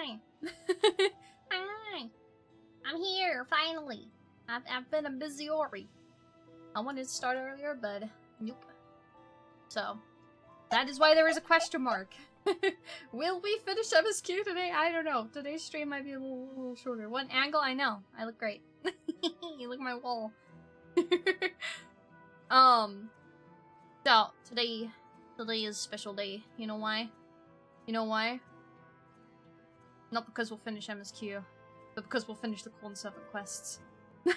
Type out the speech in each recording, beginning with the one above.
Hi. Hi. I'm here, finally. I've been a busy Ori. I wanted to start earlier, but nope. So, that is why there is a question mark. Will we finish MSQ today? I don't know. Today's stream might be a little shorter. One angle? I know. I look great. Look at my wall. So, today is a special day. You know why? You know why? Not because we'll finish MSQ, but because we'll finish the Corn 7 quests. Do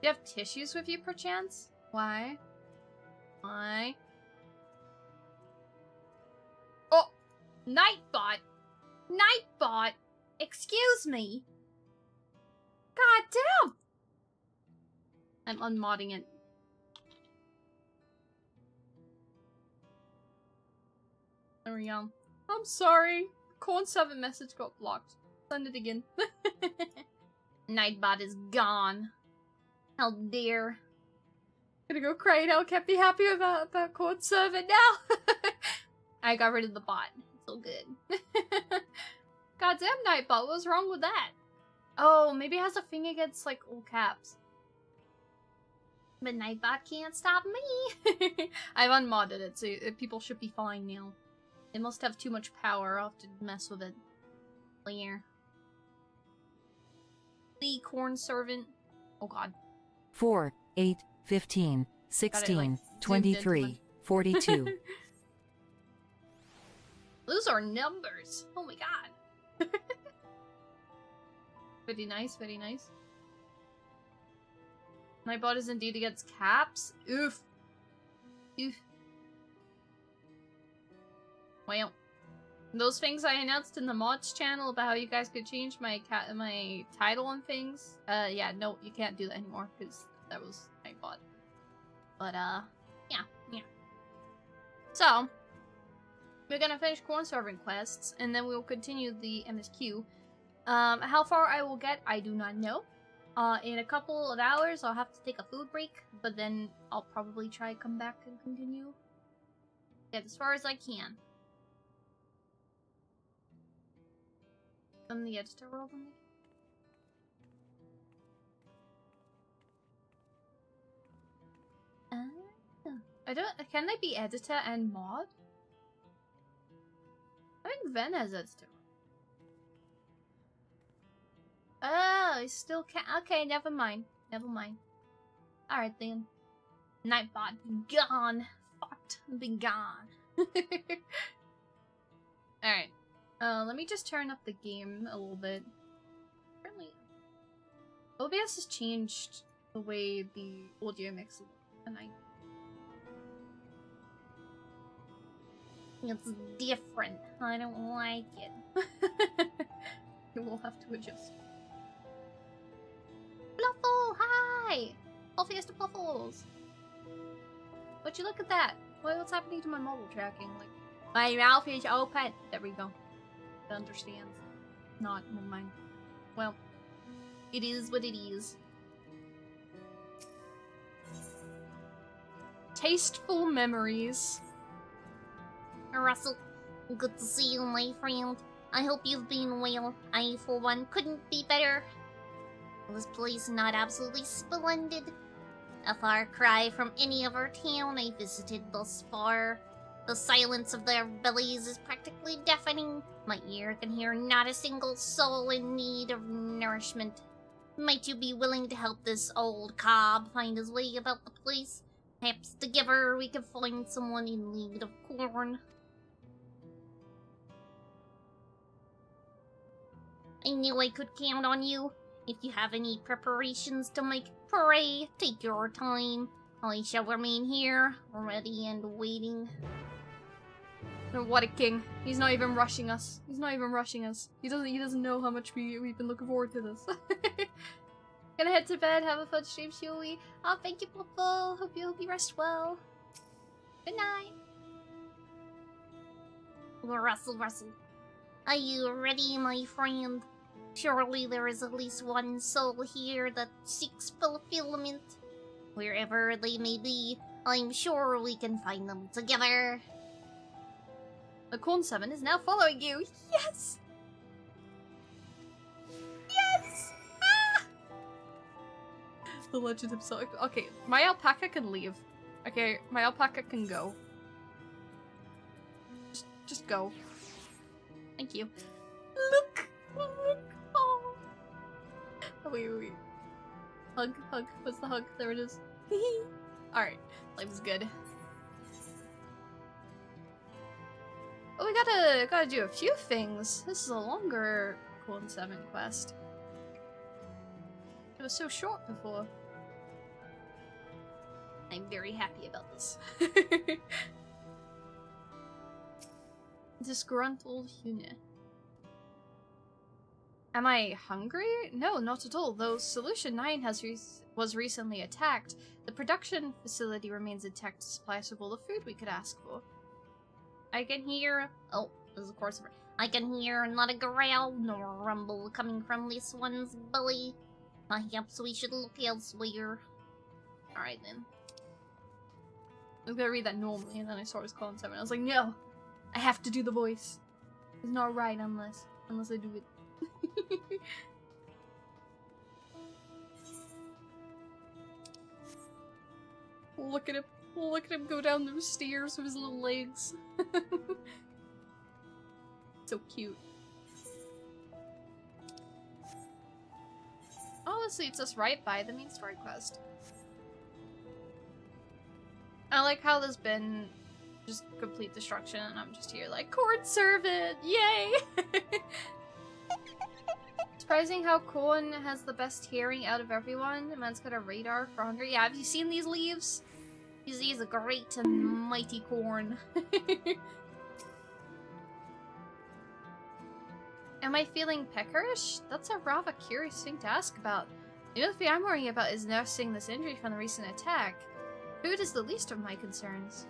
you have tissues with you, perchance? Why? Why? Oh! Nightbot! Nightbot! Excuse me! God damn! I'm unmodding it. There we go. I'm sorry. Corn 7 message got blocked. Send it again. Nightbot is gone. How dare. Gonna go cry now. Can't be happy about Corn 7 now. I got rid of the bot. It's all good. Goddamn Nightbot, what's wrong with that? Oh, maybe it has a thing against like all caps. But Nightbot can't stop me. I've unmodded it, so people should be fine now. It must have too much power. I'll have to mess with it later. The Corn Servant. Oh god. 4, 8, 15, 16, like, 23, 42. Those are numbers. Oh my god. Very nice, very nice. My bot is indeed against caps. Oof. Oof. Well, those things I announced in the mods channel about how you guys could change my title and things. Yeah, no, you can't do that anymore because that was my bot. But yeah. So we're gonna finish Corn Serving quests, and then we'll continue the MSQ. How far I will get, I do not know. In a couple of hours, I'll have to take a food break, but then I'll probably try come back and continue. Get as far as I can. From the editor world on me? I don't. Can they be editor and mod? I think Ven has editor. Oh, I still can't. Okay, never mind. Never mind. Alright then. Nightbot, be gone. Fucked. Be gone. Alright. Let me just turn up the game a little bit. Apparently, OBS has changed the way the audio mixes, and it's different. I don't like it. We'll have to adjust. Bluffle, hi! Healthiest of Bluffles! Would you look at that? What's happening to my mobile tracking? Like, my mouth is open. There we go. It understands. Not, never mind. Well, it is what it is. Tasteful memories. Russell, good to see you, my friend. I hope you've been well. I, for one, couldn't be better. Was place not absolutely splendid? A far cry from any other town I visited thus far. The silence of their bellies is practically deafening. My ear can hear not a single soul in need of nourishment. Might you be willing to help this old cob find his way about the place? Perhaps together we can find someone in need of corn. I knew I could count on you. If you have any preparations to make, pray, take your time. I shall remain here, ready and waiting. Oh, what a king. He's not even rushing us. He's not even rushing us. He doesn't know how much we've been looking forward to this. Gonna head to bed, have a fun stream, Shiori. Oh, thank you, Popo. Hope you rest well. Good night. Russell. Are you ready, my friend? Surely there is at least one soul here that seeks fulfillment. Wherever they may be, I'm sure we can find them together. The Corn 7 is now following you. Yes! Yes! Ah! The legend himself. Okay, my alpaca can leave. Okay, my alpaca can go. Just go. Thank you. Look! Look! Oh! Wait. Hug. What's the hug? There it is. Alright, life's good. Oh, we gotta do a few things. This is a longer Corn 7 quest. It was so short before. I'm very happy about this. Disgruntled unit. Am I hungry? No, not at all. Though Solution 9 was recently attacked, the production facility remains intact to supply us with all the food we could ask for. I can hear... Oh, this is of course... I can hear not a growl nor a rumble coming from this one's belly. Perhaps we should look elsewhere. Alright then. I was gonna read that normally, and then I saw it was Colin 7. I was like, no! I have to do the voice. It's not right unless I do it. Look at him go down those stairs with his little legs. So cute. Oh, this leads us right by the main story quest. I like how there's been just complete destruction and I'm just here like, Court Servant! Yay! Surprising how Corn has the best hearing out of everyone. The man's got a radar for hunger. Yeah, have you seen these leaves? He's a great and mighty Corn. Am I feeling peckerish? That's a rather curious thing to ask about. The only thing I'm worrying about is nursing this injury from the recent attack. Food is the least of my concerns.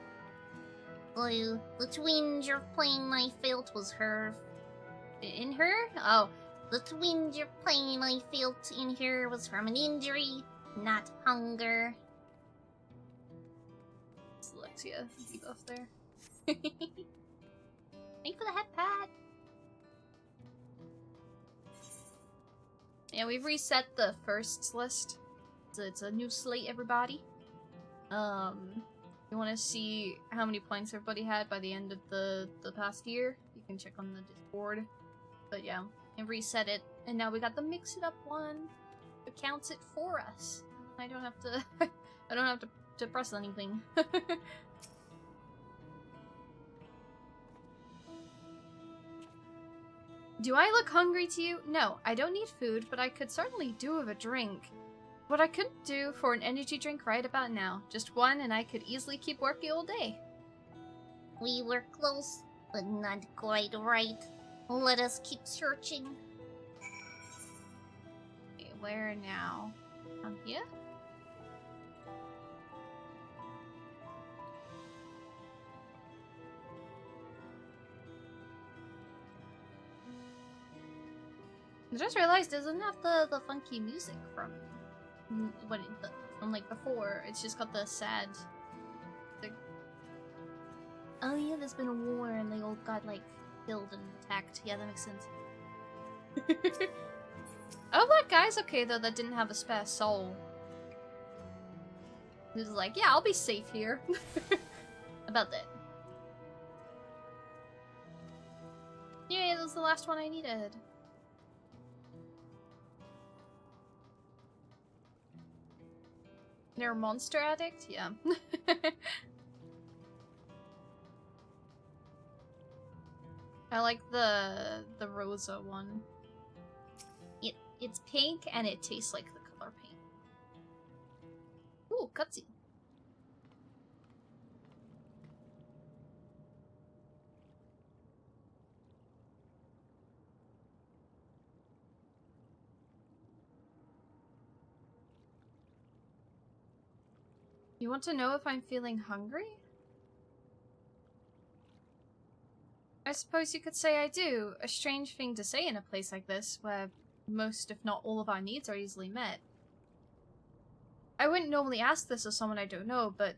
The twinge you're playing I felt was her. In her? Oh. The twinge you're playing I felt in her was from an injury, not hunger. It's Alexia. Keep off there. Thank you for the head pat. Yeah, we've reset the firsts list. So it's a new slate, everybody. You want to see how many points everybody had by the end of the past year? You can check on the Discord. But yeah, and reset it, and now we got the mix it up one. It counts it for us. I don't have to. I don't have to press anything. Do I look hungry to you? No, I don't need food, but I could certainly do with a drink. What I could do for an energy drink right about now. Just one, and I could easily keep working all day. We were close, but not quite right. Let us keep searching. Okay, where now? On here? I just realized it doesn't have the funky music from from like before. It's just got the sad. Oh yeah, there's been a war and they all got like killed and attacked. Yeah, that makes sense. Oh, that guy's okay though. That didn't have a spare soul. He was like, yeah, I'll be safe here. About that. Yeah, that was the last one I needed. They're a monster addict? Yeah. I like the Rosa one. It's pink and it tastes like the color paint. Ooh, cutscene. You want to know if I'm feeling hungry? I suppose you could say I do. A strange thing to say in a place like this, where most, if not all of our needs are easily met. I wouldn't normally ask this of someone I don't know, but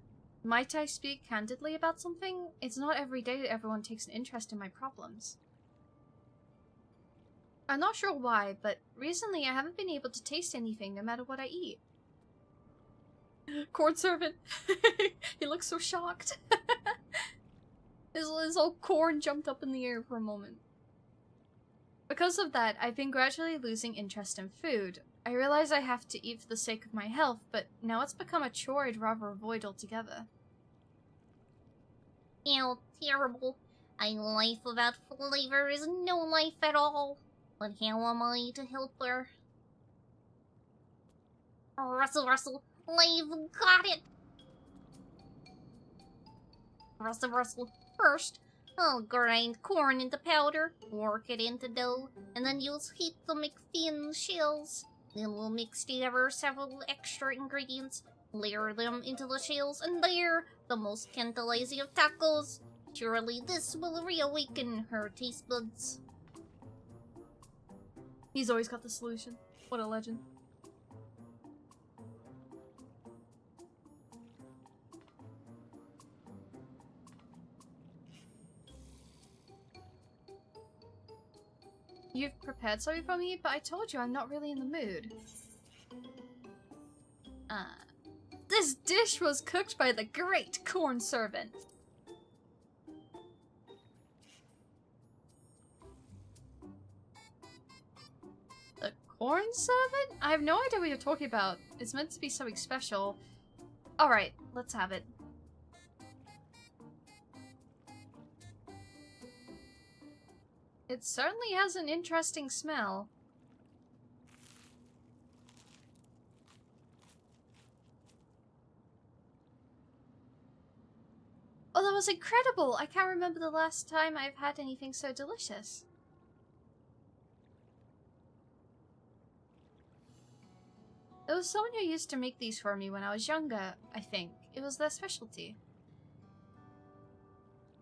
Might I speak candidly about something? It's not every day that everyone takes an interest in my problems. I'm not sure why, but recently I haven't been able to taste anything no matter what I eat. Corn servant! He looks so shocked. His whole corn jumped up in the air for a moment. Because of that, I've been gradually losing interest in food. I realize I have to eat for the sake of my health, but now it's become a chore I'd rather avoid altogether. Ew, terrible. A life without flavor is no life at all. But how am I to help her? Rustle, rustle, I've got it! Rustle, rustle. First, I'll grind corn into powder, work it into dough, and then use heat to make thin shells. Then we'll mix together several extra ingredients, layer them into the shells, and there, the most tantalizing of tacos. Surely this will reawaken her taste buds. He's always got the solution. What a legend. You've prepared something for me, but I told you I'm not really in the mood. This dish was cooked by the great corn servant. The corn servant? I have no idea what you're talking about. It's meant to be something special. Alright, let's have it. It certainly has an interesting smell. Oh, that was incredible! I can't remember the last time I've had anything so delicious. There was someone who used to make these for me when I was younger, I think. It was their specialty.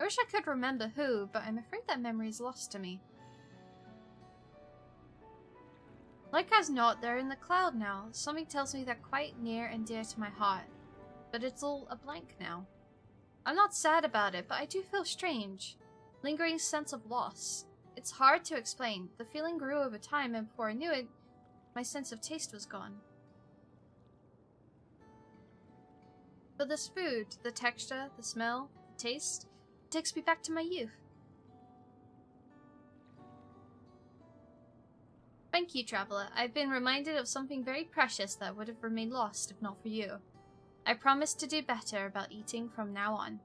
I wish I could remember who, but I'm afraid that memory is lost to me. Like as not, they're in the cloud now. Something tells me they're quite near and dear to my heart. But it's all a blank now. I'm not sad about it, but I do feel strange. Lingering sense of loss. It's hard to explain. The feeling grew over time, and before I knew it, my sense of taste was gone. But this food, the texture, the smell, the taste, takes me back to my youth. Thank you, Traveler. I've been reminded of something very precious that would have remained lost if not for you. I promise to do better about eating from now on.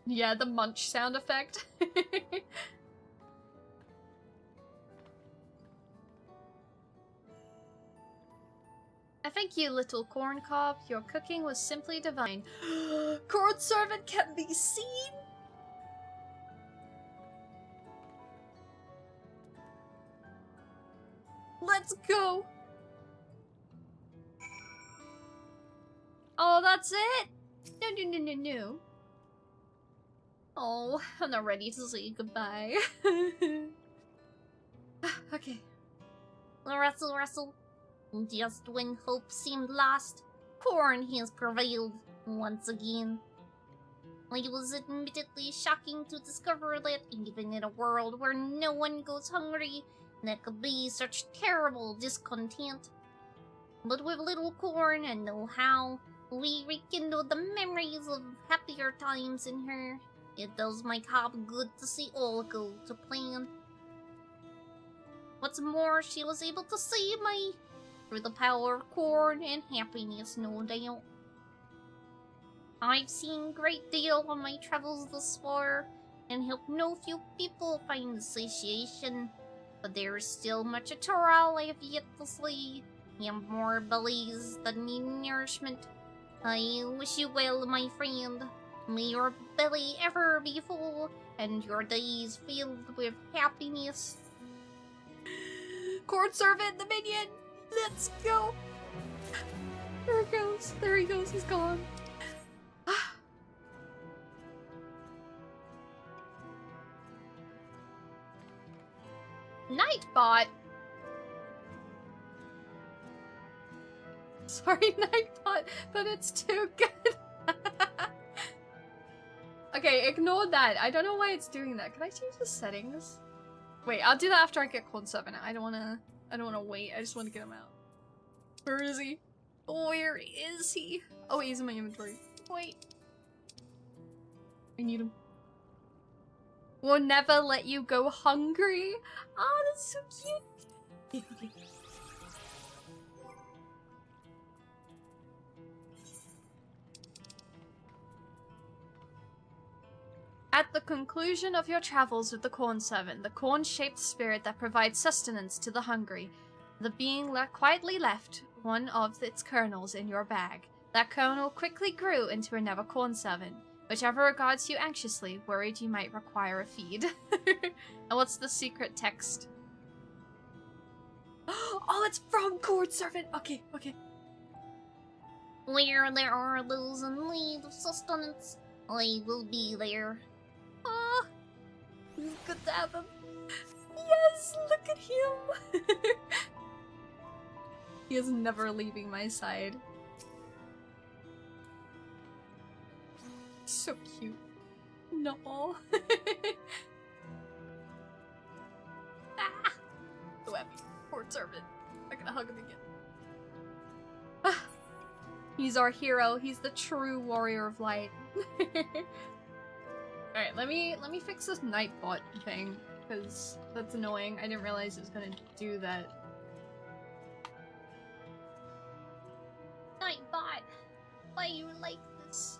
Yeah, the munch sound effect. Thank you, little corn cob. Your cooking was simply divine. Corn servant can be seen? Let's go! Oh, that's it? No. Oh, I'm not ready to say goodbye. Okay. Rustle. Just when hope seemed lost, corn has prevailed once again. It was admittedly shocking to discover that even in a world where no one goes hungry, there could be such terrible discontent. But with little corn and know-how, we rekindled the memories of happier times in her. It does my cob good to see all go to plan. What's more, she was able to save me through the power of corn and happiness, no doubt. I've seen a great deal on my travels thus far, and helped no few people find satiation. But there is still much a trail I have yet to see, and more bellies that need nourishment. I wish you well, my friend. May your belly ever be full, and your days filled with happiness. Corn servant, the minion! Let's go! There he goes. There he goes. He's gone. Nightbot! Sorry, Nightbot, but it's too good. Okay, ignore that. I don't know why it's doing that. Can I change the settings? Wait, I'll do that after I get Code 7. I don't wanna wait. I just wanna get him out. Where is he? Where is he? Oh, he's in my inventory. Wait. I need him. We'll never let you go hungry. Oh, that's so cute. Okay. At the conclusion of your travels with the Corn Servant, the corn-shaped spirit that provides sustenance to the hungry, the being quietly left one of its kernels in your bag. That kernel quickly grew into another Corn Servant, whichever regards you anxiously, worried you might require a feed. And what's the secret text? Oh, it's from Corn Servant! Okay, okay. Where there are those in need of sustenance, I will be there. Ah, it's good to have him. Yes, look at him. He is never leaving my side. So cute. No. Ah, so happy. Poor servant. I'm gonna hug him again. Ah, he's our hero. He's the true warrior of light. Alright, let me fix this Nightbot thing, because that's annoying. I didn't realize it was gonna do that. Nightbot, why you like this?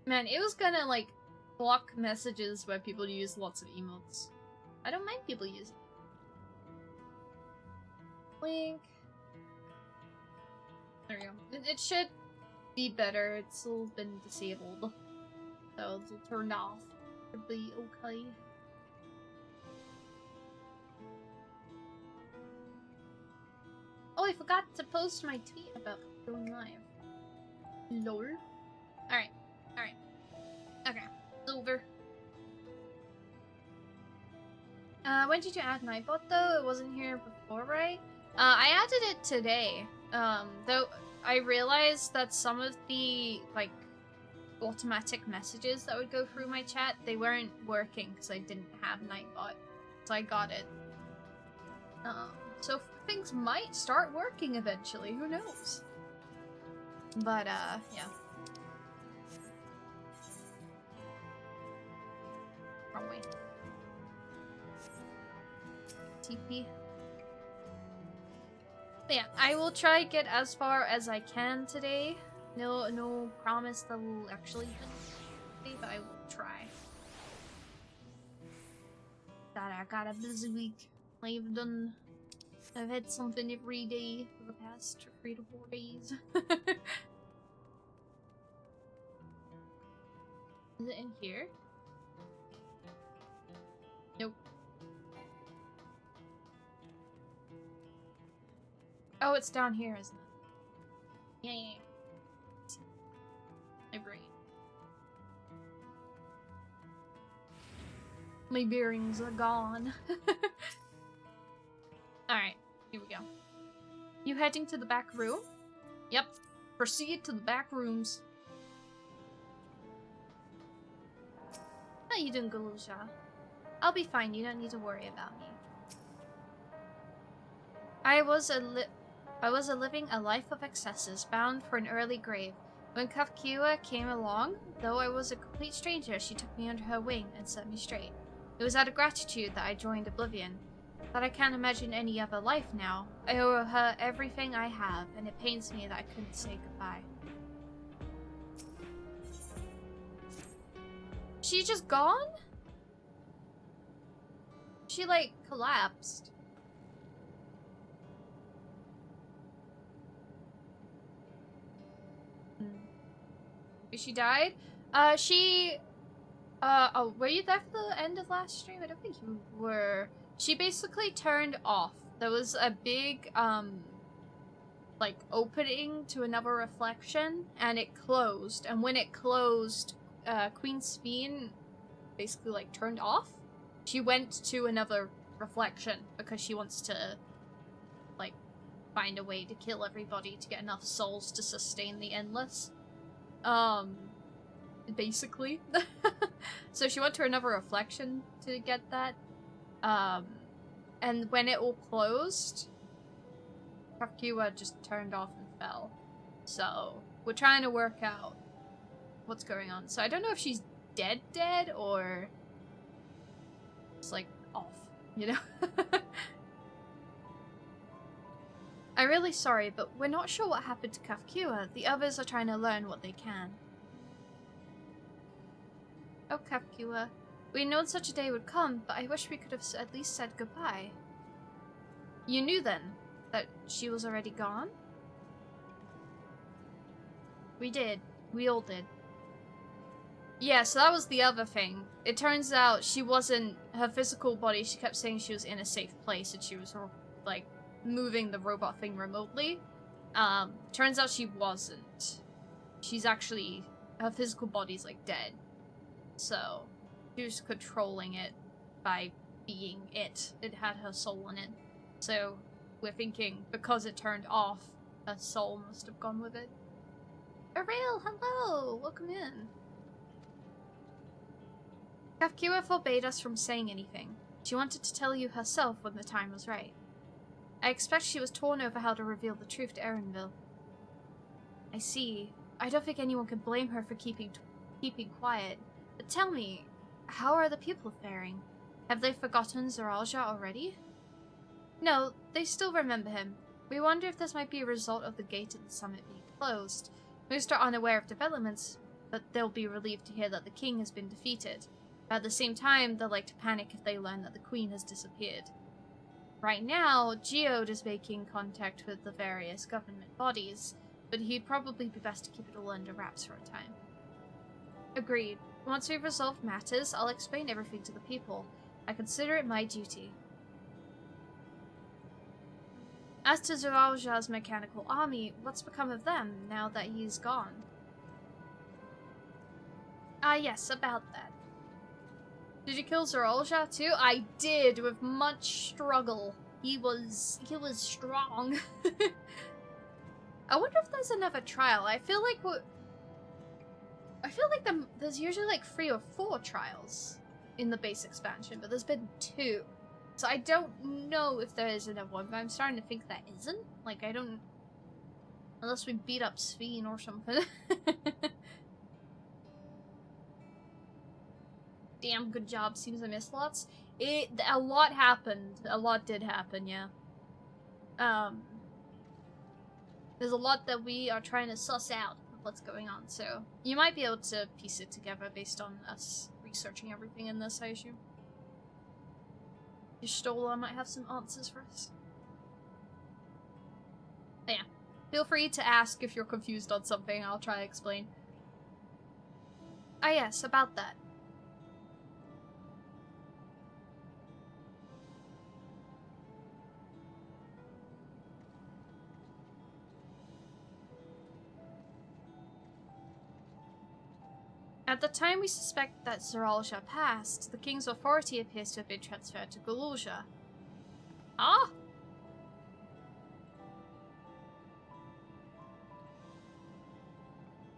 Man, it was gonna, like, block messages where people use lots of emotes. I don't mind people using Link. There we go. It should be better. It's still been disabled. So it's turned off. It'll be okay. Oh, I forgot to post my tweet about going live. Lol. Alright. Alright. Okay. It's over. When did you add Nightbot though? It wasn't here before, right? I added it today. Though I realized that some of the, like, automatic messages that would go through my chat, they weren't working because I didn't have Nightbot. So I got it. So things might start working eventually, who knows? But, yeah. Wrong way. TP. But yeah, I will try get as far as I can today. No promise that will actually happen, but I will try. I got a busy week. I've had something every day for the past 3 to 4 days. Is it in here? Nope. Oh, it's down here, isn't it? Yeah. My brain. My bearings are gone. Alright, here we go. You heading to the back room? Yep. Proceed to the back rooms. How you doing, Galusha? I'll be fine, you don't need to worry about me. I was living a life of excesses, bound for an early grave. When Kafkiwa came along, though I was a complete stranger, she took me under her wing and set me straight. It was out of gratitude that I joined Oblivion. But I can't imagine any other life now. I owe her everything I have, and it pains me that I couldn't say goodbye. She just gone? She, like, collapsed. She died? Oh, were you there for the end of last stream? I don't think you were. She basically turned off. There was a big, like, opening to another reflection, and it closed. And when it closed, Queen Speen basically, like, turned off. She went to another reflection because she wants to, like, find a way to kill everybody to get enough souls to sustain the Endless. Basically. So she went to another reflection to get that. And when it all closed, Kakua just turned off and fell. So we're trying to work out what's going on. So I don't know if she's dead or just like off, you know? I'm really sorry, but we're not sure what happened to Kafkua. The others are trying to learn what they can. Oh, Kafkua. We known such a day would come, but I wish we could have at least said goodbye. You knew then that she was already gone? We did. We all did. Yeah, so that was the other thing. It turns out she wasn't... Her physical body, she kept saying she was in a safe place and she was, like, moving the robot thing remotely. Turns out she wasn't. She's actually... Her physical body's, like, dead. So, she was controlling it by being it. It had her soul in it. So, we're thinking, because it turned off, her soul must have gone with it. Ariel, hello! Welcome in. Kafkua forbade us from saying anything. She wanted to tell you herself when the time was right. I expect she was torn over how to reveal the truth to Erenville. I see. I don't think anyone can blame her for keeping quiet. But tell me, how are the people faring? Have they forgotten Zaralja already? No, they still remember him. We wonder if this might be a result of the gate at the summit being closed. Most are unaware of developments, but they'll be relieved to hear that the king has been defeated. But at the same time, they'll like to panic if they learn that the queen has disappeared. Right now, Geode is making contact with the various government bodies, but he'd probably be best to keep it all under wraps for a time. Agreed. Once we've resolved matters, I'll explain everything to the people. I consider it my duty. As to Zaralja's mechanical army, what's become of them now that he's gone? Ah yes, about that. Did you kill Zaralja too? I did, with much struggle. He was strong. I wonder if there's another trial. I feel like there's usually like 3 or 4 trials in the base expansion, but there's been 2. So I don't know if there is another one, but I'm starting to think that isn't. Like, I don't... Unless we beat up Sphene or something. Damn, good job. Seems I missed lots. A lot happened. A lot did happen, yeah. There's a lot that we are trying to suss out of what's going on, so you might be able to piece it together based on us researching everything in this, I assume. Stola might have some answers for us. But yeah, feel free to ask if you're confused on something. I'll try to explain. Ah yes, about that. At the time we suspect that Zaralja passed, the king's authority appears to have been transferred to Galulja. Ah!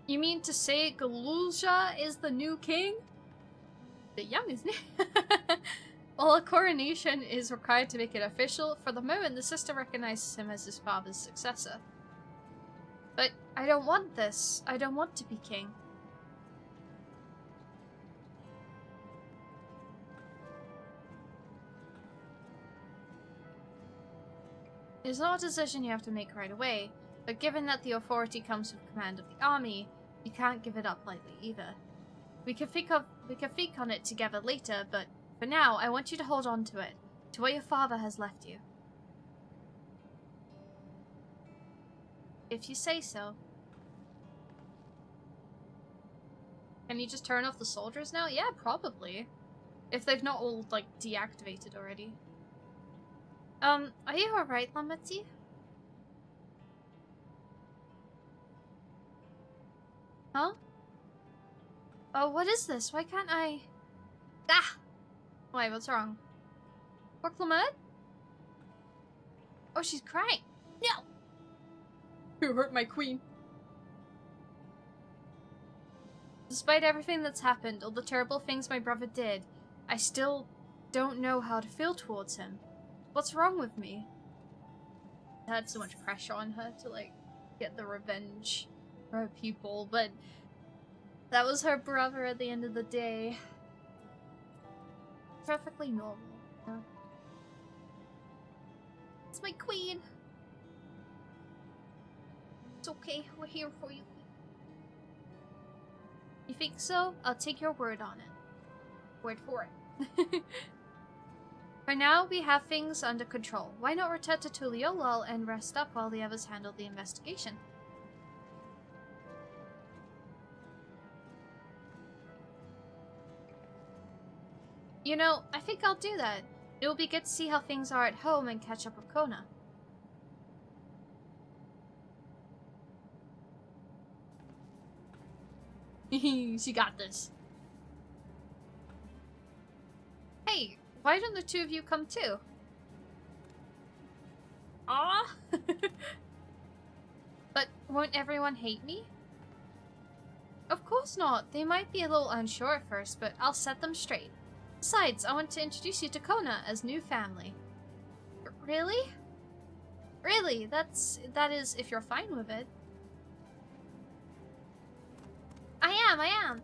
You mean to say Galulja is the new king? The young, isn't it? Well, a coronation is required to make it official. For the moment, the system recognizes him as his father's successor. But I don't want this. I don't want to be king. It's not a decision you have to make right away, but given that the authority comes with command of the army, you can't give it up lightly either. We can think on it together later, but for now, I want you to hold on to it, to what your father has left you. If you say so. Can you just turn off the soldiers now? Yeah, probably. If they've not all, like, deactivated already. Are you alright, Lameti? Huh? Oh, what is this? Why can't I... Ah! Wait, what's wrong? Poor Clement? Oh, she's crying. No! Who hurt my queen? Despite everything that's happened, all the terrible things my brother did, I still don't know how to feel towards him. What's wrong with me? I had so much pressure on her to, like, get the revenge for her people, but that was her brother at the end of the day. Perfectly normal. Yeah. It's my queen. It's okay, we're here for you. You think so? I'll take your word on it. Word for it. For now, we have things under control. Why not return to Tuliolol and rest up while the others handle the investigation? You know, I think I'll do that. It will be good to see how things are at home and catch up with Kona. She got this. Hey, why don't the two of you come too? Ah. But won't everyone hate me? Of course not. They might be a little unsure at first, but I'll set them straight. Besides, I want to introduce you to Kona as new family. Really? Really? That is if you're fine with it. I am.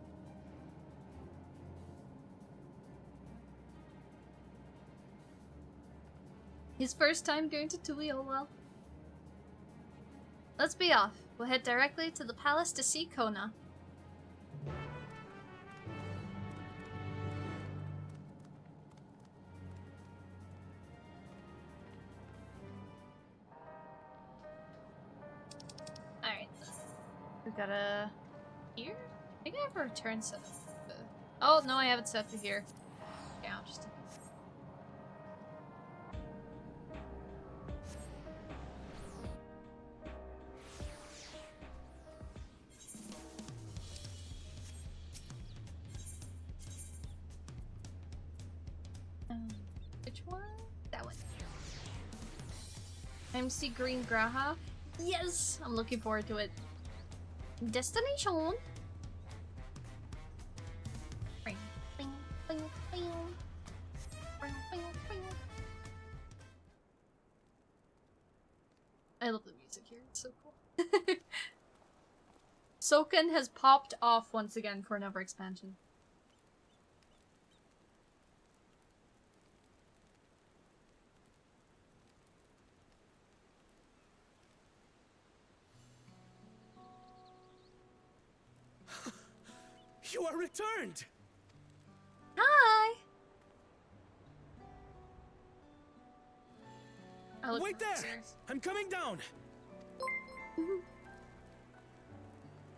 His first time going to Tuliolol. Let's be off. We'll head directly to the palace to see Kona. Alright. We gotta... Here? I think I have a return set up. Oh, no, I have it set to here. Yeah, I'll just... Which one? That one. MC Green Graha? Yes! I'm looking forward to it. Destination! I love the music here, it's so cool. Soken has popped off once again for another expansion. You are returned! Hi! Wait there! I'm coming down!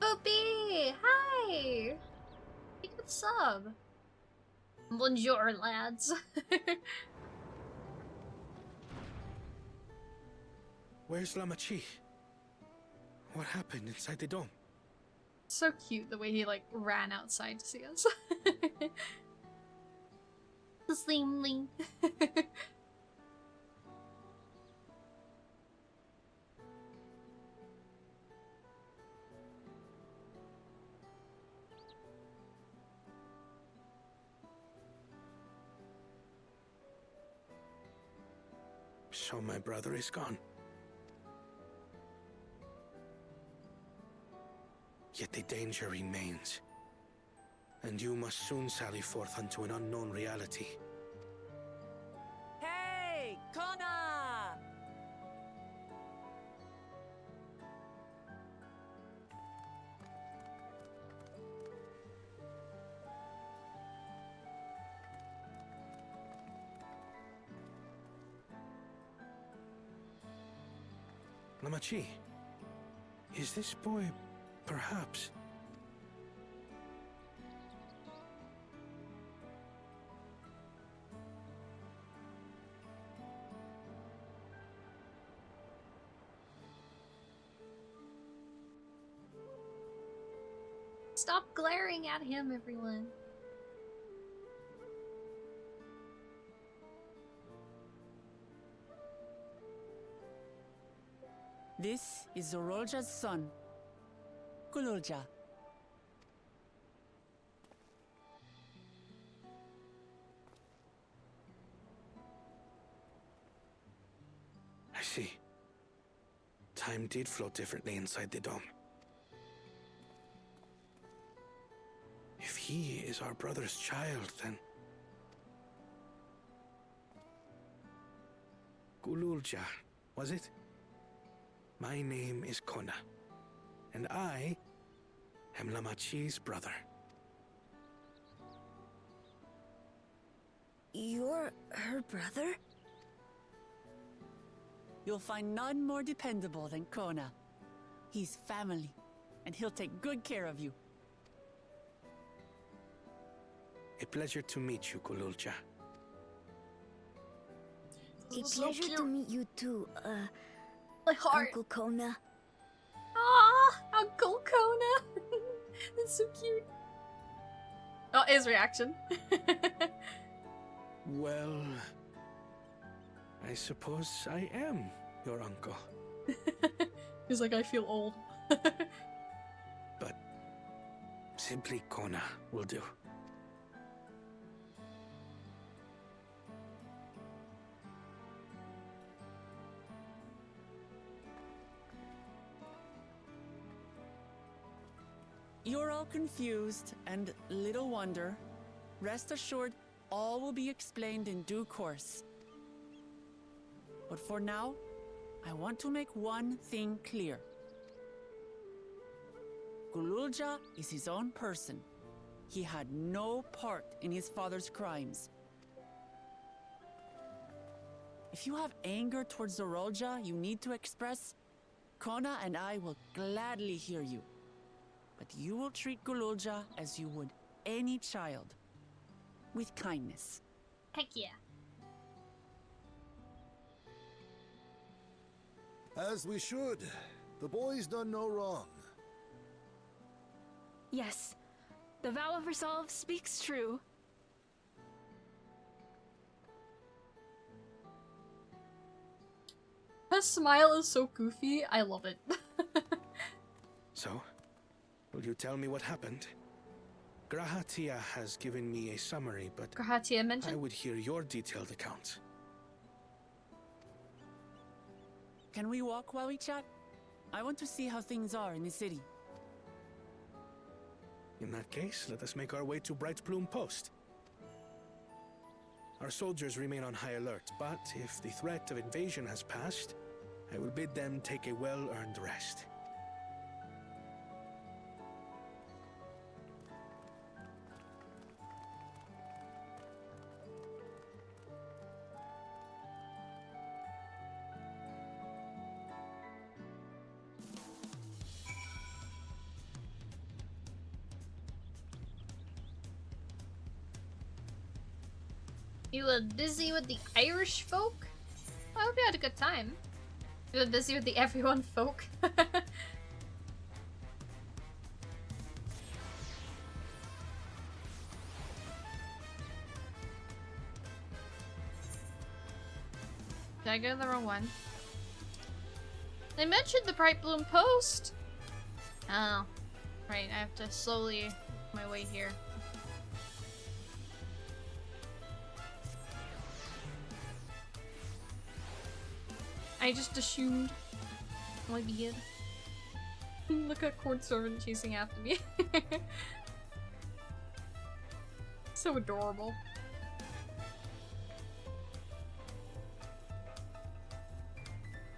Boopy! Hi! Thank you for the sub. Bonjour, lads. Where's Lamachi? What happened inside the dome? So cute the way he, like, ran outside to see us. The slimling. So my brother is gone. Yet the danger remains. And you must soon sally forth unto an unknown reality. Hey, Kona! Lamachi, is this boy, perhaps? Stop glaring at him, everyone. This is Zorolja's son, Gululja. I see. Time did flow differently inside the dome. If he is our brother's child, then... Gululja, was it? My name is Kona, and I am Lamachi's brother. You're her brother? You'll find none more dependable than Kona. He's family, and he'll take good care of you. A pleasure to meet you, Gululja. A pleasure to meet you too, My heart. Uncle Kona. Ah, Uncle Kona. That's so cute. Oh, his reaction. Well, I suppose I am your uncle. He's like, I feel old. But simply Kona will do. You're all confused, and little wonder. Rest assured, all will be explained in due course. But for now, I want to make one thing clear. Gululja is his own person. He had no part in his father's crimes. If you have anger towards Zorolja you need to express, Kona and I will gladly hear you. But you will treat Gululja as you would any child, with kindness. Heck yeah. As we should. The boy's done no wrong. Yes, the vow of resolve speaks true. Her smile is so goofy. I love it. So, will you tell me what happened? Grahatia has given me a summary, but Grahatia I mentioned. would hear your detailed account. Can we walk while we chat? I want to see how things are in the city. In that case, let us make our way to Bright Plume Post. Our soldiers remain on high alert, but if the threat of invasion has passed, I will bid them take a well-earned rest. You were busy with the Irish folk? I hope you had a good time. You were busy with the everyone folk. Did I go to the wrong one? They mentioned the Bright Bloom Post! Oh. Right, I have to slowly make my way here. I just assumed. Might be it. Look at Court Servant chasing after me. So adorable.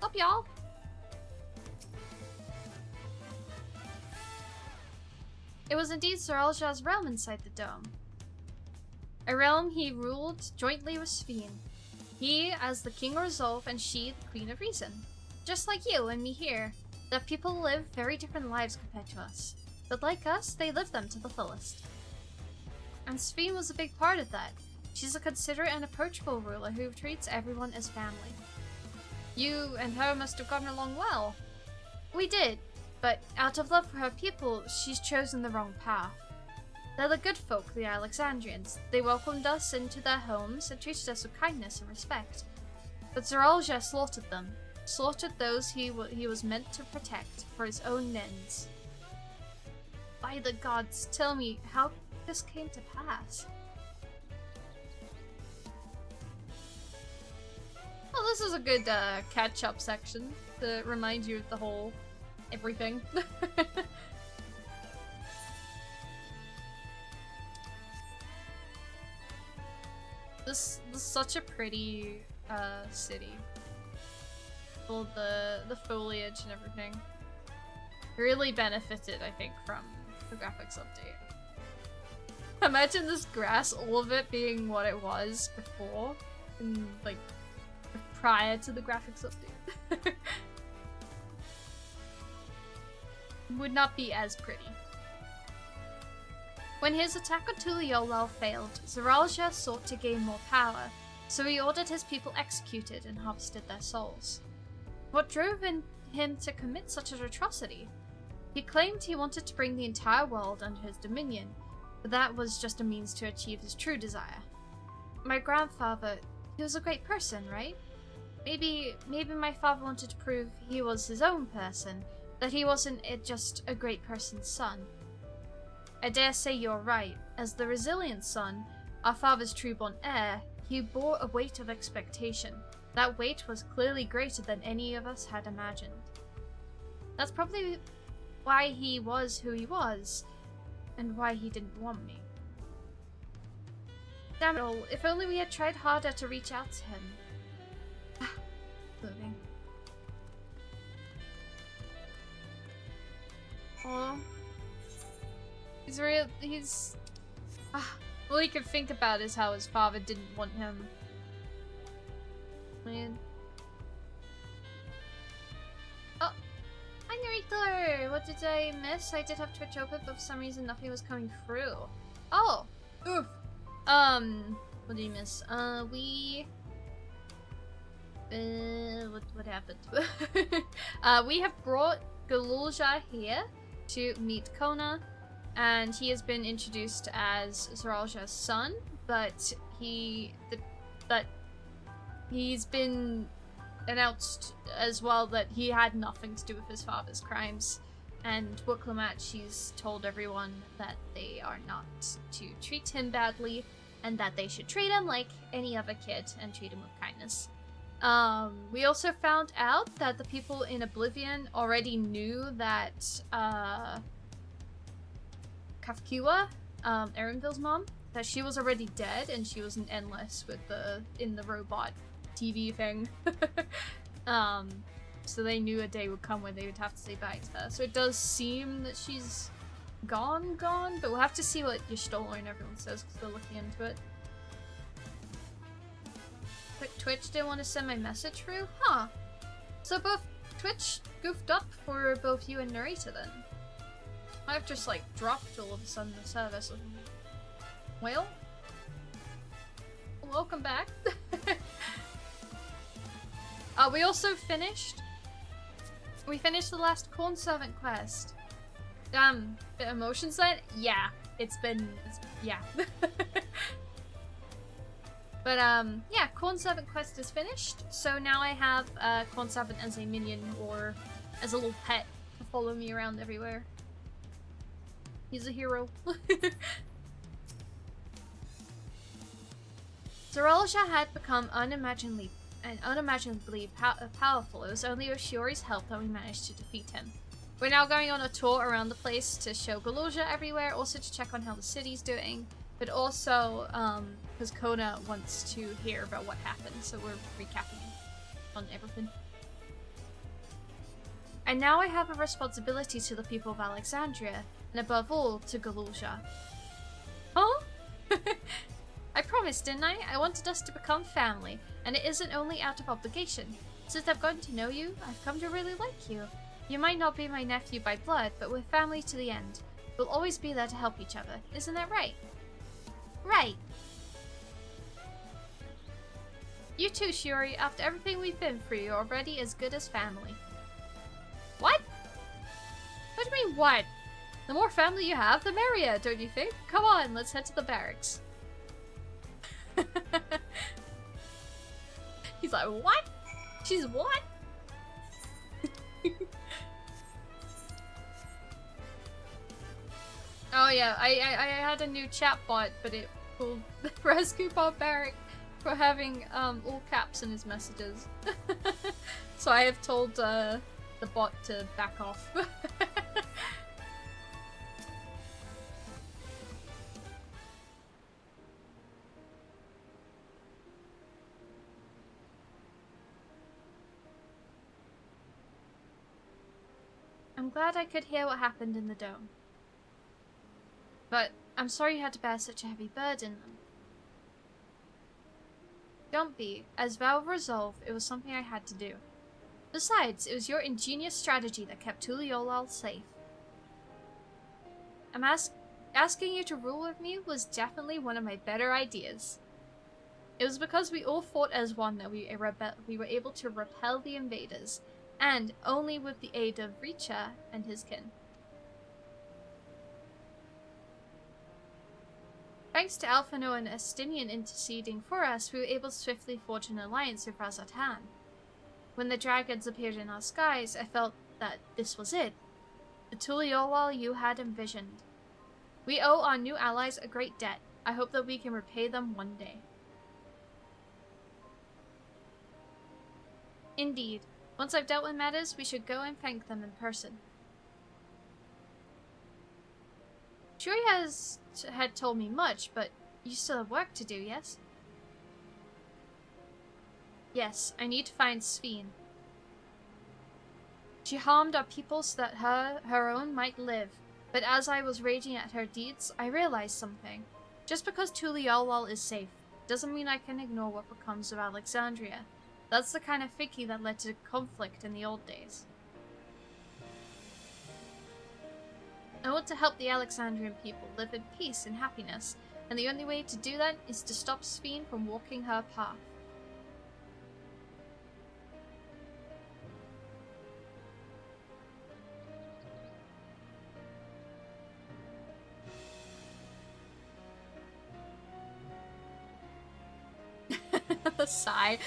Up, y'all. It was indeed Sir Alja's realm inside the dome. A realm he ruled jointly with Sveen. He as the King of Resolve and she the Queen of Reason. Just like you and me here, that people live very different lives compared to us. But like us, they live them to the fullest. And Sveen was a big part of that. She's a considerate and approachable ruler who treats everyone as family. You and her must have gotten along well. We did. But out of love for her people, she's chosen the wrong path. They're the good folk, the Alexandrians. They welcomed us into their homes and treated us with kindness and respect. But Zoralja slaughtered them. Slaughtered those he was meant to protect for his own ends. By the gods, tell me how this came to pass. Well, this is a good catch-up section to remind you of the whole everything. This is such a pretty city. All the foliage and everything. Really benefited, I think, from the graphics update. Imagine this grass, all of it being what it was before, and like prior to the graphics update. Would not be as pretty. When his attack on Tuliolal failed, Zoralja sought to gain more power, so he ordered his people executed and harvested their souls. What drove him to commit such an atrocity? He claimed he wanted to bring the entire world under his dominion, but that was just a means to achieve his true desire. My grandfather, he was a great person, right? Maybe my father wanted to prove he was his own person, that he wasn't just a great person's son. I dare say you're right. As the resilient son, our father's true-born heir, he bore a weight of expectation. That weight was clearly greater than any of us had imagined. That's probably why he was who he was, and why he didn't want me. Damn it all, if only we had tried harder to reach out to him. Moving. Oh. All he could think about is how his father didn't want him. Man. Oh! Hi, Narito! What did I miss? I did have Twitch open, but for some reason nothing was coming through. Oh! Oof! What did you miss? What happened? We have brought Galulja here to meet Kona, and he has been introduced as Zoralja's son, but he's been announced as well that he had nothing to do with his father's crimes. And Wuklumat, she's told everyone that they are not to treat him badly, and that they should treat him like any other kid and treat him with kindness. We also found out that the people in Oblivion already knew that Kafkiwa, Erenville's mom, that she was already dead and she was an endless with in the robot TV thing. So they knew a day would come when they would have to say bye to her. So it does seem that she's gone, but we'll have to see what Y'shtola and everyone says because they're looking into it. But Twitch didn't want to send my message through? Huh. So both Twitch goofed up for both you and Narita then. I've just like dropped all of a sudden the service. Well, welcome back. We also finished. We finished the last Corn Servant quest. Bit of motion set? Yeah, yeah. But yeah, Corn Servant quest is finished. So now I have Corn Servant as a minion or as a little pet to follow me around everywhere. He's a hero. Zoralja had become unimaginably powerful. It was only with Shiori's help that we managed to defeat him. We're now going on a tour around the place to show Galulja everywhere, also to check on how the city's doing, but also because Kona wants to hear about what happened, so we're recapping on everything. And now I have a responsibility to the people of Alexandria, and above all, to Galulja. Huh? I promised, didn't I? I wanted us to become family, and it isn't only out of obligation. Since I've gotten to know you, I've come to really like you. You might not be my nephew by blood, but we're family to the end. We'll always be there to help each other. Isn't that right? Right. You too, Shiori. After everything we've been through, you're already as good as family. What? What do you mean, what? The more family you have, the merrier, don't you think? Come on, let's head to the barracks. He's like, what? She's what? Oh yeah, I had a new chatbot, but it pulled the rescue bot barrack for having all caps in his messages. So I have told the bot to back off. I'm glad I could hear what happened in the dome. But I'm sorry you had to bear such a heavy burden. Don't be. As Valve resolved, it was something I had to do. Besides, it was your ingenious strategy that kept Tuliolal safe. Asking you to rule with me was definitely one of my better ideas. It was because we all fought as one that we were able to repel the invaders, and only with the aid of Richa and his kin. Thanks to Alphino and Estinian interceding for us, we were able to swiftly forge an alliance with Razatan. When the dragons appeared in our skies, I felt that this was it. The Tuliolal you had envisioned. We owe our new allies a great debt. I hope that we can repay them one day. Indeed. Once I've dealt with matters, we should go and thank them in person. Shiori had told me much, but you still have work to do, yes? Yes, I need to find Sveen. She harmed our people so that her own might live, but as I was raging at her deeds, I realized something. Just because Tuliolal is safe, doesn't mean I can ignore what becomes of Alexandria. That's the kind of thinking that led to conflict in the old days. I want to help the Alexandrian people live in peace and happiness, and the only way to do that is to stop Sveen from walking her path. The sigh.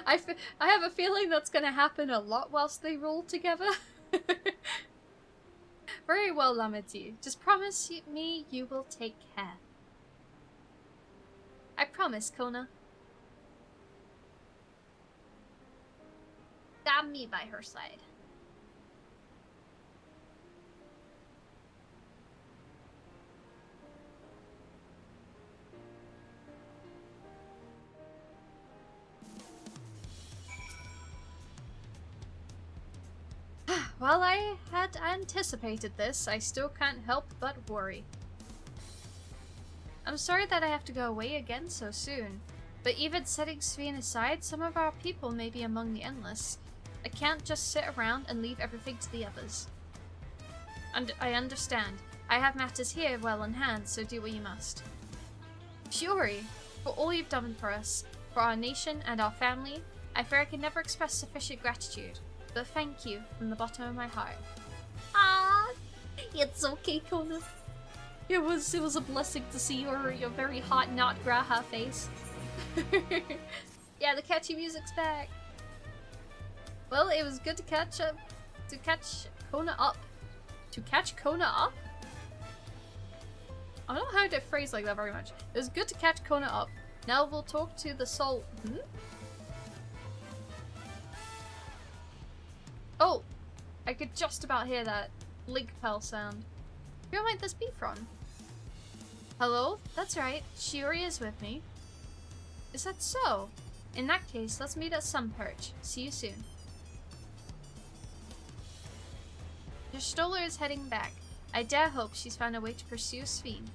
I have a feeling that's going to happen a lot whilst they roll together. Very well, Lamity. Just promise me you will take care. I promise, Kona. Got me by her side. While I had anticipated this, I still can't help but worry. I'm sorry that I have to go away again so soon, but even setting Sveen aside, some of our people may be among the endless. I can't just sit around and leave everything to the others. I understand. I have matters here well in hand, so do what you must. Shiori, for all you've done for us, for our nation and our family, I fear I can never express sufficient gratitude. But thank you from the bottom of my heart. Ah, it's okay, Kona. It was a blessing to see your very hot not Graha face. Yeah, the catchy music's back. Well, it was good to catch Kona up. To catch Kona up? I don't know how to phrase like that very much. It was good to catch Kona up. Now we'll talk to the soul. Oh! I could just about hear that Link Pell sound. Who might this be from? Hello? That's right. Shiori is with me. Is that so? In that case, let's meet at Sunperch. See you soon. The Stoller is heading back. I dare hope she's found a way to pursue Sveen.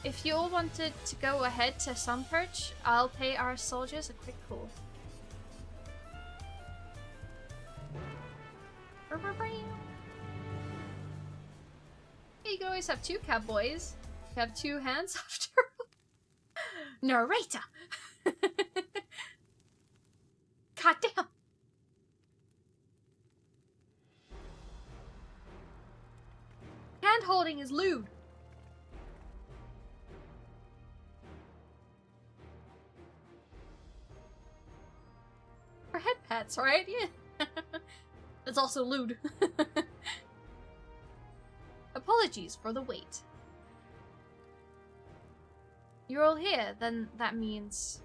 If you all wanted to go ahead to Sunperch, I'll pay our soldiers a quick call. You can always have two cowboys. You have two hands after all. Narrator! God damn! holding is lewd. For head pats, right? Yeah. It's also lewd. Apologies for the wait. You're all here, then that means...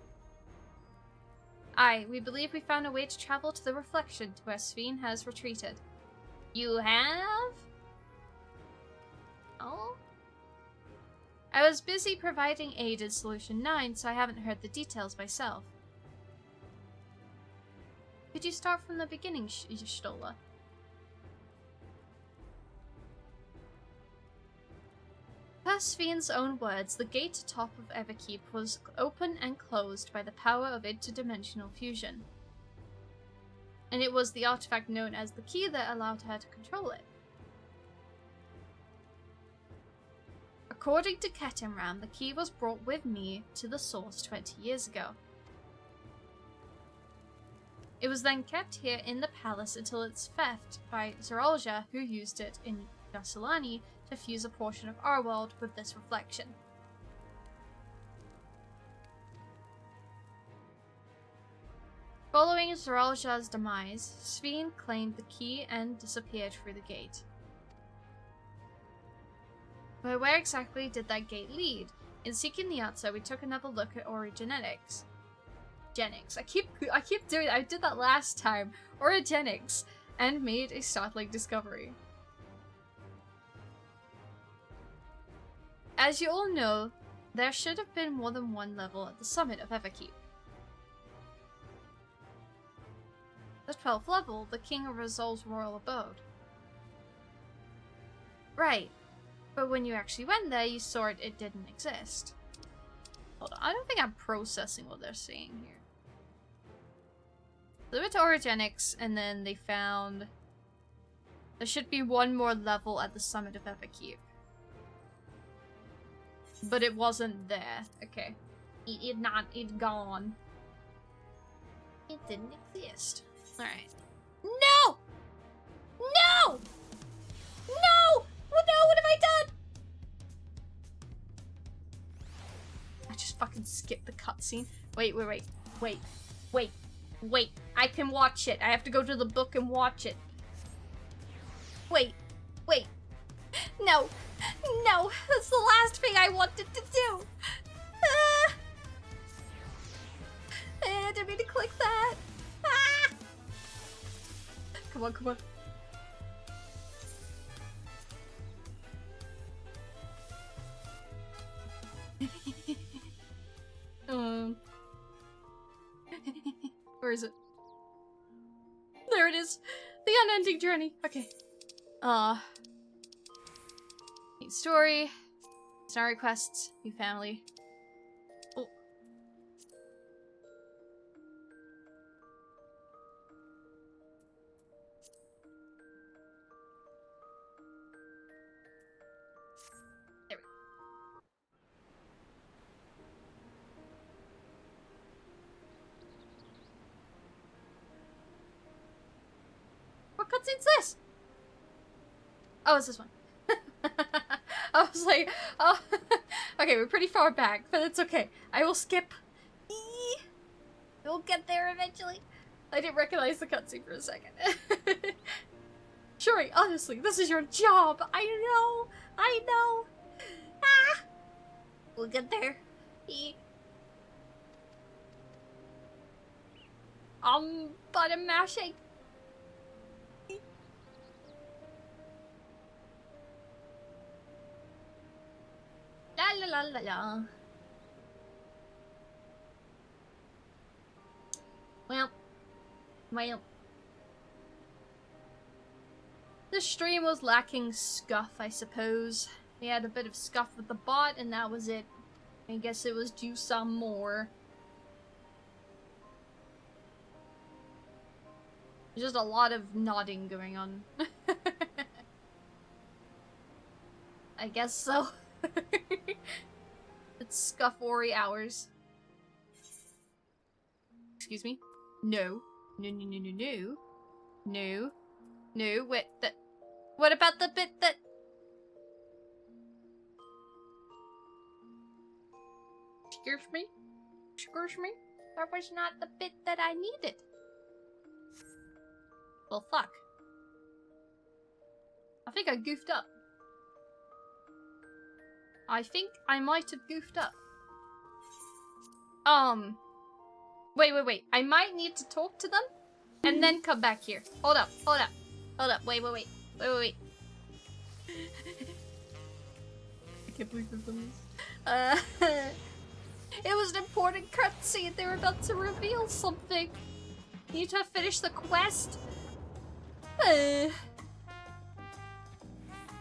Aye, we believe we found a way to travel to the reflection to where Sveen has retreated. You have? Oh? I was busy providing aid in Solution 9, so I haven't heard the details myself. Could you start from the beginning, Stola? Per Sveen's own words, the gate atop of Everkeep was open and closed by the power of interdimensional fusion. And it was the artifact known as the key that allowed her to control it. According to Ketemram, the key was brought with me to the source 20 years ago. It was then kept here in the palace until its theft by Zoralja, who used it in Yasulani to fuse a portion of our world with this reflection. Following Zoralja's demise, Sveen claimed the key and disappeared through the gate. But where exactly did that gate lead? In seeking the answer, we took another look at Origenetics. I keep doing it. I did that last time. Origenics, and made a startling discovery. As you all know, there should have been more than one level at the summit of Everkeep. The 12th level, the King of Resolve's royal abode. Right, but when you actually went there, you saw it didn't exist. Hold on, I don't think I'm processing what they're saying here. They went to Origenics, and then they found there should be one more level at the summit of Everkeep. But it wasn't there. Okay. It's gone. It didn't exist. Alright. No! No! No! Oh no, what have I done? I just fucking skipped the cutscene. Wait. I can watch it. I have to go to the book and watch it. Wait. No, that's the last thing I wanted to do. I didn't mean to click that. Come on. Where is it? There it is. The unending journey. Okay. New story. Star requests. New family. Oh. There we go. What cutscene's this? Oh, it's this one. I was like, oh, okay, we're pretty far back, but it's okay. I will skip. We'll get there eventually. I didn't recognize the cutscene for a second. Shiori, honestly, this is your job. I know. We'll get there. Button mashing. La. Well. The stream was lacking scuff, I suppose. They had a bit of scuff with the bot, and that was it. I guess it was due some more. There's just a lot of nodding going on. I guess so. It's scuff-worry hours. Excuse me? No. No, wait, what about the bit that... Excuse me? Excuse me? That was not the bit that I needed. Well, fuck. I think I goofed up. I think I might have goofed up. Wait. I might need to talk to them and then come back here. Hold up. Wait. I can't believe we've done this. It was an important cutscene. They were about to reveal something. Need to finish the quest. I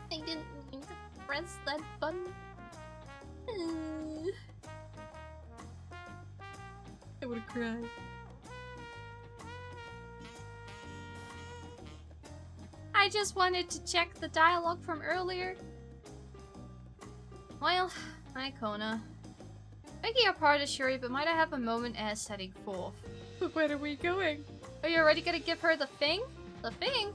didn't mean to press that button. I would've cried. I just wanted to check the dialogue from earlier. Well, hi Kona. Begging your pardon, Shiori, but might I have a moment as setting forth? But where are we going? Are you already gonna give her the thing? The thing?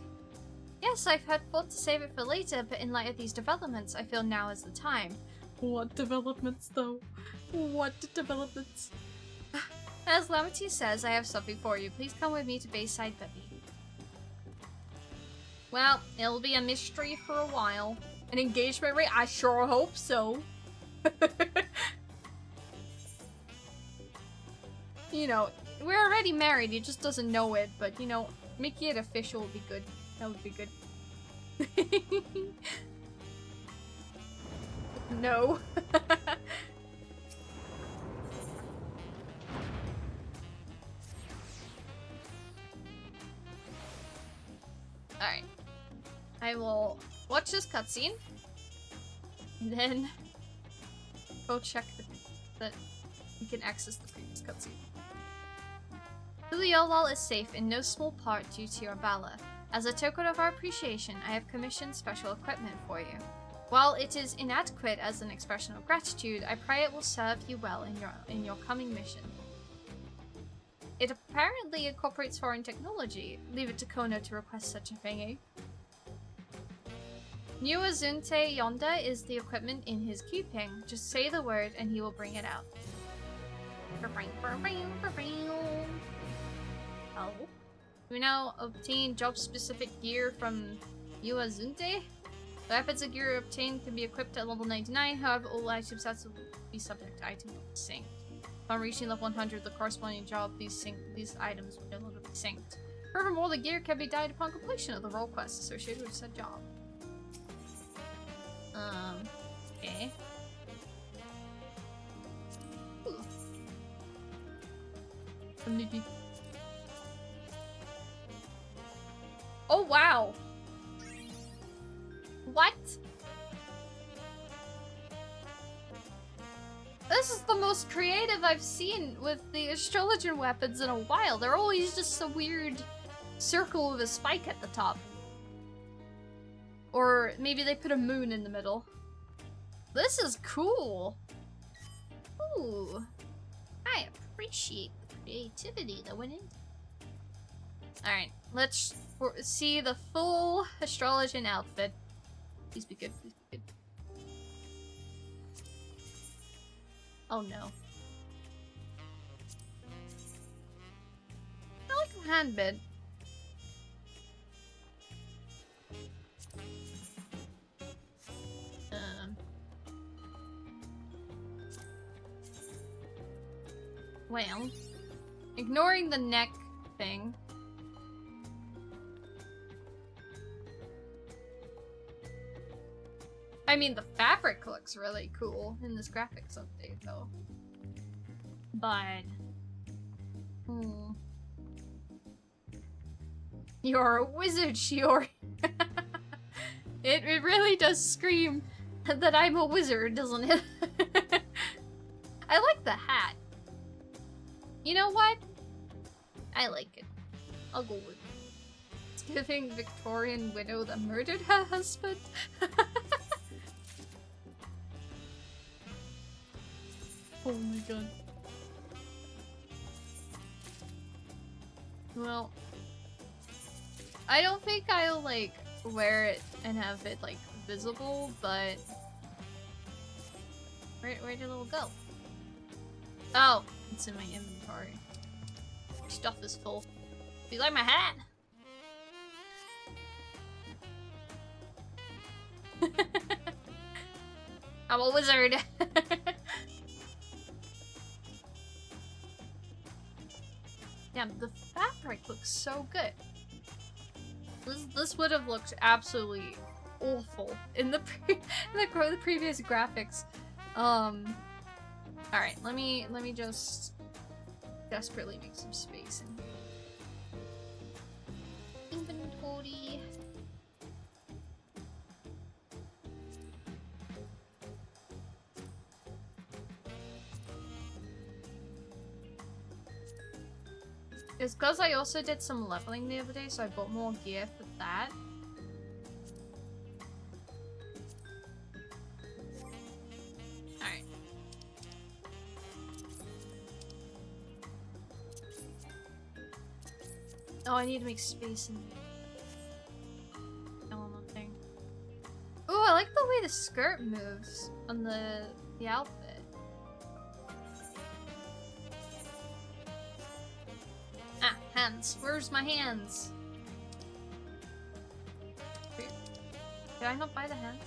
Yes, I've had thought to save it for later, but in light of these developments, I feel now is the time. What developments, though? What developments? As Lamity says, I have something for you. Please come with me to Bayside Bebby. Well, it'll be a mystery for a while. An engagement ring? I sure hope so. You know, we're already married, he just doesn't know it, but you know, making it official would be good. That would be good. No. Alright. I will watch this cutscene. And then go check that we can access the previous cutscene. Lvl is safe in no small part due to your valor. As a token of our appreciation, I have commissioned special equipment for you. While it is inadequate as an expression of gratitude, I pray it will serve you well in your coming mission. It apparently incorporates foreign technology. Leave it to Kono to request such a thingy. New Azunte yonder is the equipment in his keeping. Just say the word and he will bring it out. Oh. We now obtain job-specific gear from Yuazunte. The weapons and gear obtained can be equipped at level 99, however all item sets will be subject to item sync. Upon reaching level 100, the corresponding job, these items will no longer be synced. Furthermore, the gear can be dyed upon completion of the role quest associated with said job. Okay. Ooh. Oh wow! What? This is the most creative I've seen with the astrologian weapons in a while. They're always just a weird circle with a spike at the top. Or maybe they put a moon in the middle. This is cool! Ooh. I appreciate the creativity that went into it. Alright, let's see the full astrologian outfit. Please be good, please be good. Oh no. I like the handbid. Well, ignoring the neck thing. I mean, the fabric looks really cool in this graphics update, though. But... You're a wizard, Shiori! It really does scream that I'm a wizard, doesn't it? I like the hat. You know what? I like it. I'll go with it. It's giving Victorian widow that murdered her husband. Oh my god. Well, I don't think I'll like wear it and have it like visible, but where did it all go? Oh, it's in my inventory. Stuff is full. Do you like my hat? I'm a wizard. Damn, the fabric looks so good. This would have looked absolutely awful in the the previous graphics. All right, let me just desperately make some space in here. Inventory. It's because I also did some leveling the other day, so I bought more gear for that. Alright. Oh, I need to make space in the element thing. Ooh, I like the way the skirt moves on the outfit. Ah, hands. Where's my hands? Wait, did I not buy the hands?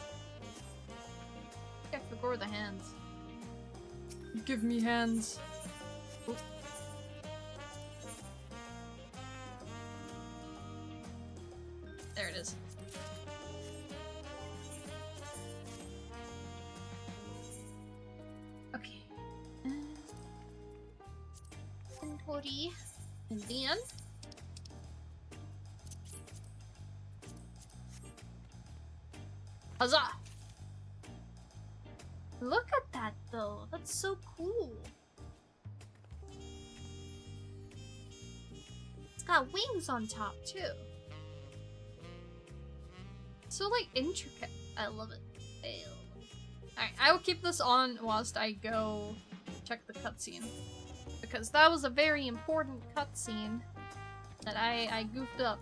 I think I forgot the hands. Give me hands. Oh. There it is. Okay. Inventory. And then huzzah! Look at that though. That's so cool. It's got wings on top too. So like intricate. I love it. Alright, I will keep this on whilst I go check the cutscene. Because that was a very important cutscene that I goofed up.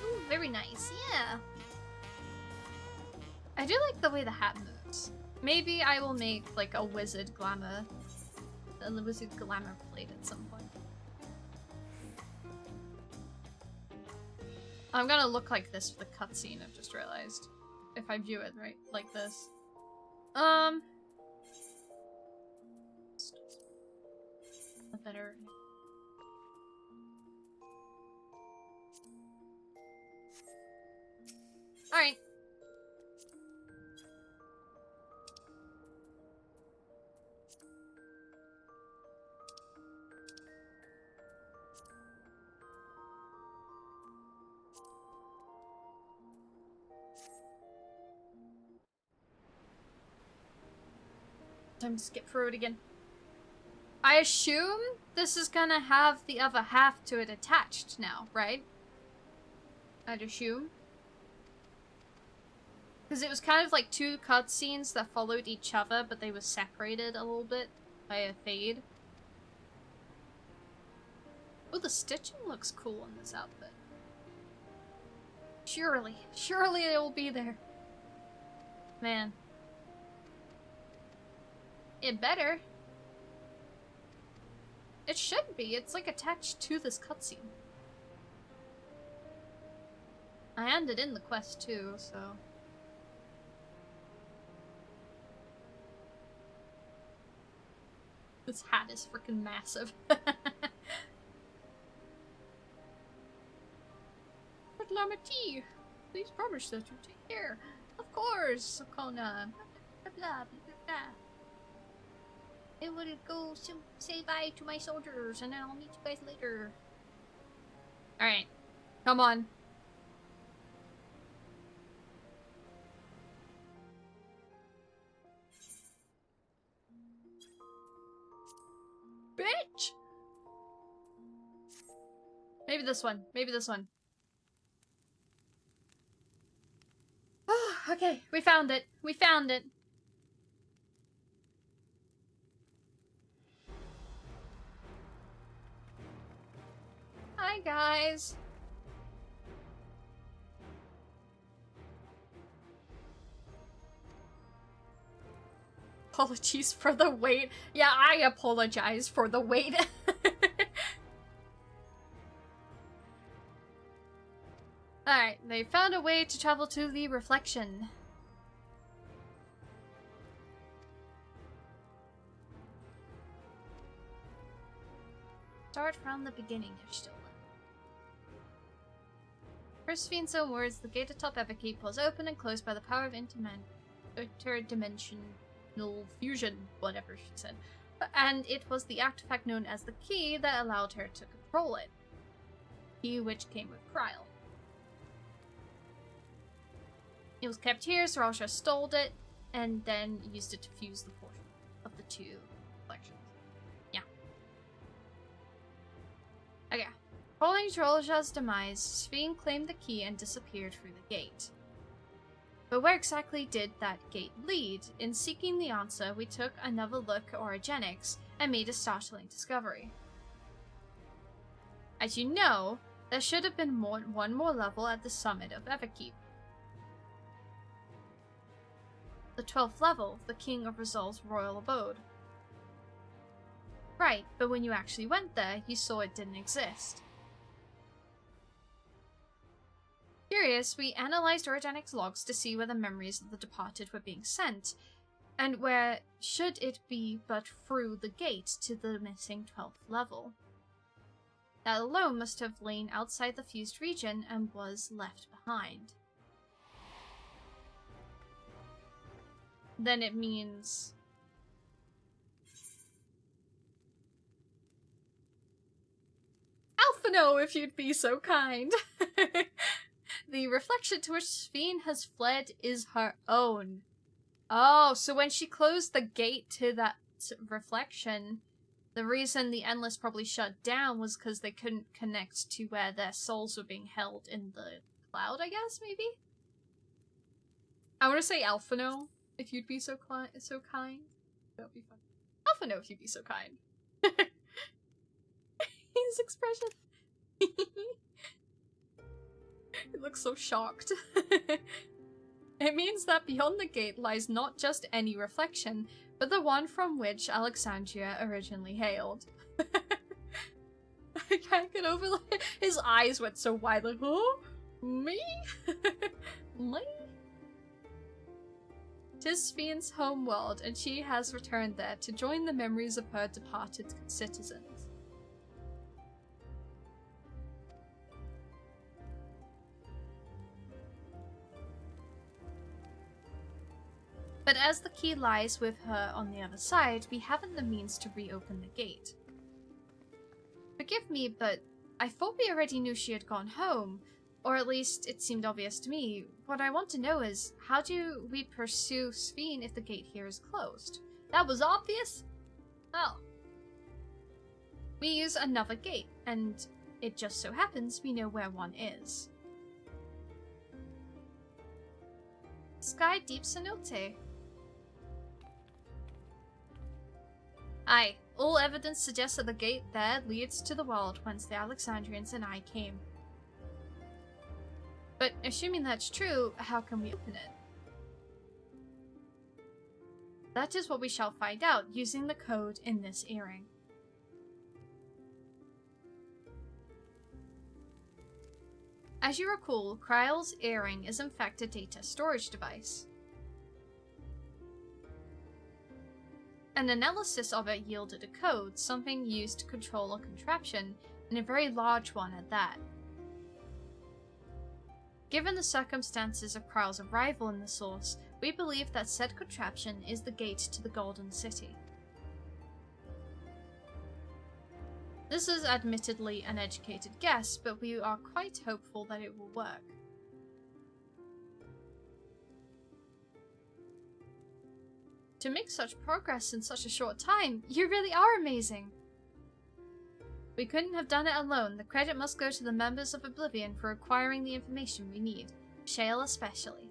Ooh, very nice, yeah. I do like the way the hat moves. Maybe I will make like a wizard glamour plate at some point. I'm gonna look like this for the cutscene, I've just realized. If I view it right, like this. A better... Alright. Time to skip through it again. I assume this is gonna have the other half to it attached now, right? I'd assume. Because it was kind of like two cutscenes that followed each other, but they were separated a little bit by a fade. Oh, the stitching looks cool on this outfit. Surely it will be there. Man. It better. It should be. It's like attached to this cutscene. I ended in the quest too, so... This hat is freaking massive. But Lamati, please promise that you take care. Of course, Sokona. Blah, blah, blah, blah. I will go say bye to my soldiers, and then I'll meet you guys later. Alright. Come on. Bitch! Maybe this one. Maybe this one. Okay, we found it. We found it. Hi, guys. Apologies for the wait. Yeah, I apologize for the wait. Alright, they found a way to travel to the reflection. Start from the beginning if stolen. First Fiend's own words, the gate atop Everkeep was opened and closed by the power of interdimensional fusion, whatever she said. And it was the artifact known as the key that allowed her to control it. Key which came with Kryl. It was kept here, so Raja stole it, and then used it to fuse the portion of the two collections. Yeah. Okay. Following Raja's demise, Sphene claimed the key and disappeared through the gate. But where exactly did that gate lead? In seeking the answer, we took another look at orogenics and made a startling discovery. As you know, there should have been one more level at the summit of Everkeep. The 12th level, the King of Resolve's royal abode. Right, but when you actually went there, you saw it didn't exist. Curious, we analyzed Orogenics logs to see where the memories of the departed were being sent, and where should it be but through the gate to the missing 12th level. That alone must have lain outside the fused region and was left behind. Then it means... Alphino, if you'd be so kind! The reflection to which Sphene has fled is her own. Oh, so when she closed the gate to that reflection, the reason the Endless probably shut down was because they couldn't connect to where their souls were being held in the cloud, I guess, maybe? I want to say Alphino, if you'd be so kind. That would be fun. Alphino, if you'd be so kind. His expression. It looks so shocked. It means that beyond the gate lies not just any reflection, but the one from which Alexandria originally hailed. I can't get over his eyes went so wide, like, oh, me? Me? 'Tis Sphene's home world, and she has returned there to join the memories of her departed citizens. But as the key lies with her on the other side, we haven't the means to reopen the gate. Forgive me, but I thought we already knew she had gone home, or at least it seemed obvious to me. What I want to know is, how do we pursue Sphene if the gate here is closed? That was obvious? Oh. We use another gate, and it just so happens we know where one is. Sky Deep Cenote. Aye, all evidence suggests that the gate there leads to the world whence the Alexandrians and I came. But assuming that's true, how can we open it? That is what we shall find out using the code in this earring. As you recall, Kryl's earring is in fact a data storage device. An analysis of it yielded a code, something used to control a contraption, and a very large one at that. Given the circumstances of Kryl's arrival in the source, we believe that said contraption is the gate to the Golden City. This is admittedly an educated guess, but we are quite hopeful that it will work. To make such progress in such a short time, you really are amazing! We couldn't have done it alone. The credit must go to the members of Oblivion for acquiring the information we need. Shale especially.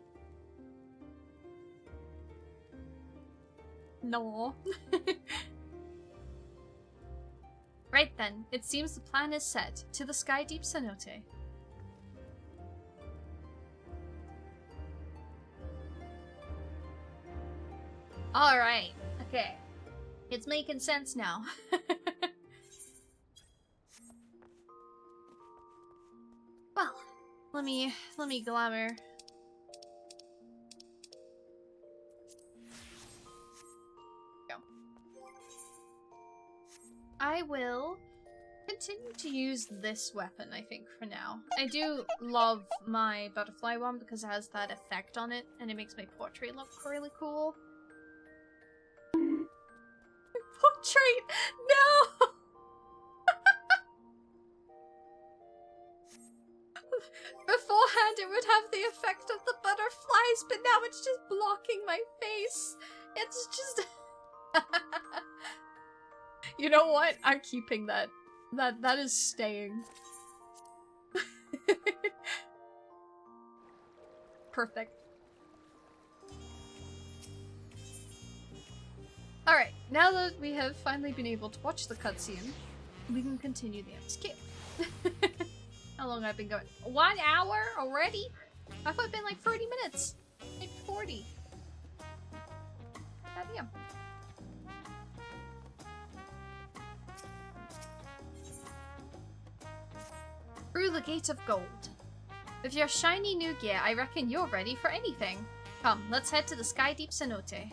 No. Right then, it seems the plan is set. To the Sky Deep Cenote. Alright, Okay. It's making sense now. Well, let me glamour. Go. I will continue to use this weapon, I think, for now. I do love my butterfly one because it has that effect on it, and it makes my portrait look really cool. Portrait! No! Beforehand, it would have the effect of the butterflies, but now it's just blocking my face. It's just... You know what? I'm keeping that. That is staying. Perfect. Alright, now that we have finally been able to watch the cutscene, we can continue the MSQ. How long have I been going? 1 hour already? I thought it'd been like 30 minutes. Maybe 40. Goddamn. Through the Gate of Gold. With your shiny new gear, I reckon you're ready for anything. Come, let's head to the Sky Deep Cenote.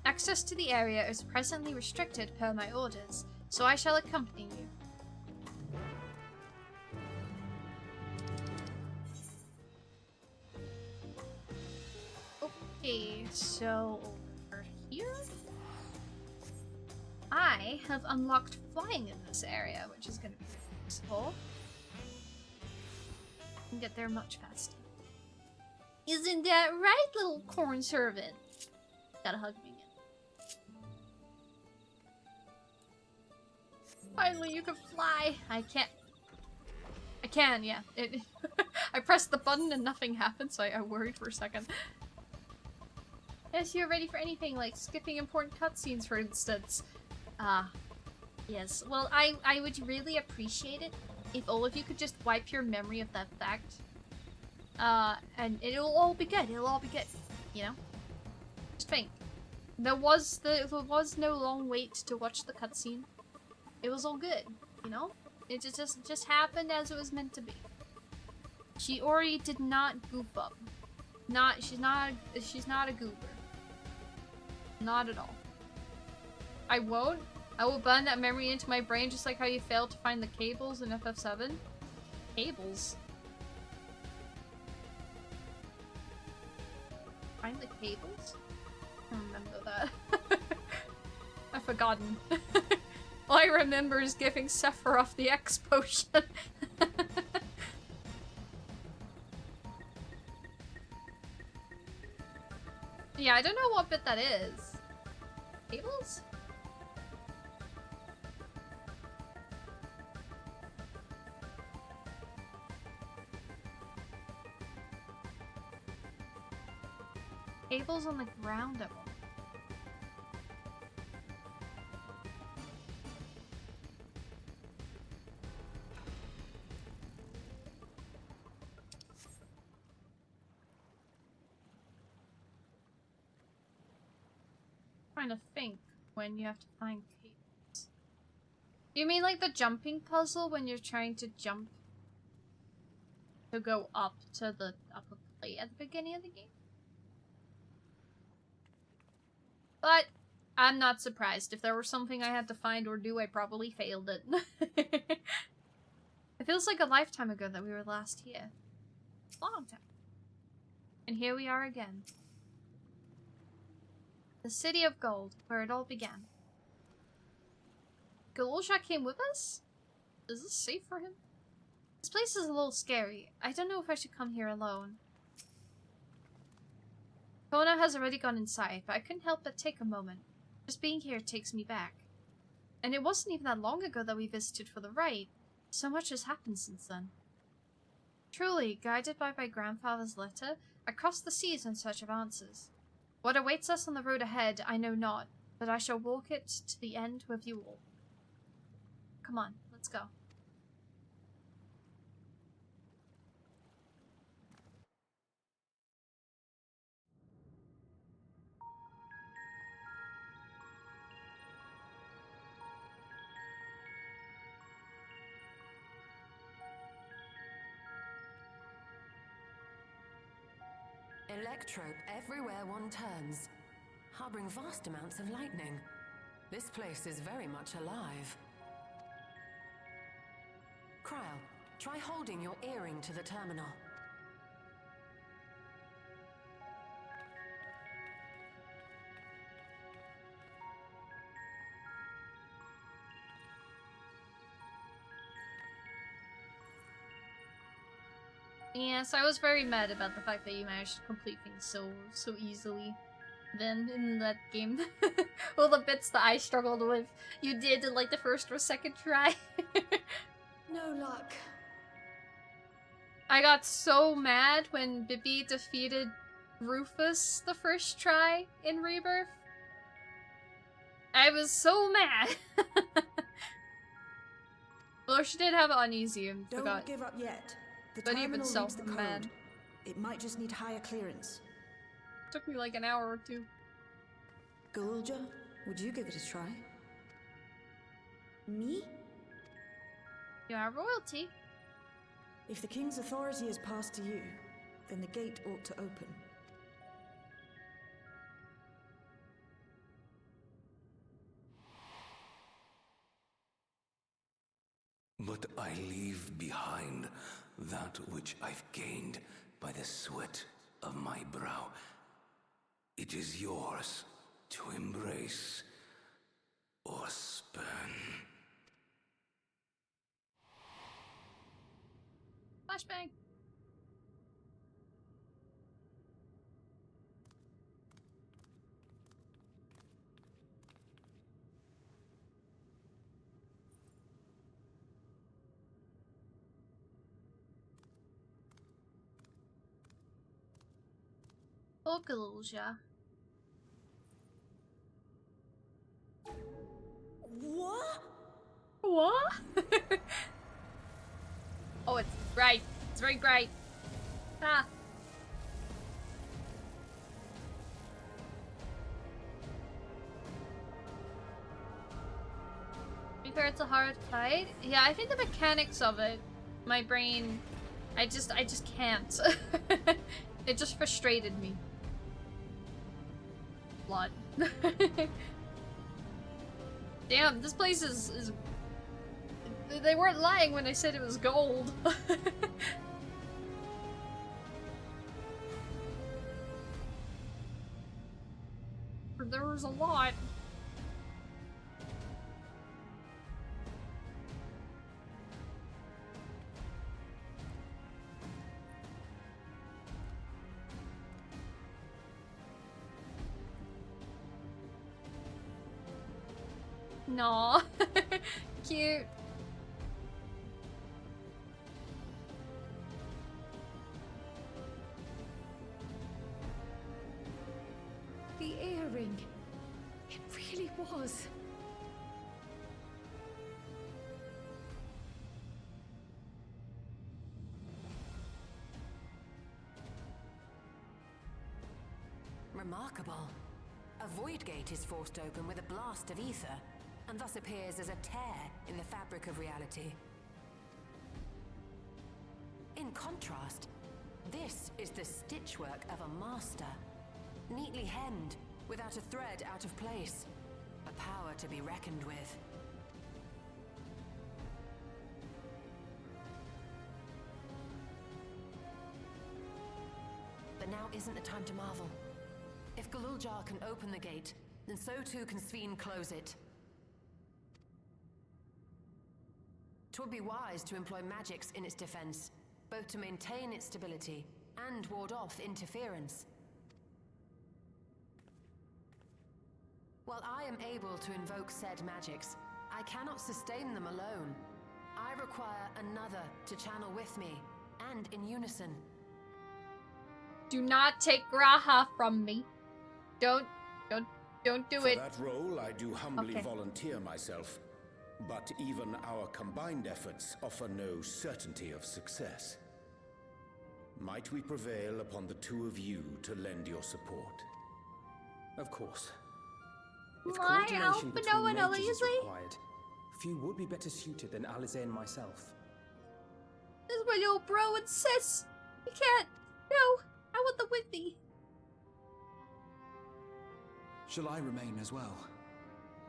Access to the area is presently restricted per my orders, so I shall accompany you. Okay, so over here? I have unlocked flying in this area, which is going to be useful. And get there much faster. Isn't that right, little corn servant? Gotta hug me again. Finally, you can fly! I can't. I can, yeah. I pressed the button and nothing happened, so I worried for a second. Yes, you're ready for anything, like skipping important cutscenes, for instance. Yes. Well, I would really appreciate it if all of you could just wipe your memory of that fact. And it'll all be good. It'll all be good. You know? Just think. There was no long wait to watch the cutscene. It was all good, you know? It just happened as it was meant to be. Shiori did not goof up. She's not a goober. Not at all. I won't. I will burn that memory into my brain just like how you failed to find the cables in FF7. Cables? Find the cables? I don't remember that. I've forgotten. All I remember is giving Sephiroth the X potion. Yeah, I don't know what bit that is. Cables? Cables on the ground at one. Trying to think when you have to find cables. You mean like the jumping puzzle when you're trying to jump to go up to the upper plate at the beginning of the game? But I'm not surprised. If there were something I had to find or do, I probably failed it. It feels like a lifetime ago that we were last here. Long time. And here we are again. The City of Gold, where it all began. Galosha came with us? Is this safe for him? This place is a little scary. I don't know if I should come here alone. Kona has already gone inside, but I couldn't help but take a moment. Just being here takes me back. And it wasn't even that long ago that we visited for the rite. So much has happened since then. Truly, guided by my grandfather's letter, I crossed the seas in search of answers. What awaits us on the road ahead, I know not, but I shall walk it to the end with you all. Come on, let's go. spectrope everywhere one turns, harboring vast amounts of lightning. This place is very much alive. Cryle, try holding your earring to the terminal. Yes, I was very mad about the fact that you managed to complete things so easily. Then in that game, all the bits that I struggled with, you did in like the first or second try. No luck. I got so mad when Bibi defeated Rufus the first try in Rebirth. I was so mad. Although she did have it on easy and Don't forgot. give up yet. The But even terminal so, reads the code. man. It might just need higher clearance. Took me like an hour or two. Galulja, would you give it a try? Me? You are royalty. If the king's authority is passed to you, then the gate ought to open. But I leave behind that which I've gained by the sweat of my brow. It is yours to embrace or spurn. Flashbang. Galulja. What? What? Oh, it's bright. It's very bright. Ah. To be fair, it's a hard fight. Yeah, I think the mechanics of it, my brain, I just can't. It just frustrated me. Blood. Damn, this place is... They weren't lying when they said it was gold. There was a lot. Nah. Cute. The earring. It really was. Remarkable. A void gate is forced open with a blast of ether, and thus appears as a tear in the fabric of reality. In contrast, this is the stitchwork of a master. Neatly hemmed, without a thread out of place. A power to be reckoned with. But now isn't the time to marvel. If Galulja can open the gate, then so too can Sveen close it. 'Twould be wise to employ magics in its defense, both to maintain its stability and ward off interference. While I am able to invoke said magics, I cannot sustain them alone. I require another to channel with me, and in unison. Do not take Graha from me. Don't do it. For that role, I do humbly Okay. volunteer myself. But even our combined efforts offer no certainty of success. Might we prevail upon the two of you to lend your support? Of course. If My coordination Alpha between Noah mages is Noisy. required, few would be better suited than Alize and myself. This is my little bro and sis. You can't. No, I want the Whitney. Shall I remain as well?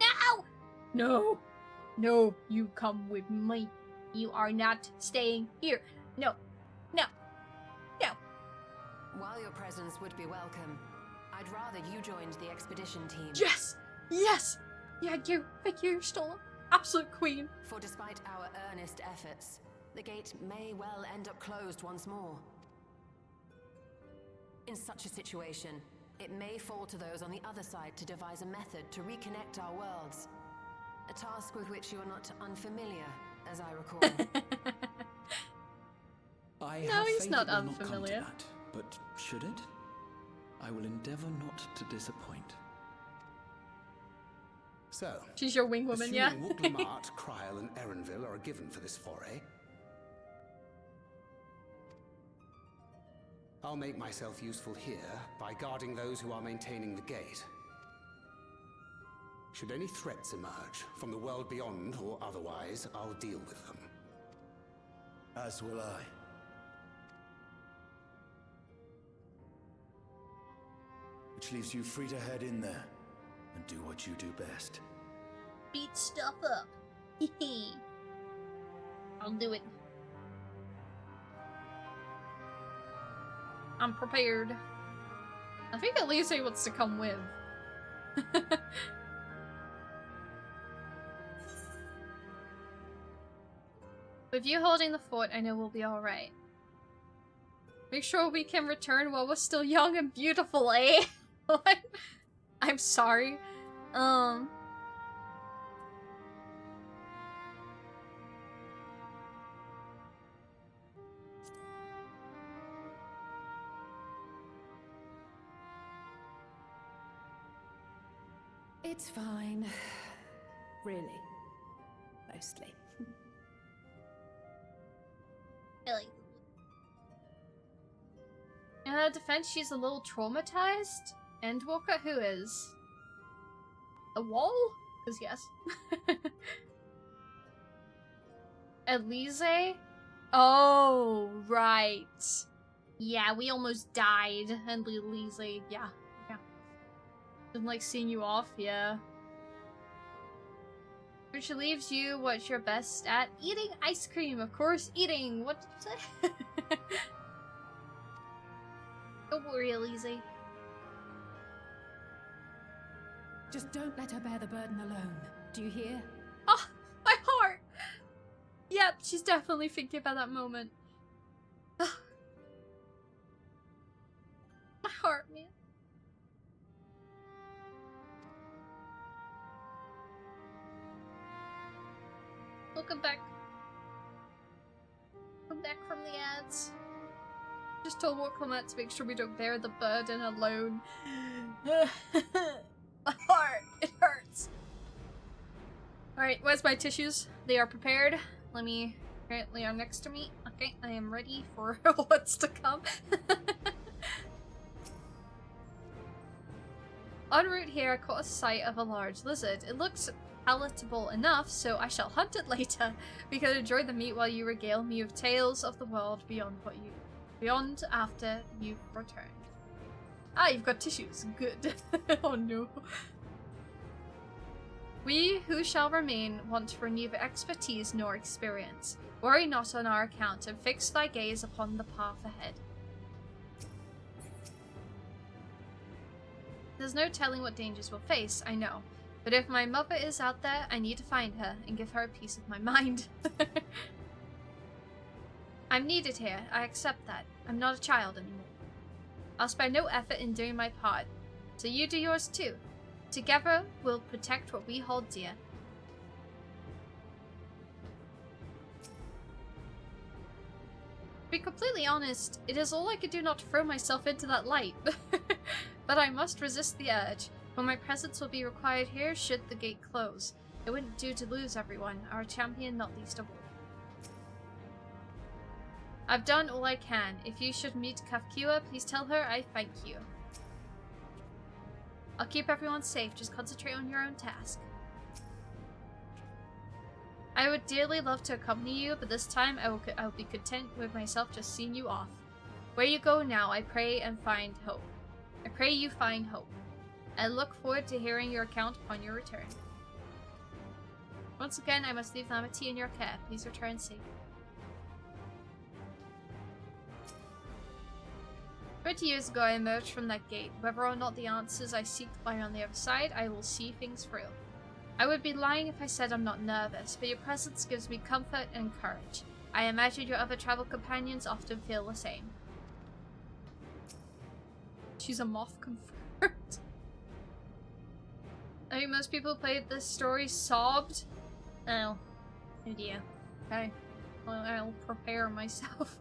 No! No. No, you come with me. You are not staying here. No. No. No. While your presence would be welcome, I'd rather you joined the expedition team. Yes! Yes! Yeah, you. Thank you, you're still absolute queen. For despite our earnest efforts, the gate may well end up closed once more. In such a situation, it may fall to those on the other side to devise a method to reconnect our worlds. A task with which you are not unfamiliar, as I recall. No, he's not unfamiliar. That, but should it? I will endeavor not to disappoint. So, She's your wing woman, yeah? assuming Wooklamart, Kryl, and Erenville are a given for this foray, I'll make myself useful here by guarding those who are maintaining the gate. Should any threats emerge, from the world beyond or otherwise, I'll deal with them. As will I. Which leaves you free to head in there and do what you do best. Beat stuff up. I'll do it. I'm prepared. I think Elise wants to come with. With you holding the fort, I know we'll be alright. Make sure we can return while we're still young and beautiful, eh? What? I'm sorry. It's fine. Really. Mostly. Really. In her defense, she's a little traumatized. Endwalker, who is? A wall? Because yes. Elise? Oh, right. Yeah, we almost died. And Elise, yeah. Doesn't like seeing you off, yeah. Which leaves you what you're best at? Eating ice cream, of course. Eating. What did you say? Don't worry, Elise. Just don't let her bear the burden alone. Do you hear? Oh, my heart! Yep, she's definitely thinking about that moment. My heart, man. Welcome back. Come back from the ads. Just told Wooklamart to make sure we don't bear the burden alone. My heart, it hurts. Alright, where's my tissues? They are prepared. Apparently are next to me. Okay, I am ready for what's to come. En route here, I caught a sight of a large lizard. It looks palatable enough, so I shall hunt it later. We can enjoy the meat while you regale me with tales of the world beyond after you've returned. Ah, you've got tissues. Good. Oh no. We who shall remain want for neither expertise nor experience. Worry not on our account, and fix thy gaze upon the path ahead. There's no telling what dangers we'll face, I know. But if my mother is out there, I need to find her and give her a piece of my mind. I'm needed here, I accept that. I'm not a child anymore. I'll spare no effort in doing my part, so you do yours too. Together, we'll protect what we hold dear. To be completely honest, it is all I could do not to throw myself into that light. But I must resist the urge. For my presence will be required here should the gate close. It wouldn't do to lose everyone, our champion not least of all. I've done all I can. If you should meet Kafkiwa, please tell her I thank you. I'll keep everyone safe, just concentrate on your own task. I would dearly love to accompany you, but this time I'll be content with myself just seeing you off. Where you go now, I pray and find hope. I pray you find hope. I look forward to hearing your account upon your return. Once again, I must leave Lamity in your care. Please return safe. 20 years ago, I emerged from that gate. Whether or not the answers I seek lie on the other side, I will see things through. I would be lying if I said I'm not nervous, but your presence gives me comfort and courage. I imagine your other travel companions often feel the same. She's a moth confirmed. I think most people who played this story sobbed. Oh, dear. Okay, well, I'll prepare myself.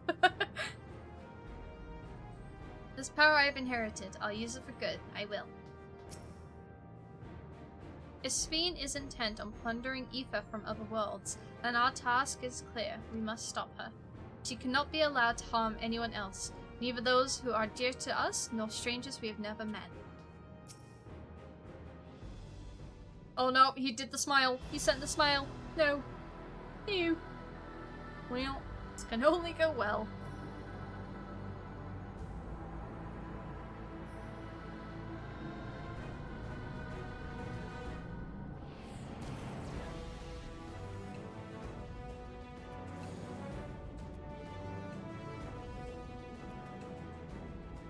This power I've inherited, I'll use it for good. I will. If Sphene is intent on plundering ether from other worlds, then our task is clear. We must stop her. She cannot be allowed to harm anyone else, neither those who are dear to us, nor strangers we have never met. Oh no, he did the smile. He sent the smile. No. Ew. Well, this can only go well.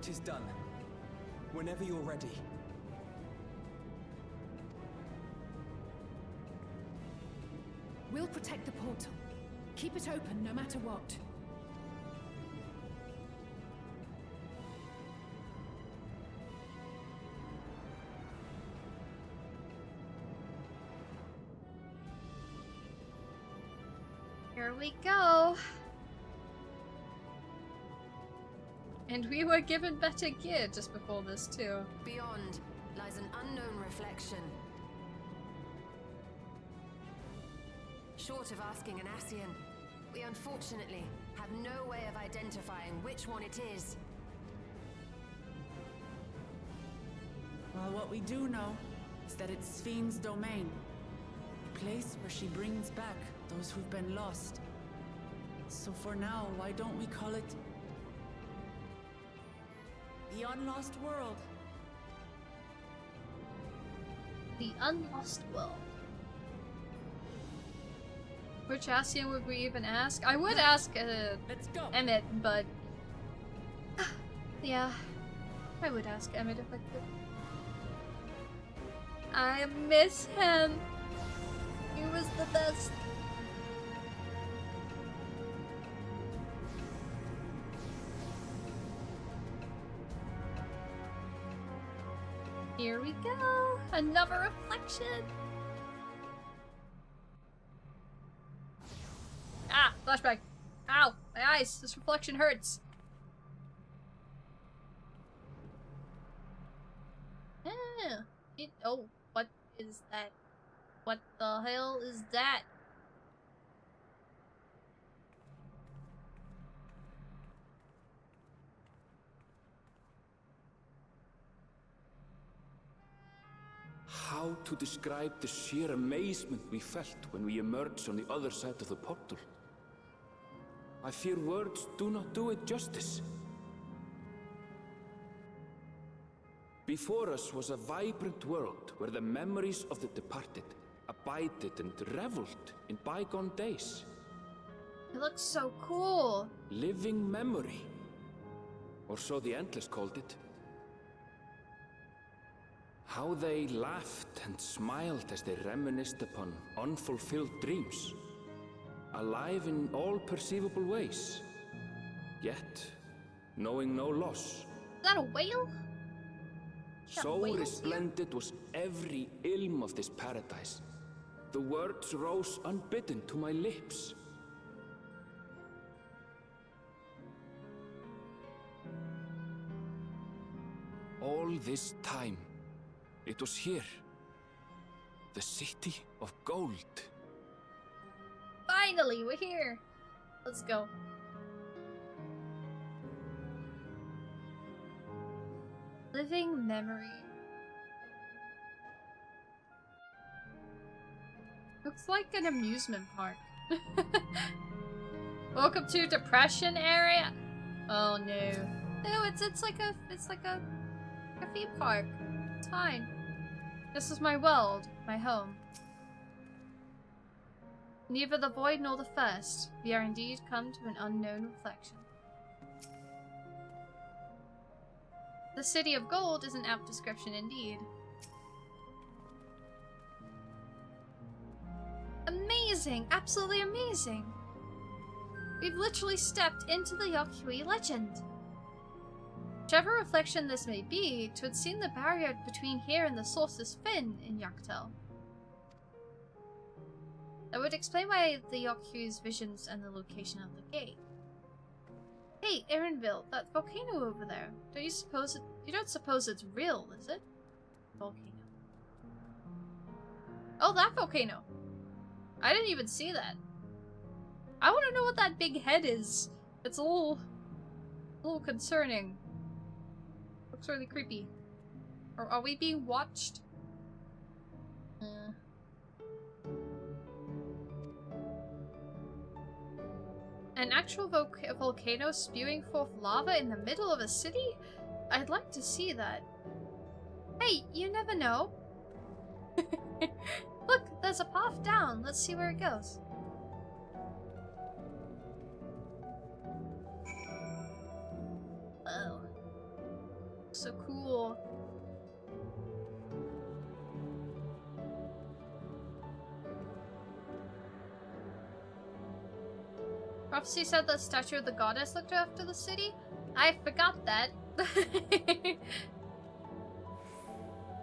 Tis done. Whenever you're ready. We'll protect the portal. Keep it open no matter what. Here we go. And we were given better gear just before this too. Beyond lies an unknown reflection. Short of asking an Ascian, we unfortunately have no way of identifying which one it is. Well, what we do know is that it's Sphene's domain. A place where she brings back those who've been lost. So for now, why don't we call it the Unlost World? The Unlost World. Which Ascian would we even ask? I would ask Let's go. Emmett, but yeah, I would ask Emmett if I could. I miss him. He was the best. Here we go. Another reflection. Ah, flashback. Ow, my eyes. This reflection hurts. Ah, oh, what is that? What the hell is that? How to describe the sheer amazement we felt when we emerged on the other side of the portal? I fear words do not do it justice. Before us was a vibrant world where the memories of the departed abided and reveled in bygone days. It looks so cool. Living memory, or so the Endless called it. How they laughed and smiled as they reminisced upon unfulfilled dreams. Alive in all perceivable ways, yet knowing no loss. Is that a whale? So resplendent was every ilm of this paradise. The words rose unbidden to my lips. All this time, it was here. The city of gold. Finally, we're here. Let's go. Living memory. Looks like an amusement park. Welcome to depression area. Oh no. No, it's like a theme park. It's fine. This is my world, my home. Neither the void nor the first. We are indeed come to an unknown reflection. The City of Gold is an apt description indeed. Amazing! Absolutely amazing! We've literally stepped into the Yokui legend. Whichever reflection this may be, 'twould seem the barrier between here and the source is thin in Yaktel. That would explain why the Yokui's visions and the location of the gate. Hey, Erinville, that volcano over there. Don't you suppose it? You don't suppose it's real, is it? Volcano. Oh, that volcano. I didn't even see that. I want to know what that big head is. It's a little concerning. Looks really creepy. Or are we being watched? An actual volcano spewing forth lava in the middle of a city? I'd like to see that. Hey, you never know. Look, there's a path down. Let's see where it goes. Oh. So cool. Prophecy said the statue of the goddess looked after the city? I forgot that.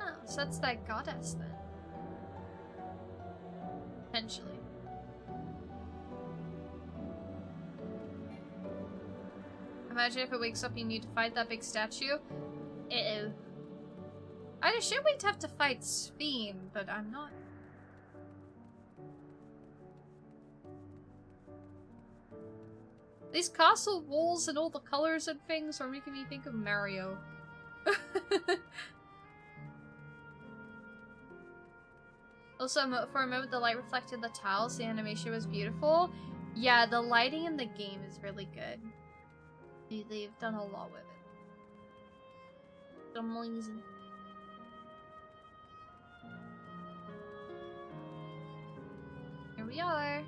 Oh, so that's that goddess then. Potentially. Imagine if it wakes up you need to fight that big statue. Uh-oh. I'd assume we'd have to fight Sphene, but I'm not. These castle walls and all the colors and things are making me think of Mario. Also, for a moment, the light reflected the tiles. The animation was beautiful. Yeah, the lighting in the game is really good. They've done a lot with it. Amazing. Here we are.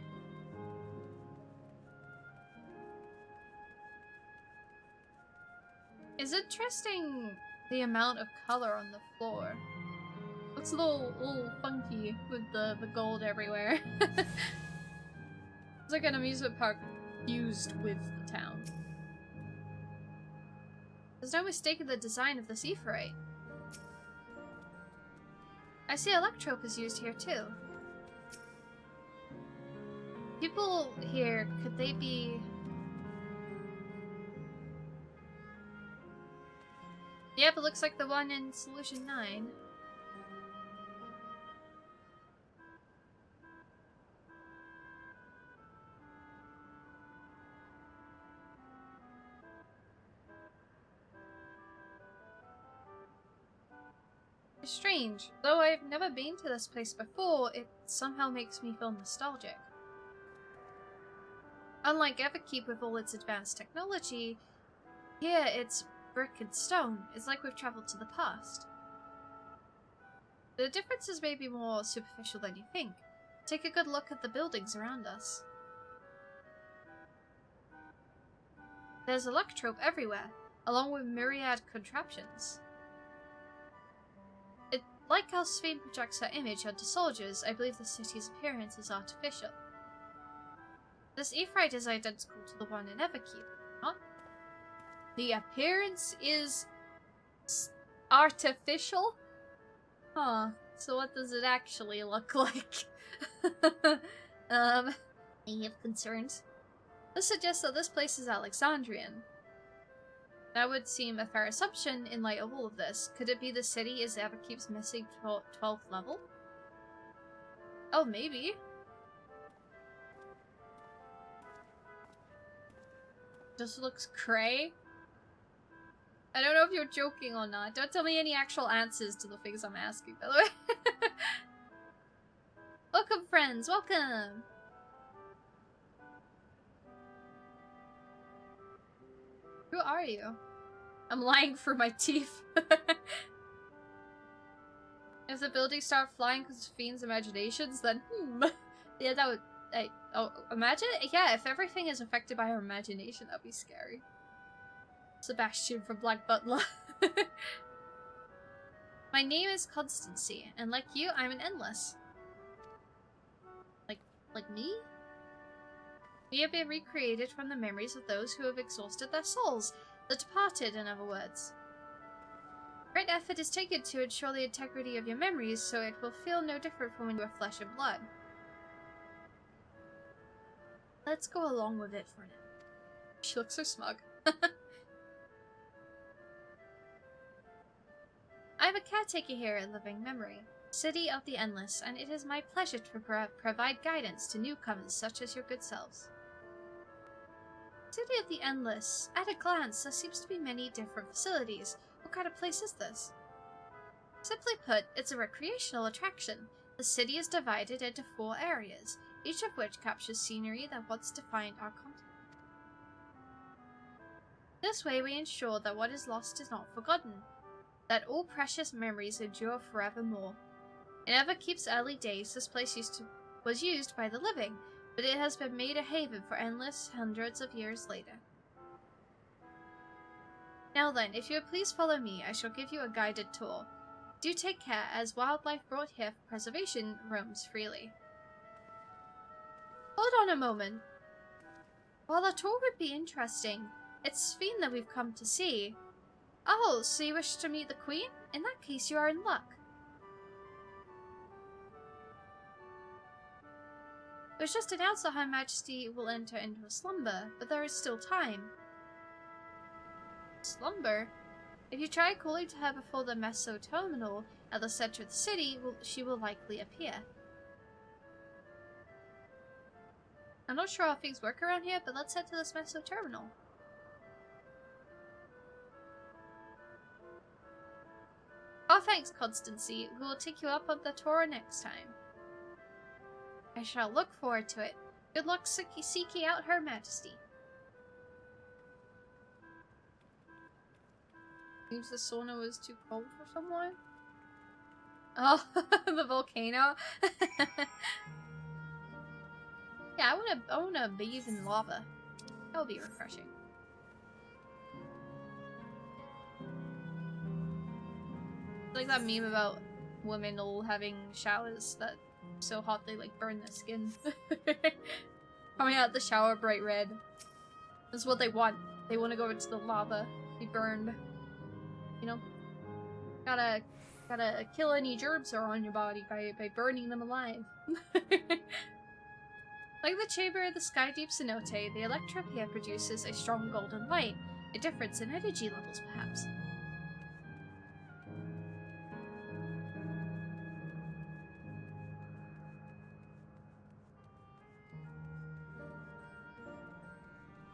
It's interesting the amount of color on the floor. Looks a little funky with the gold everywhere. It's like an amusement park fused with the town. There's no mistaking the design of this Aephorite. I see Electrope is used here too. People here, could they be... Yep, it looks like the one in Solution 9. It's strange. Though I've never been to this place before, it somehow makes me feel nostalgic. Unlike Everkeep with all its advanced technology, here it's brick and stone. It's like we've traveled to the past. The differences may be more superficial than you think. Take a good look at the buildings around us. There's electrope everywhere, along with myriad contraptions. Like how Sphene projects her image onto soldiers, I believe the city's appearance is artificial. This Aephorite is identical to the one in Everkeep, huh? The appearance is artificial? Huh. So what does it actually look like? I have concerns. This suggests that this place is Alexandrian. That would seem a fair assumption in light of all of this. Could it be the city is Everkeep's missing 12th level? Oh, maybe. Just looks cray. I don't know if you're joking or not. Don't tell me any actual answers to the things I'm asking, by the way. Welcome, friends. Welcome. Who are you? I'm lying through my teeth. If the buildings start flying because of fiends' imaginations, then yeah, that would. Imagine, yeah, if everything is affected by our imagination, that'd be scary. Sebastian from Black Butler. My name is Constancy, and like you, I'm an endless. Like me? We have been recreated from the memories of those who have exhausted their souls, the departed, in other words. Great effort is taken to ensure the integrity of your memories, so it will feel no different from when you are flesh and blood. Let's go along with it for now. She looks so smug. I am a caretaker here at Living Memory, City of the Endless, and it is my pleasure to provide guidance to newcomers such as your good selves. City of the Endless. At a glance, there seems to be many different facilities. What kind of place is this? Simply put, it's a recreational attraction. The city is divided into 4 areas, each of which captures scenery that once defined our continent. This way we ensure that what is lost is not forgotten, that all precious memories endure forevermore. It never keeps early days. This place was used by the living, but it has been made a haven for endless hundreds of years later. Now then, if you would please follow me, I shall give you a guided tour. Do take care, as wildlife brought here for preservation roams freely. Hold on a moment. While the tour would be interesting, it's Sphene that we've come to see. Oh, so you wish to meet the Queen? In that case, you are in luck. It was just announced that Her Majesty will enter into a slumber, but there is still time. Slumber? If you try calling to her before the Meso terminal at the center of the city, she will likely appear. I'm not sure how things work around here, but let's head to this Meso terminal. Oh, thanks, Constancy. We will take you up on the tour next time. I shall look forward to it. Good luck seeking out Her Majesty. Seems the sauna was too cold for someone. Oh, the volcano. Yeah, I wanna bathe in lava. That would be refreshing. It's like that meme about women all having showers that so hot they like burn their skin. Coming out the shower bright red. That's what they want. They want to go into the lava, be burned. You know, gotta kill any germs that are on your body by burning them alive. Like the chamber of the Sky Deep Cenote, the electrum here produces a strong golden light, a difference in energy levels perhaps.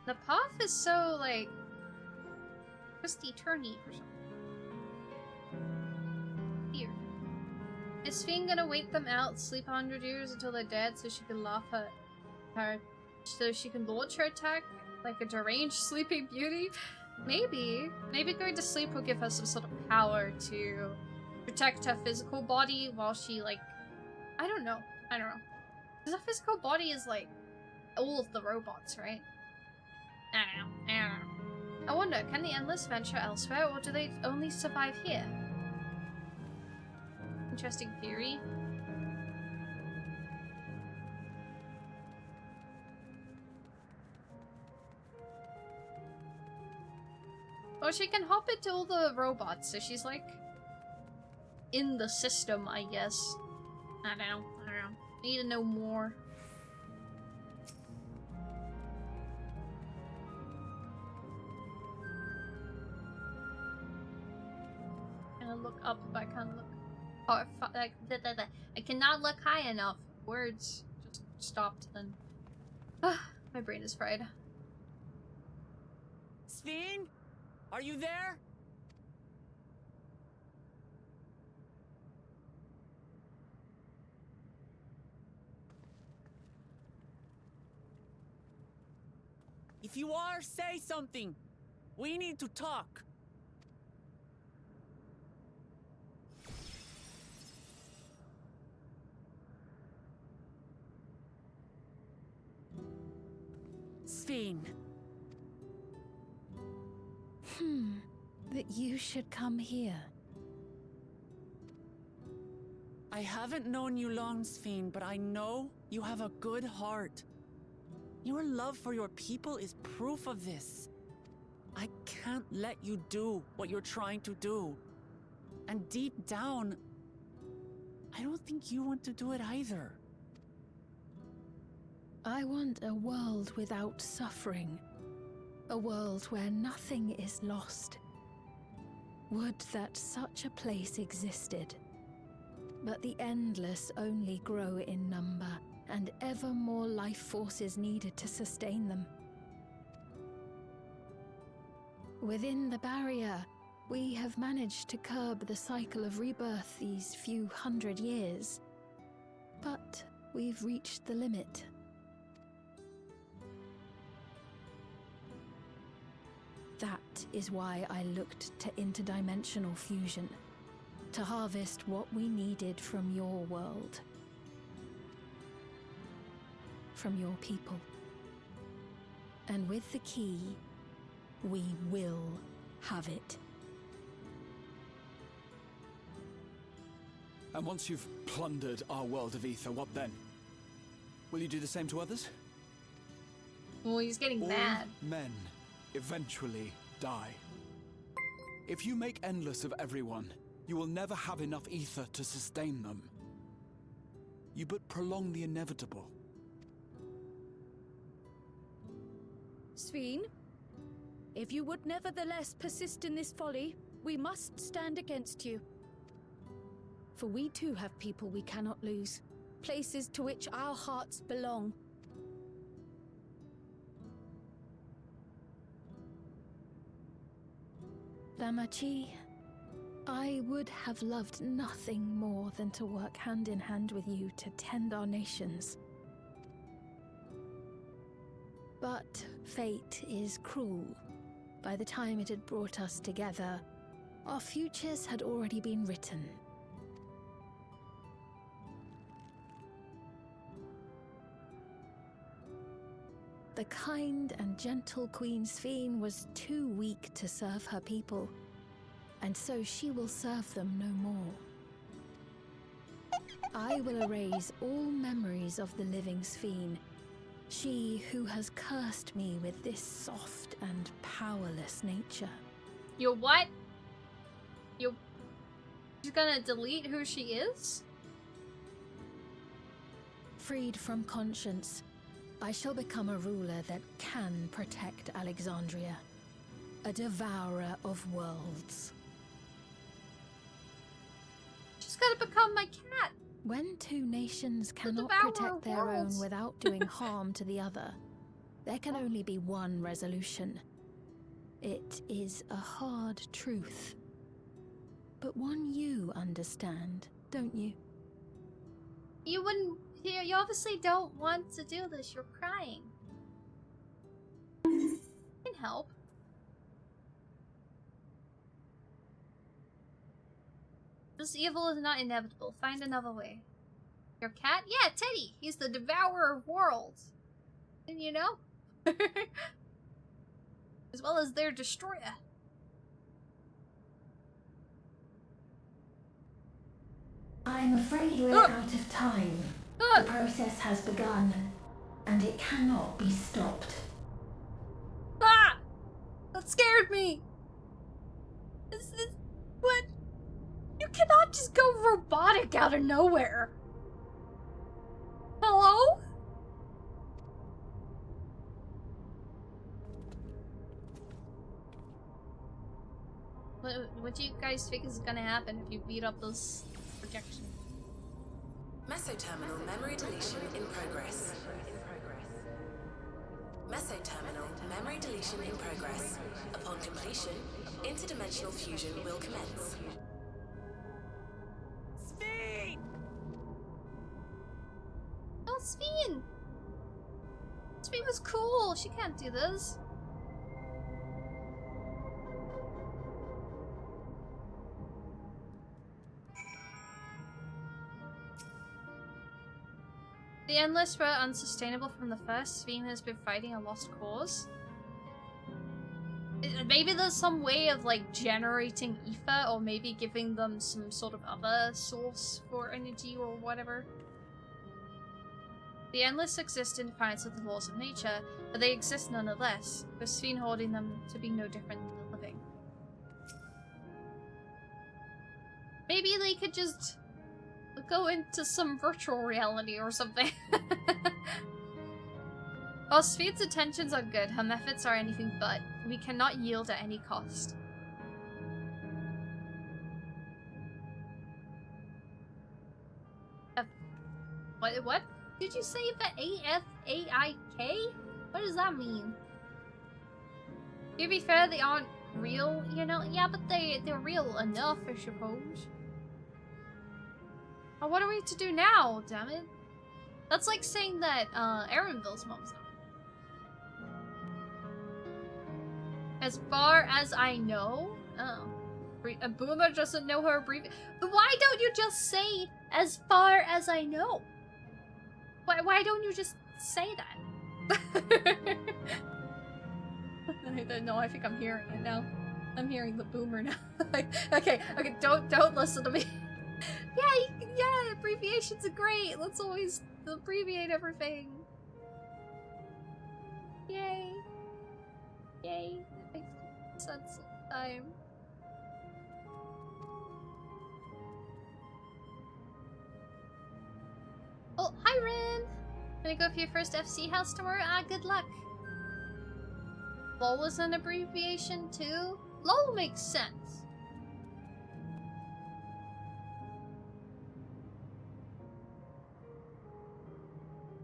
The path is so, like, twisty-turny or something. Here. Is Sphene gonna wake them out, sleep 100 years until they're dead so she can laugh at her, so she can launch her attack like a deranged sleeping beauty? Maybe. Maybe going to sleep will give her some sort of power to protect her physical body while she, like, I don't know. Because her physical body is, like, all of the robots, right? I don't know. I wonder, can the Endless venture elsewhere, or do they only survive here? Interesting theory. Well, she can hop into all the robots, so she's like in the system, I guess. I don't know. Need to know more. Look up if I can't look. Oh, like, I cannot look high enough. Words just stopped then. My brain is fried. Sphene? Are you there? If you are, say something. We need to talk. Sphene. That you should come here. I haven't known you long, Sphene, but I know you have a good heart. Your love for your people is proof of this. I can't let you do what you're trying to do. And deep down, I don't think you want to do it either. I want a world without suffering. A world where nothing is lost. Would that such a place existed. But the endless only grow in number, and ever more life forces needed to sustain them. Within the barrier, we have managed to curb the cycle of rebirth these few hundred years. But we've reached the limit. That is why I looked to interdimensional fusion, to harvest what we needed from your world. From your people. And with the key, we will have it. And once you've plundered our world of ether, what then? Will you do the same to others? Well, he's getting mad. All men eventually die. If you make endless of everyone, you will never have enough ether to sustain them. You but prolong the inevitable. Sphene, if you would nevertheless persist in this folly, we must stand against you. For we too have people we cannot lose, places to which our hearts belong. Damachi, I would have loved nothing more than to work hand in hand with you to tend our nations. But fate is cruel. By the time it had brought us together, our futures had already been written. The kind and gentle Queen Sphene was too weak to serve her people, and so she will serve them no more. I will erase all memories of the living Sphene, she who has cursed me with this soft and powerless nature. You're what? She's gonna delete who she is? Freed from conscience, I shall become a ruler that can protect Alexandria. A devourer of worlds. She's gotta become my cat! When two nations cannot devourer protect of their worlds. own without doing harm to the other, there can only be one resolution. It is a hard truth. But one you understand, don't you? You wouldn't. You obviously don't want to do this. You're crying. I can help. This evil is not inevitable. Find another way. Your cat? Yeah, Teddy. He's the devourer of worlds. Didn't you know? As well as their destroyer. I'm afraid we're out of time. The process has begun, and it cannot be stopped. Ah! That scared me! What? You cannot just go robotic out of nowhere! Hello? What do you guys think is gonna happen if you beat up those projections? Mesoterminal memory deletion in progress. Mesoterminal memory deletion in progress. Upon completion, interdimensional fusion will commence. Sphene! Oh, Sphene! Sphene was cool. She can't do this. The endless were unsustainable from the first. Sven has been fighting a lost cause. Maybe there's some way of like generating ether, or maybe giving them some sort of other source for energy or whatever. The endless exist in defiance of the laws of nature, but they exist nonetheless, with Sven holding them to be no different than the living. Maybe they could just go into some virtual reality or something. While Sven's intentions are good, her methods are anything but. We cannot yield at any cost. What did you say? The AFAIK? What does that mean? To be fair, they aren't real, you know? Yeah, but they're real enough, I suppose. Oh, what are we to do now, damn it? That's like saying that, Aaronville's mom's not. As far as I know? Oh. A boomer doesn't know her abbreviation. Why don't you just say, as far as I know? Why don't you just say that? No, I think I'm hearing it now. I'm hearing the boomer now. okay, don't listen to me. Yeah, abbreviations are great. Let's always abbreviate everything. Yay. Yay. That makes sense all the time. Oh, hi Ren! Gonna go for your first FC house tomorrow? Ah, good luck. LOL is an abbreviation too? LOL makes sense.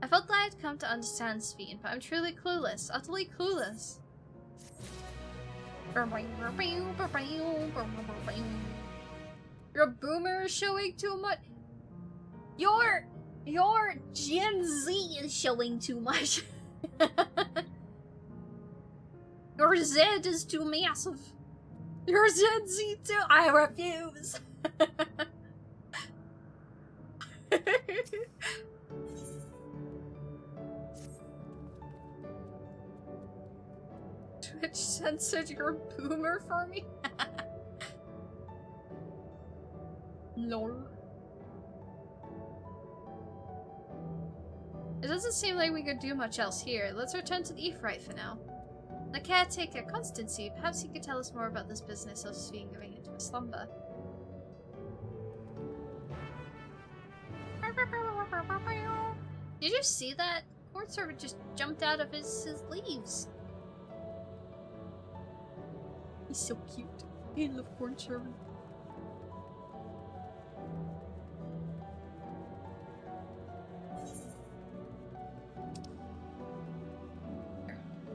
I felt that I'd come to understand Sven, but I'm truly clueless. Utterly clueless. Your boomer is showing too much. Your Gen Z is showing too much. Your Z is too massive. Your Gen Z too. I refuse. Twitch censored your boomer for me? Lol. It doesn't seem like we could do much else here. Let's return to the Ephraite for now. The caretaker, Constancy, perhaps he could tell us more about this business of Sven going into a slumber. Did you see that? Court servant just jumped out of his leaves. He's so cute. I love corn servant.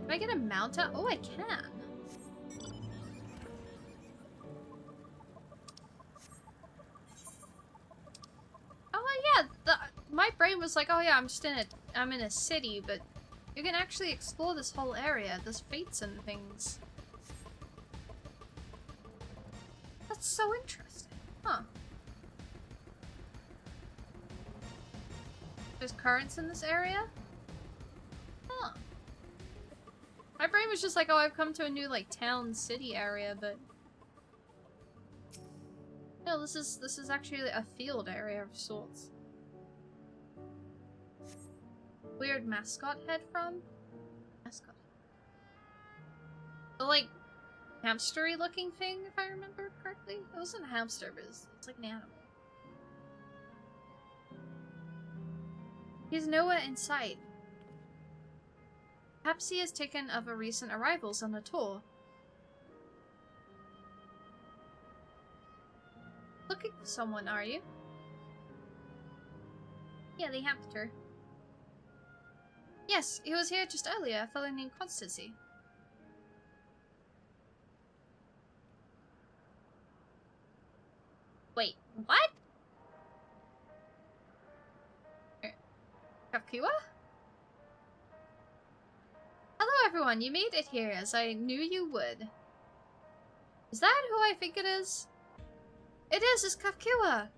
Can I get a mount up? Oh, I can. Oh yeah, my brain was like, oh yeah, I'm in a city, but you can actually explore this whole area. There's fates and things. That's so interesting. Huh. There's currents in this area? Huh. My brain was just like, oh, I've come to a new, like, town, city area, but... No, this is actually a field area of sorts. Weird mascot head from? Mascot. The, like, hamstery looking thing, if I remember correctly? It wasn't a hamster, but it's like an animal. He's nowhere in sight. Perhaps he has taken of a recent arrivals on a tour. Looking for someone, are you? Yeah, the hamster. Yes, he was here just earlier, a fellow named Constancy. Wait, what? Kakua? Hello everyone, you made it here as I knew you would. Is that who I think it is? It is, it's Kakua!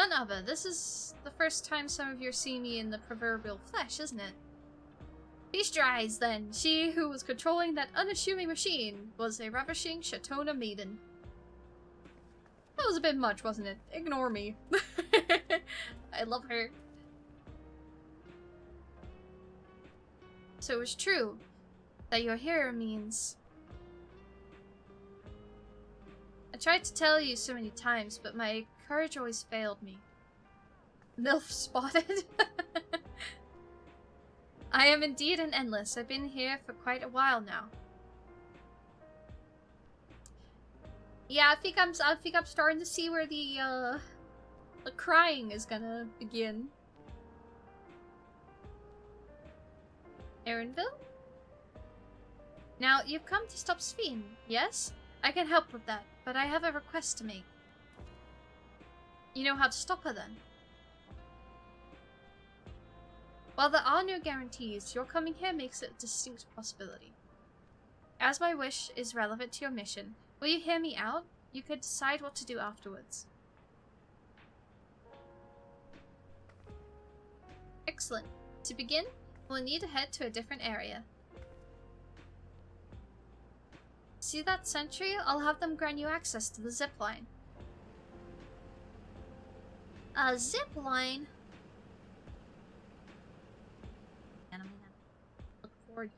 Son of a, this is the first time some of you are seeing me in the proverbial flesh, isn't it? Feast your eyes, then. She who was controlling that unassuming machine was a ravishing Shatona maiden. That was a bit much, wasn't it? Ignore me. I love her. So it's true that you're here means... I tried to tell you so many times, but my courage always failed me. MILF spotted? I am indeed an endless. I've been here for quite a while now. Yeah, I think I'm starting to see where the crying is gonna begin. Erinville? Now, you've come to stop Sphene, yes? I can help with that, but I have a request to make. You know how to stop her, then? While there are no guarantees, your coming here makes it a distinct possibility. As my wish is relevant to your mission, will you hear me out? You could decide what to do afterwards. Excellent. To begin, we'll need to head to a different area. See that sentry? I'll have them grant you access to the zipline. A zipline? Look forward.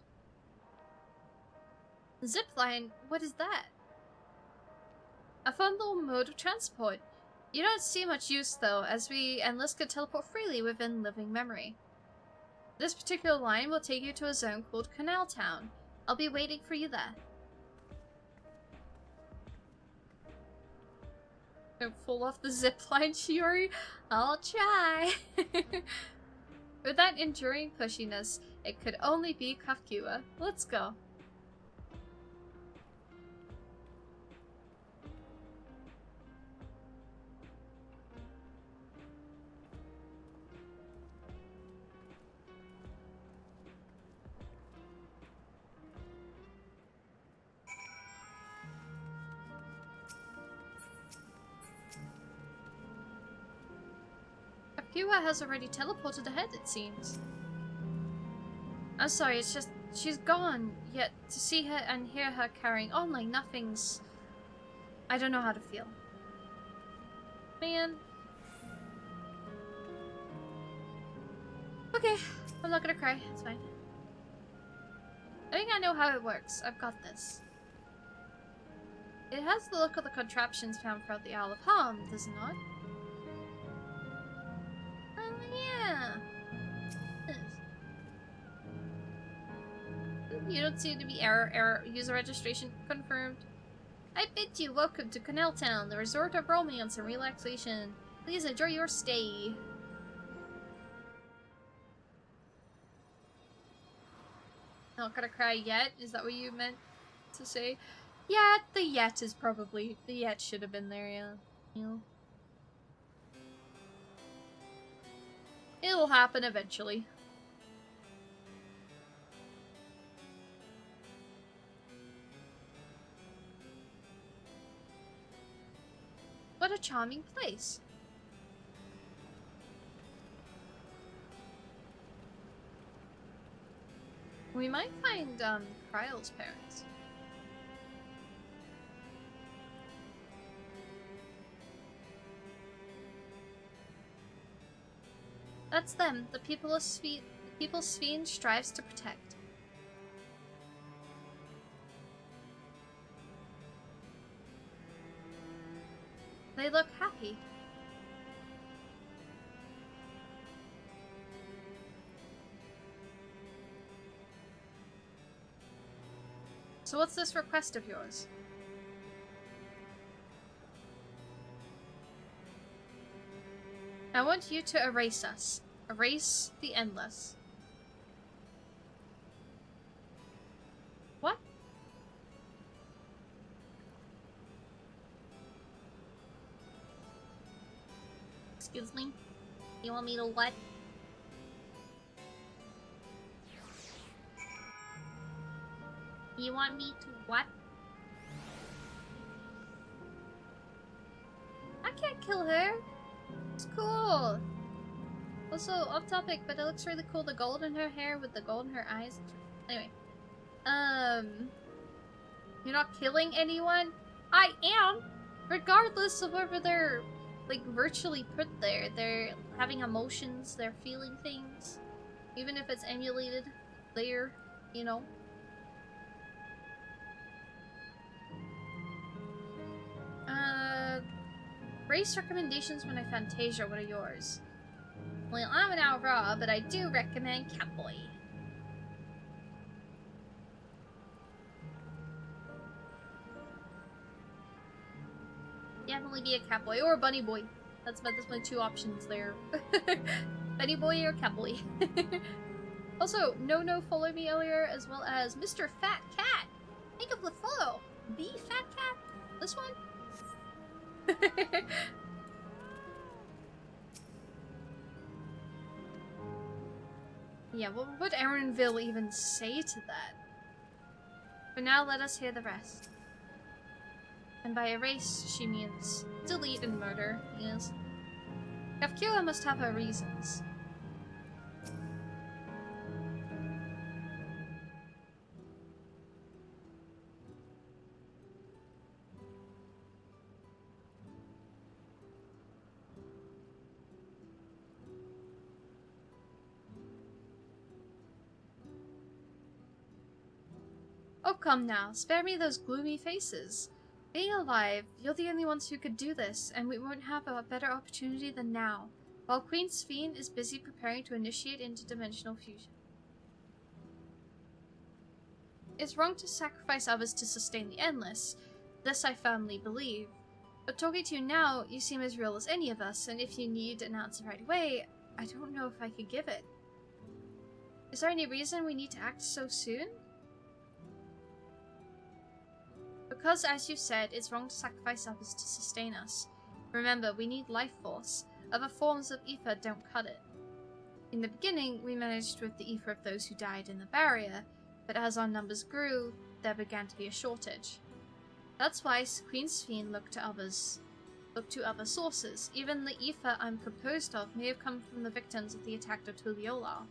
Zipline? What is that? A fun little mode of transport. You don't see much use though, as we endless could teleport freely within living memory. This particular line will take you to a zone called Canal Town. I'll be waiting for you there. Don't fall off the zipline, Shiori. I'll try. With that enduring pushiness, it could only be Kafkiwa. Let's go. Kafkiwa has already teleported ahead, it seems. I'm sorry, it's just she's gone, yet to see her and hear her carrying on like nothing's... I don't know how to feel. Man. Okay, I'm not gonna cry, it's fine. I think I know how it works. I've got this. It has the look of the contraptions found throughout the Isle of Harm, does it not? Yeah. You don't seem to be error. User registration confirmed. I bid you welcome to Canal Town, the resort of romance and relaxation. Please enjoy your stay. Not gonna cry yet? Is that what you meant to say? Yeah, the yet is probably... The yet should have been there, yeah. You know? It'll happen eventually. What a charming place. We might find, Kryle's parents. That's them, the people Sphene strives to protect. They look happy. So what's this request of yours? I want you to erase us. Erase the Endless. What? Excuse me? You want me to what? You want me to what? I can't kill her. It's cool. Also, off topic, but it looks really cool. The gold in her hair with the gold in her eyes. Anyway. You're not killing anyone? I am! Regardless of whether they're, like, virtually put there. They're having emotions, they're feeling things. Even if it's emulated there, you know. Race recommendations when I Fantasia, what are yours? Well, I'm an Aurora, but I do recommend Catboy. Definitely be a Catboy or a Bunny Boy. That's my 2 options there. Bunny Boy or Catboy. Also, No followed me earlier, as well as Mr. Fat Cat. Think of the follow. The Fat Cat? This one? Yeah, what would Erinville even say to that? For now, let us hear the rest. And by erase, she means delete and murder, yes. Kafkira must have her reasons. Oh, come now, spare me those gloomy faces. Being alive, you're the only ones who could do this, and we won't have a better opportunity than now, while Queen Sphene is busy preparing to initiate interdimensional fusion. It's wrong to sacrifice others to sustain the endless. This I firmly believe. But talking to you now, you seem as real as any of us, and if you need an answer right away, I don't know if I could give it. Is there any reason we need to act so soon? Because, as you said, it's wrong to sacrifice others to sustain us. Remember, we need life force. Other forms of ether don't cut it. In the beginning, we managed with the ether of those who died in the barrier, but as our numbers grew, there began to be a shortage. That's why Queen Sphene looked to other sources. Even the ether I'm composed of may have come from the victims of the attack of Tuliolal.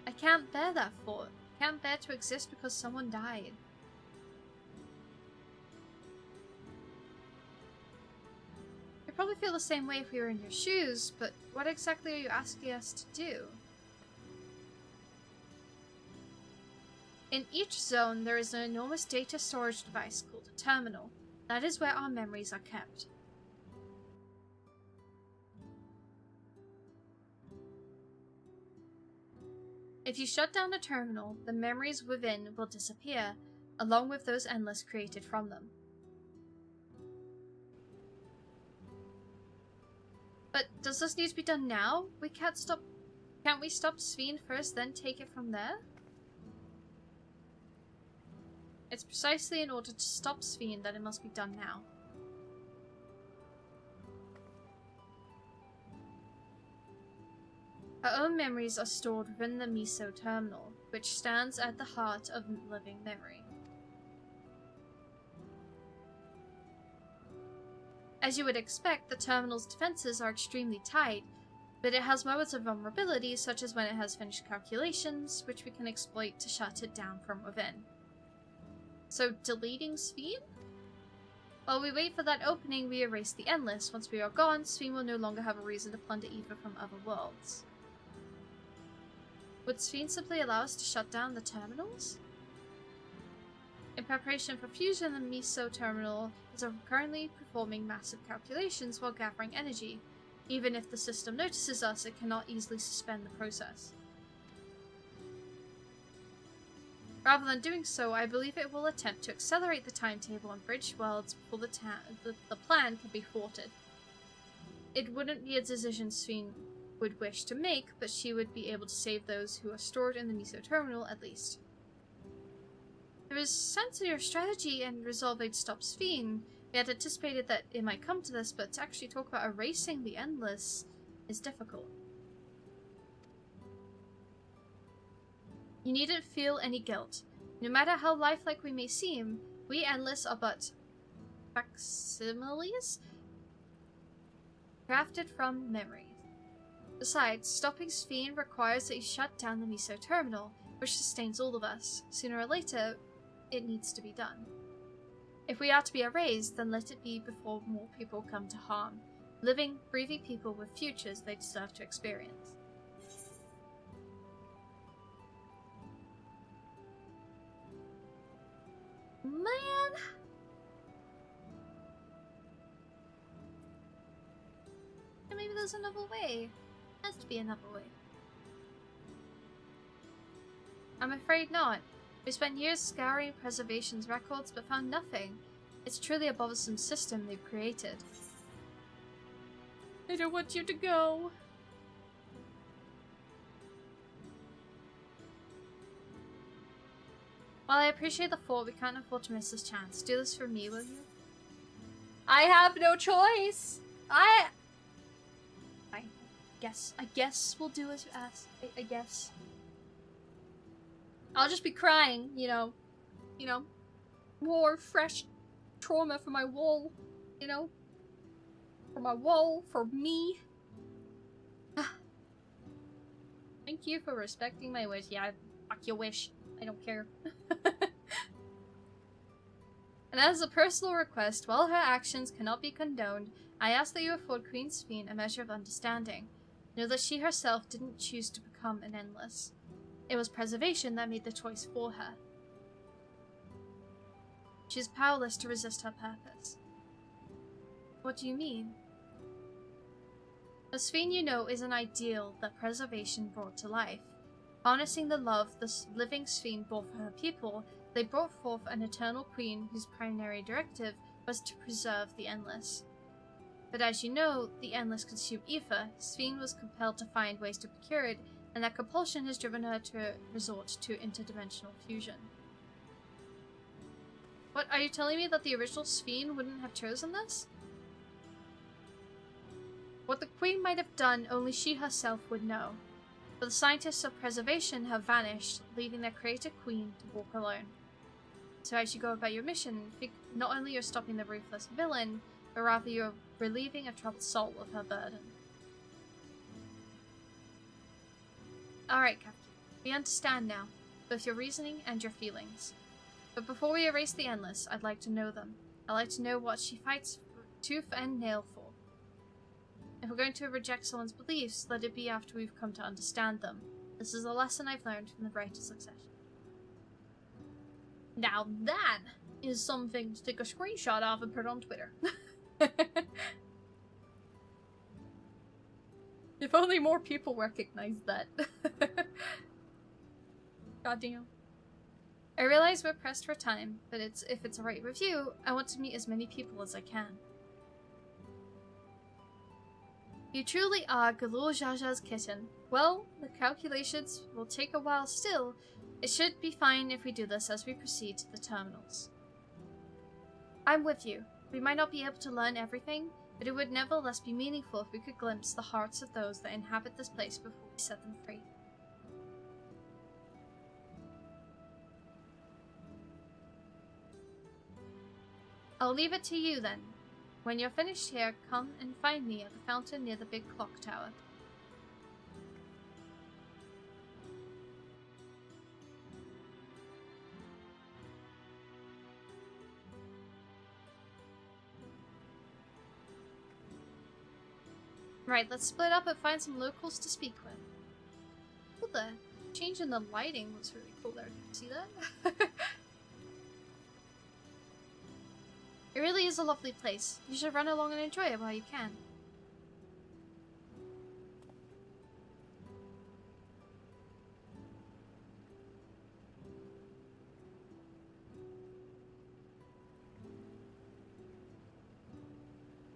I can't bear that thought. Can't bear to exist because someone died. You'd probably feel the same way if we were in your shoes, but what exactly are you asking us to do? In each zone, there is an enormous data storage device called a terminal. That is where our memories are kept. If you shut down a terminal, the memories within will disappear, along with those endless created from them. But does this need to be done now? Can't we stop Sphene first, then take it from there? It's precisely in order to stop Sphene that it must be done now. Our own memories are stored within the Miso terminal, which stands at the heart of living memory. As you would expect, the terminal's defenses are extremely tight, but it has moments of vulnerability, such as when it has finished calculations, which we can exploit to shut it down from within. So, deleting Sphene? While we wait for that opening, we erase the endless. Once we are gone, Sphene will no longer have a reason to plunder ether from other worlds. Would Sphene simply allow us to shut down the terminals? In preparation for fusion, the Miso terminal is currently performing massive calculations while gathering energy. Even if the system notices us, it cannot easily suspend the process. Rather than doing so, I believe it will attempt to accelerate the timetable and bridge worlds before the plan can be thwarted. It wouldn't be a decision Sphene would wish to make, but she would be able to save those who are stored in the Miso terminal at least. There is sense in your strategy and resolve to stop Sphene. We had anticipated that it might come to this, but to actually talk about erasing the endless is difficult. You needn't feel any guilt. No matter how lifelike we may seem, we endless are but facsimiles crafted from memories. Besides, stopping Sphene requires that you shut down the Miso terminal, which sustains all of us. Sooner or later, it needs to be done. If we are to be erased, then let it be before more people come to harm. Living, breathing people with futures they deserve to experience. Man! And maybe there's another way. There has to be another way. I'm afraid not. We spent years scouring preservation's records but found nothing. It's truly a bothersome system they've created. I don't want you to go. While I appreciate the thought, we can't afford to miss this chance. Do this for me, will you? I have no choice. I guess we'll do as you ask. I guess. I'll just be crying, you know. More fresh trauma for my wall, you know. For my wall, for me. Thank you for respecting my wish. Yeah, fuck your wish. I don't care. And as a personal request, while her actions cannot be condoned, I ask that you afford Queen Sphene a measure of understanding. Know that she herself didn't choose to become an Endless. It was preservation that made the choice for her. She is powerless to resist her purpose. What do you mean? The Sphene you know is an ideal that preservation brought to life. Harnessing the love the living Sphene bore for her people, they brought forth an eternal queen whose primary directive was to preserve the Endless. But as you know, the Endless consume ether. Sphene was compelled to find ways to procure it, and that compulsion has driven her to resort to interdimensional fusion. What, are you telling me that the original Sphene wouldn't have chosen this? What the Queen might have done, only she herself would know. But the scientists of preservation have vanished, leaving their created queen to walk alone. So as you go about your mission, think not only you're stopping the ruthless villain, but rather you're relieving a troubled soul of her burden. Alright, Captain. We understand now, both your reasoning and your feelings. But before we erase the Endless, I'd like to know them. I'd like to know what she fights tooth and nail for. If we're going to reject someone's beliefs, let it be after we've come to understand them. This is a lesson I've learned from the Greater Succession. Now that is something to take a screenshot of and put on Twitter. If only more people recognized that. Goddamn. I realize we're pressed for time, but if it's alright with you, I want to meet as many people as I can. You truly are Galul Jaja's kitten. Well, the calculations will take a while still. It should be fine if we do this as we proceed to the terminals. I'm with you. We might not be able to learn everything, but it would nevertheless be meaningful if we could glimpse the hearts of those that inhabit this place before we set them free. I'll leave it to you then. When you're finished here, come and find me at the fountain near the big clock tower. Right, let's split up and find some locals to speak with. Oh, the change in the lighting was really cool there. Did you see that? It really is a lovely place. You should run along and enjoy it while you can.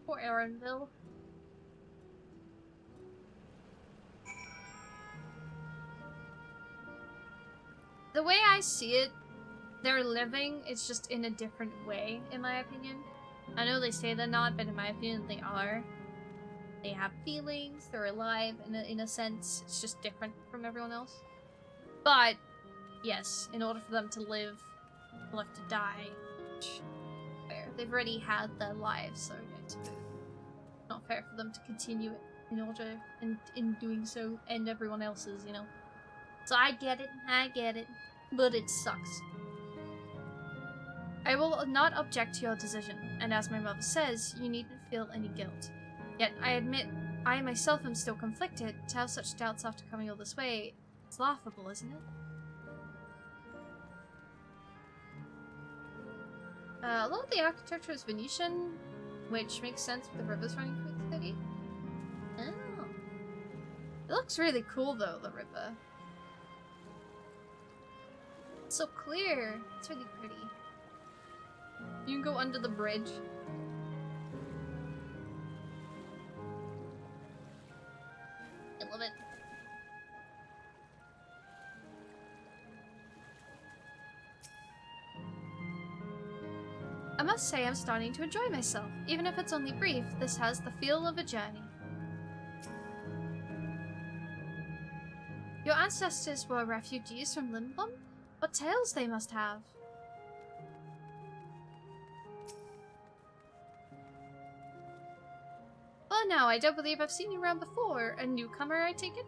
Poor Aaronville. The way I see it, they're living, it's just in a different way, in my opinion. I know they say they're not, but in my opinion, they are. They have feelings, they're alive in a sense. It's just different from everyone else. But, yes, in order for them to live, they'll have to die. Fair. They've already had their lives, so they're going to move. not fair for them to continue it in order, and in doing so, end everyone else's, you know. So I get it, but it sucks. I will not object to your decision, and as my mother says, you needn't feel any guilt. Yet, I admit, I myself am still conflicted. To have such doubts after coming all this way, it's laughable, isn't it? A lot of the architecture is Venetian, which makes sense with the rivers running through the city. Oh. It looks really cool though, the river. It's so clear. It's really pretty. You can go under the bridge. I love it. I must say I'm starting to enjoy myself. Even if it's only brief, this has the feel of a journey. Your ancestors were refugees from Lvl? What tales they must have. Well, no, I don't believe I've seen you around before. A newcomer, I take it?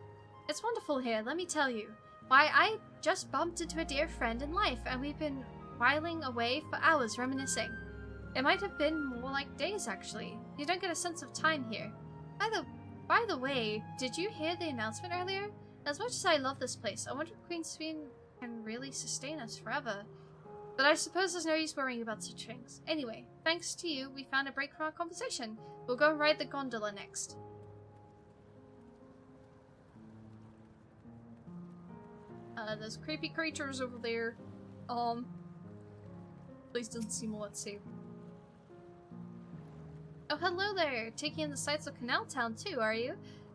It's wonderful here, let me tell you. Why, I just bumped into a dear friend in life, and we've been whiling away for hours reminiscing. It might have been more like days, actually. You don't get a sense of time here. By the way, did you hear the announcement earlier? As much as I love this place, I wonder if Queen Sween can really sustain us forever. But I suppose there's no use worrying about such things. Anyway, thanks to you, we found a break from our conversation. We'll go and ride the gondola next. There's creepy creatures over there. Place doesn't seem a lot safe. Oh, hello there! Taking in the sights of Canal Town too, are you?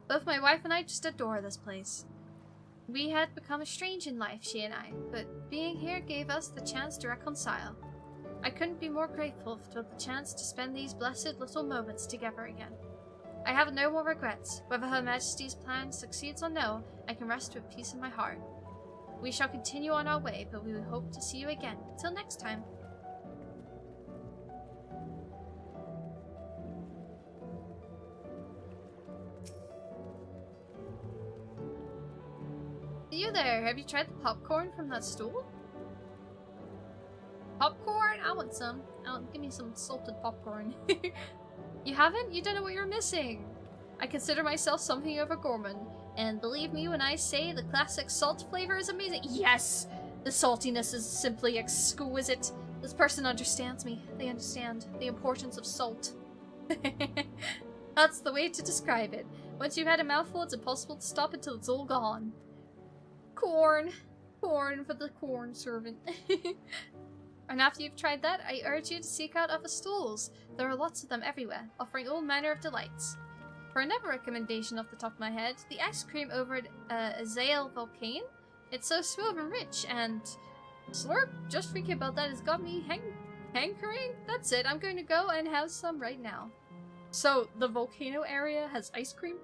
Both my wife and I just adore this place. We had become estranged in life, she and I, but being here gave us the chance to reconcile. I couldn't be more grateful for the chance to spend these blessed little moments together again. I have no more regrets. Whether Her Majesty's plan succeeds or no, I can rest with peace in my heart. We shall continue on our way, but we hope to see you again. Till next time. You there, have you tried the popcorn from that stool? Popcorn? I want some. Give me some salted popcorn. You haven't? You don't know what you're missing. I consider myself something of a gourmand, and believe me when I say the classic salt flavor is amazing. Yes! The saltiness is simply exquisite. This person understands me. They understand the importance of salt. That's the way to describe it. Once you've had a mouthful, it's impossible to stop until it's all gone. Corn. Corn for the corn servant. And after you've tried that, I urge you to seek out other stalls. There are lots of them everywhere, offering all manner of delights. For another recommendation off the top of my head, the ice cream over at Lvl99. It's so smooth and rich, and slurp, just thinking about that has got me hankering. That's it, I'm going to go and have some right now. So, the volcano area has ice cream?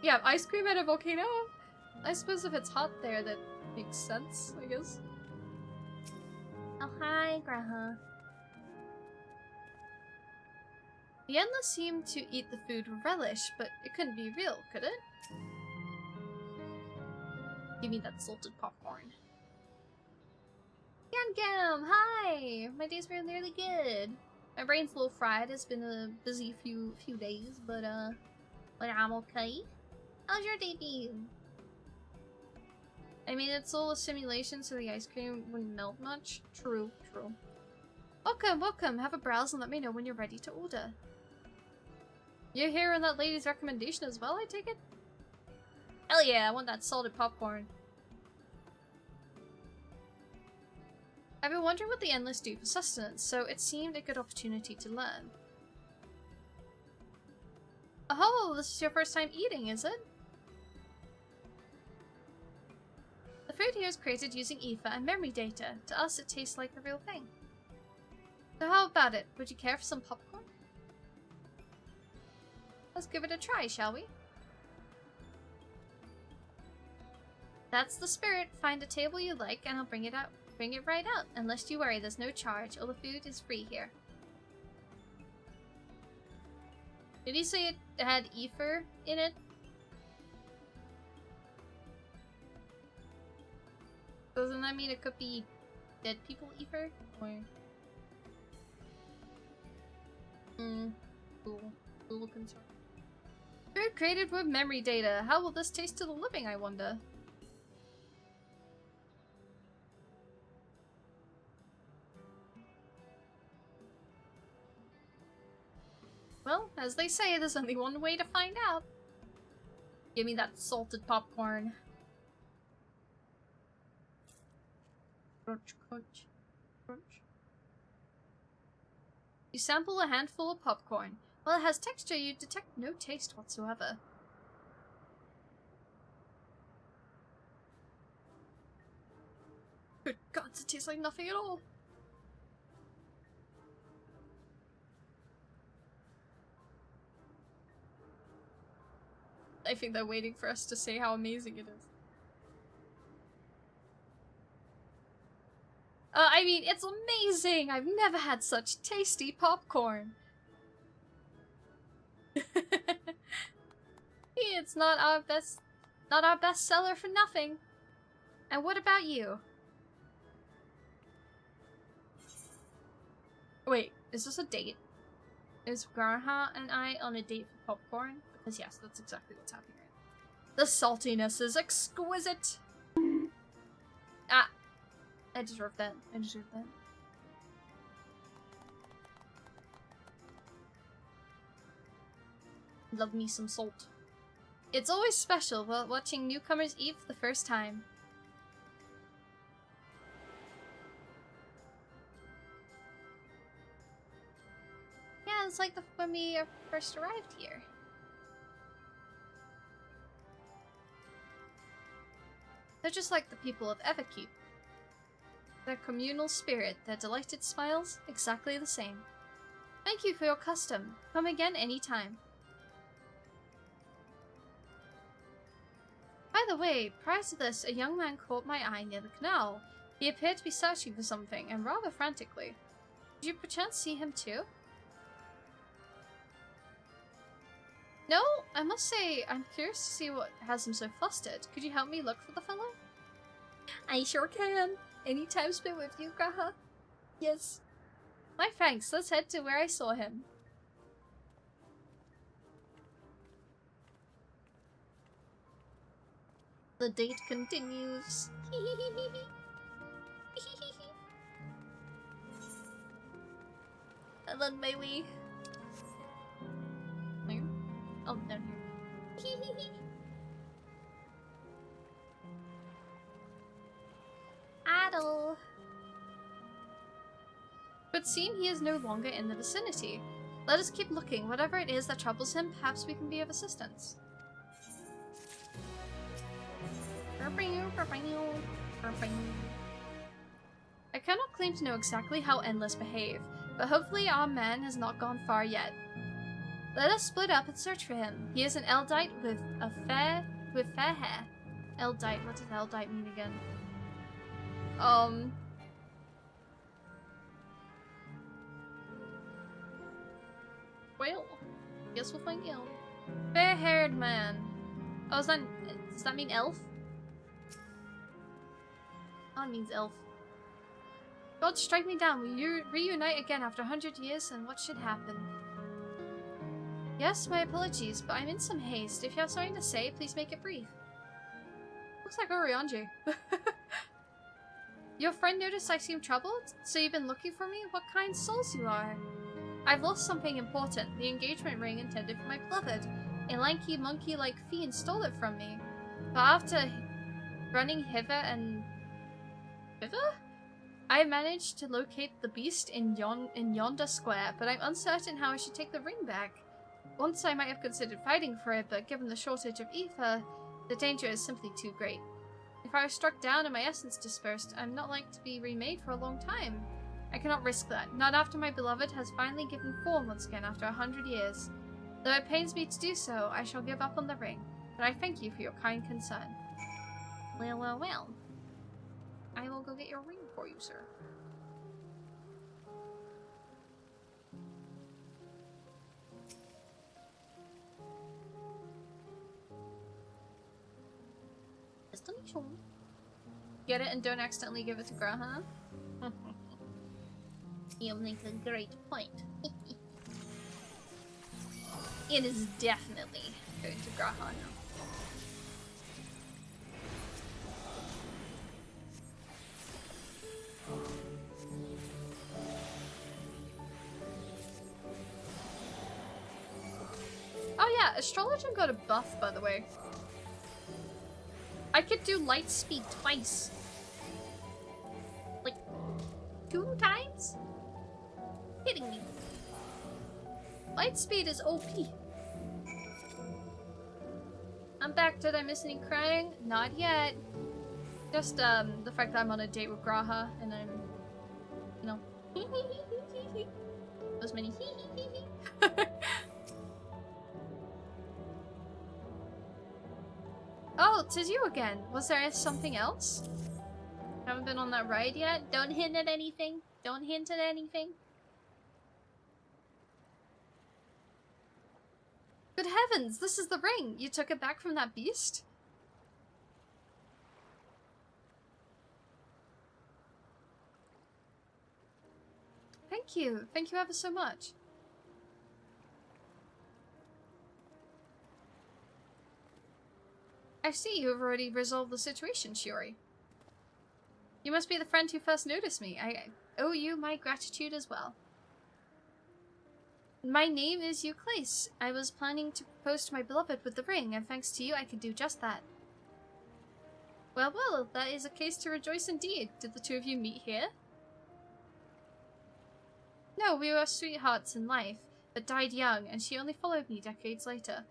Yeah, ice cream at a volcano? I suppose if it's hot there, that makes sense, I guess. Oh, hi, Graha. The Endless seemed to eat the food with relish, but it couldn't be real, could it? Give me that salted popcorn. Gam, hi! My day's been really good. My brain's a little fried. It's been a busy few days, but I'm okay. How's your day been? I mean, it's all a simulation, so the ice cream wouldn't melt much. True. Welcome. Have a browse and let me know when you're ready to order. You're here on that lady's recommendation as well, I take it? Hell yeah, I want that salted popcorn. I've been wondering what the Endless do for sustenance, so it seemed a good opportunity to learn. Oh, this is your first time eating, is it? The food here is created using ether and memory data. To us, it tastes like the real thing. So how about it? Would you care for some popcorn? Let's give it a try, shall we? That's the spirit. Find a table you like and I'll bring it out. Bring it right out. Unless you worry, there's no charge. All the food is free here. Did he say it had ether in it? Doesn't that mean it could be dead people ether? Or... Little concern. Food created with memory data. How will this taste to the living, I wonder? Well, as they say, there's only one way to find out. Give me that salted popcorn. Crunch, crunch, crunch. You sample a handful of popcorn. While it has texture, you detect no taste whatsoever. Good gods, it tastes like nothing at all. I think they're waiting for us to say how amazing it is. I mean, it's amazing! I've never had such tasty popcorn. It's not our best seller for nothing. And what about you? Wait, is this a date? Is Garaha and I on a date for popcorn? Because yes, that's exactly what's happening right now. The saltiness is exquisite! Ah! I deserve that. I deserve that. Love me some salt. It's always special while watching newcomers eat for the first time. Yeah, it's like when we first arrived here. They're just like the people of Everkeep. Their communal spirit, their delighted smiles, exactly the same. Thank you for your custom. Come again anytime. By the way, prior to this, a young man caught my eye near the canal. He appeared to be searching for something, and rather frantically. Did you perchance see him too? No, I must say, I'm curious to see what has him so flustered. Could you help me look for the fellow? I sure can. Anytime spent with you, Graha? Yes. My thanks, let's head to where I saw him. The date continues. I'm on my way. Where? Oh, down here. Adel. But seeing he is no longer in the vicinity. Let us keep looking. Whatever it is that troubles him, perhaps we can be of assistance. I cannot claim to know exactly how Endless behave, but hopefully our man has not gone far yet. Let us split up and search for him. He is an Eldite with fair hair. Eldite, what does Eldite mean again? Well, guess we'll find out. Fair-haired man. Oh, does that mean elf? Oh, it means elf. God, strike me down. We reunite again after 100 years, and what should happen? Yes, my apologies, but I'm in some haste. If you have something to say, please make it brief. Looks like Orianji. Your friend noticed I seem troubled? So you've been looking for me? What kind souls you are? I've lost something important. The engagement ring intended for my beloved. A lanky monkey-like fiend stole it from me. But after running hither and... hither? I managed to locate the beast in yonder square, but I'm uncertain how I should take the ring back. Once I might have considered fighting for it, but given the shortage of ether, the danger is simply too great. If I was struck down and my essence dispersed, I'm not like to be remade for a long time. I cannot risk that, not after my beloved has finally given form once again after 100 years. Though it pains me to do so, I shall give up on the ring, but I thank you for your kind concern. Well, well, well. I will go get your ring for you, sir. destination. Get it and don't accidentally give it to Graha. You make a great point. It is definitely going to Graha now. Oh yeah, Astrologer got a buff, by the way. I could do light speed twice. Like, 2 times? Kidding me. Light speed is OP. I'm back. Did I miss any crying? Not yet. Just the fact that I'm on a date with Graha and I'm, you know, those many Oh, 'tis you again. Was there something else? Haven't been on that ride yet? Don't hint at anything. Don't hint at anything. Good heavens, this is the ring! You took it back from that beast? Thank you. Thank you ever so much. I see you have already resolved the situation, Shiori. You must be the friend who first noticed me. I owe you my gratitude as well. My name is Euclase. I was planning to propose to my beloved with the ring, and thanks to you I could do just that. Well, well, that is a case to rejoice indeed. Did the two of you meet here? No, we were sweethearts in life, but died young, and she only followed me decades later.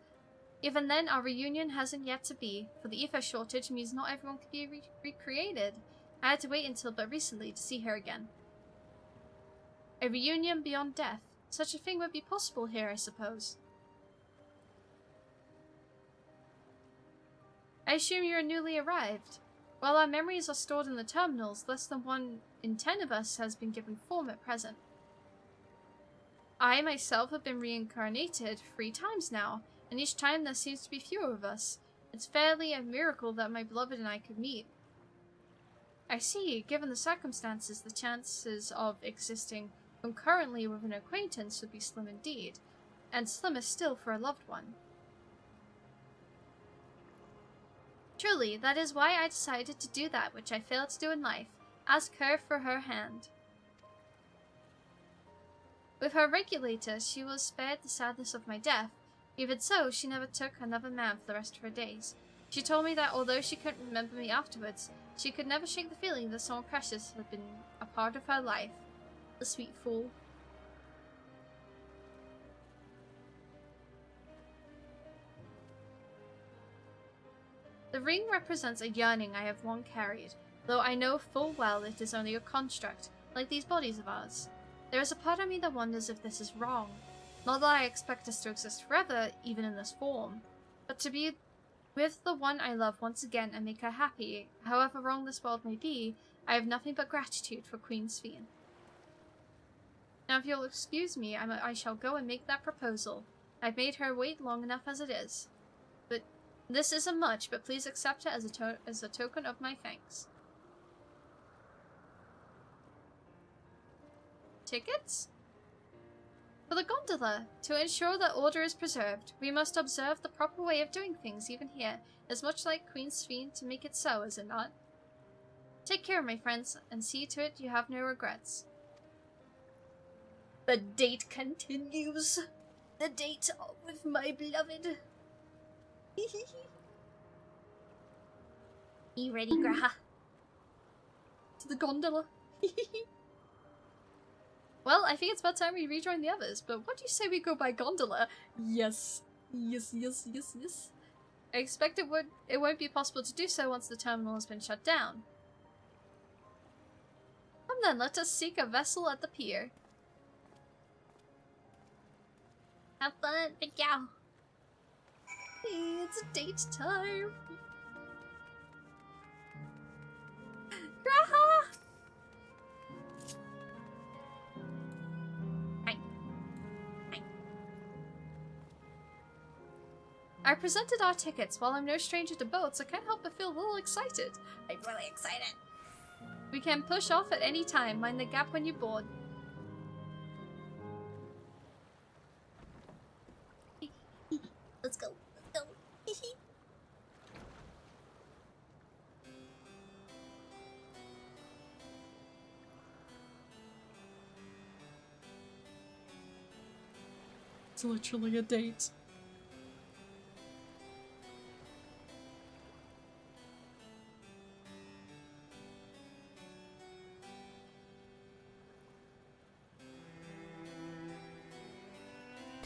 Even then, our reunion hasn't yet to be, for the ether shortage means not everyone can be recreated. I had to wait until but recently to see her again. A reunion beyond death. Such a thing would be possible here, I suppose. I assume you are newly arrived. While our memories are stored in the terminals, less than 1 in 10 of us has been given form at present. I myself have been reincarnated 3 times now, and each time there seems to be fewer of us. It's fairly a miracle that my beloved and I could meet. I see. Given the circumstances, the chances of existing concurrently with an acquaintance would be slim indeed, and slimmer still for a loved one. Truly, that is why I decided to do that which I failed to do in life, ask her for her hand. With her regulator, she was spared the sadness of my death. Even so, she never took another man for the rest of her days. She told me that although she couldn't remember me afterwards, she could never shake the feeling that someone precious had been a part of her life. The sweet fool. The ring represents a yearning I have long carried, though I know full well it is only a construct, like these bodies of ours. There is a part of me that wonders if this is wrong. Not that I expect us to exist forever, even in this form, but to be with the one I love once again and make her happy. However wrong this world may be, I have nothing but gratitude for Queen Sphene. Now if you'll excuse me, I shall go and make that proposal. I've made her wait long enough as it is. But this isn't much, but please accept it as a token of my thanks. Tickets? For the gondola, to ensure that order is preserved, we must observe the proper way of doing things even here, as much like Queen Sphene to make it so, is it not? Take care, my friends, and see to it you have no regrets. The date continues. The date with my beloved. You ready, Graha? To the gondola. Well, I think it's about time we rejoin the others, but what do you say we go by gondola? Yes. Yes, yes, yes, yes. I expect it won't be possible to do so once the terminal has been shut down. Come then, let us seek a vessel at the pier. Have fun, big gal. It's date time. Graha! I presented our tickets. While I'm no stranger to boats, I can't help but feel a little excited. I'm really excited. We can push off at any time. Mind the gap when you board. Let's go. Let's go. It's literally a date.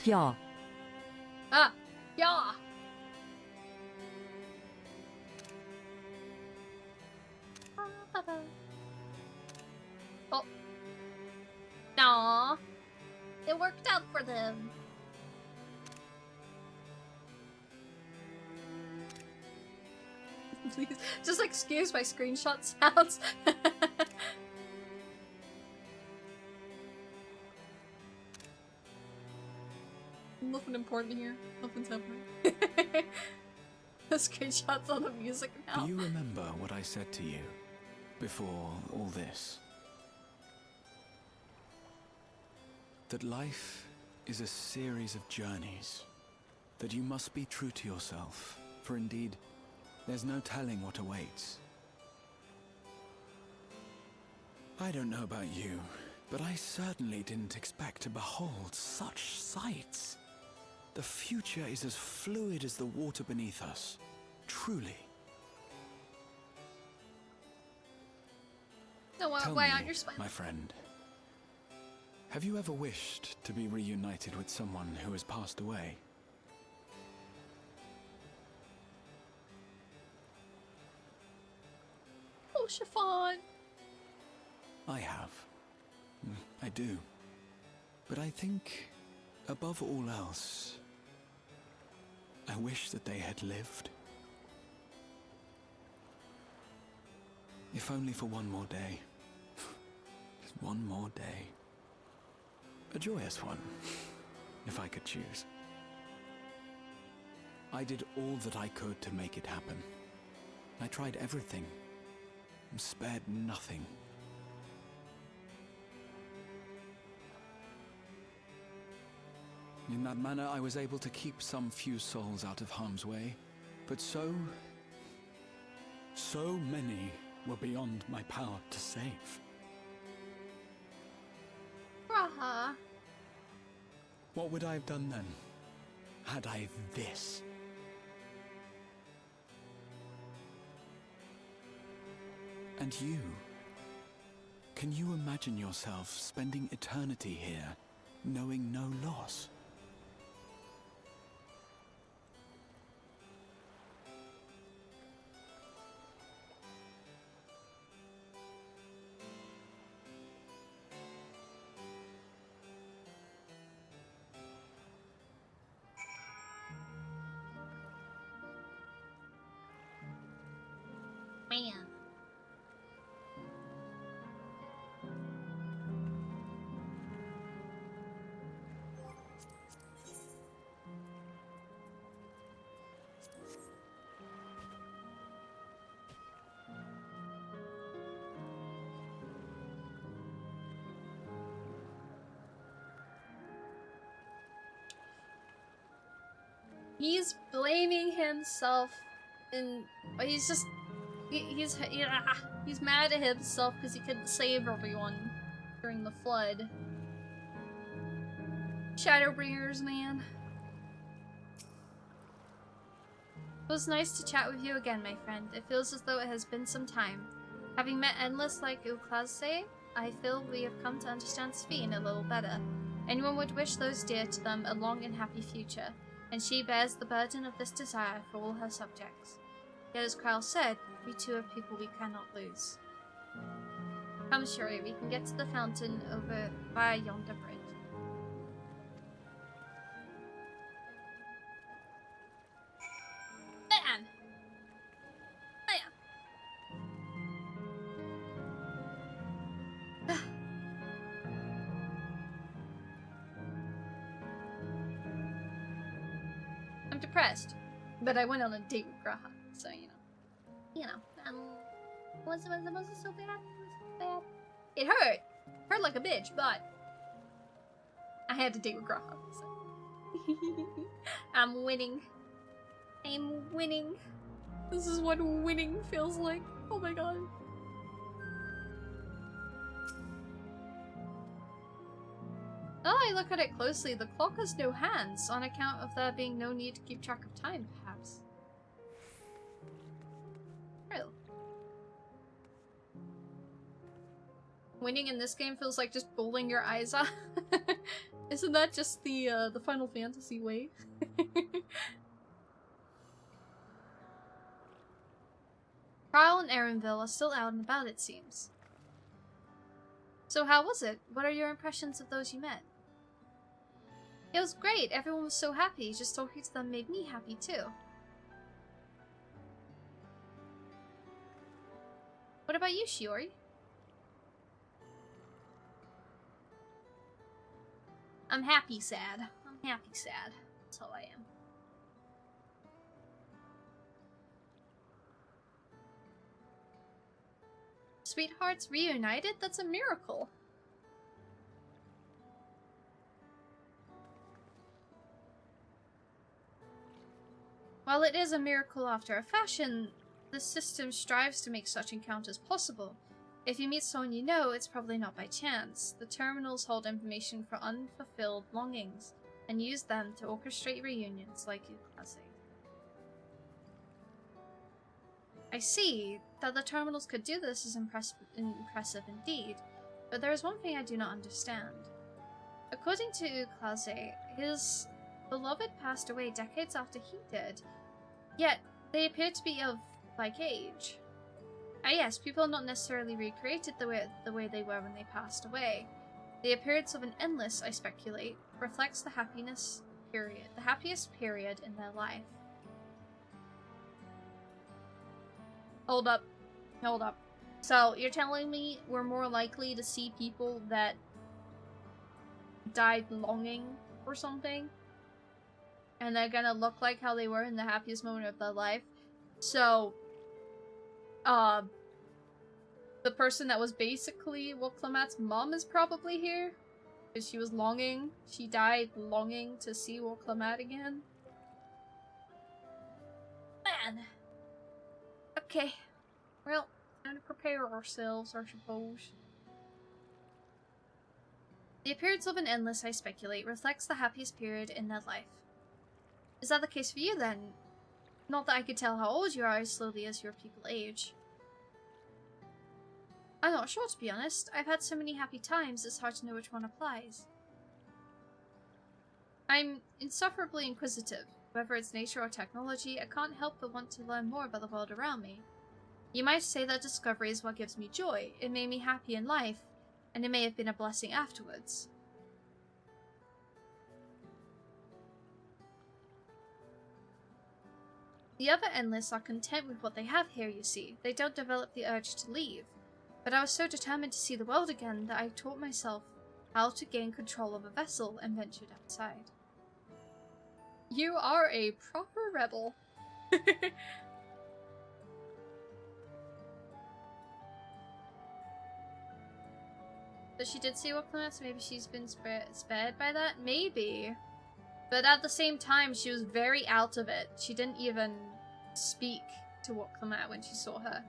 Yeah. Ah! Yeah! Oh. Aww. It worked out for them. Please, just excuse my screenshot sounds. Nothing important here. Nothing's happening. The screenshots on the music now. Do you remember what I said to you before all this? That life is a series of journeys. That you must be true to yourself, for indeed, there's no telling what awaits. I don't know about you, but I certainly didn't expect to behold such sights. The future is as fluid as the water beneath us. Truly. No, Tell why me, aren't you smiling? my friend, have you ever wished to be reunited with someone who has passed away? Oh, chiffon. I have. I do. But I think, above all else, I wish that they had lived. If only for one more day. Just one more day. A joyous one, if I could choose. I did all that I could to make it happen. I tried everything, and spared nothing. In that manner, I was able to keep some few souls out of harm's way, but so many were beyond my power to save. Raha. What would I have done then, had I this? And you? Can you imagine yourself spending eternity here, knowing no loss? Man. He's blaming himself, and he's just he's mad at himself because he couldn't save everyone during the flood. Shadowbringers, man. It was nice to chat with you again, my friend. It feels as though it has been some time. Having met Endless like Uklaze, I feel we have come to understand Sphene a little better. Anyone would wish those dear to them a long and happy future, and she bears the burden of this desire for all her subjects. Yet as Krell said, we two are people we cannot lose. Come, Shiori, we can get to the fountain over via yonder bridge. Man! Man! I'm depressed. But I went on a date with Graha, so Was it so bad? Was it so bad? it hurt. Hurt like a bitch, but I had to date with Graha. So. I'm winning. I'm winning. This is what winning feels like. Oh my god. Oh, I look at it closely. The clock has no hands, on account of there being no need to keep track of time, perhaps. True. Winning in this game feels like just bowling your eyes out. Isn't that just the Final Fantasy way? Carl and Erenville are still out and about, it seems. So how was it? What are your impressions of those you met? It was great. Everyone was so happy. Just talking to them made me happy too. What about you, Shiori? I'm happy sad. I'm happy sad. That's all I am. Sweethearts reunited? That's a miracle. While it is a miracle after a fashion, the system strives to make such encounters possible. If you meet someone you know, it's probably not by chance. The terminals hold information for unfulfilled longings, and use them to orchestrate reunions like Ukase. I see. That the terminals could do this is impressive indeed, but there is one thing I do not understand. According to Ukase, his beloved passed away decades after he did, yet they appear to be of like age. Ah yes, people are not necessarily recreated the way they were when they passed away. The appearance of an endless, I speculate, reflects the happiest period in their life. Hold up. Hold up. So, you're telling me we're more likely to see people that died longing or something? And they're gonna look like how they were in the happiest moment of their life? So, the person that was basically Woklamat's mom is probably here? Because she was longing. She died longing to see Woklamat again? Man. Okay. Well, time to prepare ourselves, I suppose. The appearance of an endless, I speculate, reflects the happiest period in their life. Is that the case for you, then? Not that I could tell how old you are as slowly as your people age. I'm not sure, to be honest. I've had so many happy times, it's hard to know which one applies. I'm insufferably inquisitive. Whether it's nature or technology, I can't help but want to learn more about the world around me. You might say that discovery is what gives me joy. It made me happy in life, and it may have been a blessing afterwards. The other Endless are content with what they have here, you see. They don't develop the urge to leave. But I was so determined to see the world again that I taught myself how to gain control of a vessel and ventured outside. You are a proper rebel. But she did see Woklamat, so maybe she's been spared by that? Maybe. But at the same time, she was very out of it. She didn't even speak to Woklamat when she saw her.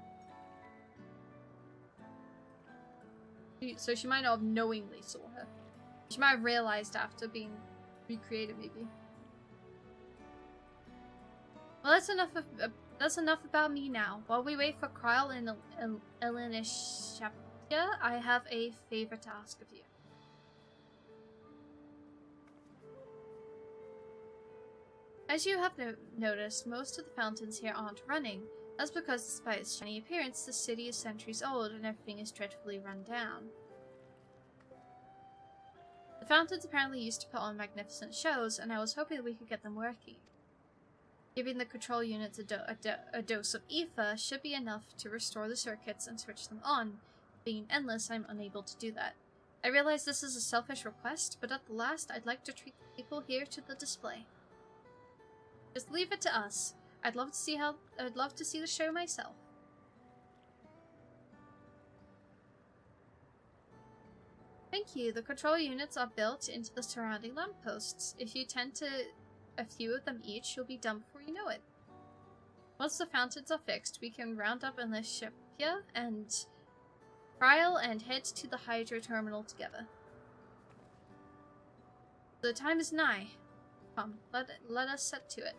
So she might not have knowingly saw her. She might have realized after being recreated, maybe. Well, that's enough about me now. While we wait for Kryle and Elenisha, I have a favor to ask of you. As you have noticed, most of the fountains here aren't running. That's because, despite its shiny appearance, the city is centuries old and everything is dreadfully run down. The fountains apparently used to put on magnificent shows, and I was hoping that we could get them working. Giving the control units a dose of ether should be enough to restore the circuits and switch them on. Being endless, I'm unable to do that. I realize this is a selfish request, but at the last, I'd like to treat the people here to the display. Just leave it to us. I'd love to see the show myself. Thank you. The control units are built into the surrounding lampposts. If you tend to a few of them each, you'll be done before you know it. Once the fountains are fixed, we can round up in the ship here and trial and head to the hydro terminal together. The time is nigh. Come, let us set to it.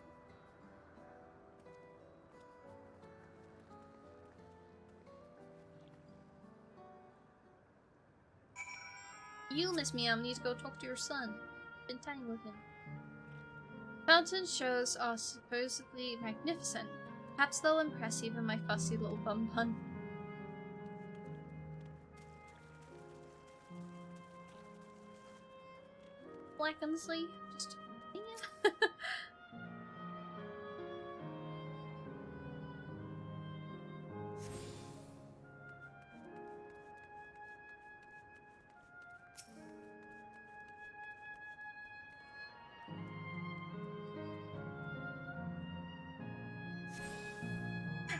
You, Miss Meow, need to go talk to your son. Spend time with him. Fountain shows are supposedly magnificent. Perhaps they'll impress even my fussy little bum-bun. Blackensley, just yeah.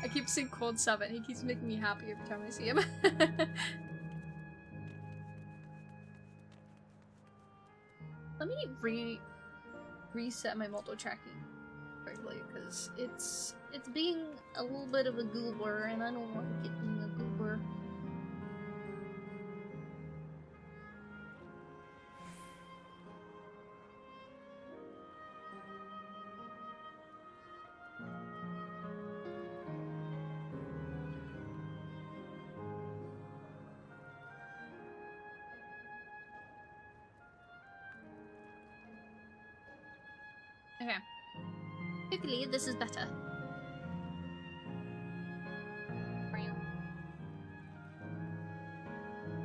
I keep seeing Cold 7. He keeps making me happy every time I see him. Let me reset my multi tracking quickly because it's being a little bit of a goober and I don't want to get in a goober. Okay. Quickly, this is better.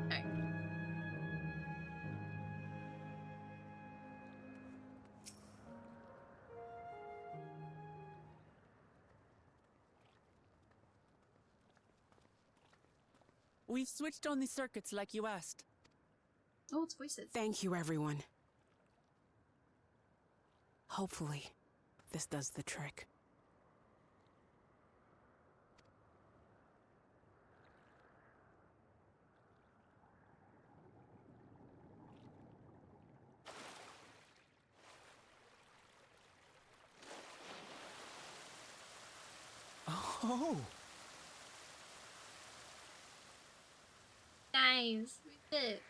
Okay. We've switched on the circuits like you asked. Oh, it's voices. Thank you, everyone. Hopefully, this does the trick. Oh! Nice, we did it.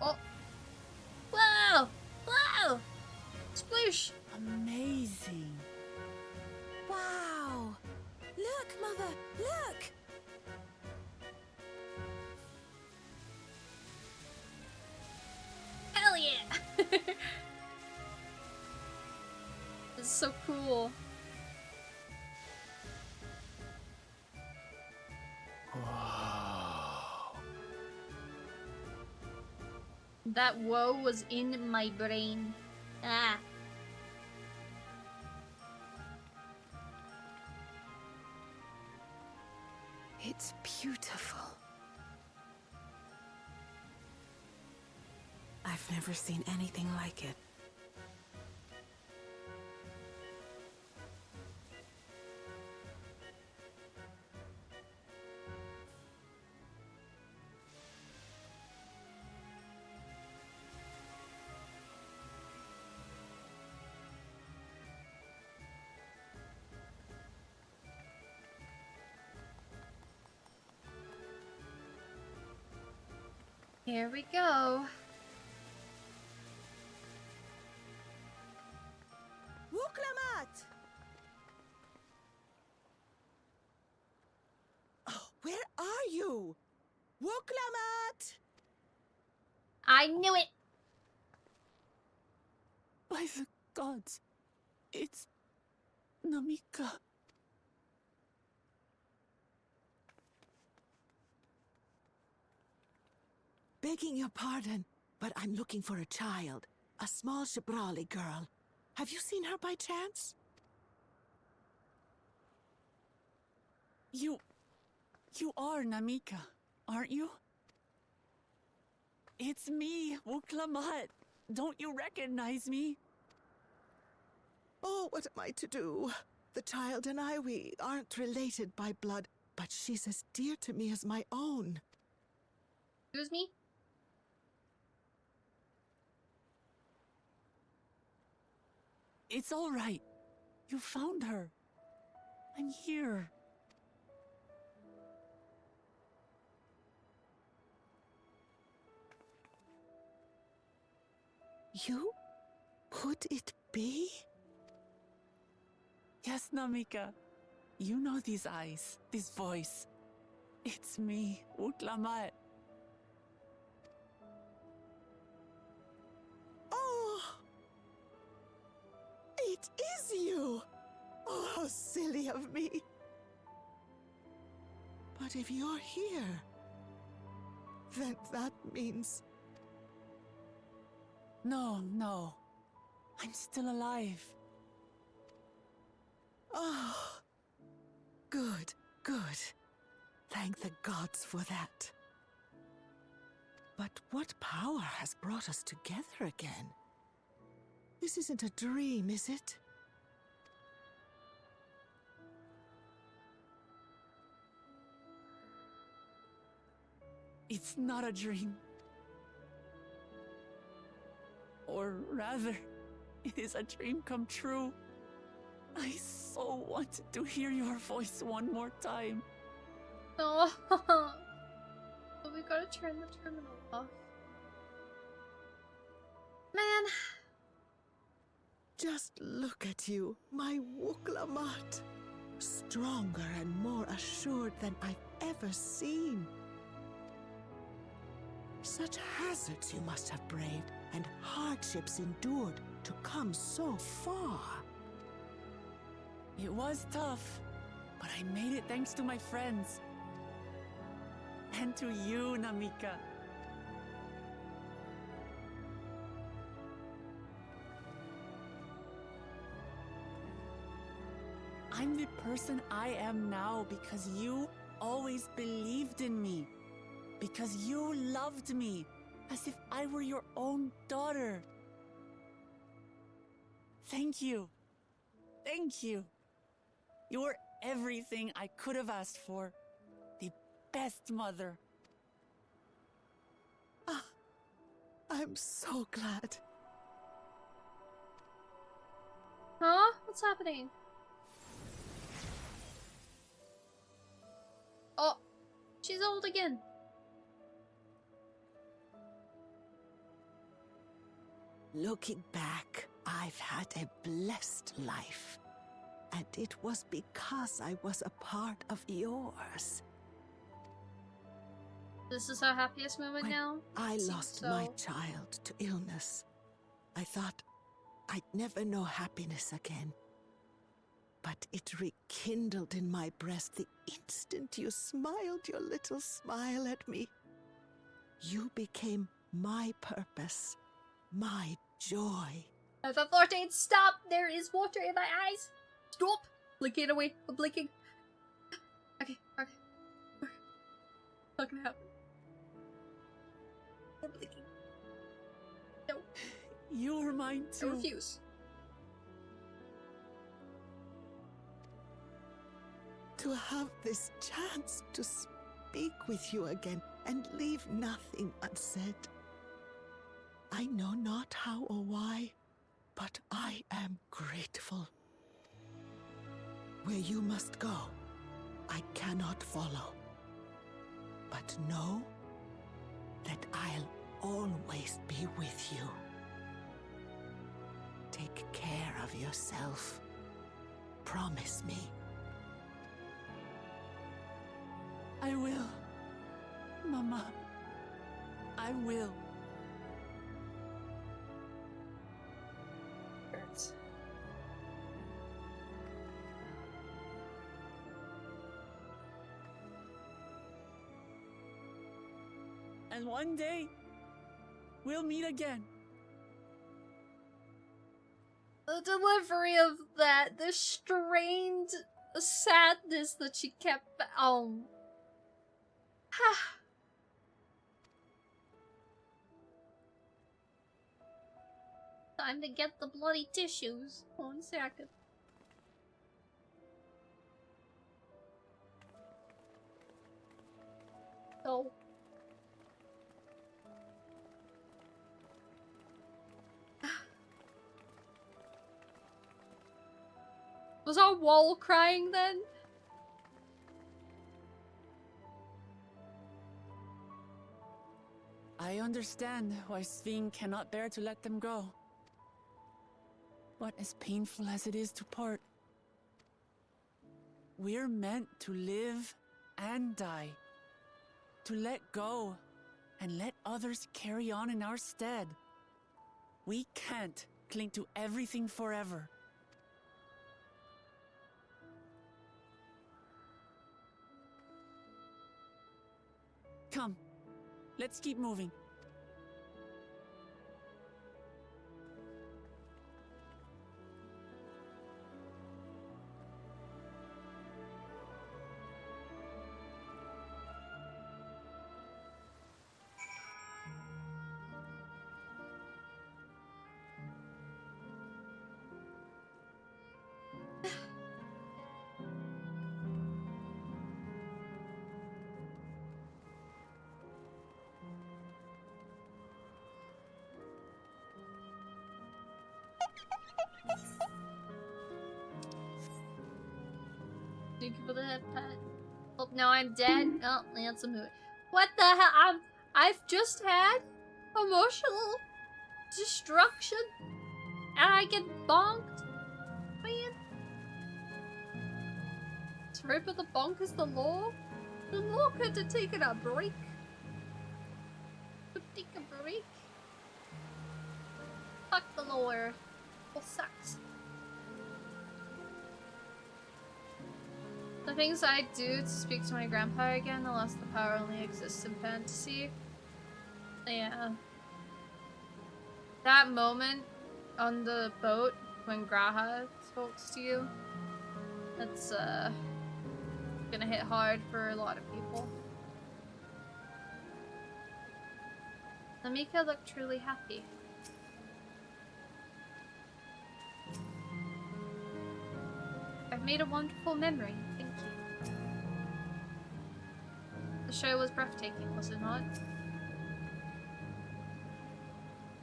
Oh! Whoa! Whoa! Sploosh! Amazing. Wow! Look, Mother! Look! Hell yeah! It's so cool. Wow. That whoa was in my brain. Ah. It's beautiful. I've never seen anything like it. Here we go. Wuklamat! Oh, where are you? Wuklamat! I knew it! By the gods, it's Namika. Begging your pardon, but I'm looking for a child. A small Shibrali girl. Have you seen her by chance? You are Namika, aren't you? It's me, Wuklamat. Don't you recognize me? Oh, what am I to do? The child and I, we aren't related by blood, but she's as dear to me as my own. Excuse me? It's all right. You found her. I'm here. You? Could it be? Yes, Namika. You know these eyes, this voice. It's me, Wuklamat. Oh! It is you! Oh, how silly of me. But if you're here, then that means... No. I'm still alive. Oh, good. Thank the gods for that. But what power has brought us together again? This isn't a dream, is it? It's not a dream. Or rather, it is a dream come true. I so wanted to hear your voice one more time. No. But we gotta turn the terminal off. Man. Just look at you, my Wuklamat. Stronger and more assured than I've ever seen. Such hazards you must have braved and hardships endured to come so far. It was tough, but I made it thanks to my friends. And to you, Namika. I'm the person I am now because you always believed in me. Because you loved me as if I were your own daughter. Thank you. Thank you. You're everything I could have asked for. The best mother. Ah, I'm so glad. Huh? What's happening? Oh, she's old again. Looking back, I've had a blessed life. And it was because I was a part of yours. This is our happiest moment When now? I Seems lost so. my child to illness, I thought I'd never know happiness again. But it rekindled in my breast the instant you smiled your little smile at me. You became my purpose, my joy. FF14, stop! There is water in my eyes! Stop! Blinking away. I'm blinking. Okay. Not gonna happen. I'm blinking. No. You're mine too. I refuse. To have this chance to speak with you again and leave nothing unsaid. I know not how or why, but I am grateful. Where you must go, I cannot follow. But know that I'll always be with you. Take care of yourself. Promise me. I will. Mama. I will. Hurts. And one day, we'll meet again. The delivery of that, the strained sadness that she kept. Oh. Time to get the bloody tissues. 1 second. Oh. Was our wall crying then? I understand why Sveen cannot bear to let them go. But as painful as it is to part, we're meant to live and die. To let go and let others carry on in our stead. We can't cling to everything forever. Come, let's keep moving. Thank you for the head pat. Oh, now I'm dead. Oh, that's a mood. What the hell? I've just had emotional destruction, and I get bonked. Man, sorry, but the bonk is the law. The law could have taken a break. Could take a break. Fuck the lawyer. Well, sucks. The things I do to speak to my grandpa again, unless the power only exists in fantasy. Yeah. That moment on the boat when Graha talks to you, that's gonna hit hard for a lot of people. Namika looked truly happy. I've made a wonderful memory. Thank you. The show was breathtaking, was it not?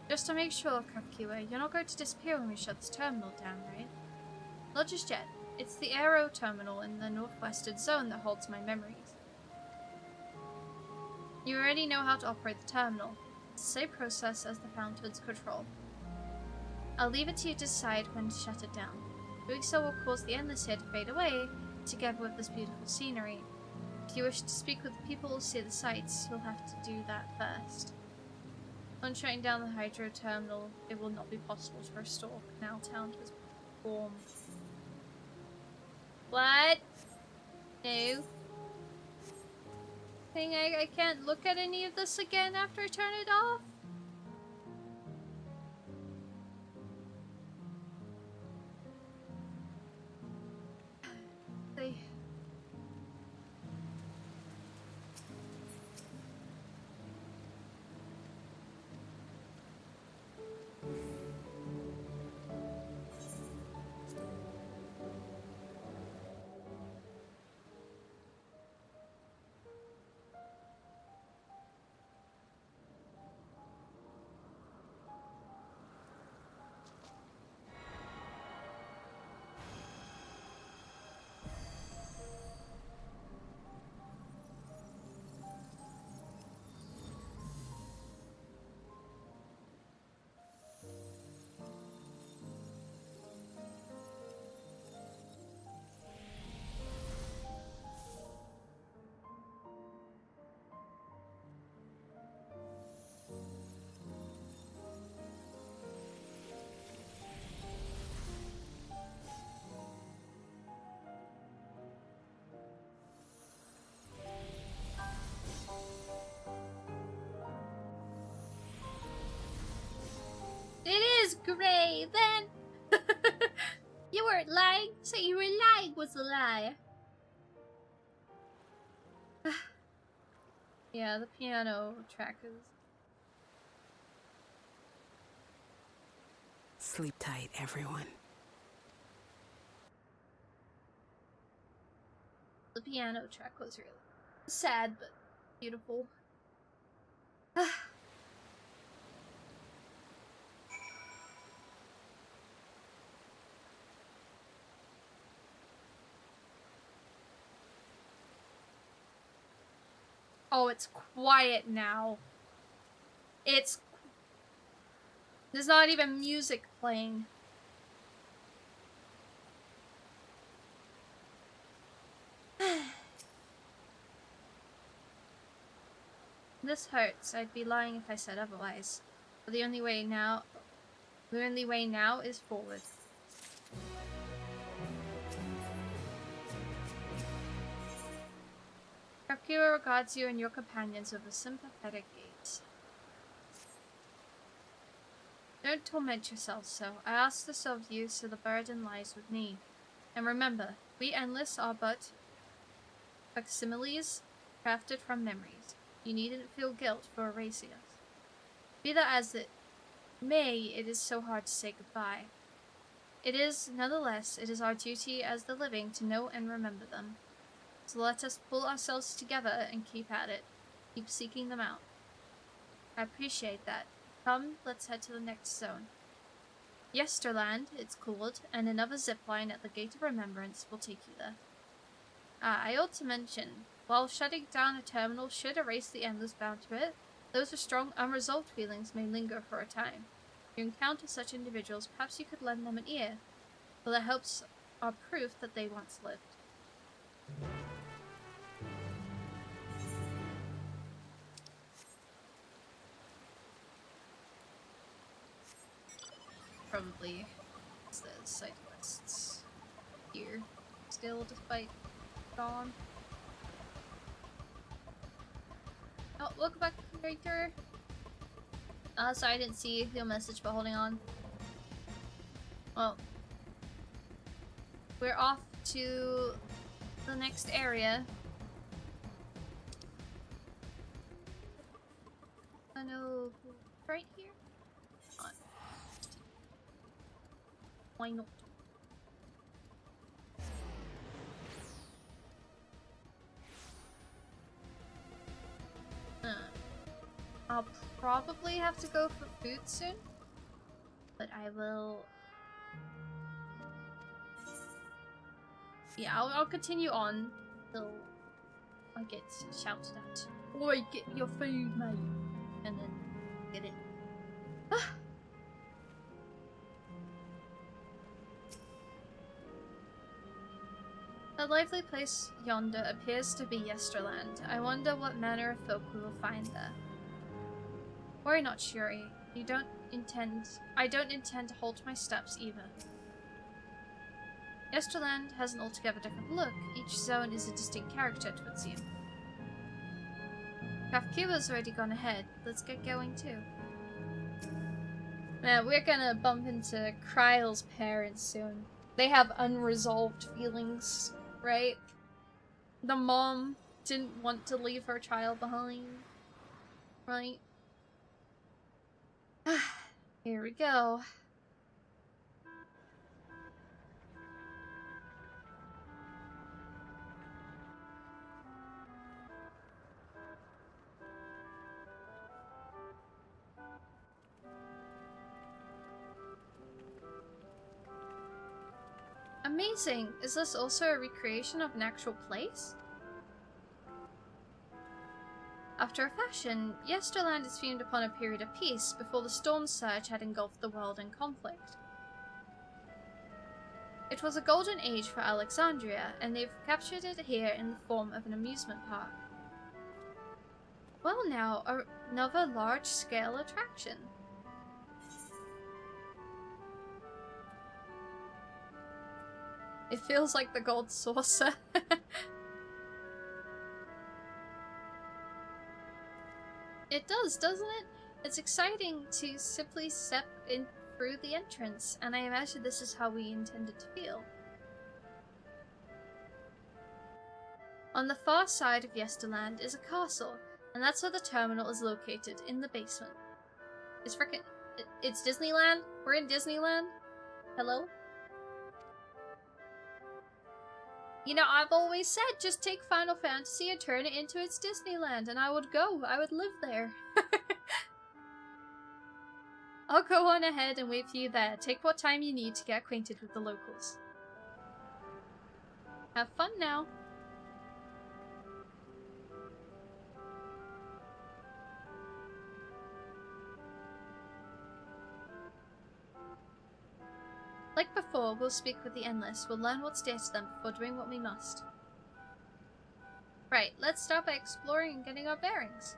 Just to make sure, Kakiwa, you're not going to disappear when we shut this terminal down, right? Not just yet. It's the aero terminal in the northwestern zone that holds my memories. You already know how to operate the terminal. It's the same process as the fountain's control. I'll leave it to you to decide when to shut it down. Doing so will cause the endless here to fade away, together with this beautiful scenery. If you wish to speak with the people or see the sights, you'll have to do that first. On shutting down the hydro terminal, it will not be possible to restore Canal Town to its form. What? No. Thing I can't look at any of this again after I turn it off? It is grey, then You weren't lying. So you were lying was a lie. Yeah, the piano track is... Sleep tight, everyone. The piano track was really sad, but beautiful. Oh, it's quiet now. There's not even music playing. This hurts. I'd be lying if I said otherwise. But the only way now is forward. Akira regards you and your companions with a sympathetic gaze. Don't torment yourself so. I ask this of you, so the burden lies with me. And remember, we endless are but facsimiles crafted from memories. You needn't feel guilt for erasing us. Be that as it may, it is so hard to say goodbye. It is, nonetheless, it is our duty as the living to know and remember them. So let us pull ourselves together and keep at it. Keep seeking them out. I appreciate that. Come, let's head to the next zone. Yesterland, it's called, and another zipline at the Gate of Remembrance will take you there. I ought to mention, while shutting down a terminal should erase the endless bound to it, those with strong unresolved feelings may linger for a time. If you encounter such individuals, perhaps you could lend them an ear, for their hopes are proof that they once lived. Probably the side quests here still, despite Dawn. Oh, welcome back, character. Sorry I didn't see your message, but holding on. Well, we're off to the next area. I know, right here? Why not? I'll probably have to go for food soon, but I will. Yeah, I'll continue on till I get shouted at. Oi, get your food, mate, and then get it. A lively place yonder appears to be Yesterland. I wonder what manner of folk we will find there. Worry not, Shiori. I don't intend to halt my steps either. Yesterland has an altogether different look. Each zone is a distinct character, it would seem. Kafkiwa's already gone ahead. Let's get going too. Man, we're gonna bump into Kryle's parents soon. They have unresolved feelings, right? The mom didn't want to leave her child behind, right? Here we go. Amazing! Is this also a recreation of an actual place? After a fashion, Yesterland is famed upon a period of peace before the storm surge had engulfed the world in conflict. It was a golden age for Alexandria, and they've captured it here in the form of an amusement park. Well now, another large-scale attraction. It feels like the gold saucer. It does, doesn't it? It's exciting to simply step in through the entrance, and I imagine this is how we intended to feel. On the far side of Yesterland is a castle, and that's where the terminal is located, in the basement. It's Disneyland? We're in Disneyland? Hello? You know, I've always said just take Final Fantasy and turn it into its Disneyland, and I would go. I would live there. I'll go on ahead and wait for you there. Take what time you need to get acquainted with the locals. Have fun now. Like before, we'll speak with the Endless. We'll learn what's dear to them before doing what we must. Right, let's start by exploring and getting our bearings.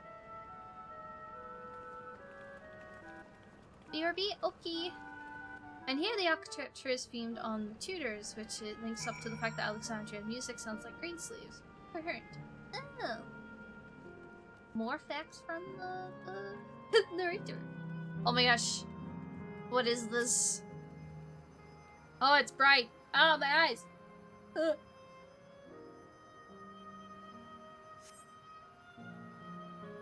BRB, okay. And here the architecture is themed on the Tudors, which it links up to the fact that Alexandrian music sounds like Greensleeves. Coherent. Oh. More facts from the narrator. Oh my gosh. What is this? Oh, it's bright. Oh, my eyes. Ugh.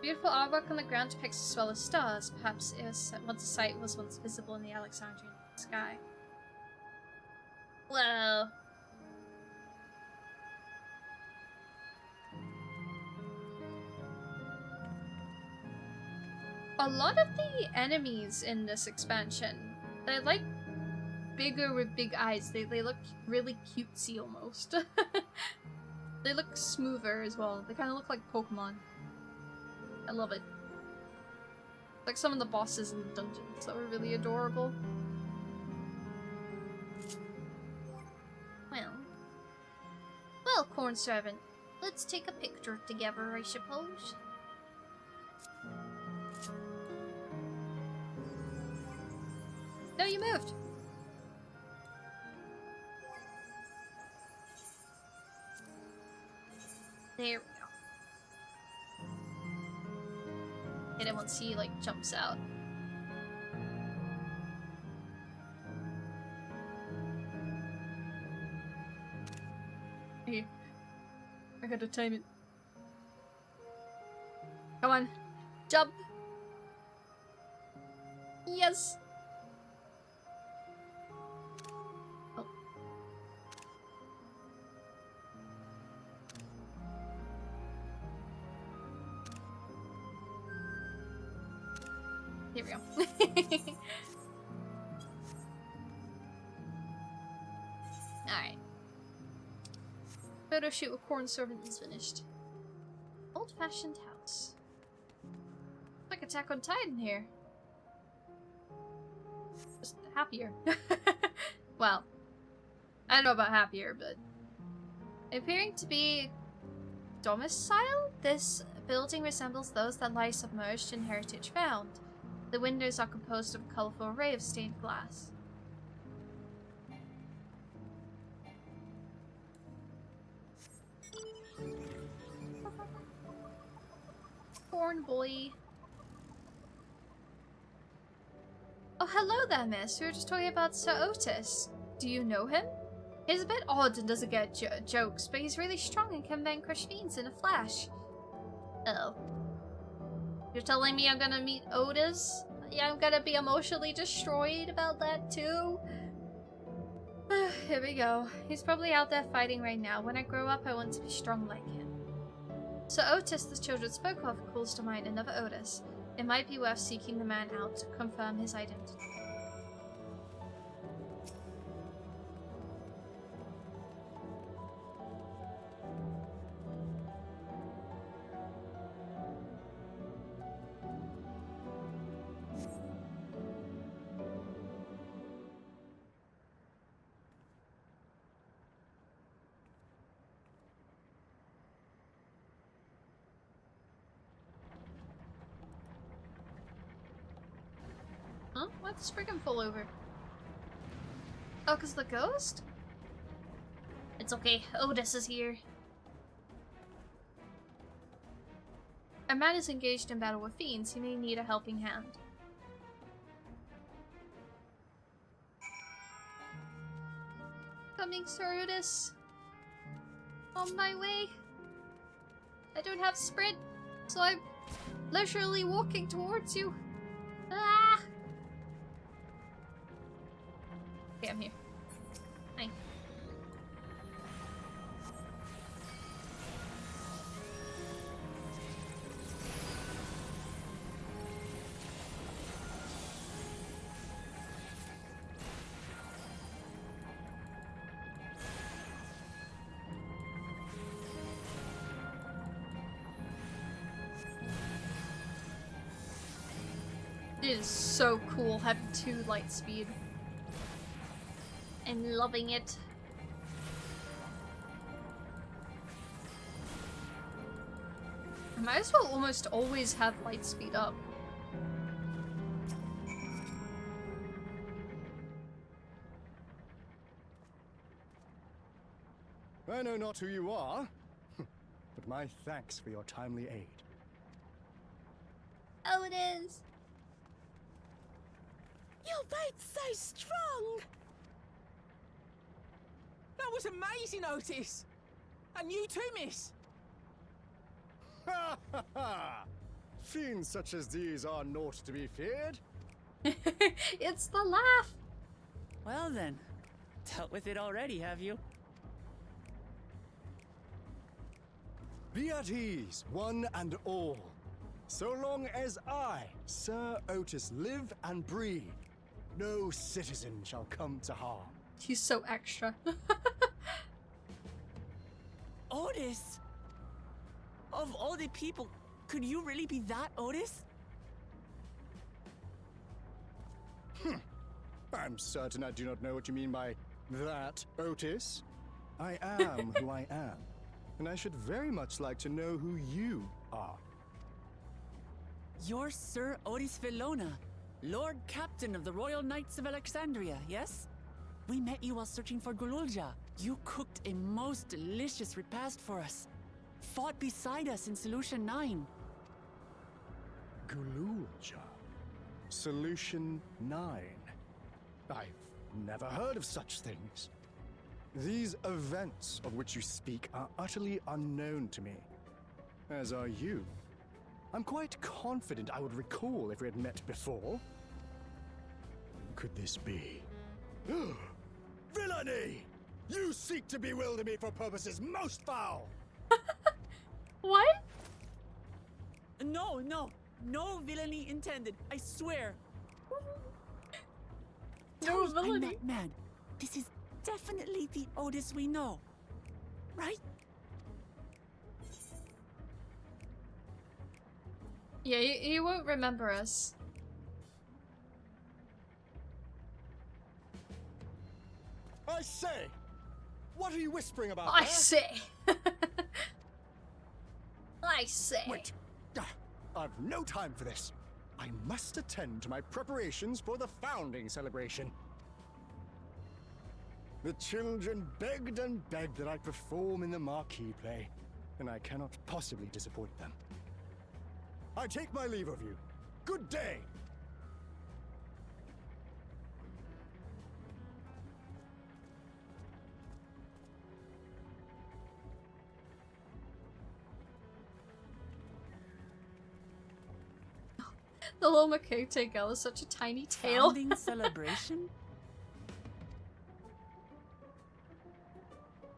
Beautiful artwork on the ground depicts a swell of stars. Perhaps it was once a sight was once visible in the Alexandrian sky. Whoa. A lot of the enemies in this expansion, they're like bigger with big eyes. They look really cutesy almost. They look smoother as well. They kind of look like Pokemon. I love it. Like some of the bosses in the dungeons that were really adorable. Well, Corn Servant, let's take a picture together, I suppose. No, you moved! There we go. Hit him once he, like, jumps out. Hey, I gotta time it. Come on, jump! Yes! Oh. Here we go. Alright. Photo shoot with Corn Servant is finished. Old-fashioned house. Like Attack on Titan here. Just happier. Well, I don't know about happier, but appearing to be domicile, this building resembles those that lie submerged in heritage found. The windows are composed of a colorful array of stained glass. Corn boy. Oh, hello there, miss. We were just talking about Sir Otis. Do you know him? He's a bit odd and doesn't get jokes, but he's really strong and can vanquish fiends in a flash. Oh. You're telling me I'm gonna meet Otis? Yeah, I'm gonna be emotionally destroyed about that too? Here we go. He's probably out there fighting right now. When I grow up, I want to be strong like him. So Otis, the children spoke of, calls to mind another Otis. It might be worth seeking the man out to confirm his identity. Huh? Why'd the Spriggan fall over? Oh, 'cause the ghost? It's okay, Otis is here. A man is engaged in battle with fiends. He may need a helping hand. coming, Sir Otis. On my way. I don't have sprint, so I'm leisurely walking towards you. Ah! Okay, I'm here. Hi. It is so cool having 2 light speed. I'm loving it. I might as well almost always have light speed up. I know not who you are, but my thanks for your timely aid. Oh, it is. Your bait's so strong! That was amazing, Otis! And you too, miss! Ha ha ha! Fiends such as these are naught to be feared. It's the laugh! Well then, dealt with it already, have you? Be at ease, one and all. So long as I, Sir Otis, live and breathe, no citizen shall come to harm. He's so extra. Otis! Of all the people, could you really be that Otis? I'm certain I do not know what you mean by that, Otis. I am who I am, and I should very much like to know who you are. You're Sir Otis Villona, Lord Captain of the Royal Knights of Alexandria, yes? We met you while searching for Gululja. You cooked a most delicious repast for us. Fought beside us in Solution 9. Gululja. Solution 9. I've never heard of such things. These events of which you speak are utterly unknown to me. As are you. I'm quite confident I would recall if we had met before. Could this be? Villainy! You seek to bewilder me for purposes most foul! What? No, no. No villainy intended, I swear. No villainy. I'm not mad. This is definitely the Otis we know. Right? Yeah, you won't remember us. I say! What are you whispering about? I say! I say! Wait! I've no time for this. I must attend to my preparations for the founding celebration. The children begged and begged that I perform in the marquee play, and I cannot possibly disappoint them. I take my leave of you. Good day! The little Makote girl is such a tiny tail. Founding celebration?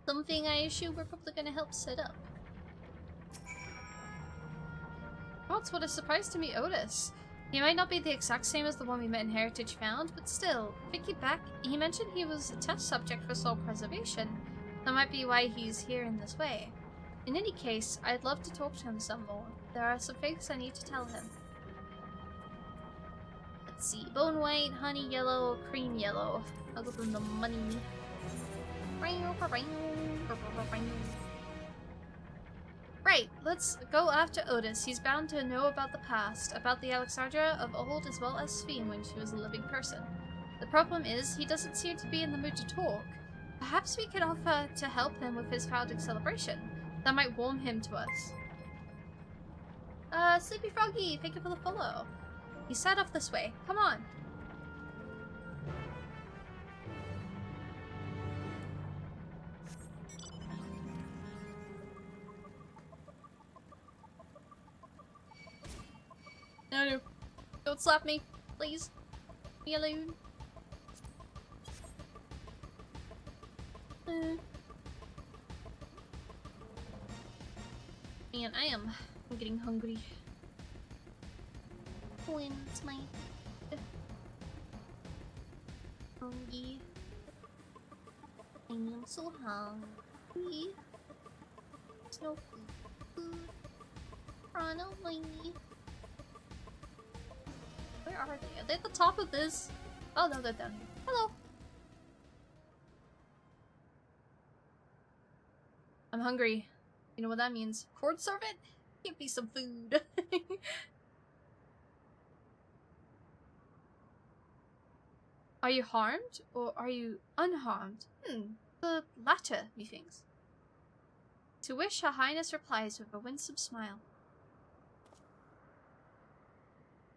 Something I assume we're probably gonna help set up. Oh, it's what a surprise to meet Otis. He might not be the exact same as the one we met in Heritage Found, but still, thinking back, he mentioned he was a test subject for soul preservation. That might be why he's here in this way. In any case, I'd love to talk to him some more. There are some things I need to tell him. Let's see, bone white, honey yellow, cream yellow. I'll go from the money. Right, let's go after Otis. He's bound to know about the past, about the Alexandria of old as well as Sphene when she was a living person. The problem is, he doesn't seem to be in the mood to talk. Perhaps we could offer to help him with his founding celebration. That might warm him to us. Sleepy Froggy, thank you for the follow. He set off this way. Come on. Don't slap me, please. Leave me alone. Man, I'm getting hungry. When's my hungry? I am so hungry. There's no food. Run away. Where are they? Are they at the top of this? Oh no, they're down here. Hello. I'm hungry. You know what that means? Court servant? Give me some food. Are you harmed or are you unharmed? The latter, methinks. To which Her Highness replies with a winsome smile.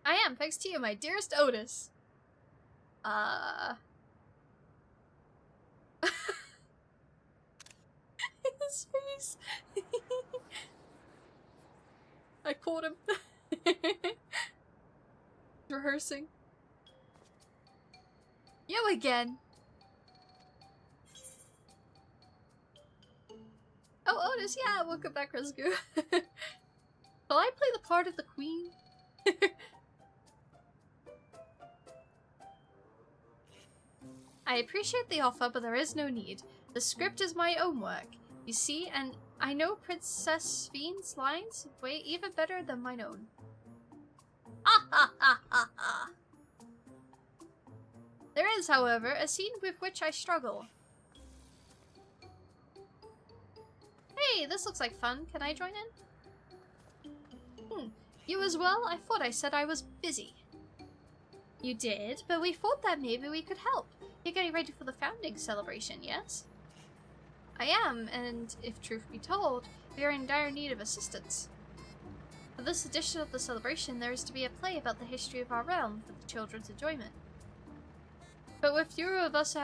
I am, thanks to you, my dearest Otis. His face. I caught him. Rehearsing. You again. Oh, Otis, yeah, welcome back, Rescue. Will I play the part of the queen? I appreciate the offer, but there is no need. The script is my own work, you see, and I know Princess Fiend's lines way even better than mine own. Ah ha ha ha ha! There is, however, a scene with which I struggle. Hey, this looks like fun. Can I join in? You as well? I thought I said I was busy. You did, but we thought that maybe we could help. You're getting ready for the founding celebration, yes? I am, and if truth be told, we are in dire need of assistance. For this edition of the celebration, there is to be a play about the history of our realm for the children's enjoyment. But with fewer of us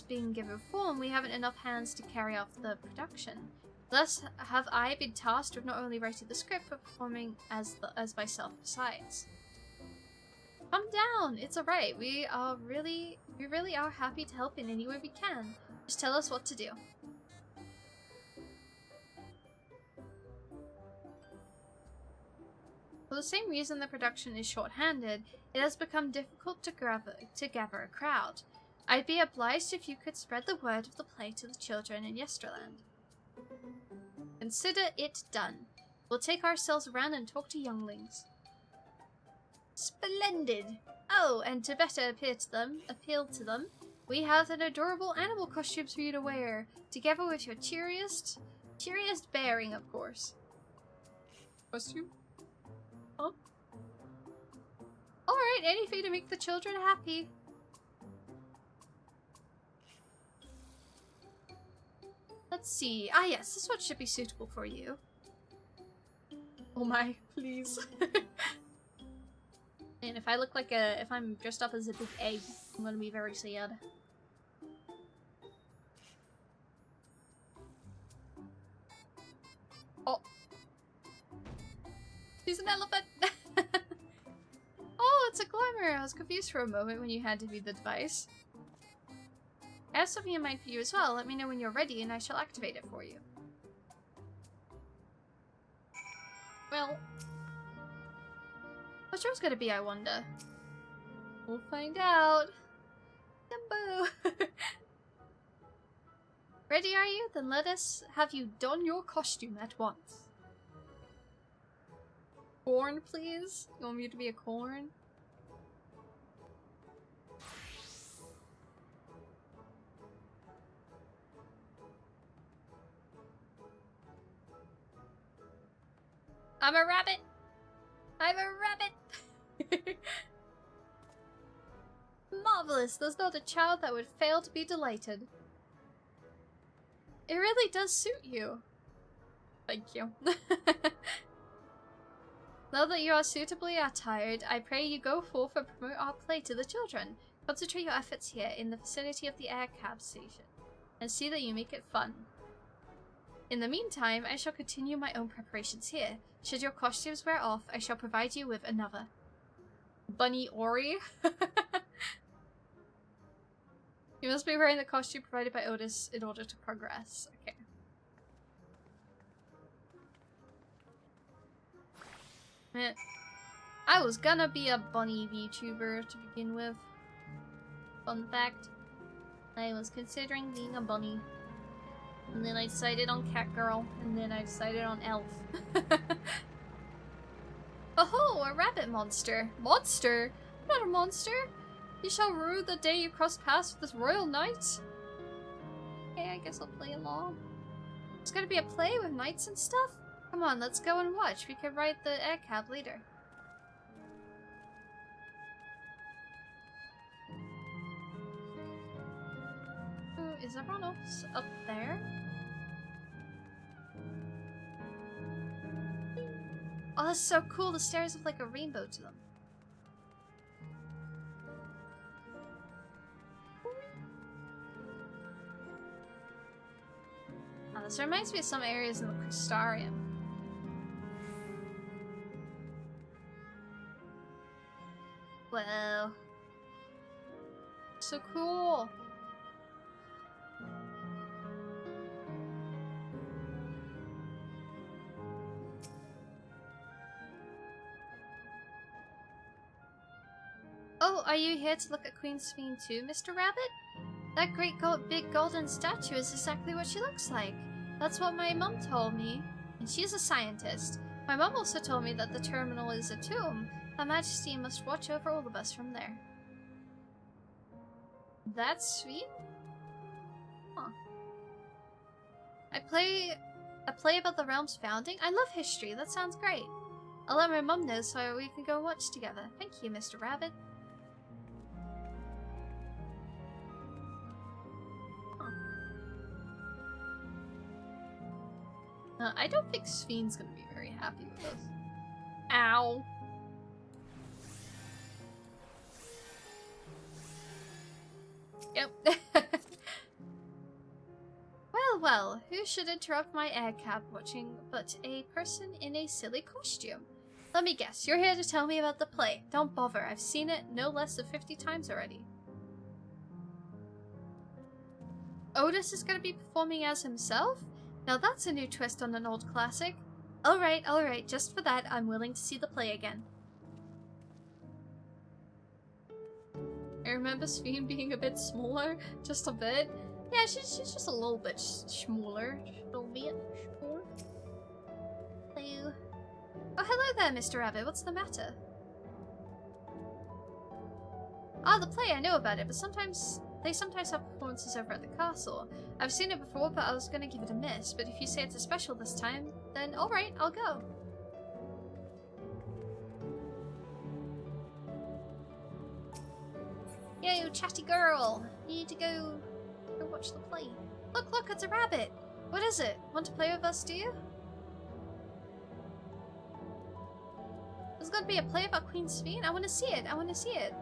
being given form, we haven't enough hands to carry out the production. Thus have I been tasked with not only writing the script, but performing as myself besides. Calm down, it's alright. We really are happy to help in any way we can. Just tell us what to do. For the same reason the production is short-handed, it has become difficult to gather a crowd. I'd be obliged if you could spread the word of the play to the children in Yesterland. Consider it done. We'll take ourselves around and talk to younglings. Splendid! Oh, and to better appeal to them, we have an adorable animal costumes for you to wear, together with your cheeriest bearing, of course. Costume? Huh? Alright, anything to make the children happy. Let's see. Ah yes, this one should be suitable for you. Oh my, please. And if I look like if I'm dressed up as a big egg, I'm gonna be very sad. Oh. She's an elephant! Oh, it's a glimmer! I was confused for a moment when you handed me the device. I have something in mind for you as well. Let me know when you're ready and I shall activate it for you. Well, what's yours gonna be, I wonder? We'll find out. Dumbo! Ready, are you? Then let us have you don your costume at once. Corn, please? You want me to be a corn? I'm a rabbit! I'm a rabbit! Marvelous! There's not a child that would fail to be delighted. It really does suit you. Thank you. Now that you are suitably attired, I pray you go forth and promote our play to the children. Concentrate your efforts here in the vicinity of the air cab station, and see that you make it fun. In the meantime, I shall continue my own preparations here. Should your costumes wear off, I shall provide you with another. Bunny Ori. You must be wearing the costume provided by Otis in order to progress. Okay. Man, I was gonna be a bunny VTuber to begin with. Fun fact. I was considering being a bunny. And then I decided on cat girl. And then I decided on elf. Oh, a rabbit monster. Monster? I'm not a monster. You shall rue the day you cross paths with this royal knight. Okay, I guess I'll play along. There's gonna be a play with knights and stuff? Come on, let's go and watch. We can ride the air cab later. Oh, is everyone else up there? Oh, that's so cool. The stairs have like a rainbow to them. Oh, this reminds me of some areas in the Crystarium. Wow. So cool. Oh, are you here to look at Queen Sphinx too, Mr. Rabbit? That great big golden statue is exactly what she looks like. That's what my mum told me. And she's a scientist. My mum also told me that the terminal is a tomb. Her Majesty must watch over all of us from there. That's sweet? Huh. A play about the realm's founding? I love history. That sounds great. I'll let my mum know so we can go watch together. Thank you, Mr. Rabbit. I don't think Sven's gonna be very happy with us. Ow. Yep. Well, who should interrupt my air cab watching but a person in a silly costume? Let me guess, you're here to tell me about the play. Don't bother, I've seen it no less than 50 times already. Otis is gonna be performing as himself? Now that's a new twist on an old classic. Alright, just for that, I'm willing to see the play again. I remember Sven being a bit smaller, just a bit. Yeah, she's just a little bit smaller. Just a little bit smaller. Hello. Oh, hello there, Mr. Rabbit. What's the matter? Ah, the play, I know about it, but they sometimes have performances over at the castle. I've seen it before, but I was gonna give it a miss. But if you say it's a special this time, then alright, I'll go. Yeah, you chatty girl. You need to go watch the play. Look, it's a rabbit. What is it? Want to play with us, do you? There's gonna be a play about Queen Sven? I wanna see it.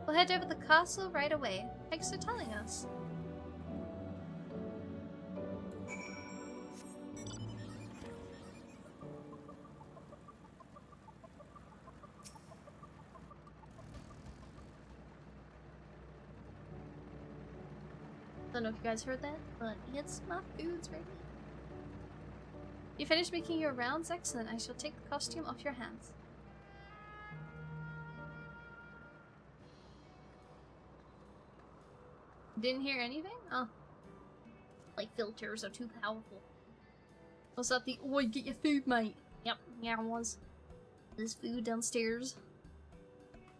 We'll head over to the castle right away. Thanks for telling us. Don't know if you guys heard that, but it's my food's ready. You finished making your rounds? Excellent. I shall take the costume off your hands. Didn't hear anything? Oh. Like filters are too powerful. Was that the oi, get your food, mate? Yep, yeah, it was. There's food downstairs.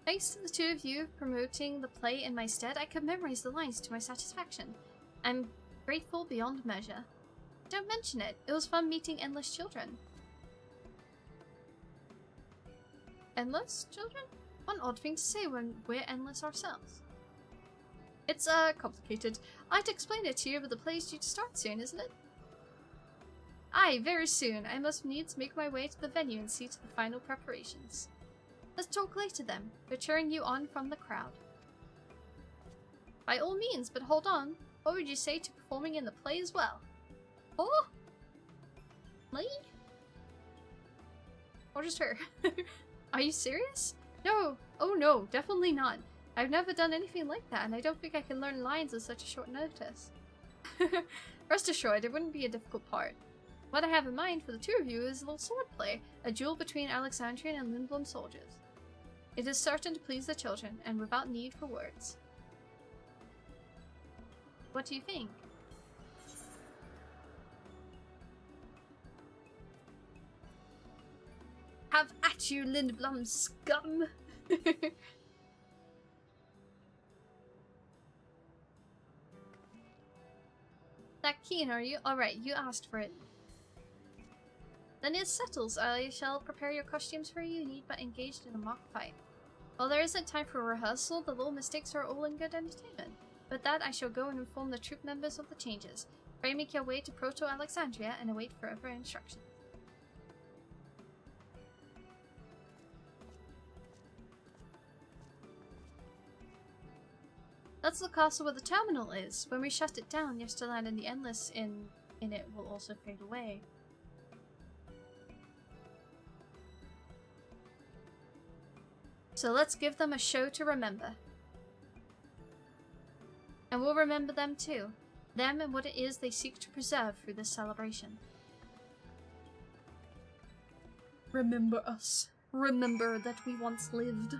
Thanks to the two of you promoting the play in my stead, I could memorize the lines to my satisfaction. I'm grateful beyond measure. Don't mention it. It was fun meeting endless children. Endless children? One odd thing to say when we're endless ourselves. It's, complicated. I'd explain it to you, but the play's due to start soon, isn't it? Aye, very soon. I must needs make my way to the venue and see to the final preparations. Let's talk later then. We're cheering you on from the crowd. By all means, but hold on. What would you say to performing in the play as well? Oh? Me? Or just her? Are you serious? No! Oh no, definitely not. I've never done anything like that, and I don't think I can learn lines at such a short notice. Rest assured, it wouldn't be a difficult part. What I have in mind for the two of you is a little swordplay, a duel between Alexandrian and Lindblom soldiers. It is certain to please the children, and without need for words. What do you think? Have at you, Lindblom scum! That keen, are you? Alright, you asked for it. Then it settles. I shall prepare your costumes for you. You need but engaged in a mock fight. While there isn't time for rehearsal, the little mistakes are all in good entertainment. With that, I shall go and inform the troop members of the changes. Pray make your way to Proto-Alexandria and await further instructions. That's the castle where the terminal is. When we shut it down, Yesterland and the Endless in it will also fade away. So let's give them a show to remember. And we'll remember them too. Them and what it is they seek to preserve through this celebration. Remember us. Remember that we once lived.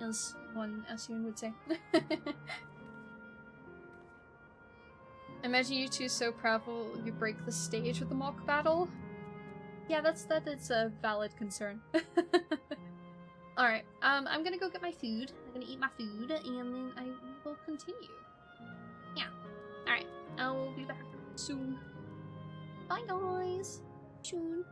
As one Assyrian would say. Imagine you two so proudful you break the stage with the mock battle. Yeah, that is a valid concern. Alright, I'm gonna go get my food. I'm gonna eat my food, and then I will continue. Yeah. Alright, I'll be back soon. Bye guys! Soon.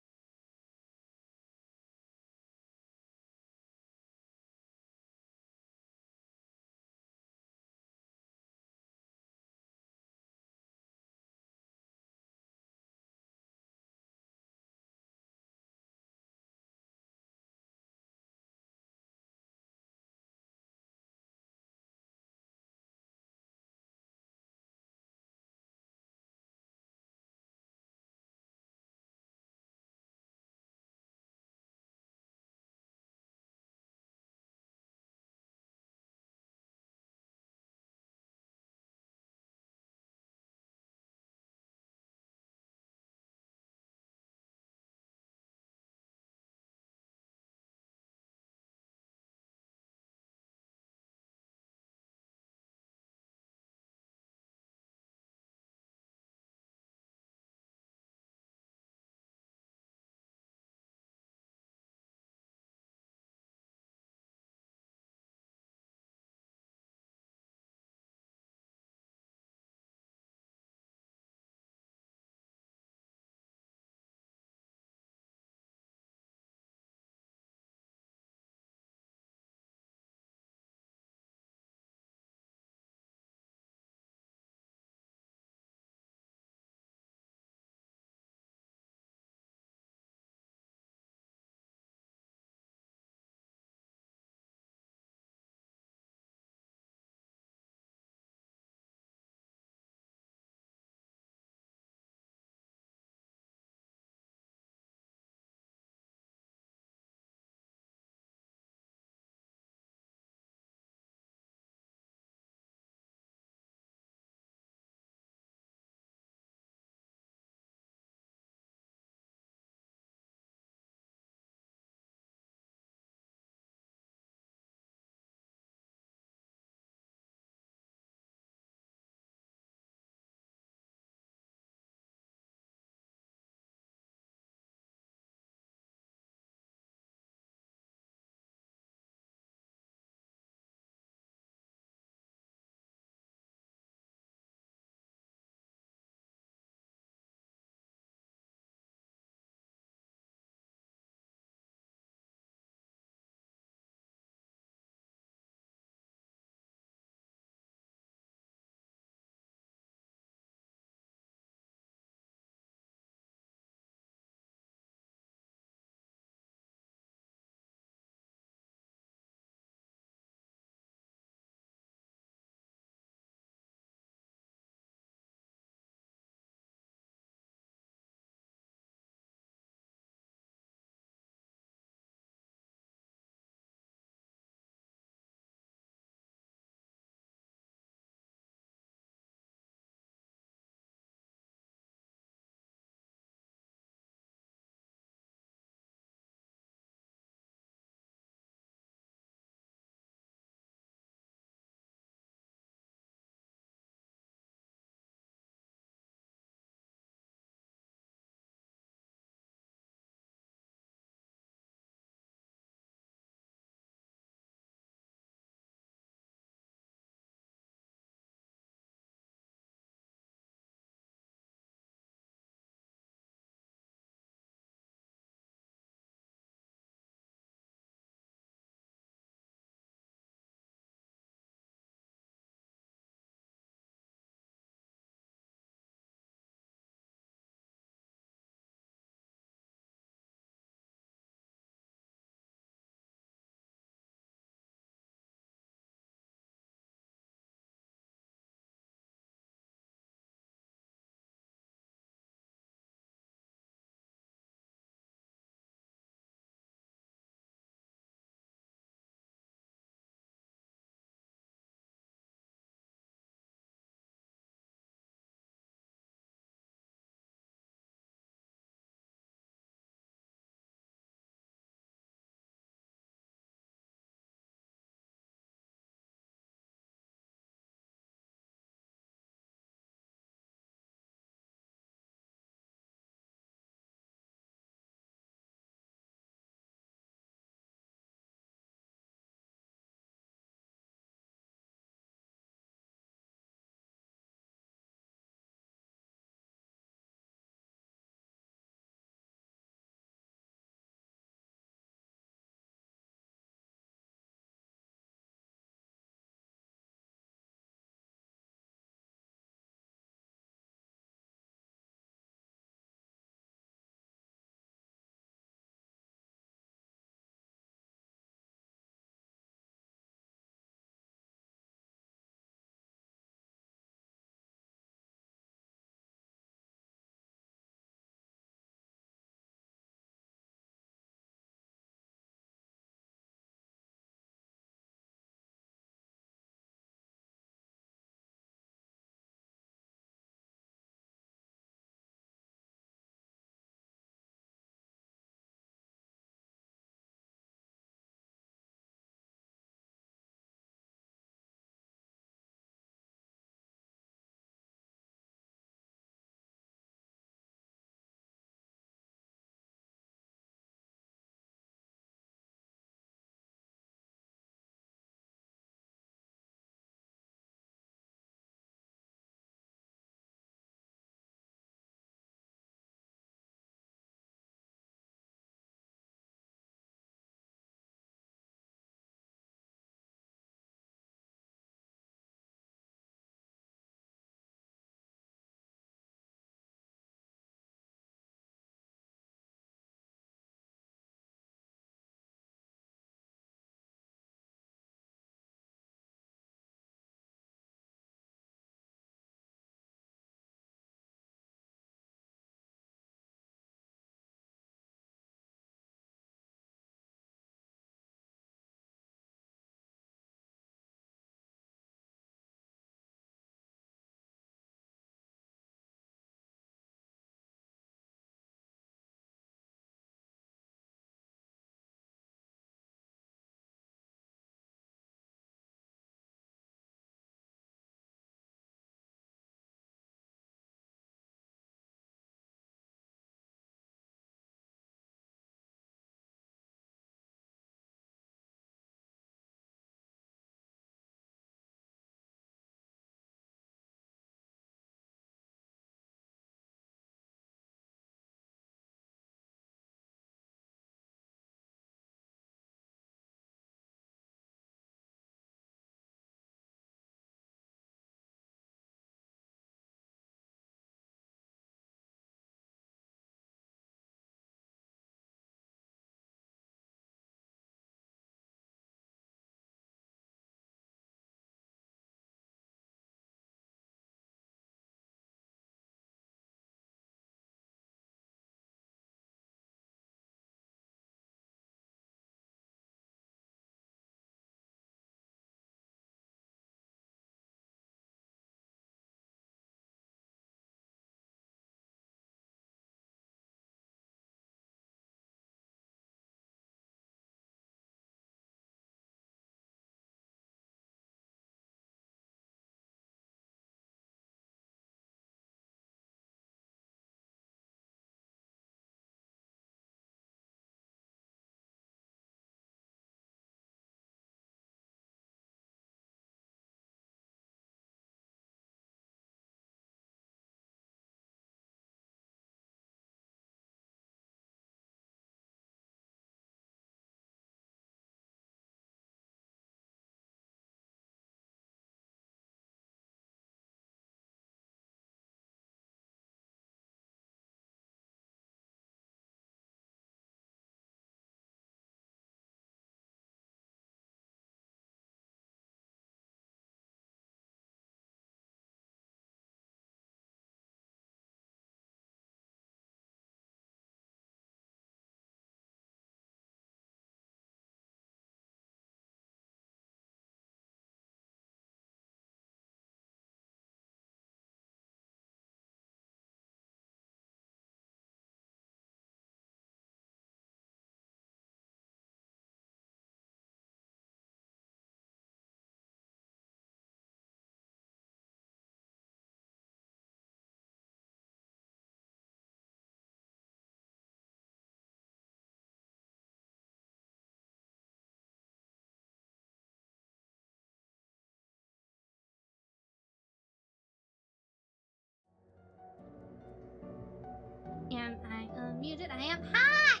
muted. I am. Hi!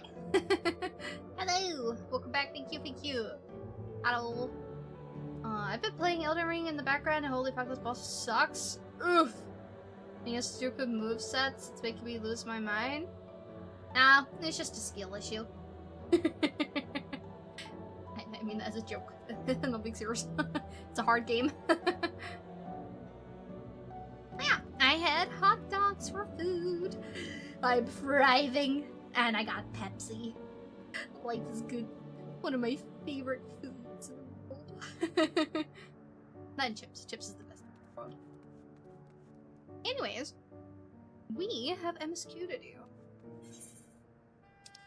Hello! Welcome back. Thank you, thank you. Hello. I've been playing Elden Ring in the background and holy fuck, this boss sucks. Oof! And his stupid movesets, it's making me lose my mind. Nah, it's just a skill issue. I mean that as a joke. I'm not being serious. It's a hard game. Yeah, I had hot dogs for food. I'm thriving. And I got Pepsi. Life is good. One of my favorite foods in the world. Not in chips. Chips is the best in the world. Anyways, we have MSQ to do.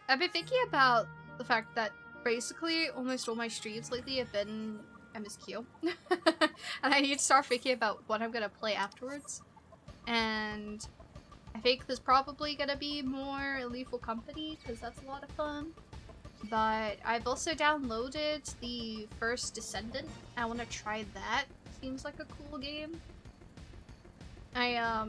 I've been thinking about the fact that basically almost all my streams lately have been MSQ. And I need to start thinking about what I'm gonna play afterwards. And I think there's probably gonna be more Lethal Company, because that's a lot of fun. But I've also downloaded the first Descendant. I want to try that. Seems like a cool game. I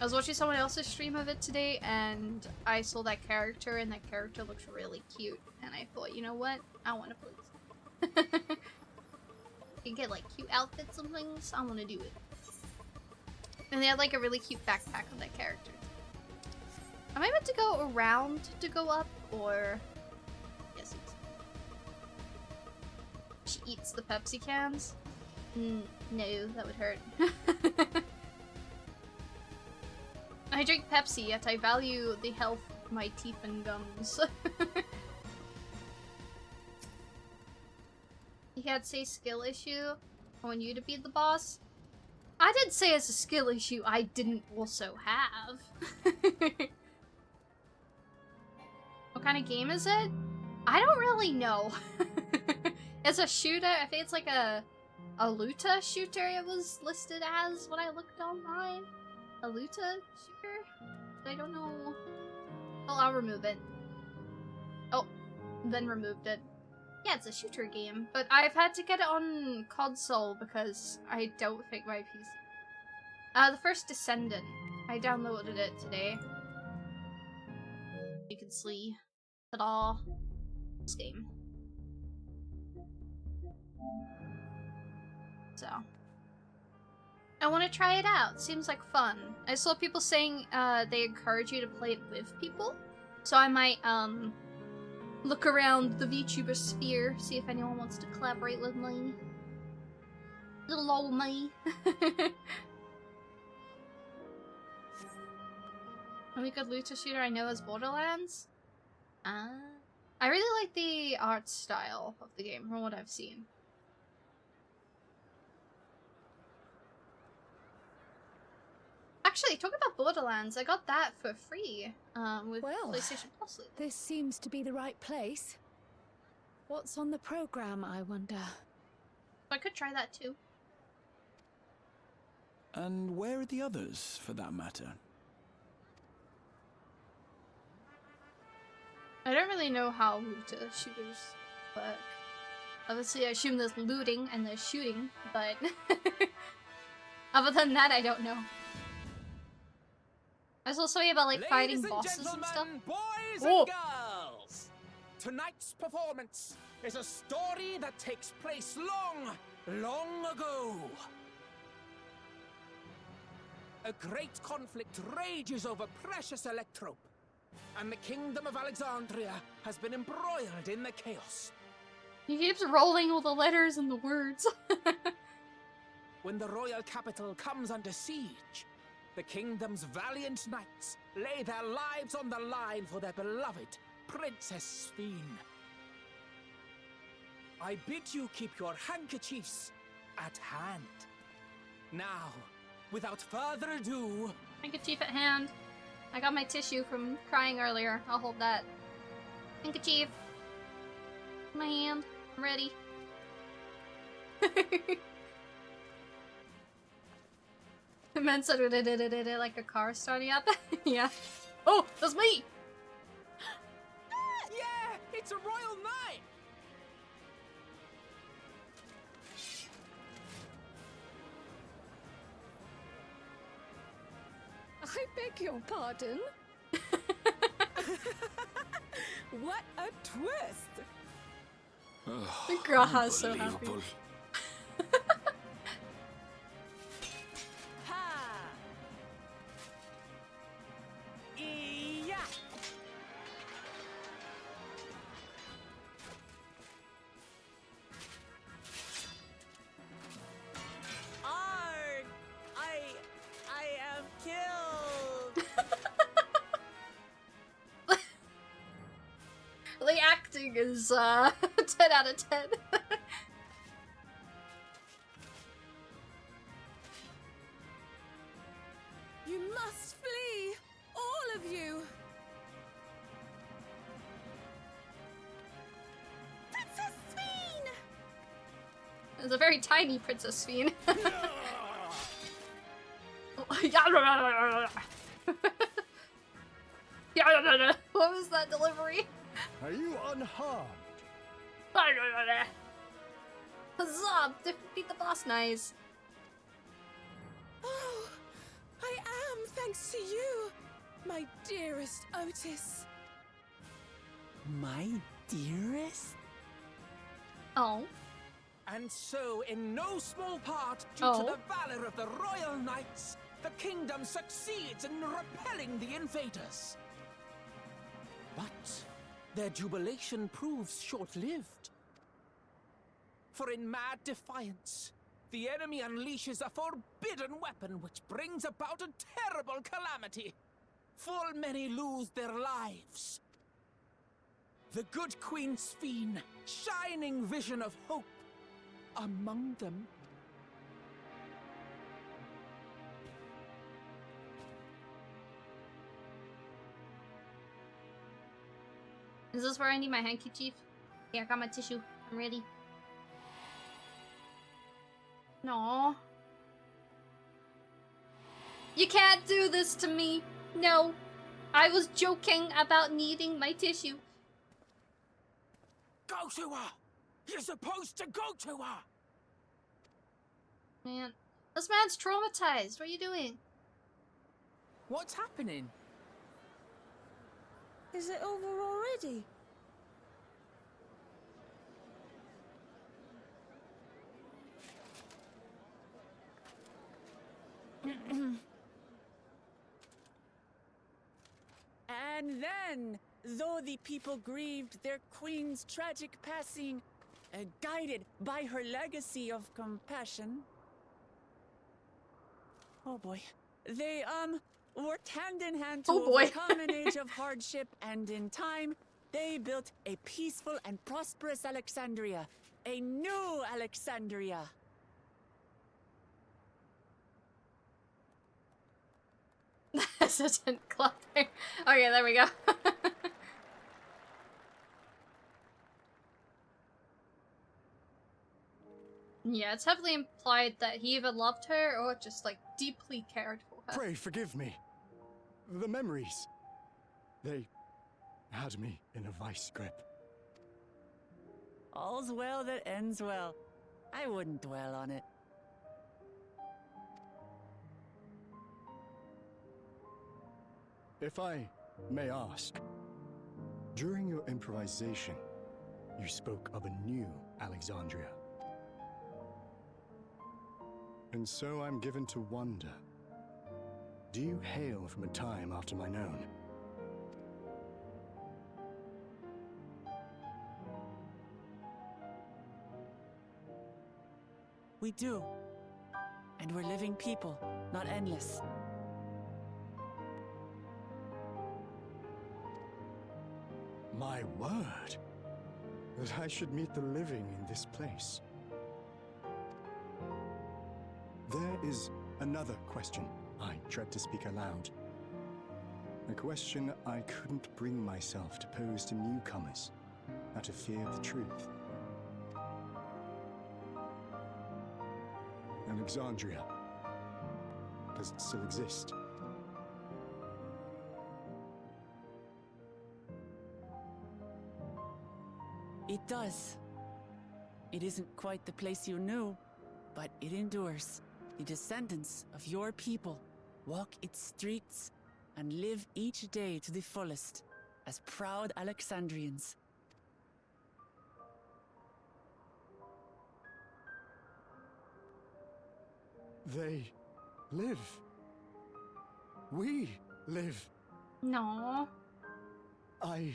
was watching someone else's stream of it today, and I saw that character, and that character looks really cute. And I thought, you know what? I want to play this. You get like cute outfits and things. I want to do it. And they had like a really cute backpack on that character. Am I meant to go around to go up, or... Yes, she eats the Pepsi cans? No, that would hurt. I drink Pepsi, yet I value the health of my teeth and gums. You can't say skill issue. I want you to be the boss. I didn't say it's a skill issue I didn't also have. What kind of game is it? I don't really know. It's a shooter. I think it's like a Luta shooter it was listed as when I looked online. A Luta shooter? I don't know. Oh, I'll remove it. Oh, then removed it. Yeah, it's a shooter game, but I've had to get it on console because I don't think my PC... the first Descendant. I downloaded it today. You can see it all. This game. So. I want to try it out. Seems like fun. I saw people saying they encourage you to play it with people. So I might look around the VTuber sphere, see if anyone wants to collaborate with me. Little old me. Only good Luta shooter I know is Borderlands. I really like the art style of the game from what I've seen. Actually, talking about Borderlands, I got that for free with PlayStation Plus. This seems to be the right place. What's on the program, I wonder? I could try that too. And where are the others, for that matter? I don't really know how Luta shooters work. Obviously, I assume there's looting and there's shooting, but other than that, I don't know. I was also about like fighting bosses and stuff. Boys and girls, tonight's performance is a story that takes place long, long ago. A great conflict rages over precious electrope, and the kingdom of Alexandria has been embroiled in the chaos. He keeps rolling all the letters and the words. When the royal capital comes under siege, the kingdom's valiant knights lay their lives on the line for their beloved Princess Sphene. I bid you keep your handkerchiefs at hand. Now, without further ado... Handkerchief at hand. I got my tissue from crying earlier. I'll hold that. Handkerchief. My hand. I'm ready. The man said like a car starting up. Yeah. Oh, that's me! Yeah! It's a royal knight! I beg your pardon? What a twist! Graha's so happy. Unbelievable. Ha! Yeah! Arg! I am killed! The acting is 10 out of 10. You must flee! All of you! Princess Sphene! It's a very tiny Princess Sphene. What was that delivery? Are you unharmed? Huzzah! Defeat the boss, nice. Oh, I am, thanks to you, my dearest Otis. My dearest? Oh. And so, in no small part, due Oh. to the valor of the royal knights, the kingdom succeeds in repelling the invaders. But their jubilation proves short-lived. For in mad defiance, the enemy unleashes a forbidden weapon which brings about a terrible calamity. Full many lose their lives. The good Queen Sphene, shining vision of hope, among them. Is this where I need my handkerchief? Yeah, I got my tissue. I'm ready. No. You can't do this to me. No. I was joking about needing my tissue. Go to her! You're supposed to go to her! Man. This man's traumatized. What are you doing? What's happening? Is it over already? And then, though the people grieved their queen's tragic passing, guided by her legacy of compassion, oh boy, they, worked hand in hand to overcome an age of hardship, and in time, they built a peaceful and prosperous Alexandria. A new Alexandria. Hesitant clapping. Okay, there we go. Yeah, it's heavily implied that he either loved her or just, like, deeply cared for her. Pray forgive me. The memories. They had me in a vice grip. All's well that ends well. I wouldn't dwell on it. If I may ask, during your improvisation, you spoke of a new Alexandria. And so I'm given to wonder, do you hail from a time after mine own? We do. And we're living people, not endless. My word, that I should meet the living in this place. There is another question I dread to speak aloud. A question I couldn't bring myself to pose to newcomers, out of fear of the truth. Alexandria, does it still exist? It does. It isn't quite the place you knew, but it endures. The descendants of your people walk its streets and live each day to the fullest, as proud Alexandrians. They live. We live. No. I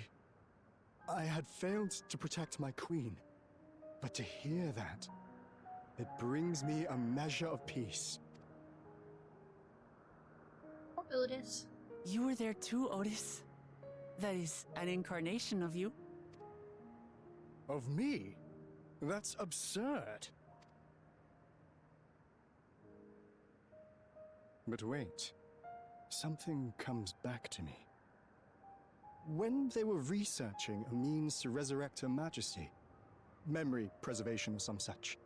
had failed to protect my queen, but to hear that, it brings me a measure of peace. Poor Otis. You were there too, Otis. That is an incarnation of you. Of me? That's absurd. But wait, something comes back to me. When they were researching a means to resurrect Her Majesty, memory preservation or some such,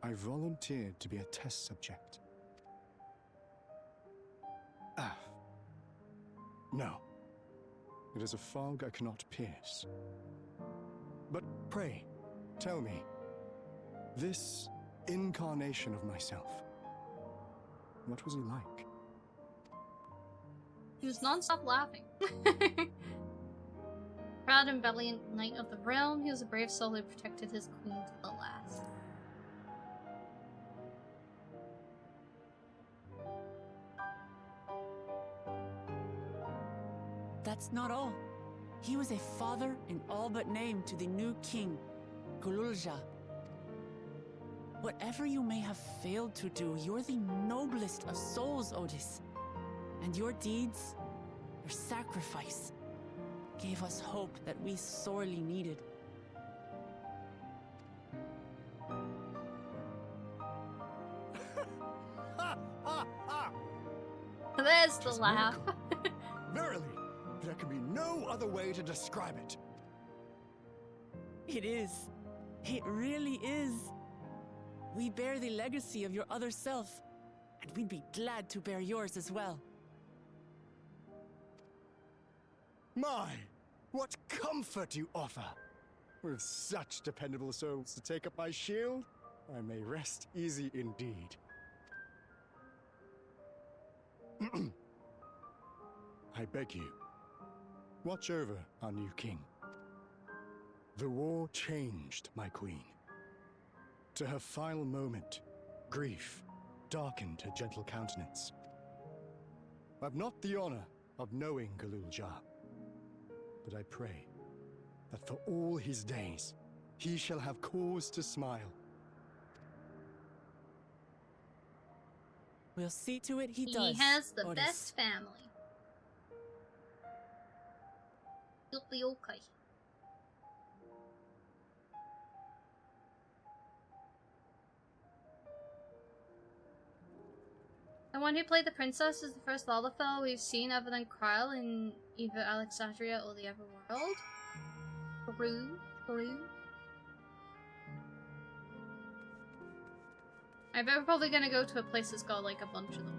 I volunteered to be a test subject. Ah. No. It is a fog I cannot pierce. But pray, tell me, this incarnation of myself, what was he like? He was non-stop laughing. Proud and valiant knight of the realm, he was a brave soul who protected his queen to the last. That's not all. He was a father in all but name to the new king, Gululja. Whatever you may have failed to do, you're the noblest of souls, Otis. And your deeds, your sacrifice, gave us hope that we sorely needed. There's the laugh. Verily, there can be no other way to describe it. It is. It really is. We bear the legacy of your other self, and we'd be glad to bear yours as well. My, what comfort you offer! With such dependable souls to take up my shield, I may rest easy indeed. I beg you, watch over our new king. The war changed my queen. To her final moment, grief darkened her gentle countenance. I've not the honor of knowing Gululja, but I pray that for all his days, he shall have cause to smile. We'll see to it he does. He has the Otis. best family. You'll be okay. The one who played the princess is the first Lalafell we've seen other than Kryle in either Alexandria or the Everworld. True. I bet we're probably gonna go to a place that's got like a bunch of them.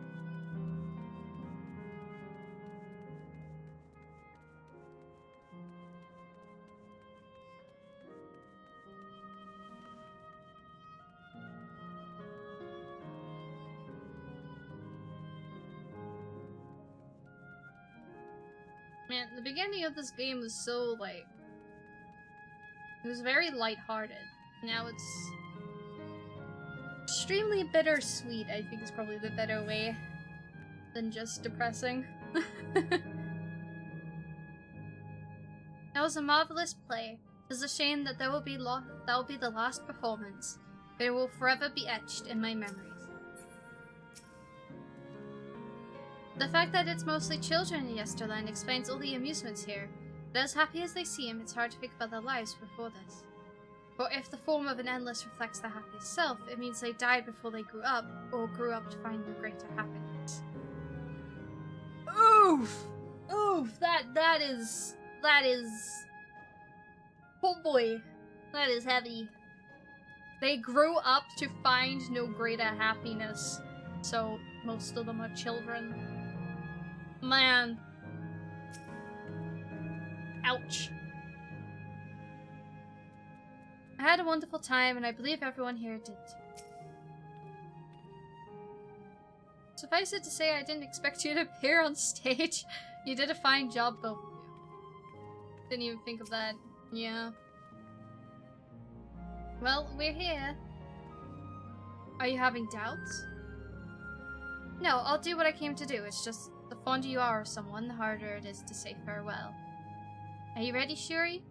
Man, the beginning of this game was so, like... It was very lighthearted. Now it's... extremely bittersweet, I think is probably the better way than just depressing. That was a marvelous play. It's a shame that that will be the last performance, but it will forever be etched in my memories. The fact that it's mostly children in Yesterland explains all the amusements here, but as happy as they seem, it's hard to think about their lives before this. For if the form of an endless reflects their happiest self, it means they died before they grew up, or grew up to find no greater happiness. Oof! Oof! That is... Oh boy. That is heavy. They grew up to find no greater happiness, so most of them are children. Man. Ouch. I had a wonderful time, and I believe everyone here did. Suffice it to say, I didn't expect you to appear on stage. You did a fine job, both of you. Didn't even think of that. Yeah. Well, we're here. Are you having doubts? No, I'll do what I came to do. It's just, the fonder you are of someone, the harder it is to say farewell. Are you ready, Shiori?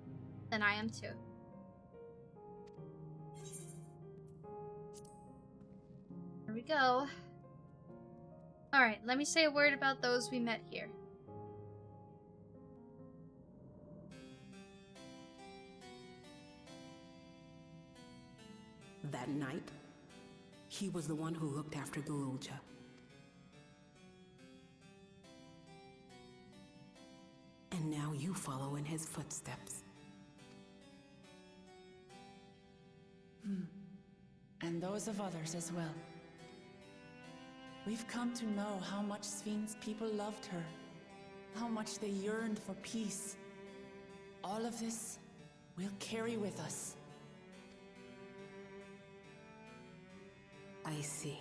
Then I am too. Here we go. Alright, let me say a word about those we met here. That night, he was the one who looked after Gululja. And now you follow in his footsteps. And those of others as well. We've come to know how much Svin's people loved her, how much they yearned for peace. All of this we'll carry with us. I see.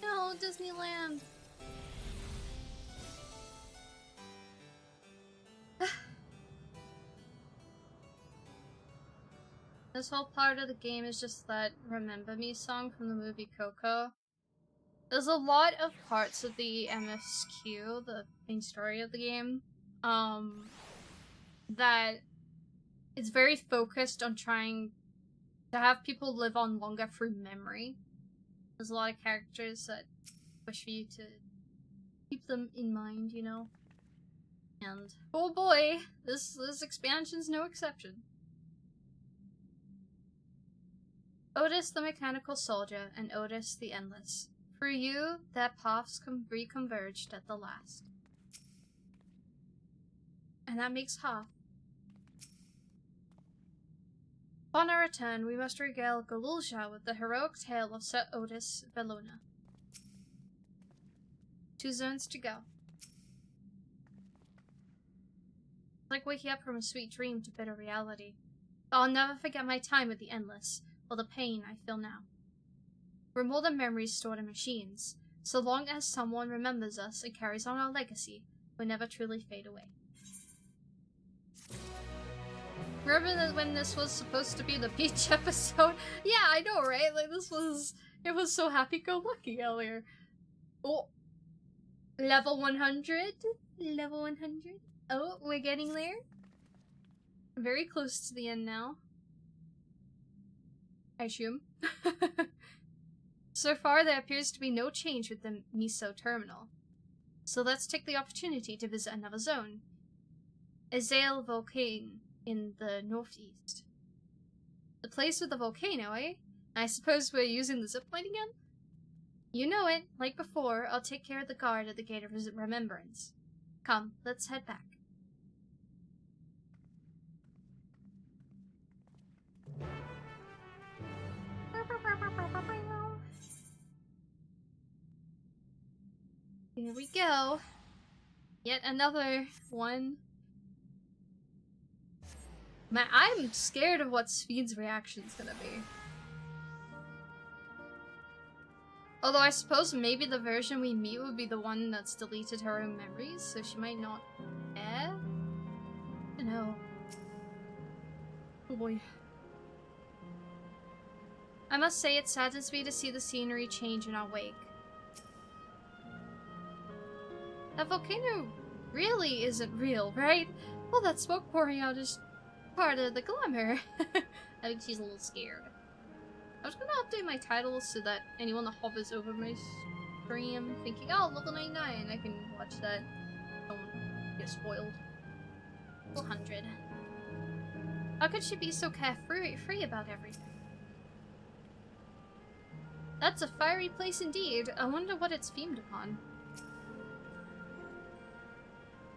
No, Disneyland! This whole part of the game is just that Remember Me song from the movie Coco. There's a lot of parts of the MSQ, the main story of the game, that it's very focused on trying to have people live on longer through memory. There's a lot of characters that wish for you to keep them in mind, you know? And oh boy, this expansion's no exception. Otis the Mechanical Soldier and Otis the Endless. Through you, their paths reconverged at the last. And that makes half. Upon our return, we must regale Gululja with the heroic tale of Sir Otis Bellona. 2 zones to go. It's like waking up from a sweet dream to bitter reality. But I'll never forget my time with the Endless, or the pain I feel now. We're more than memories stored in machines. So long as someone remembers us and carries on our legacy, we'll never truly fade away. Remember that when this was supposed to be the beach episode? Yeah, I know, right? Like, it was so happy-go-lucky earlier. Oh. Level 100? Level 100? Oh, we're getting there? Very close to the end now. I assume. So far, there appears to be no change with the Miso terminal. So let's take the opportunity to visit another zone. Azale Volcano in the northeast. The place with the volcano, eh? I suppose we're using the zipline again? You know it. Like before, I'll take care of the guard at the Gate of Remembrance. Come, let's head back. Here we go. Yet another one. Man, I'm scared of what Svin's reaction's gonna be. Although I suppose maybe the version we meet would be the one that's deleted her own memories, so she might not care? I don't know. Oh boy. I must say it saddens me to see the scenery change in our wake. That volcano really isn't real, right? All that smoke pouring out is part of the glamour. I think she's a little scared. I was gonna update my titles so that anyone that hovers over my stream thinking, oh, level 99, I can watch that. Don't get spoiled. 100. How could she be so carefree about everything? That's a fiery place indeed. I wonder what it's themed upon.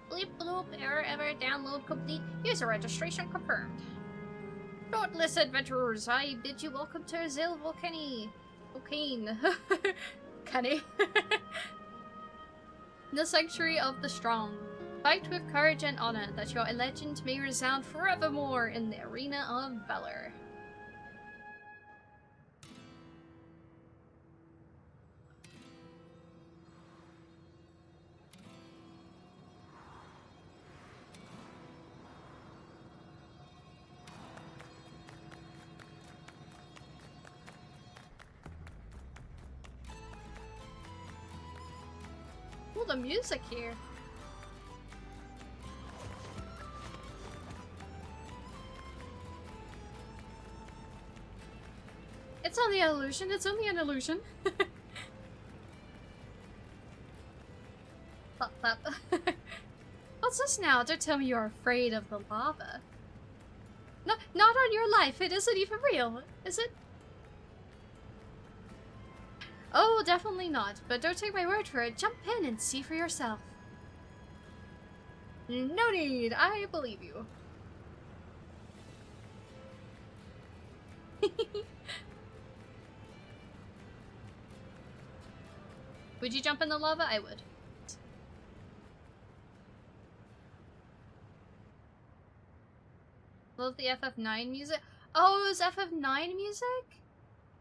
Bleep bloop, error ever, download complete, user registration confirmed. Shortlist adventurers, I bid you welcome to Lvl99. Cocaine. Kenny. The Sanctuary of the Strong. Fight with courage and honor, that your legend may resound forevermore in the arena of valor. Ooh, the music here. It's only an illusion, it's only an illusion. Plop, plop. What's this now? Don't tell me you're afraid of the lava. No, not on your life, it isn't even real, is it? Oh, definitely not, but don't take my word for it. Jump in and see for yourself. No need, I believe you. Would you jump in the lava? I would. Love the FF9 music. Oh, it was FF9 music?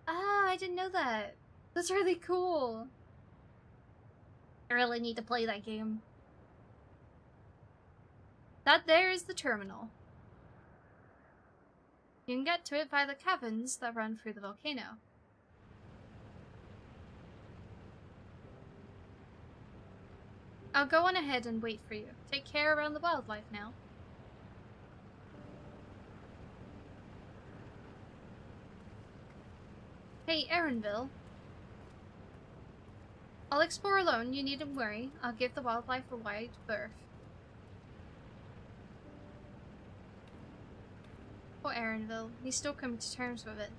Ah, I didn't know that. That's really cool. I really need to play that game. That there is the terminal. You can get to it by the caverns that run through the volcano. I'll go on ahead and wait for you. Take care around the wildlife now. Hey, Erinville. I'll explore alone, you needn't worry. I'll give the wildlife a wide berth. Poor Erinville, he's still coming to terms with it.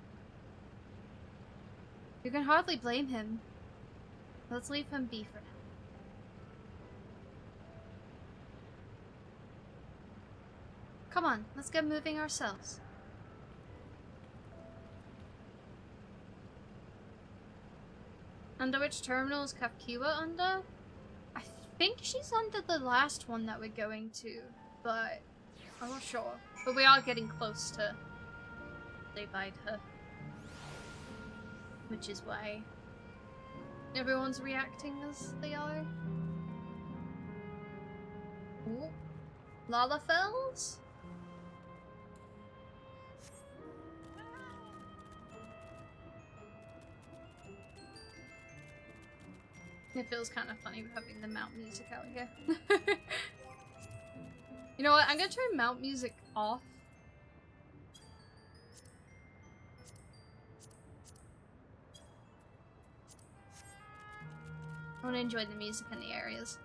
You can hardly blame him. Let's leave him be for now. Come on, let's get moving ourselves. Under which terminal is Kafkiwa under? I think she's under the last one that we're going to, but I'm not sure. But we are getting close to they bite her. Which is why everyone's reacting as they are. Ooh. Lalafells? It feels kind of funny having the mount music out here. You know what? I'm gonna turn mount music off. I want to enjoy the music in the areas.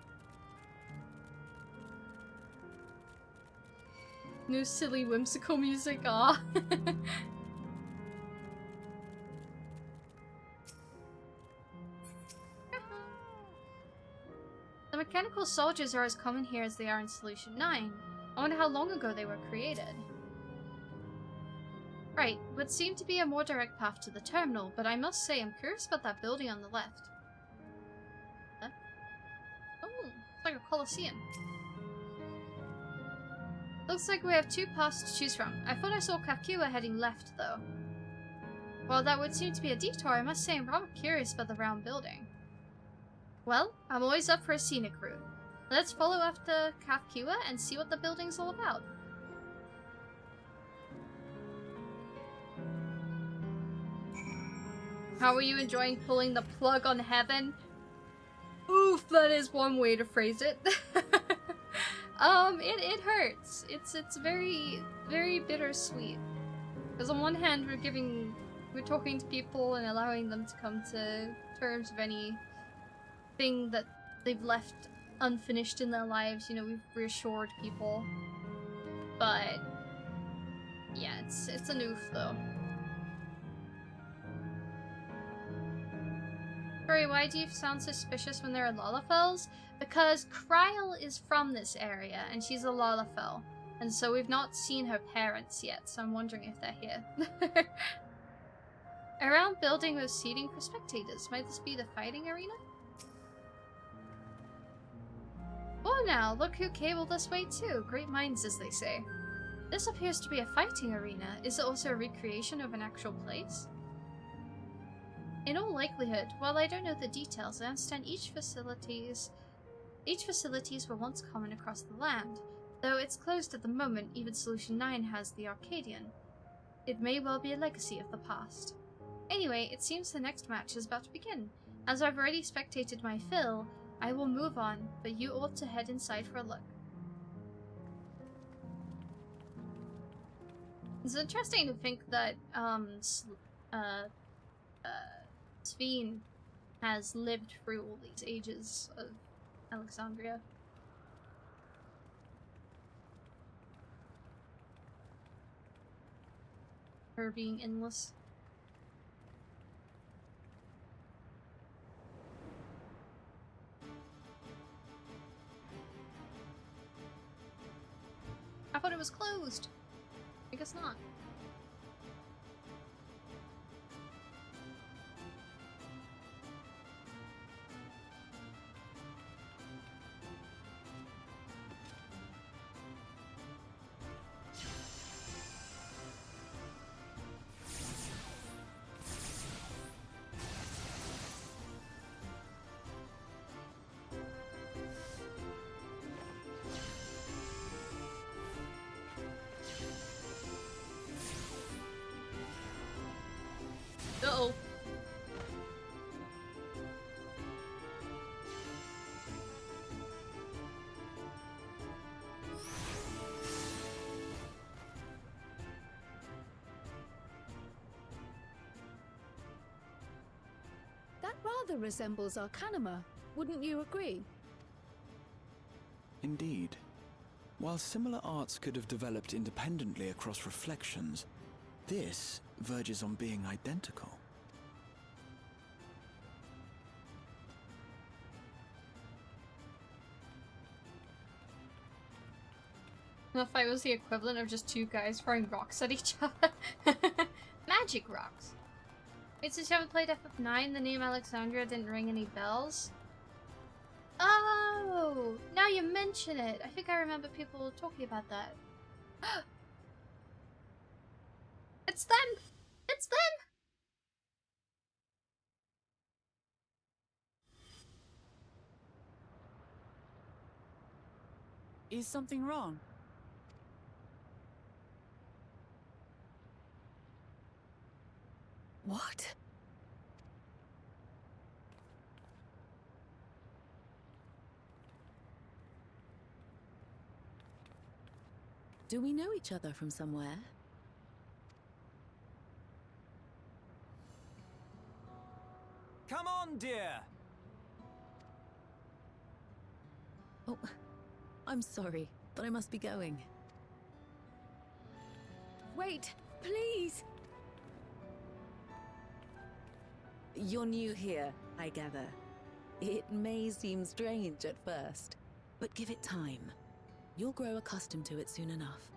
No silly whimsical music, aw. The mechanical soldiers are as common here as they are in Solution 9. I wonder how long ago they were created. Right, would seem to be a more direct path to the terminal, but I must say I'm curious about that building on the left. Huh? Oh, it's like a coliseum. Looks like we have two paths to choose from. I thought I saw Kafkiwa heading left, though. While that would seem to be a detour, I must say I'm rather curious about the round building. Well, I'm always up for a scenic route. Let's follow after Kafkiwa and see what the building's all about. How are you enjoying pulling the plug on heaven? Oof, that is one way to phrase it. It hurts. It's very, very bittersweet. Because on one hand, we're talking to people and allowing them to come to terms with anything that they've left unfinished in their lives. You know, we've reassured people. But Yeah, it's a noof though. Sorry, why do you sound suspicious when there are Lalafels? Because Kryl is from this area, and she's a Lalafell. And so we've not seen her parents yet, so I'm wondering if they're here. A round building with seating for spectators. Might this be the fighting arena? Oh now, look who came this way too. Great minds, as they say. This appears to be a fighting arena. Is it also a recreation of an actual place? In all likelihood, while I don't know the details, I understand each facilities were once common across the land. Though it's closed at the moment, even Solution 9 has the Arcadian. It may well be a legacy of the past. Anyway, it seems the next match is about to begin. As I've already spectated my fill, I will move on, but you ought to head inside for a look. It's interesting to think that Sveen has lived through all these ages of Alexandria. Her being endless. I thought it was closed. I guess not. Uh-oh. That rather resembles Arcanima, wouldn't you agree? Indeed. While similar arts could have developed independently across reflections, this verges on being identical. The fight was the equivalent of just two guys throwing rocks at each other. Magic rocks. Wait, since you haven't played FF9, the name Alexandria didn't ring any bells? Oh! Now you mention it! I think I remember people talking about that. It's them! It's them! Is something wrong? What? Do we know each other from somewhere? Come on, dear! Oh, I'm sorry, but I must be going. Wait, please! You're new here, I gather. It may seem strange at first, but give it time. You'll grow accustomed to it soon enough.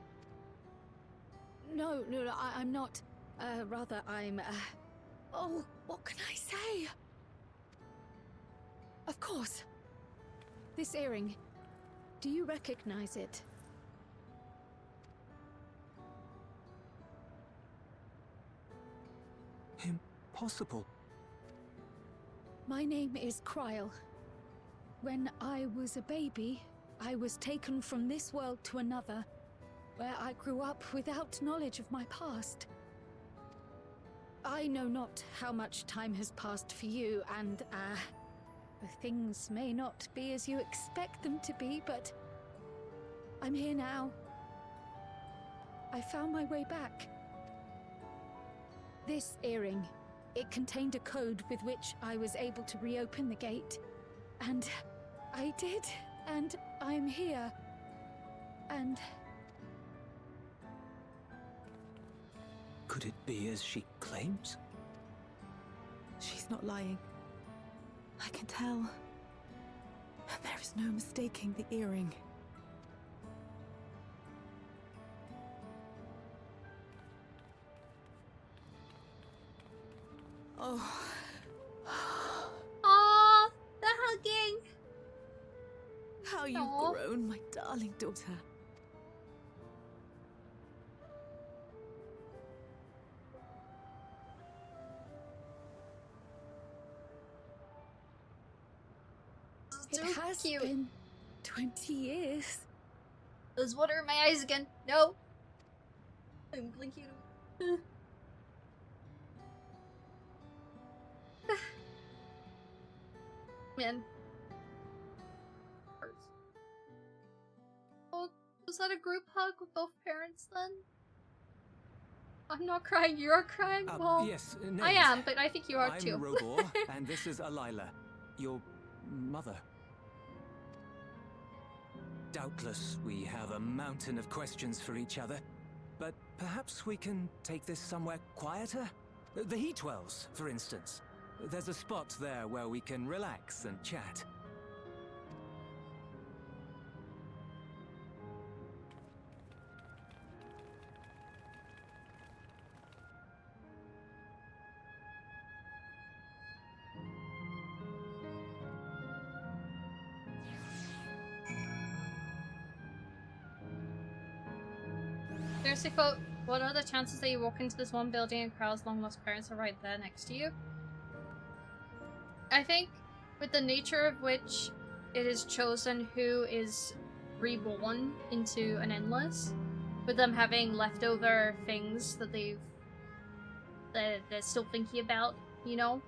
No, I'm not. Rather, I'm, Oh, what can I say? Of course. This earring. Do you recognize it? Impossible. My name is Kryl. When I was a baby, I was taken from this world to another, where I grew up without knowledge of my past. I know not how much time has passed for you, and, things may not be as you expect them to be, but I'm here now. I found my way back. This earring, it contained a code with which I was able to reopen the gate. And I did, and I'm here. And Could it be as she claims? She's not lying. I can tell. There is no mistaking the earring. Oh. Aww, the hugging. How you've grown, my darling daughter. It has been 20 years. There's water in my eyes again. No. I'm blinking. Man. Oh, was that a group hug with both parents then? I'm not crying, you're crying? Well, yes, I am, but I think you are too. I'm Robor, and this is Alila, your mother. Doubtless, we have a mountain of questions for each other, but perhaps we can take this somewhere quieter? The heat wells, for instance. There's a spot there where we can relax and chat. Seriously, quote, what are the chances that you walk into this one building and Krau's long lost parents are right there next to you? I think with the nature of which it is chosen who is reborn into an endless, with them having leftover things that they're still thinking about, you know?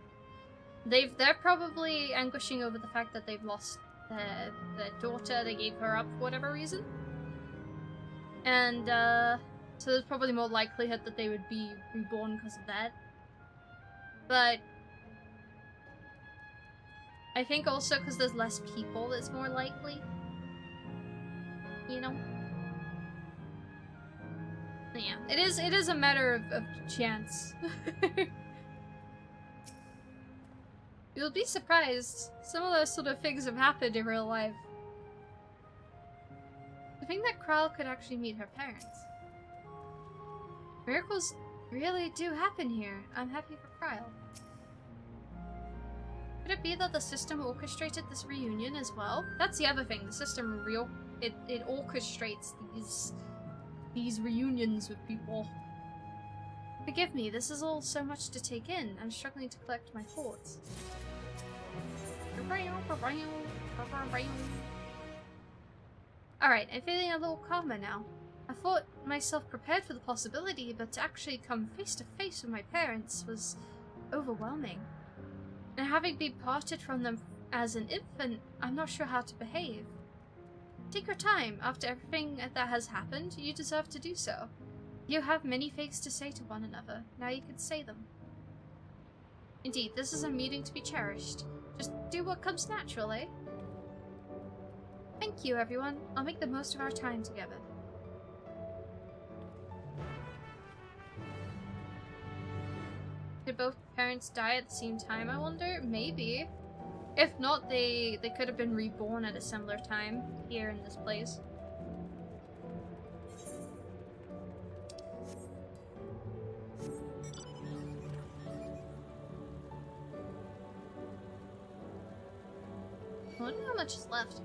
They're probably anguishing over the fact that they've lost their daughter, they gave her up for whatever reason. And, so there's probably more likelihood that they would be reborn because of that. But I think also because there's less people, it's more likely. You know? Yeah, it is a matter of chance. You'll be surprised. Some of those sort of things have happened in real life. I think that Kral could actually meet her parents. Miracles really do happen here. I'm happy for Kral. Could it be that the system orchestrated this reunion as well? That's the other thing. The system it orchestrates these reunions with people. Forgive me, this is all so much to take in. I'm struggling to collect my thoughts. Alright, I'm feeling a little calmer now. I thought myself prepared for the possibility, but to actually come face to face with my parents was overwhelming. And having been parted from them as an infant, I'm not sure how to behave. Take your time. After everything that has happened, you deserve to do so. You have many things to say to one another. Now you can say them. Indeed, this is a meeting to be cherished. Just do what comes naturally. Thank you, everyone. I'll make the most of our time together. Did both parents die at the same time, I wonder? Maybe. If not, they could have been reborn at a similar time here in this place. I wonder how much is left.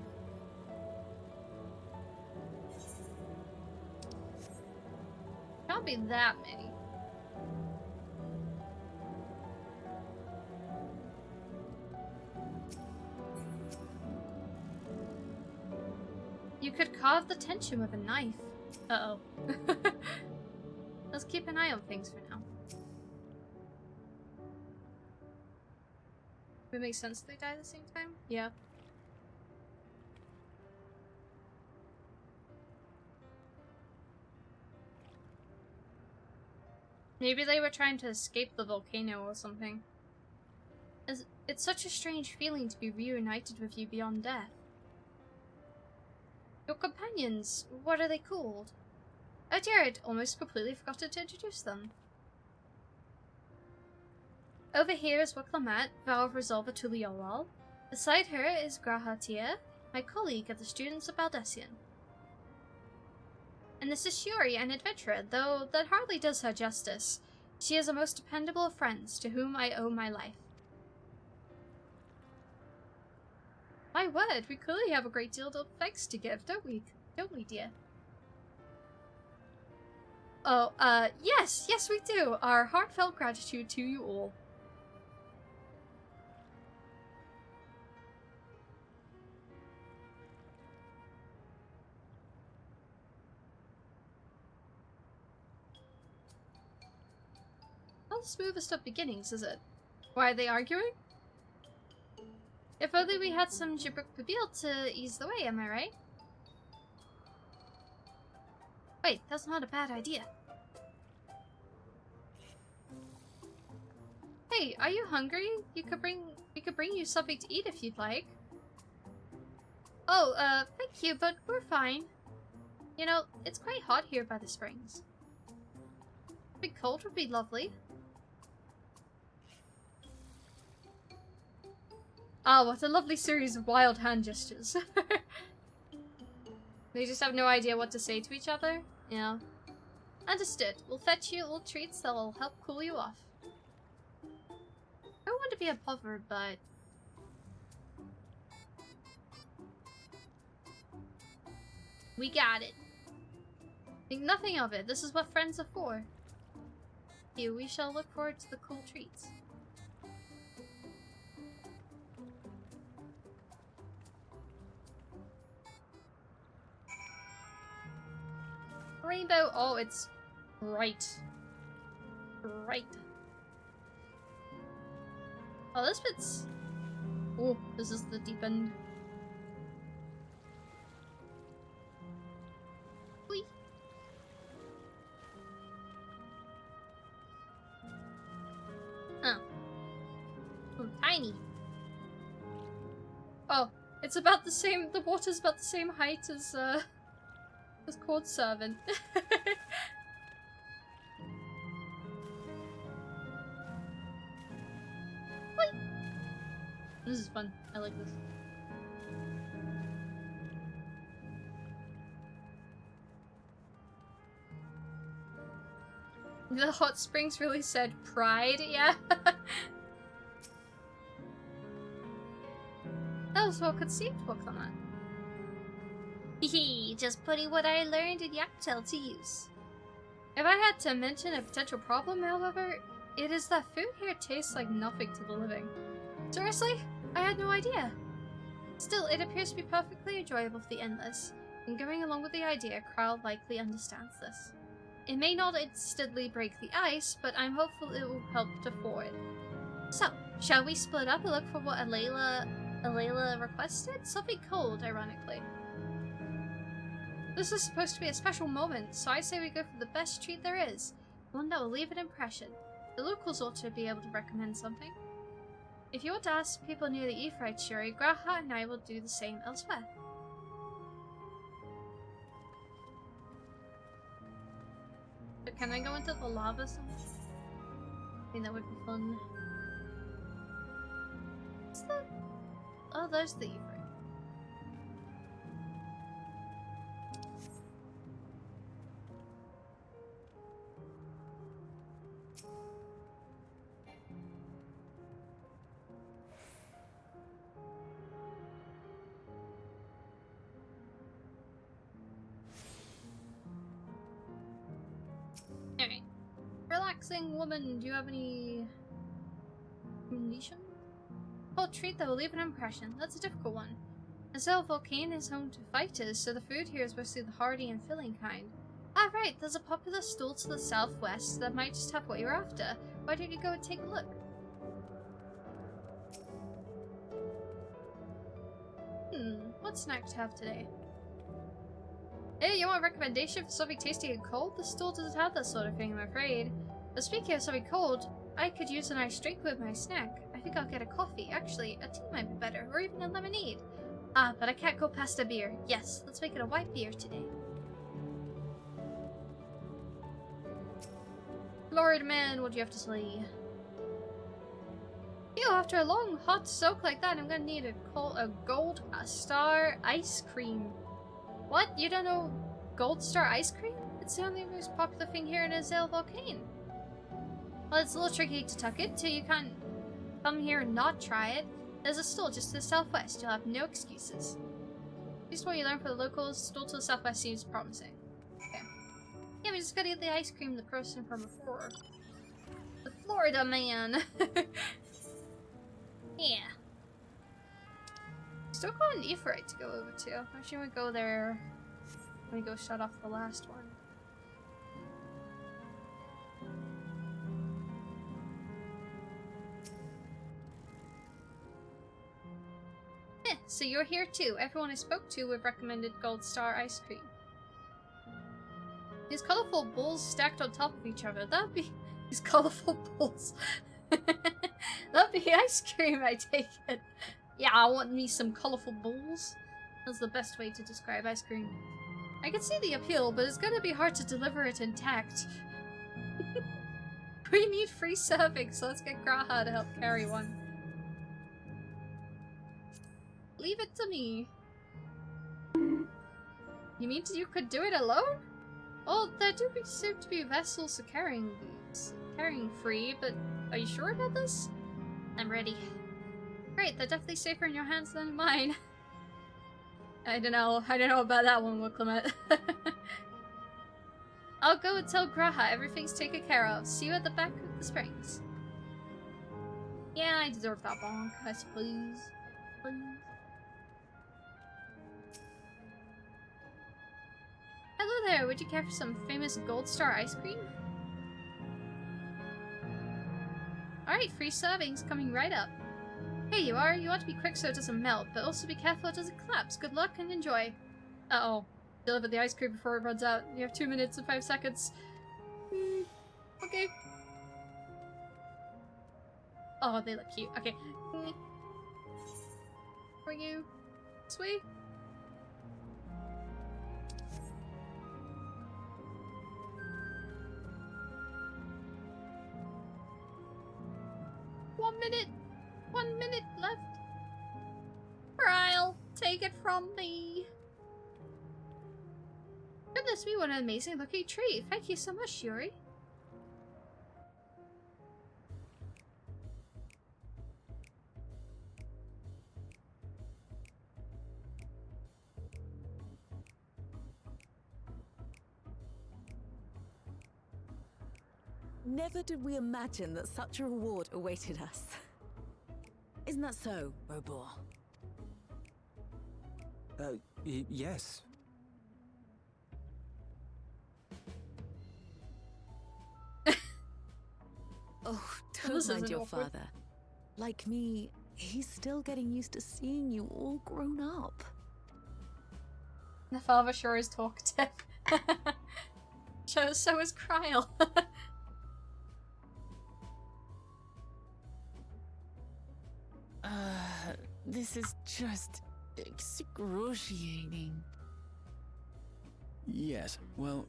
Can't be that many. You could carve the tension with a knife. Uh-oh. Let's keep an eye on things for now. Would it make sense they die at the same time? Yeah. Maybe they were trying to escape the volcano or something. It's such a strange feeling to be reunited with you beyond death. Your companions, what are they called? Oh dear, I'd almost completely forgotten to introduce them. Over here is Waklamat, vow of resolver to Liolal. Beside her is Grahatia, my colleague at the Students of Baldessian. And this is Shiori, an adventurer, though that hardly does her justice. She is a most dependable of friends, to whom I owe my life. My word, we clearly have a great deal of thanks to give, don't we? Don't we, dear? Oh, yes, we do. Our heartfelt gratitude to you all. Not the smoothest of beginnings, is it? Why are they arguing? If only we had some Jibruk Pabil to ease the way, am I right? Wait, that's not a bad idea. Hey, are you hungry? We could bring you something to eat if you'd like. Oh, thank you, but we're fine. You know, it's quite hot here by the springs. A bit cold would be lovely. Ah, what a lovely series of wild hand gestures. They just have no idea what to say to each other? Yeah. Understood. We'll fetch you little treats that will help cool you off. I don't want to be a puffer, but... we got it. Think nothing of it. This is what friends are for. Here, we shall look forward to the cool treats. Rainbow. Oh, it's bright. Bright. Oh, this bit's... oh, this is the deep end. Whee. Oh. Oh, tiny. Oh, it's about the same... the water's about the same height as, Court Servant. This is fun. I like this. The hot springs really said pride, yeah. That was what could seem to work on that. Hehe, just putting what I learned in Yaktel to use. If I had to mention a potential problem, however, it is that food here tastes like nothing to the living. Seriously? I had no idea. Still, it appears to be perfectly enjoyable for the endless, and going along with the idea, Kral likely understands this. It may not instantly break the ice, but I'm hopeful it will help to thaw it. So, shall we split up and look for what Alayla requested? Something cold, ironically. This is supposed to be a special moment, so I say we go for the best treat there is. One that will leave an impression. The locals ought to be able to recommend something. If you want to ask people near the Ephraite, Shiori, Graha and I will do the same elsewhere. But can I go into the lava somewhere? I think that would be fun. What's that? Oh, there's the Ephraite. Alright. Relaxing woman, do you have any recommendation? Oh, treat that will leave an impression. That's a difficult one. As El Volcane is home to fighters, so the food here is mostly the hearty and filling kind. Ah, right, there's a popular stall to the southwest that might just have what you're after. Why don't you go and take a look? What snack to have today? Hey, you want a recommendation for something tasty and cold? The stall doesn't have that sort of thing, I'm afraid. But speaking of something cold, I could use a nice drink with my snack. I think I'll get a coffee. Actually, a tea might be better, or even a lemonade. Ah, but I can't go past a beer. Yes, let's make it a white beer today. Lord man, what do you have to say? Ew, after a long hot soak like that, I'm gonna need a gold star ice cream. What? You don't know gold star ice cream? It's the only most popular thing here in Lvl99. Well, it's a little tricky to tuck into. You can't come here and not try it. There's a store just to the southwest. You'll have no excuses. Just what you learn from the locals, store to the southwest seems promising. Okay. Yeah, we just gotta get the ice cream the person from before. The Florida man. Yeah. Still got an Aephorite to go over to. Why shouldn't we go there when we go shut off the last one? So you're here too. Everyone I spoke to would recommended Gold Star ice cream. These colorful bowls stacked on top of each other. That'd be these colorful bowls. That'd be ice cream, I take it. Yeah, I want me some colorful bowls. That's the best way to describe ice cream. I can see the appeal, but it's gonna be hard to deliver it intact. We need free serving, so let's get Graha to help carry one. Leave it to me. You mean you could do it alone? Well, there do seem to be vessels for carrying these. Carrying free, but are you sure about this? I'm ready. Great, they're definitely safer in your hands than in mine. I don't know about that one, Wicklamet. I'll go and tell Graha everything's taken care of. See you at the back of the springs. Yeah, I deserve that bonk, I suppose. Please. Hello there, would you care for some famous Gold Star ice cream? Alright, free servings coming right up. Here you are, you want to be quick so it doesn't melt, but also be careful it doesn't collapse. Good luck and enjoy. Uh-oh. Deliver the ice cream before it runs out. You have 2 minutes and 5 seconds. Okay. Oh, they look cute. Okay. For you. Sweet. One minute left. Ryle, take it from me. Goodness me, what an amazing looking tree. Thank you so much, Shiori. Never did we imagine that such a reward awaited us. Isn't that so, Robor? Yes. Oh, don't mind your father. Like me, he's still getting used to seeing you all grown up. The father sure is talkative. So is Kryle. This is just excruciating. Yes, well,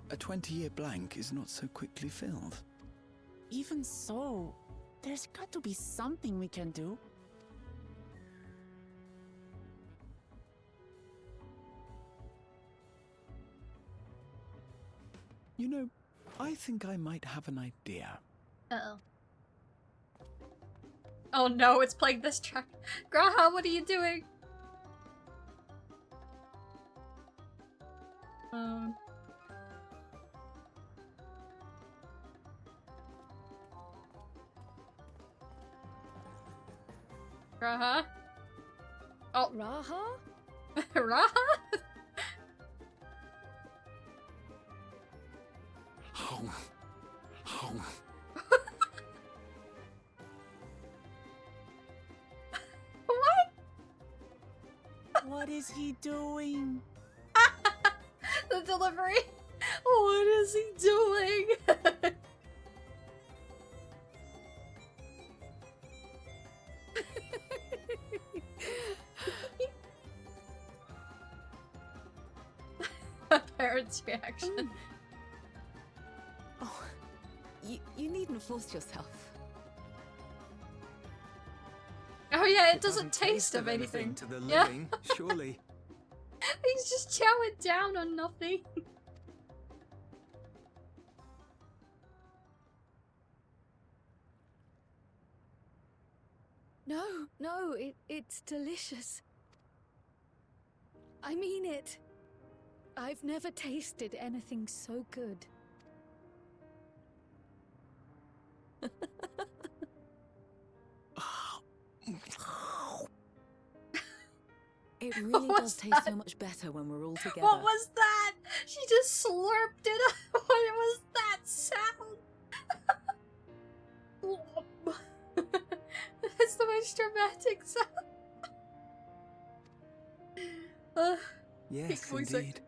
a 20-year blank is not so quickly filled. Even so, there's got to be something we can do. You know, I think I might have an idea. Uh-oh. Oh no, it's playing this track. Graha, what are you doing? Graha? Oh. Raha? Raha? What is he doing? The delivery. What is he doing? A parent's reaction. Oh, you needn't force yourself. yeah, it doesn't taste of anything. To the Yeah. living, surely. He's just chowing down on nothing. No, it's delicious. I mean it. I've never tasted anything so good. It really does taste so much better when we're all together. What was that? She just slurped it up. What was that sound? That's the most dramatic sound. Yes, indeed.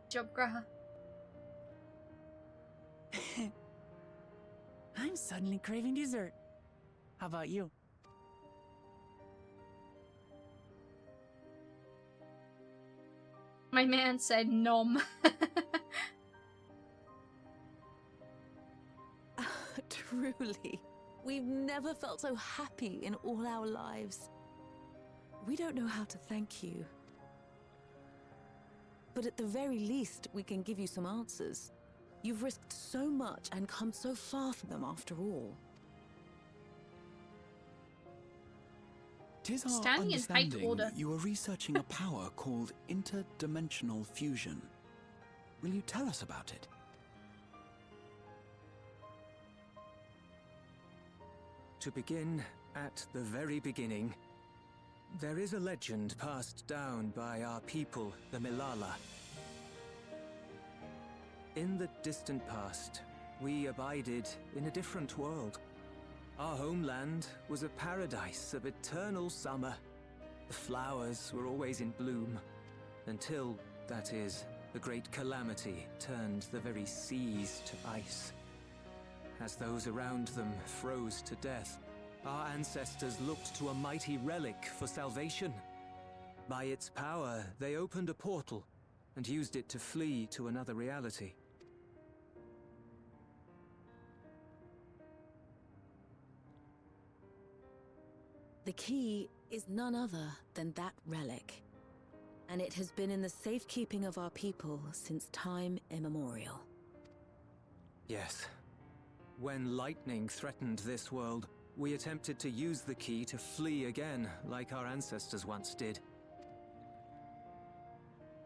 Job, Graha. I'm suddenly craving dessert. How about you? My man said nom. Truly, we've never felt so happy in all our lives. We don't know how to thank you. But at the very least, we can give you some answers. You've risked so much and come so far from them after all. Tis our Standing in height understanding order. you are researching a power called interdimensional fusion. Will you tell us about it? To begin at the very beginning, there is a legend passed down by our people, the Milala. In the distant past, we abided in a different world. Our homeland was a paradise of eternal summer. The flowers were always in bloom, until, that is, the great calamity turned the very seas to ice. As those around them froze to death, our ancestors looked to a mighty relic for salvation. By its power, they opened a portal and used it to flee to another reality. The key is none other than that relic, and it has been in the safekeeping of our people since time immemorial. Yes. When lightning threatened this world, we attempted to use the key to flee again, like our ancestors once did.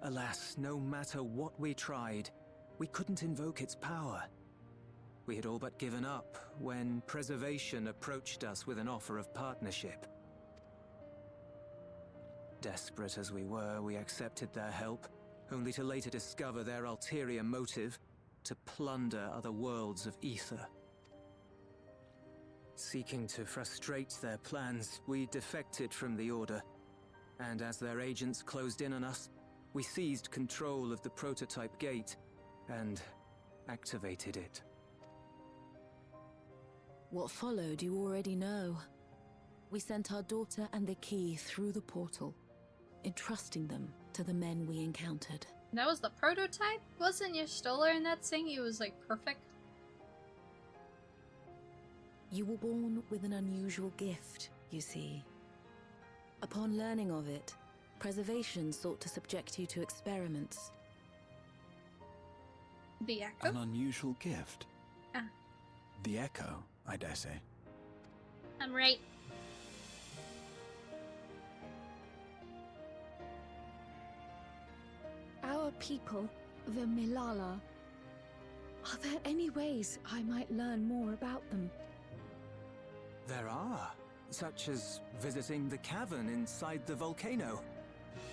Alas, no matter what we tried, we couldn't invoke its power. We had all but given up when Preservation approached us with an offer of partnership. Desperate as we were, we accepted their help, only to later discover their ulterior motive, to plunder other worlds of ether. Seeking to frustrate their plans, we defected from the Order, and as their agents closed in on us, we seized control of the prototype gate and activated it. What followed you already know. We sent our daughter and the key through the portal, entrusting them to the men we encountered. That was the prototype? Wasn't your Stoller in that thing? He was like perfect. You were born with an unusual gift, you see. Upon learning of it, Preservation sought to subject you to experiments. The Echo? An unusual gift? Ah. The Echo, I dare say. I'm right. Our people, the Milala. Are there any ways I might learn more about them? There are, such as visiting the cavern inside the volcano.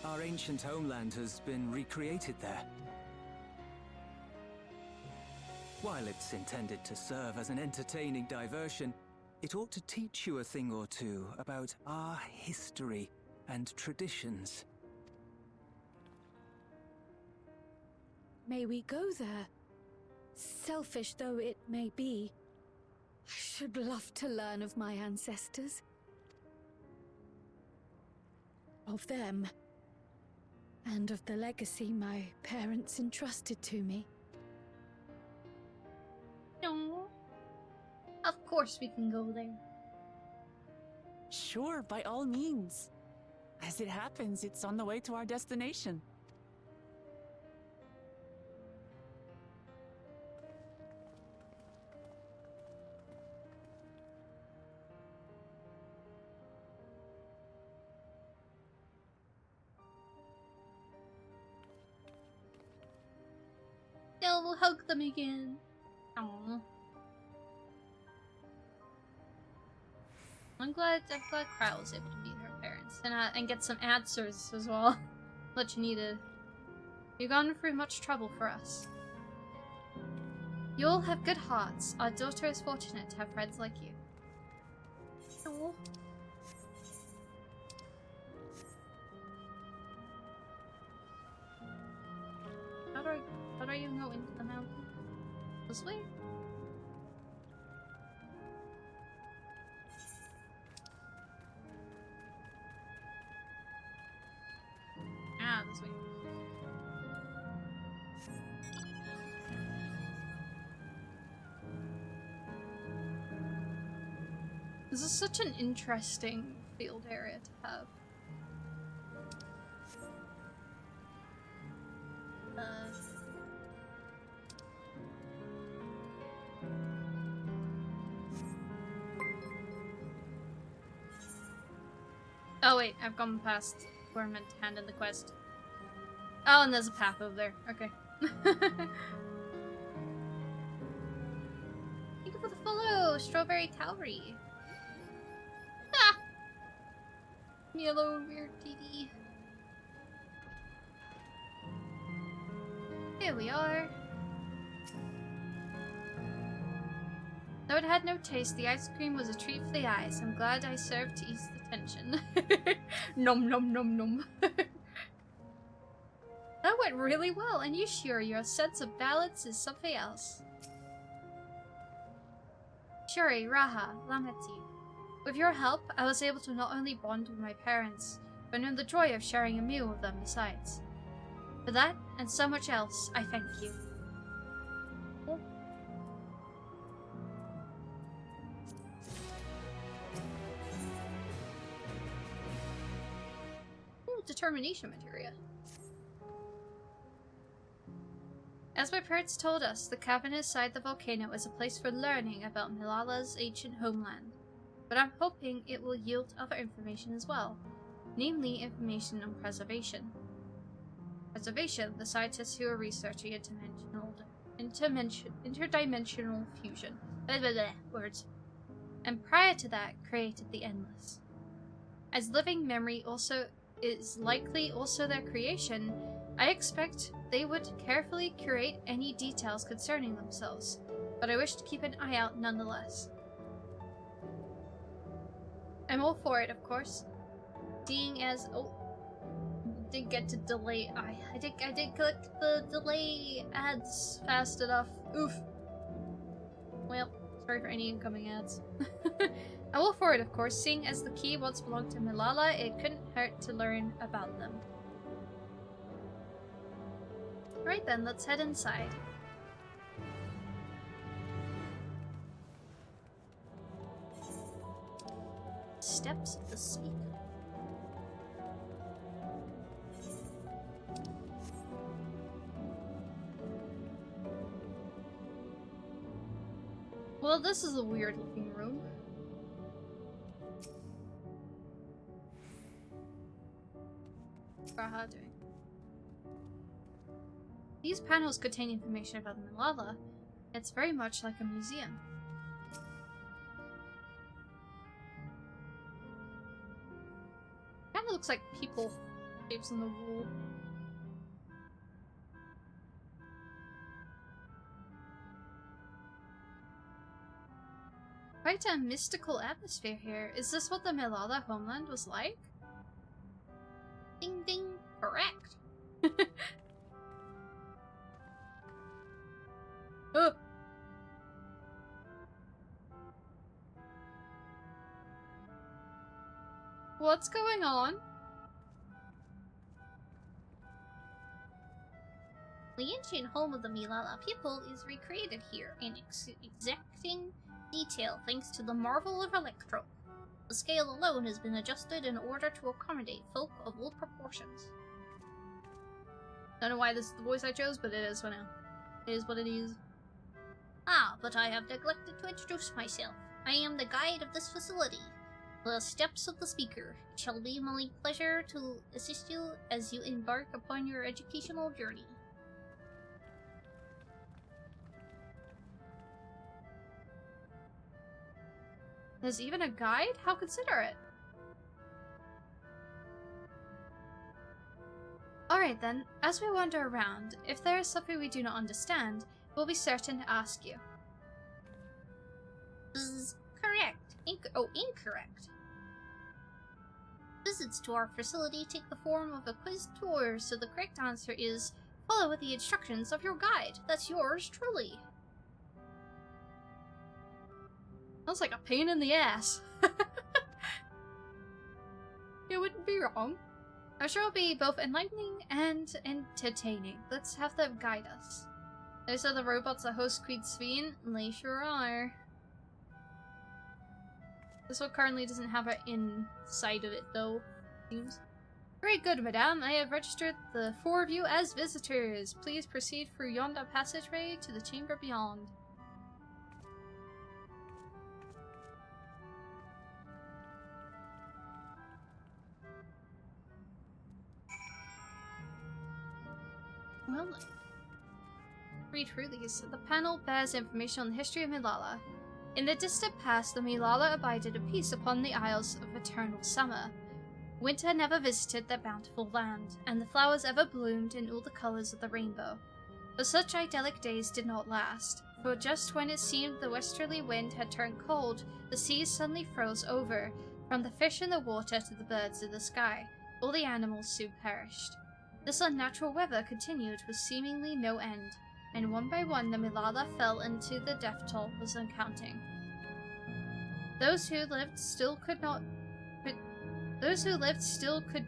Our ancient homeland has been recreated there. While it's intended to serve as an entertaining diversion, it ought to teach you a thing or two about our history and traditions. May we go there? Selfish though it may be, I should love to learn of my ancestors. Of them. And of the legacy my parents entrusted to me. No. Of course we can go there. Sure, by all means. As it happens, it's on the way to our destination. Yeah, we'll hug them again. Aww. I'm glad Kryle was able to meet her parents and get some answers as well. What you needed. You've gone through much trouble for us. You all have good hearts. Our daughter is fortunate to have friends like you. Aww. How do you go into the mountain? This way? Ah, this way. This is such an interesting field area to have. Oh wait, I've gone past where I'm meant to hand in the quest. Oh, and there's a path over there. Okay. Thank you for the follow, Strawberry Cowrie. Ah! Yellow weird TV. Here we are. Though it had no taste, the ice cream was a treat for the eyes. I'm glad I served to ease the tension. Nom nom nom nom. That went really well, and you sure your sense of balance is something else. Shiori, Raha, Lameti. With your help, I was able to not only bond with my parents, but know the joy of sharing a meal with them besides. For that, and so much else, I thank you. Ooh, determination materia. As my parents told us, the cavern inside the volcano is a place for learning about Milala's ancient homeland. But I'm hoping it will yield other information as well, namely information on preservation. Preservation, the scientists who are researching interdimensional fusion. Words. And prior to that, created the Endless. As living memory also is likely also their creation, I expect they would carefully curate any details concerning themselves, but I wish to keep an eye out nonetheless. I'm all for it, of course. Seeing as didn't get to delay. I did click the delay ads fast enough. Oof. Well, sorry for any incoming ads. I'm all for it, of course. Seeing as the key once belonged to Milala, it couldn't hurt to learn about them. Right then, let's head inside. Steps of the Speaker. Well, this is a weird looking room. Raha doing? These panels contain information about the Milala. It's very much like a museum. Kinda looks like people shapes in the wall. Quite a mystical atmosphere here. Is this what the Milala homeland was like? Ding ding, correct. Oh. What's going on? Lian ancient home of the Milala people is recreated here in exacting detail thanks to the marvel of electro. The scale alone has been adjusted in order to accommodate folk of all proportions. Don't know why this is the voice I chose, but it is for now. It is what it is. Ah, but I have neglected to introduce myself. I am the guide of this facility. The steps of the speaker. It shall be my pleasure to assist you as you embark upon your educational journey. There's even a guide? How considerate. Alright then, as we wander around, if there is something we do not understand, we'll be certain to ask you. Correct. Incorrect. Visits to our facility take the form of a quiz tour, so the correct answer is follow the instructions of your guide. That's yours truly. Sounds like a pain in the ass. You wouldn't be wrong. I'm sure it'll be both enlightening and entertaining. Let's have them guide us. Those are the robots that host Queen Sveen? They sure are. This one currently doesn't have it inside of it though, seems. Very good, madame. I have registered the 4 of you as visitors. Please proceed through yonder passageway to the chamber beyond. Well, read through these. The panel bears information on the history of Milala. In the distant past, the Milala abided in peace upon the Isles of Eternal Summer. Winter never visited their bountiful land, and the flowers ever bloomed in all the colors of the rainbow. But such idyllic days did not last, for just when it seemed the westerly wind had turned cold, the seas suddenly froze over. From the fish in the water to the birds in the sky, all the animals soon perished. This unnatural weather continued with seemingly no end, and one by one the Milala fell into the death toll was uncounting. Those who lived still could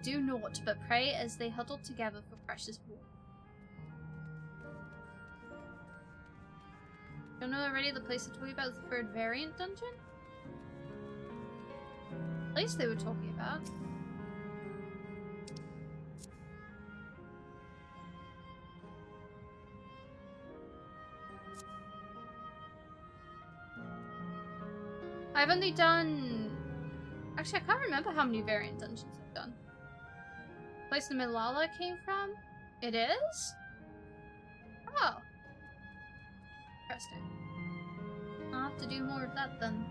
do naught but pray as they huddled together for precious war. Don't know already the place they're talking about is the 3rd variant dungeon? Place they were talking about. I've only done... Actually, I can't remember how many variant dungeons I've done. The place the Milala came from? It is? Oh. Interesting. I'll have to do more of that then.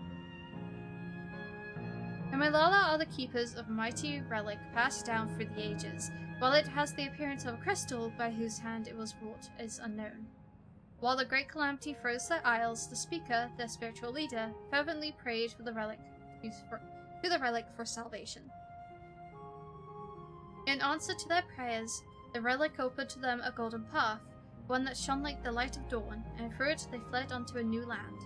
The Milala are the keepers of a mighty relic passed down through the ages. While it has the appearance of a crystal, by whose hand it was wrought is unknown. While the great calamity froze their isles, the speaker, their spiritual leader, fervently prayed for the relic for salvation. In answer to their prayers, the relic opened to them a golden path, one that shone like the light of dawn, and through it they fled onto a new land.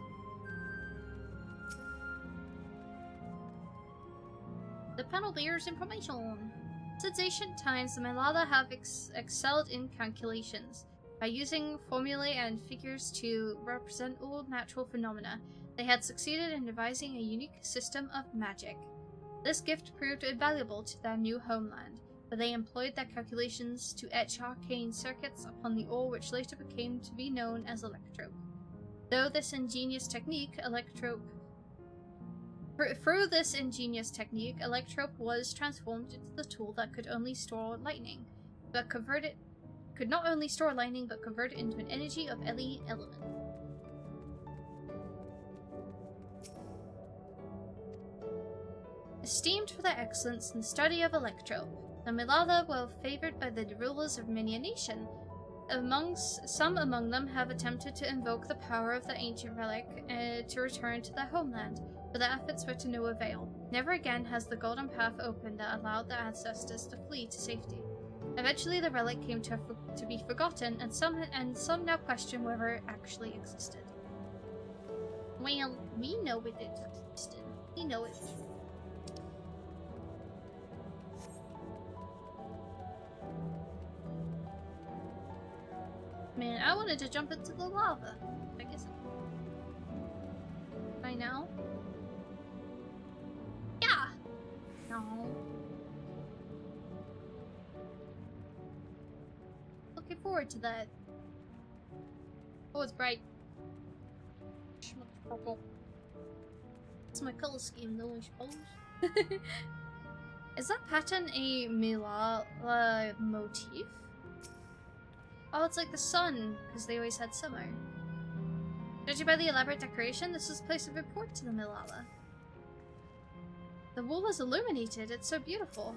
The panel bears information. Since ancient times, the Milala have excelled in calculations. By using formulae and figures to represent all natural phenomena, they had succeeded in devising a unique system of magic. This gift proved invaluable to their new homeland, but they employed their calculations to etch arcane circuits upon the ore which later became to be known as electrope. Through this ingenious technique, electrope was transformed into the tool that could only store lightning, but could not only store lightning, but convert it into an energy of any element. Esteemed for their excellence in the study of electrope, the Milala were favored by the rulers of many a nation. Some among them have attempted to invoke the power of the ancient relic to return to their homeland, but their efforts were to no avail. Never again has the golden path opened that allowed their ancestors to flee to safety. Eventually the relic came to be forgotten, and some now question whether it actually existed. Well, we know it existed. We know it. Man, I wanted to jump into the lava. I guess by now. Yeah. No. Looking forward to that. Oh, it's bright. Purple. It's my color scheme, though, I suppose. Is that pattern a Milala motif? Oh, it's like the sun, because they always had summer. Judging by the elaborate decoration, this is a place of import to the Milala. The wool is illuminated, it's so beautiful.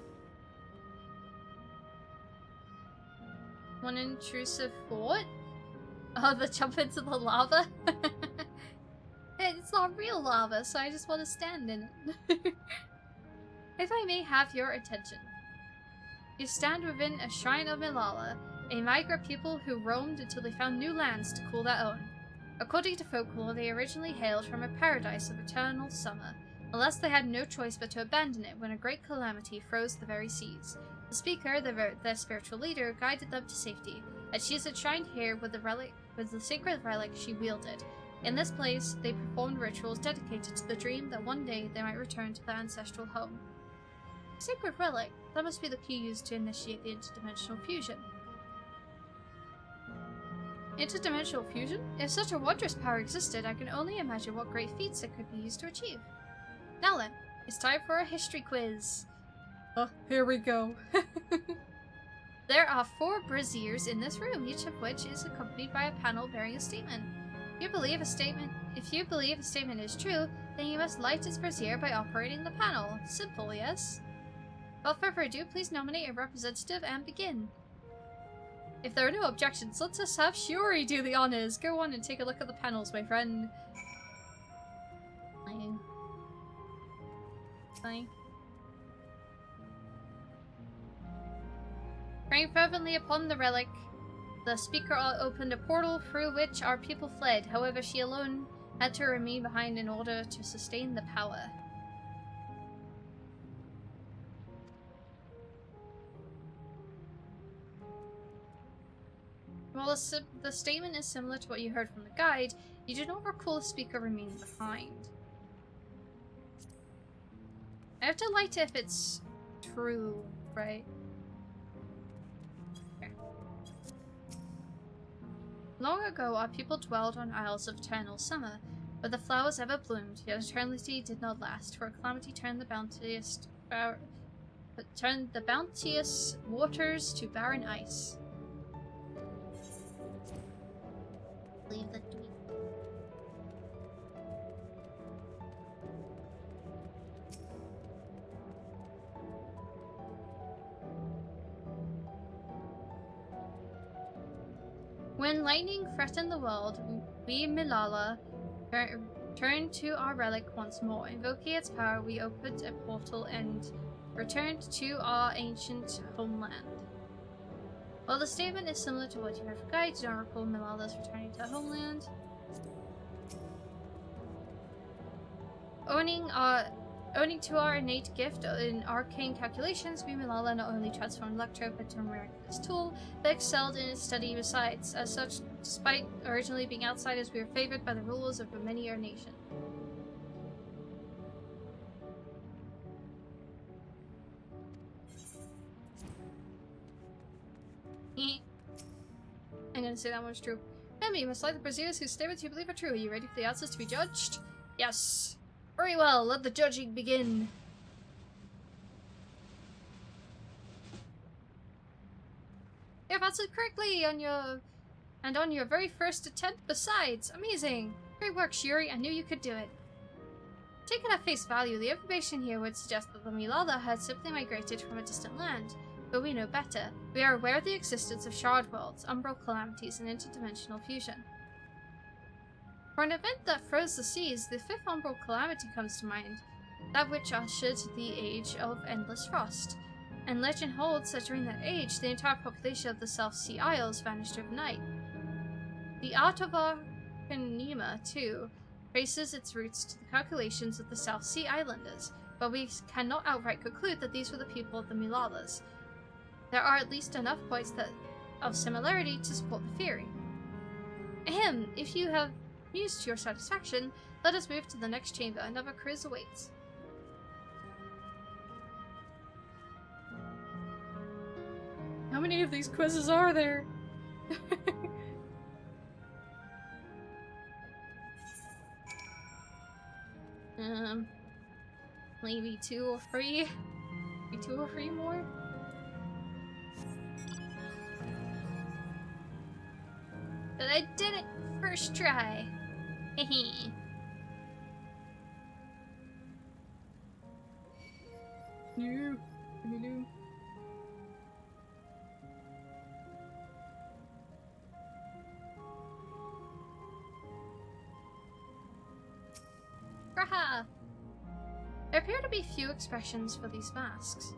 One intrusive thought? Oh, the jump into the lava? It's not real lava, so I just want to stand in it. If I may have your attention. You stand within a shrine of Milala, a migrant people who roamed until they found new lands to call their own. According to folklore, they originally hailed from a paradise of eternal summer, unless they had no choice but to abandon it when a great calamity froze the very seas. The speaker, their spiritual leader, guided them to safety, and she is enshrined here with the sacred relic she wielded. In this place, they performed rituals dedicated to the dream that one day they might return to their ancestral home. Sacred relic, that must be the key used to initiate the interdimensional fusion. Interdimensional fusion? If such a wondrous power existed, I can only imagine what great feats it could be used to achieve. Now then, it's time for a history quiz. Oh, here we go. There are 4 braziers in this room, each of which is accompanied by a panel bearing a statement. If you believe a statement is true, then you must light its brazier by operating the panel. Simple, yes? Without further ado, please nominate a representative and begin. If there are no objections, let's just have Shiori do the honors. Go on and take a look at the panels, my friend. Fine. Praying fervently upon the relic, the speaker opened a portal through which our people fled. However, she alone had to remain behind in order to sustain the power. While the statement is similar to what you heard from the guide, you do not recall the speaker remaining behind. I have to light it if it's true, right? Okay. Long ago, our people dwelled on isles of eternal summer, where the flowers ever bloomed, yet eternity did not last, for a calamity turned the bounteous waters to barren ice. Leave the tweet. When lightning threatened the world, we Milala turned to our relic once more. Invoking its power, we opened a portal and returned to our ancient homeland. While the statement is similar to what you heard from Guide, do not recall Milala's returning to homeland. Owning to our innate gift in arcane calculations, we Milala not only transformed Electro into a miraculous tool, but excelled in its study besides. As such, despite originally being outsiders, we were favored by the rulers of a many-year nation. I'm gonna say that one's true. Remember, you must light the braziers whose statements you believe are true. Are you ready for the answers to be judged? Yes. Very well, let the judging begin. You have answered correctly on your very first attempt besides. Amazing. Great work, Shiori. I knew you could do it. Taken at face value, the information here would suggest that the Milala had simply migrated from a distant land. But we know better. We are aware of the existence of shard worlds, umbral calamities, and interdimensional fusion. For an event that froze the seas, the 5th umbral calamity comes to mind, that which ushered the age of endless frost. And legend holds that during that age, the entire population of the South Sea Isles vanished overnight. The art of Arcanema, too, traces its roots to the calculations of the South Sea Islanders, but we cannot outright conclude that these were the people of the Milalas. There are at least enough points of similarity to support the theory. Ahem, if you have news to your satisfaction, let us move to the next chamber. Another quiz awaits. How many of these quizzes are there? Maybe 2 or 3? Maybe 2 or 3 more? But I did it first try. Hehe. No. No. Raha! There appear to be few expressions for these masks.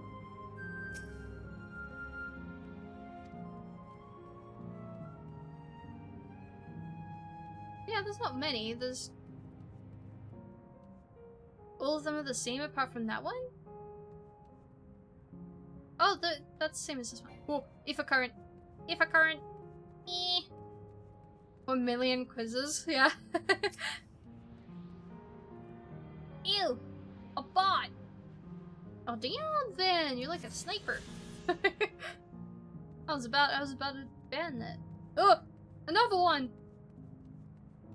Yeah, there's not many. There's... all of them are the same apart from that one? Oh, that's the same as this one. Oh, if a current. Eh. 1 million quizzes, yeah. Ew! A bot! Oh damn then! You're like a sniper. I was about to ban that. Oh! Another one!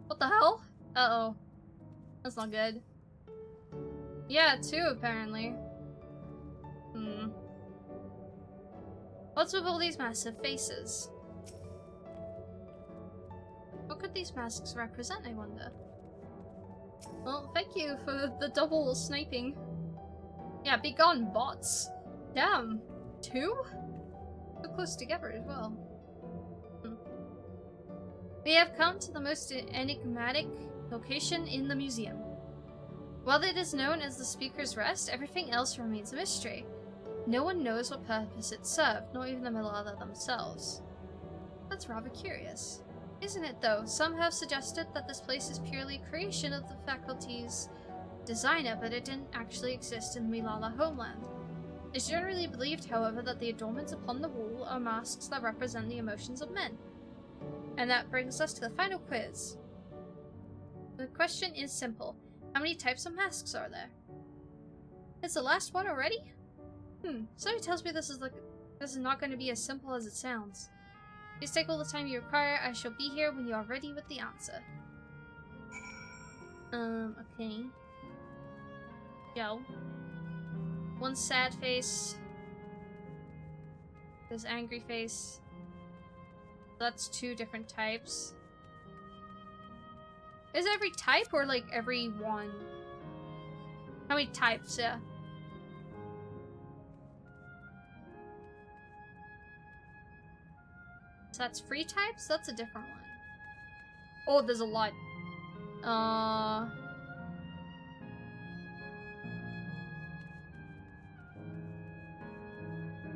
What the hell? Uh-oh. That's not good. Yeah, 2 apparently. What's with all these massive faces? What could these masks represent, I wonder? Well, thank you for the double sniping. Yeah, be gone, bots. Damn. 2? So close together as well. We have come to the most enigmatic location in the museum. While it is known as the Speaker's Rest, everything else remains a mystery. No one knows what purpose it served, not even the Milala themselves. That's rather curious. Isn't it, though? Some have suggested that this place is purely a creation of the faculty's designer, but it didn't actually exist in the Milala homeland. It's generally believed, however, that the adornments upon the wall are masks that represent the emotions of men. And that brings us to the final quiz. The question is simple. How many types of masks are there? It's the last one already? Something tells me this is not going to be as simple as it sounds. Please take all the time you require. I shall be here when you are ready with the answer. Okay. Yo. One sad face. There's angry face. That's 2 different types. Is it every type or like every one? How many types? Yeah. So that's 3 types? That's a different one. Oh, there's a lot.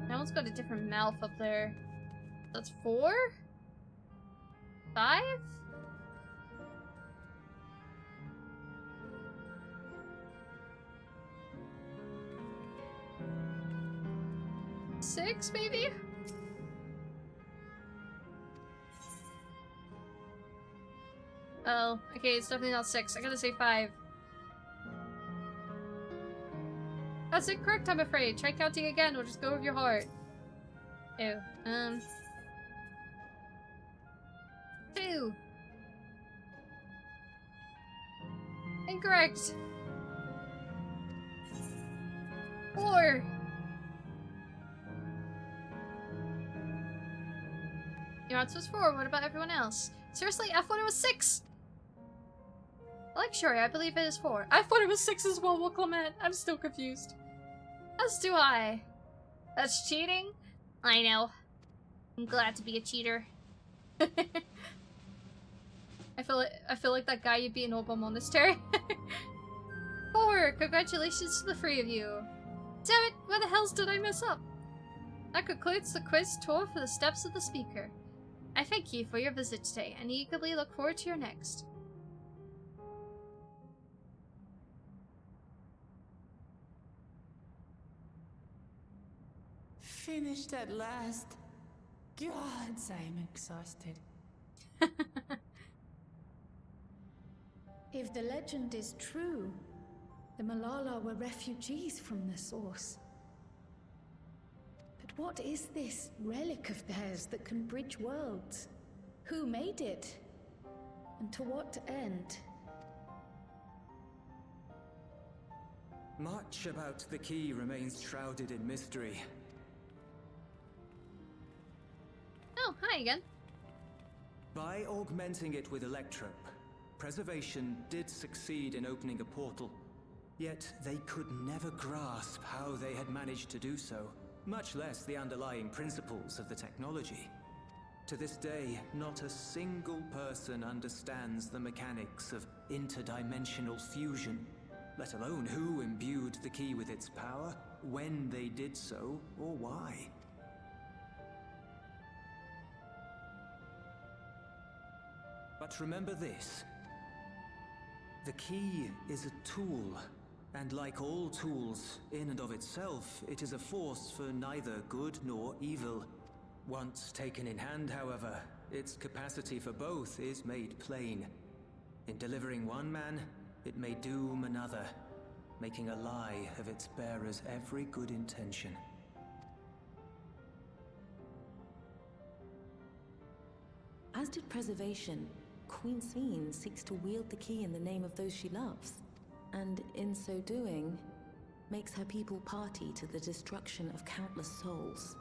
That one's got a different mouth up there. That's 4? 5? Six, maybe? Oh, okay, it's definitely not 6. I gotta say 5. That's incorrect, I'm afraid. Try counting again, we'll just go with your heart. Ew. 2. Incorrect. 4. Your answer was 4. What about everyone else? Seriously, I thought it was 6. Like Shiori, I believe it is 4. I thought it was 6 as well, Clement. I'm still confused. As do I. That's cheating? I know. I'm glad to be a cheater. I feel like that guy you beat in Oba Monastery. 4! Congratulations to the 3 of you. Damn it! Where the hells did I mess up? That concludes the quiz tour for the steps of the speaker. I thank you for your visit today and eagerly look forward to your next. Finished at last. God, I'm exhausted. If the legend is true, the Malala were refugees from the source. But what is this relic of theirs that can bridge worlds? Who made it? And to what end? Much about the key remains shrouded in mystery. Oh, hi again. By augmenting it with Electrope, Preservation did succeed in opening a portal. Yet they could never grasp how they had managed to do so, much less the underlying principles of the technology. To this day, not a single person understands the mechanics of interdimensional fusion, let alone who imbued the key with its power, when they did so, or why. But remember this. The key is a tool, and like all tools, in and of itself, it is a force for neither good nor evil. Once taken in hand, however, its capacity for both is made plain. In delivering one man, it may doom another, making a lie of its bearer's every good intention. As did Preservation, Queen Sveen seeks to wield the key in the name of those she loves, and in so doing, makes her people party to the destruction of countless souls.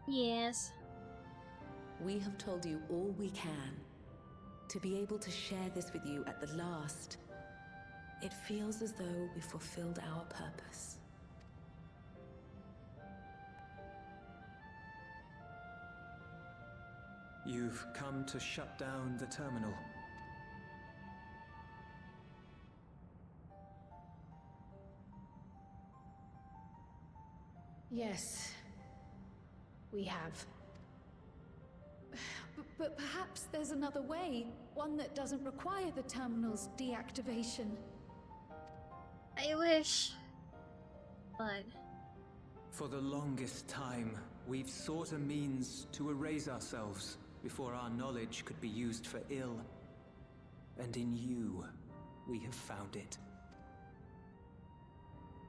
Yes. We have told you all we can. To be able to share this with you at the last, it feels as though we fulfilled our purpose. You've come to shut down the terminal. Yes, we have. But perhaps there's another way, one that doesn't require the terminal's deactivation. I wish. But... For the longest time, we've sought a means to erase ourselves before our knowledge could be used for ill. And in you, we have found it.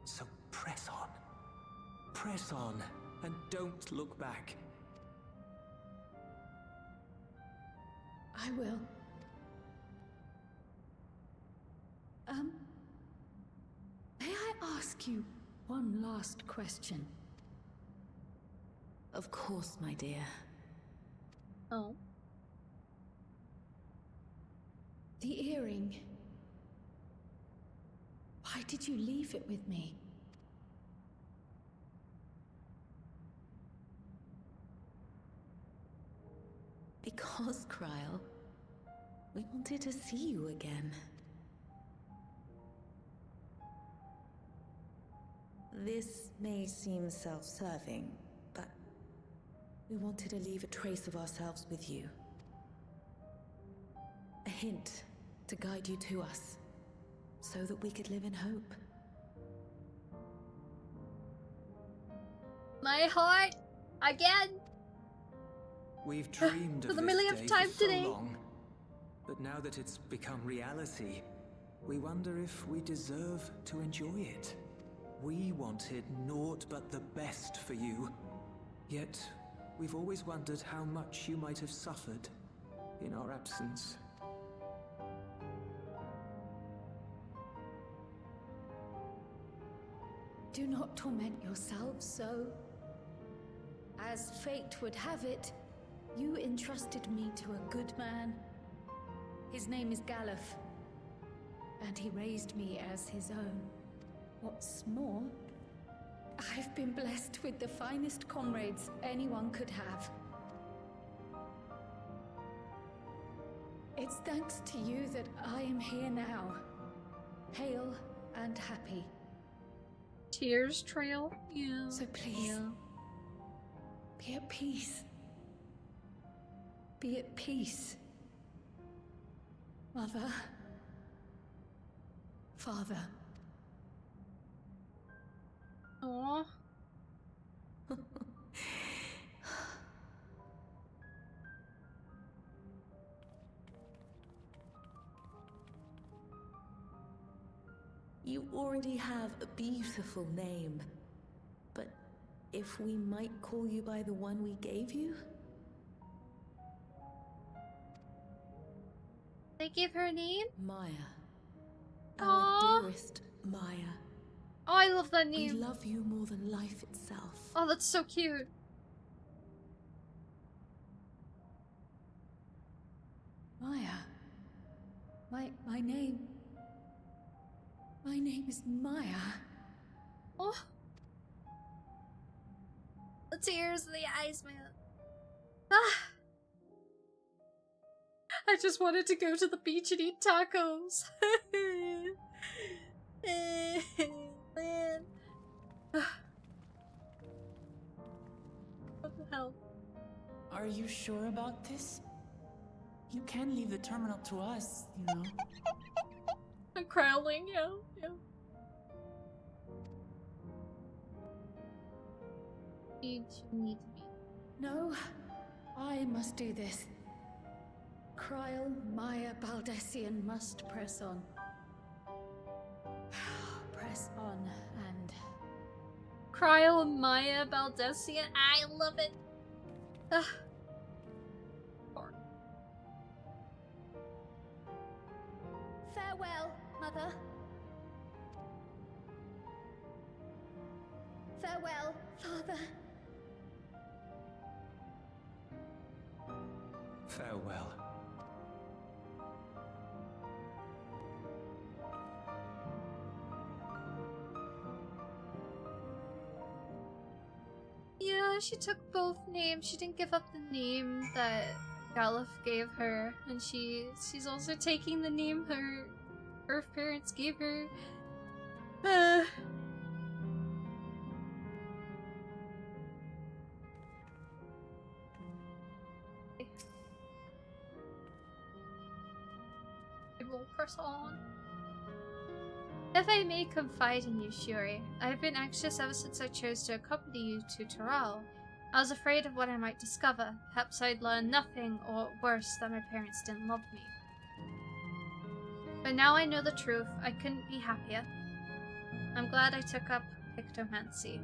So press on. Press on, and don't look back. I will. May I ask you one last question? Of course, my dear. Oh. The earring. Why did you leave it with me? Because, Kryl, we wanted to see you again. This may seem self-serving, but we wanted to leave a trace of ourselves with you. A hint to guide you to us, so that we could live in hope. My heart! Again! We've dreamed For of the this millionth day time for so today. long, but now that it's become reality, we wonder if we deserve to enjoy it. We wanted naught but the best for you, yet we've always wondered how much you might have suffered in our absence. Do not torment yourselves so. As fate would have it, you entrusted me to a good man. His name is Galuf, and he raised me as his own. What's more, I've been blessed with the finest comrades anyone could have. It's thanks to you that I am here now, hale and happy. Tears trail? Yeah. So please, be at peace. Be at peace. Mother. Father. Aww. you already have a beautiful name. But if we might call you by the one we gave you? They gave her a name? Maya. Aww. Our dearest Maya. Oh, I love that name. We love you more than life itself. Oh, that's so cute. Maya. My name... My name is Maya. Oh. The tears in the eyes, man. Ah. I just wanted to go to the beach and eat tacos. Man. What the hell? Are you sure about this? You can leave the terminal to us, you know. I'm crowling, yeah. You need to be. No, I must do this. Kryl, Maya, Baldessian must press on. Press on and... Kryl, Maya, Baldessian, I love it. Farewell, Mother. Farewell, Father. Farewell. Yeah, she took both names. She didn't give up the name that Galuf gave her, and she's also taking the name her Earth parents gave her. It will press on. If I may confide in you, Shiori, I have been anxious ever since I chose to accompany you to Toral. I was afraid of what I might discover. Perhaps I'd learn nothing, or worse, that my parents didn't love me. But now I know the truth, I couldn't be happier. I'm glad I took up pictomancy.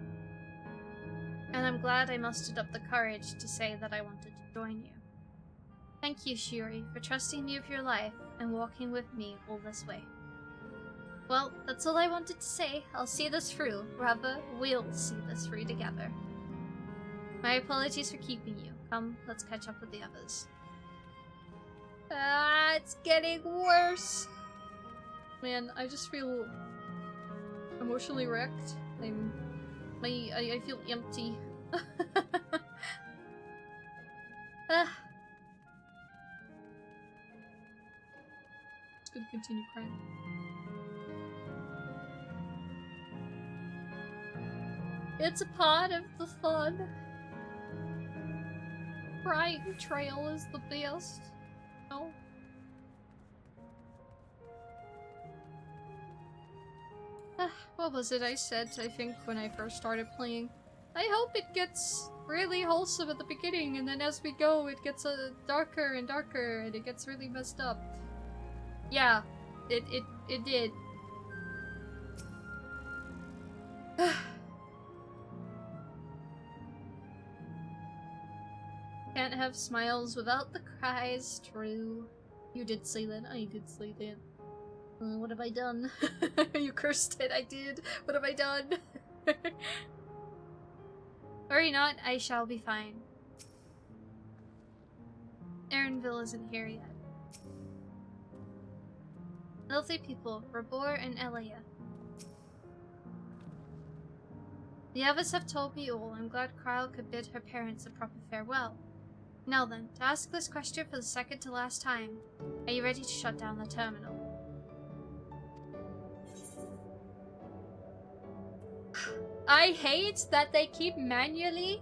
And I'm glad I mustered up the courage to say that I wanted to join you. Thank you, Shiori, for trusting me with your life and walking with me all this way. Well, that's all I wanted to say. I'll see this through. Rather, we'll see this through together. My apologies for keeping you. Come, let's catch up with the others. Ah, it's getting worse. Man, I just feel emotionally wrecked. I feel empty. Just gonna continue crying. It's a part of the fun. Crying trail is the best. No. What was it I said, I think, when I first started playing? I hope it gets really wholesome at the beginning, and then as we go, it gets darker and darker, and it gets really messed up. Yeah, it did. Can't have smiles without the cries, true. You did say that, I did say that. What have I done? You cursed it, I did. What have I done? Worry not, I shall be fine. Erinville isn't here yet. Lovely people, Rabor and Elia. The others have told me all. I'm glad Kryl could bid her parents a proper farewell. Now then, to ask this question for the second to last time, are you ready to shut down the terminal? I hate that they keep manually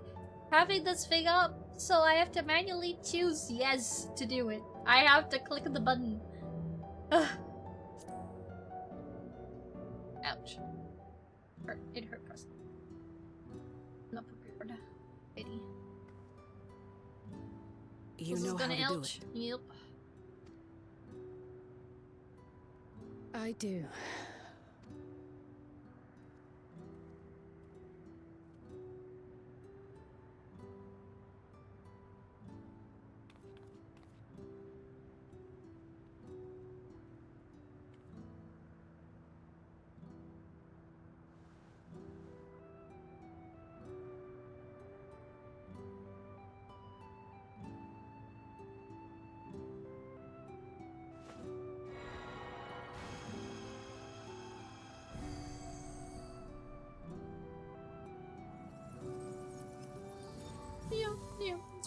having this thing up, so I have to manually choose yes to do it. I have to click the button. Ugh. Ouch. It hurt personally. Not prepared. Pity. You know how to do it. Yep. I do.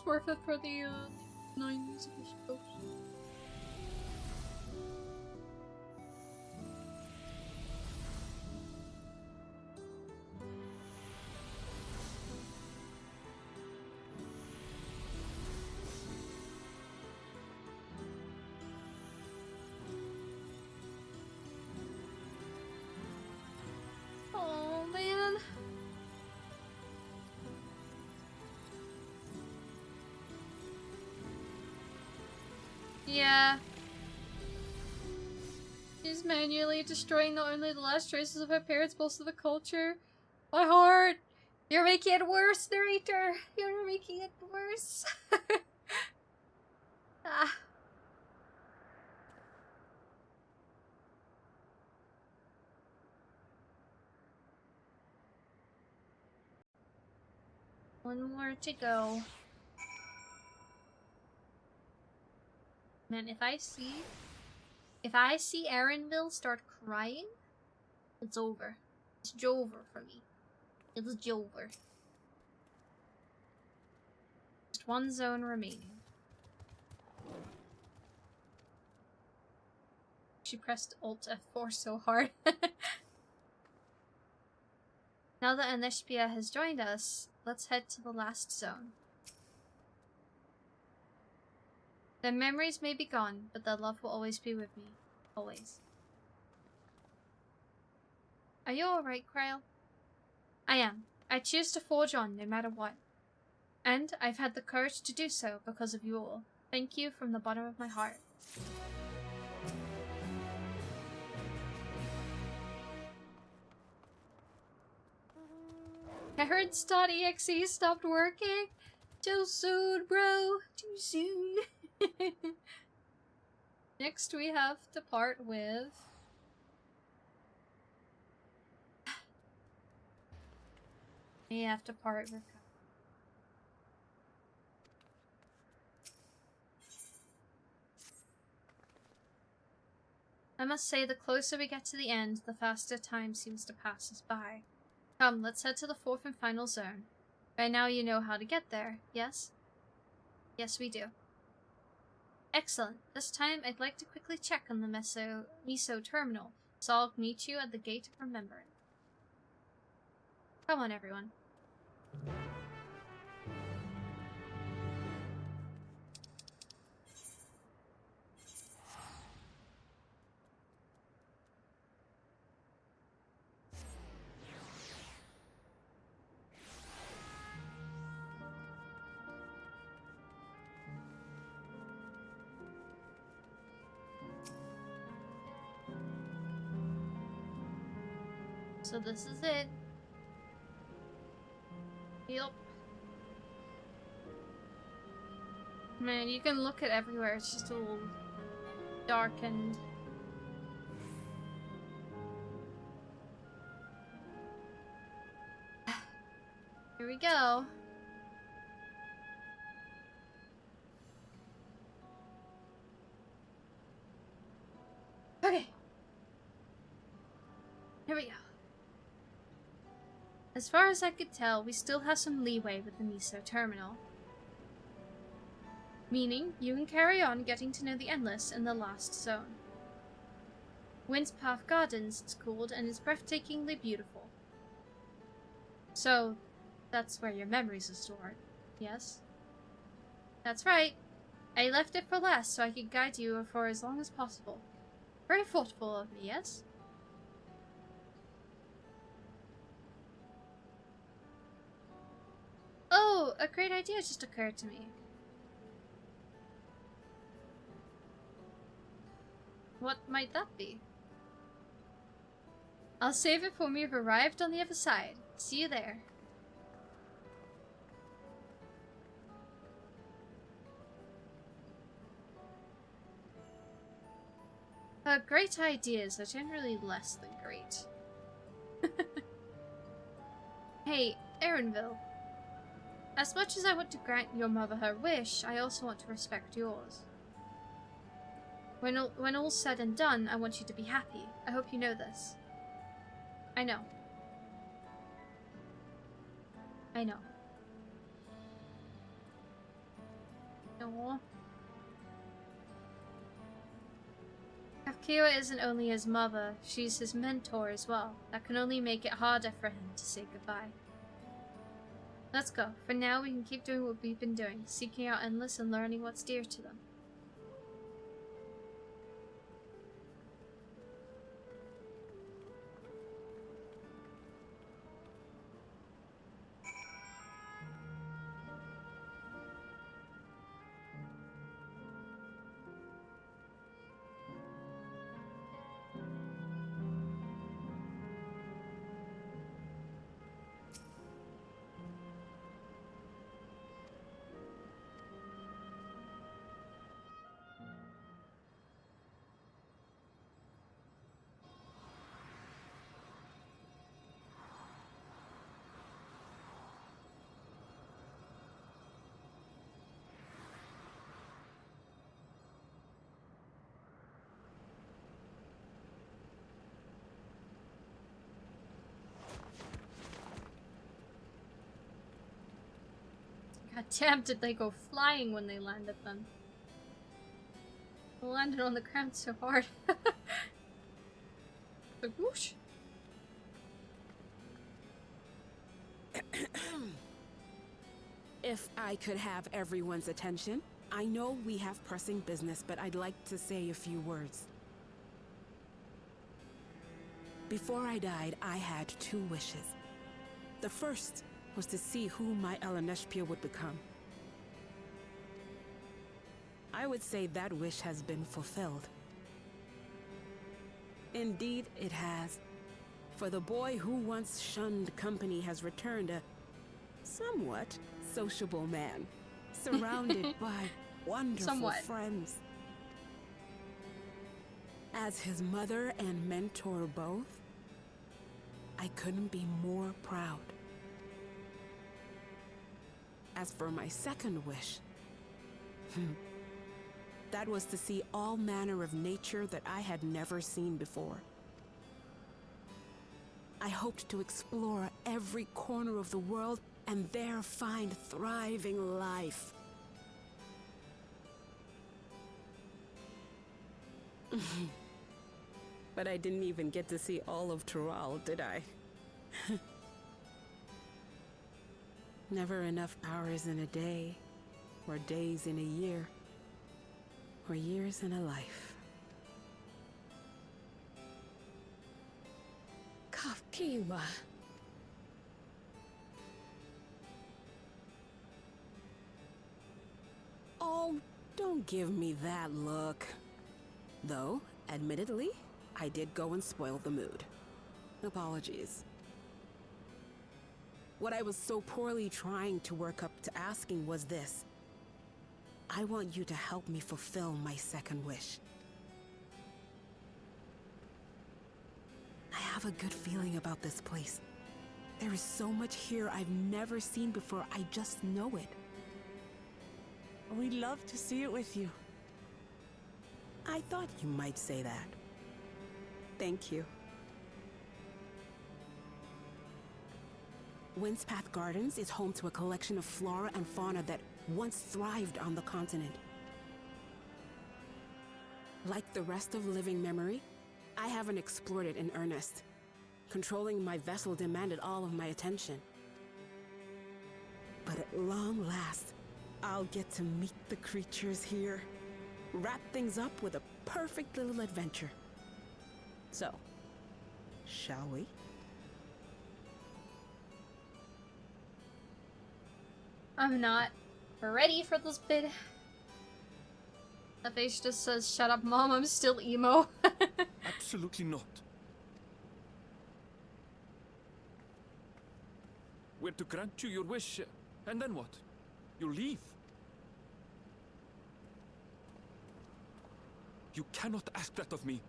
it's worth it for the 9s, I suppose. Oh man. Yeah. She's manually destroying not only the last traces of her parents, but also the culture. My heart! You're making it worse, narrator! You're making it worse! Ah. One more to go. Man, if I see Aaronville start crying, it's over. It's Jover for me. It's Jover. Just one zone remaining. She pressed Alt F4 so hard. Now that Aneshpia has joined us, let's head to the last zone. The memories may be gone, but the love will always be with me. Always. Are you alright, Krail? I am. I choose to forge on no matter what. And I've had the courage to do so because of you all. Thank you from the bottom of my heart. I heard .exe stopped working. Too soon, bro. Too soon. Next we have to part with... We have to part with... I must say, the closer we get to the end, the faster time seems to pass us by. Come, let's head to the fourth and final zone. By now you know how to get there, yes? Yes, we do. Excellent. This time I'd like to quickly check on the Miso terminal, so I'll meet you at the Gate of Remembrance. Come on, everyone. So this is it. Yep. Man, you can look at everywhere, it's just all darkened. Here we go. Okay. Here we go. As far as I could tell, we still have some leeway with the Miso terminal. Meaning, you can carry on getting to know the Endless in the last zone. Wind's Path Gardens, it's called, and it's breathtakingly beautiful. So, that's where your memories are stored, yes? That's right. I left it for last so I could guide you for as long as possible. Very thoughtful of me, yes? Oh, a great idea just occurred to me. What might that be? I'll save it for when we've arrived on the other side. See you there. Great ideas are generally less than great. Hey, Aaronville. As much as I want to grant your mother her wish, I also want to respect yours. When all's said and done, I want you to be happy. I hope you know this. I know. I know. No. Akira isn't only his mother, she's his mentor as well. That can only make it harder for him to say goodbye. Let's go. For now, we can keep doing what we've been doing, seeking out Endless and learning what's dear to them. God damn, did they go flying when they landed then? They landed on the ground so hard. The whoosh. If I could have everyone's attention, I know we have pressing business, but I'd like to say a few words. Before I died, I had 2 wishes. The first was to see who my Elaneshpia would become. I would say that wish has been fulfilled. Indeed, it has. For the boy who once shunned company has returned a somewhat sociable man, surrounded by wonderful friends. As his mother and mentor both, I couldn't be more proud. As for my second wish, that was to see all manner of nature that I had never seen before. I hoped to explore every corner of the world and there find thriving life. But I didn't even get to see all of Tural, did I? Never enough hours in a day, or days in a year, or years in a life. Kafkiwa. Oh, don't give me that look. Though, admittedly, I did go and spoil the mood. Apologies. What I was so poorly trying to work up to asking was this. I want you to help me fulfill my second wish. I have a good feeling about this place. There is so much here I've never seen before, I just know it. We'd love to see it with you. I thought you might say that. Thank you. Windspath Gardens is home to a collection of flora and fauna that once thrived on the continent. Like the rest of living memory, I haven't explored it in earnest. Controlling my vessel demanded all of my attention. But at long last, I'll get to meet the creatures here. Wrap things up with a perfect little adventure. So, shall we? I'm not ready for this bit. The face just says, "Shut up, Mom, I'm still emo." Absolutely not. We're to grant you your wish, and then what? You leave. You cannot ask that of me.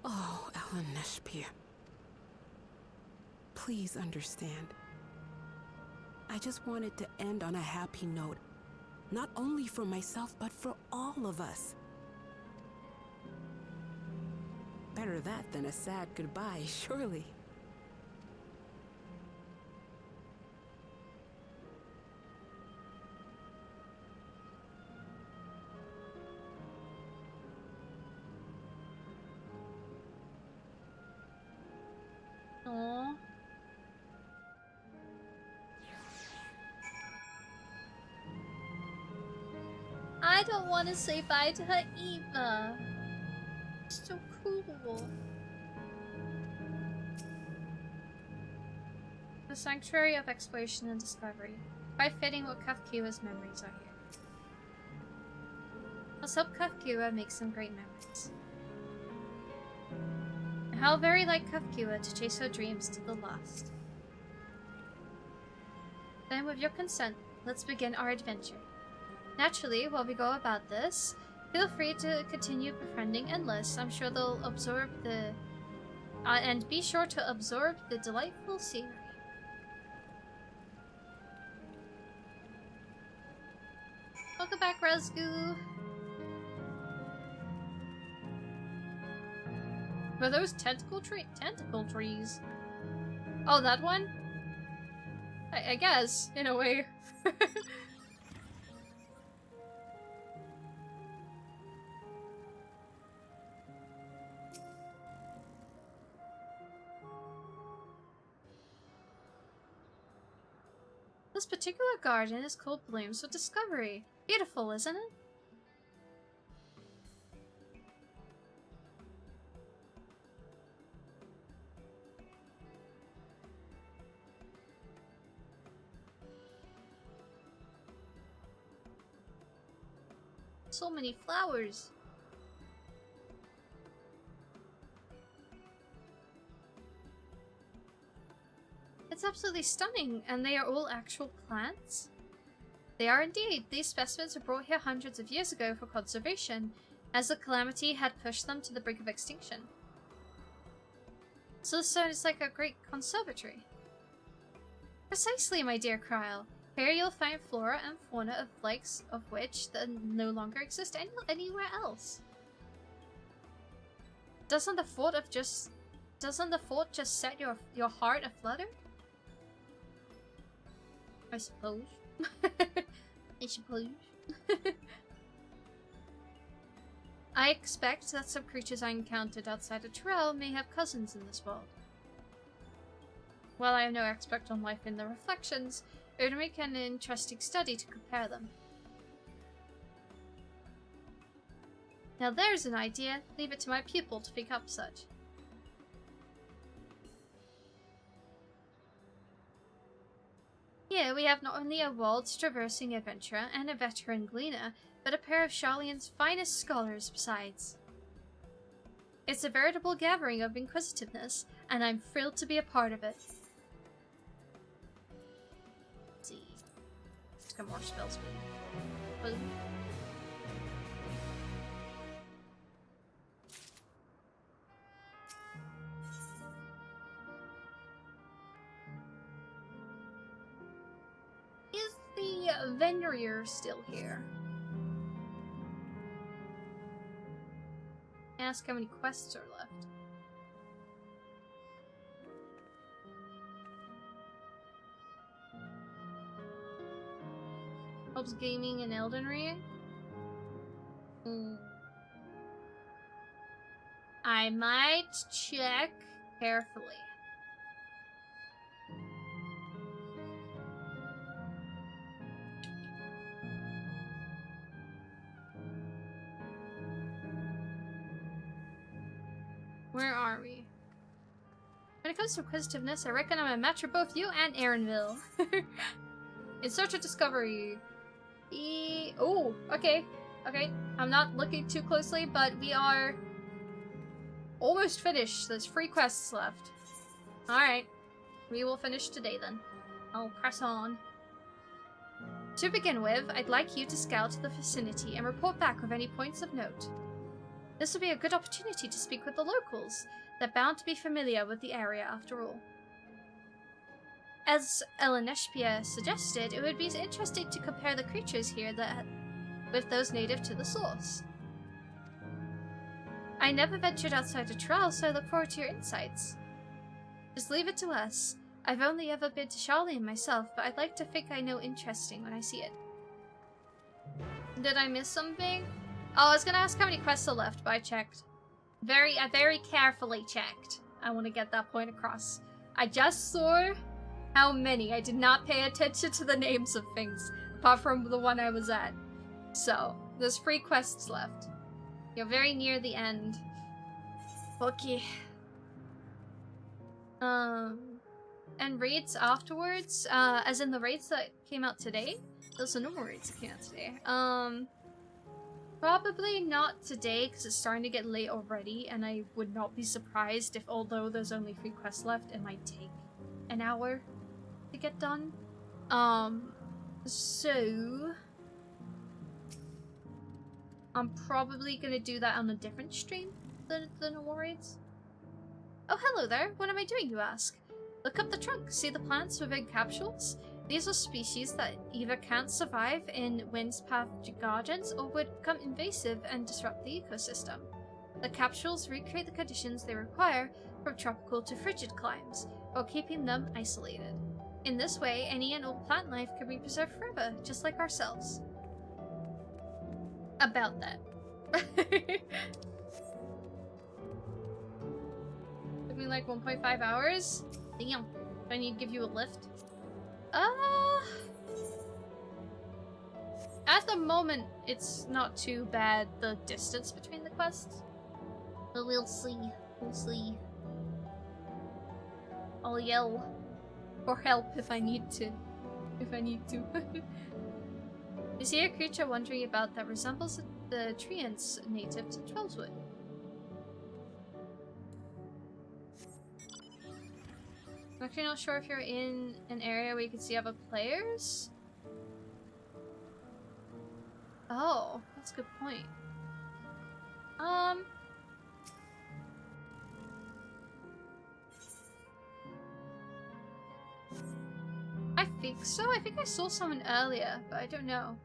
Oh, Elaneshpia. Please understand. I just wanted to end on a happy note. Not only for myself, but for all of us. Better that than a sad goodbye, surely. I don't want to say bye to her either. It's so cool. The Sanctuary of Exploration and Discovery. Quite fitting what Kafkiwa's memories are here. Let's hope Kafkiwa makes some great memories. How very like Kafkiwa to chase her dreams to the last. Then with your consent, let's begin our adventure. Naturally, while we go about this, feel free to continue befriending Endless. I'm sure they'll absorb the... and be sure to absorb the delightful scenery. Welcome back, Razgoo! Were those tentacle trees? Oh, that one? I guess, in a way. This particular garden is called Blooms of Discovery. Beautiful, isn't it? So many flowers. It's absolutely stunning, and they are all actual plants? They are indeed. These specimens were brought here hundreds of years ago for conservation, as the calamity had pushed them to the brink of extinction. So this zone is like a great conservatory. Precisely, my dear Kryl. Here you'll find flora and fauna of likes of which that no longer exist anywhere else. Doesn't the thought just set your heart aflutter? I suppose. I suppose. I expect that some creatures I encountered outside of Terrell may have cousins in this world. While I have no expert on life in the reflections, it would make an interesting study to compare them. Now there's an idea. Leave it to my pupil to pick up such. Here we have not only a world-traversing adventurer and a veteran gleaner, but a pair of Sharlayan's finest scholars besides. It's a veritable gathering of inquisitiveness, and I'm thrilled to be a part of it. Let's see. Let's get more spells. Boom. Is the Venrir still here? Ask how many quests are left. Helps gaming in Elden Ring? I might check carefully. Where are we? When it comes to inquisitiveness, I reckon I'm a match for both you and Aaronville. In search of discovery. Oh, okay. Okay, I'm not looking too closely, but we are almost finished. There's 3 quests left. Alright. We will finish today then. I'll press on. To begin with, I'd like you to scout the vicinity and report back with any points of note. This will be a good opportunity to speak with the locals. They're bound to be familiar with the area after all. As Eleneshpia suggested, it would be interesting to compare the creatures here with those native to the source. I never ventured outside a trial, so I look forward to your insights. Just leave it to us. I've only ever been to Sharlayan myself, but I'd like to think I know interesting when I see it. Did I miss something? Oh, I was gonna ask how many quests are left, but I checked. I very carefully checked. I want to get that point across. I just saw how many. I did not pay attention to the names of things, apart from the one I was at. So, there's 3 quests left. You're very near the end. Okay. And raids afterwards, as in the raids that came out today? Those are normal raids that came out today. Probably not today, because it's starting to get late already, and I would not be surprised if, although there's only 3 quests left, it might take an hour to get done. So... I'm probably gonna do that on a different stream than the normal raids. Oh, hello there. What am I doing, you ask? Look up the trunk. See the plants within capsules? These are species that either can't survive in Wind's Path gardens or would become invasive and disrupt the ecosystem. The capsules recreate the conditions they require from tropical to frigid climes, while keeping them isolated. In this way, any and all plant life can be preserved forever, just like ourselves. About that. Took me like 1.5 hours? Damn. Do I need to give you a lift? At the moment, it's not too bad, the distance between the quests. But we'll see. We'll see. I'll yell for help if I need to. You see a creature wandering about that resembles the treants native to Trollswood. I'm actually not sure if you're in an area where you can see other players. Oh, that's a good point. I think so. I think I saw someone earlier, but I don't know.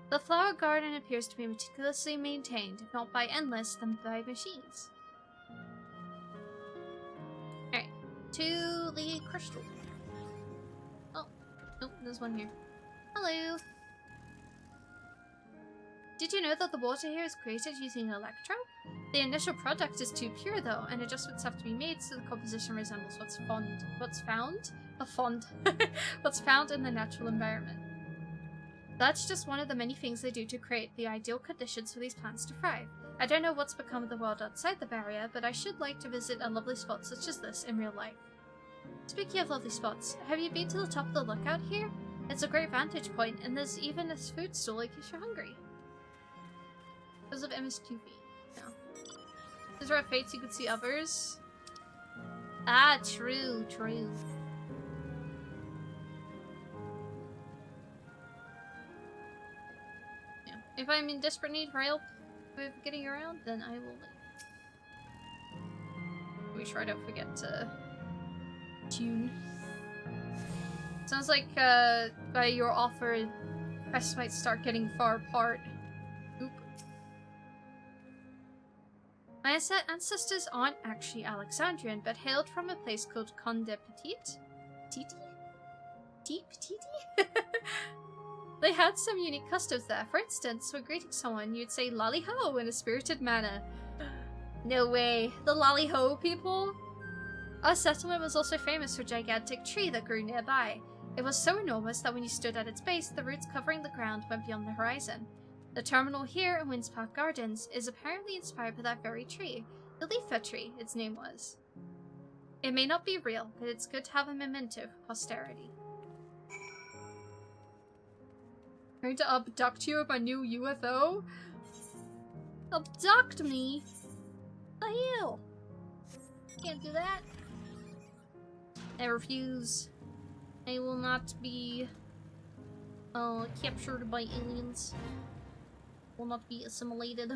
The flower garden appears to be meticulously maintained, if not by endless, then by machines. Alright, to the crystal. Oh, nope, there's one here. Hello. Did you know that the water here is created using electro? The initial product is too pure though, and adjustments have to be made so the composition resembles what's found in the natural environment. That's just one of the many things they do to create the ideal conditions for these plants to thrive. I don't know what's become of the world outside the barrier, but I should like to visit a lovely spot such as this in real life. Speaking of lovely spots, have you been to the top of the lookout here? It's a great vantage point, and there's even a food stall in case you're hungry. Because of MSQ. No. Is there a fates you could see others? Ah, true, true. Yeah. If I'm in desperate need for help with getting around, then I will make sure I don't forget to tune. Sounds like by your offer, quests might start getting far apart. Oop. My ancestors aren't actually Alexandrian, but hailed from a place called Conde Petit? Petit? They had some unique customs there. For instance, when greeting someone, you'd say lolly ho in a spirited manner. No way. The lolly ho people? Our settlement was also famous for a gigantic tree that grew nearby. It was so enormous that when you stood at its base, the roots covering the ground went beyond the horizon. The terminal here in Wind's Path Gardens is apparently inspired by that very tree. The Leafa tree, its name was. It may not be real, but it's good to have a memento for posterity. Trying to abduct you with my new UFO? Abduct me? The hell? Can't do that. I refuse. I will not be captured by aliens. Will not be assimilated.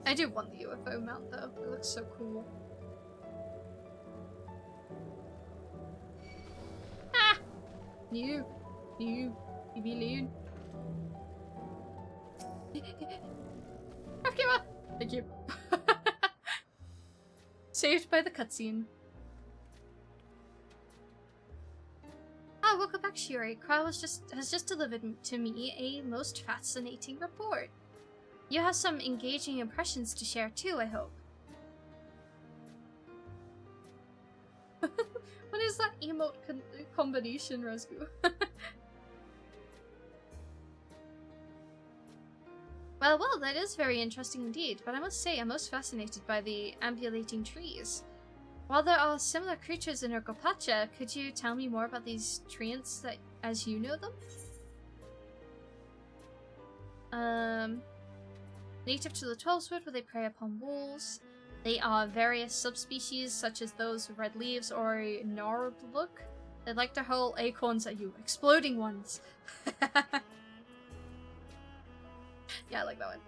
I do want the UFO mount though. It looks so cool. Ah! You be alone. Thank you. Saved by the cutscene. Ah, welcome back, Shiori. Kra has just delivered to me a most fascinating report. You have some engaging impressions to share too, I hope. What is that emote combination, Rescue. Well, that is very interesting indeed, but I must say I'm most fascinated by the ambulating trees. While there are similar creatures in Urgopacha, could you tell me more about these treants that, as you know them? Native to the 12-wood where they prey upon wolves. They are various subspecies such as those with red leaves or a gnarled look. They like to hurl acorns at you, exploding ones. Yeah, I like that one.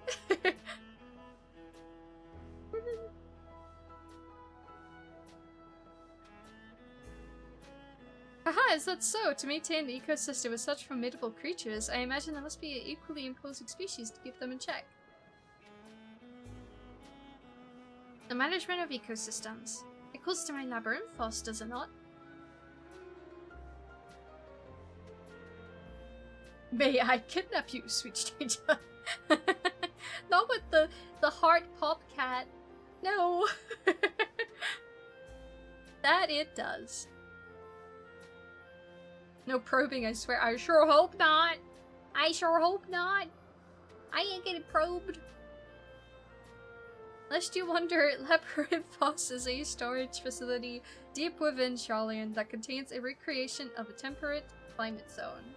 Haha, is that so? To maintain the ecosystem with such formidable creatures, I imagine there must be an equally imposing species to keep them in check. The management of ecosystems. It calls to mind Labyrinthos, does it not? May I kidnap you, sweet stranger? Not with the heart pop cat. No. That it does. No probing, I swear. I sure hope not. I sure hope not. I ain't getting probed. Lest you wonder, Labyrinthos is a storage facility deep within Charlian that contains a recreation of a temperate climate zone.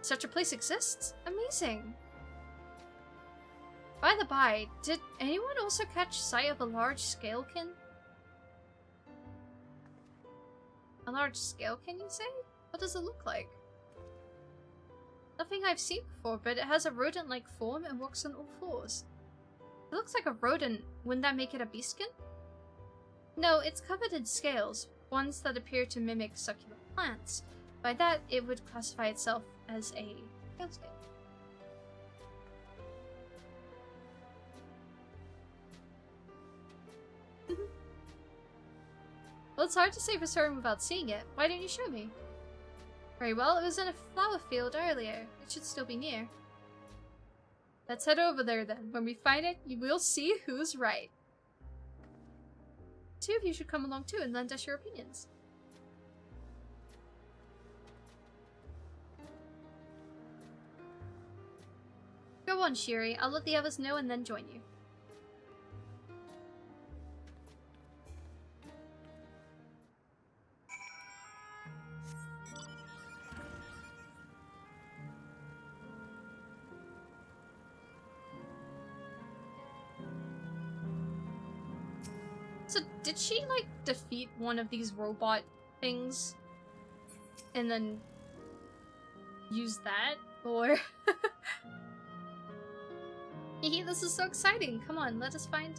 Such a place exists? Amazing! By the by, did anyone also catch sight of a large scalekin? A large scalekin, you say? What does it look like? Nothing I've seen before, but it has a rodent-like form and walks on all fours. It looks like a rodent. Wouldn't that make it a beastkin? No, it's covered in scales, ones that appear to mimic succulent plants. By that, it would classify itself as a scaleskin. Well, it's hard to say for certain without seeing it. Why don't you show me? Very well, it was in a flower field earlier. It should still be near. Let's head over there then. When we find it, you will see who's right. Two of you should come along too and lend us your opinions. Go on, Shiori. I'll let the others know and then join you. So, did she, like, defeat one of these robot things? And then use that? Or... Hehe, this is so exciting! Come on, let us find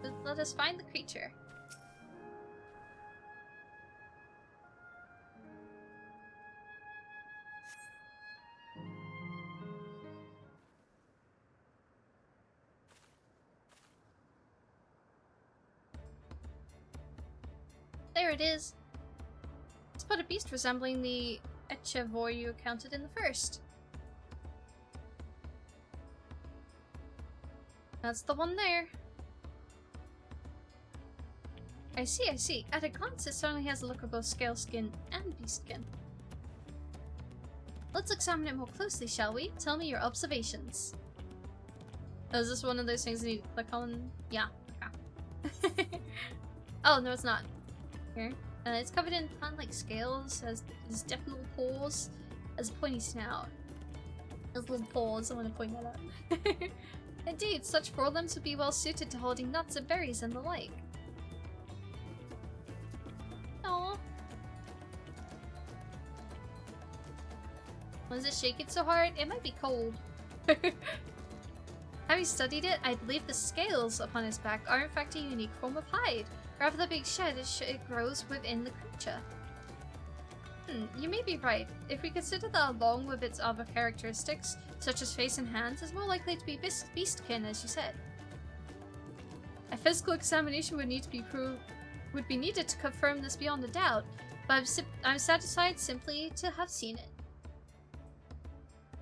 the creature. There it is. Spot a beast resembling the Echevor you counted in the first. That's the one there. I see, I see. At a glance, it certainly has a look of both scale skin and beast skin. Let's examine it more closely, shall we? Tell me your observations. Oh, is this one of those things you need to click on? Yeah, okay. Oh, no, it's not. Here. It's covered in plant-like scales, has definite little paws, has a pointy snout. Has little paws, I want to point that out. Indeed, such forelimbs would be well suited to holding nuts and berries and the like. Aww. Was it shaking so hard? It might be cold. Having studied it, I believe the scales upon its back are in fact a unique form of hide. Rather than being shed, it grows within the creature. You may be right. If we consider that along with its other characteristics, such as face and hands, it's more likely to be beastkin, as you said. A physical examination would be needed to confirm this beyond a doubt, but I'm satisfied simply to have seen it.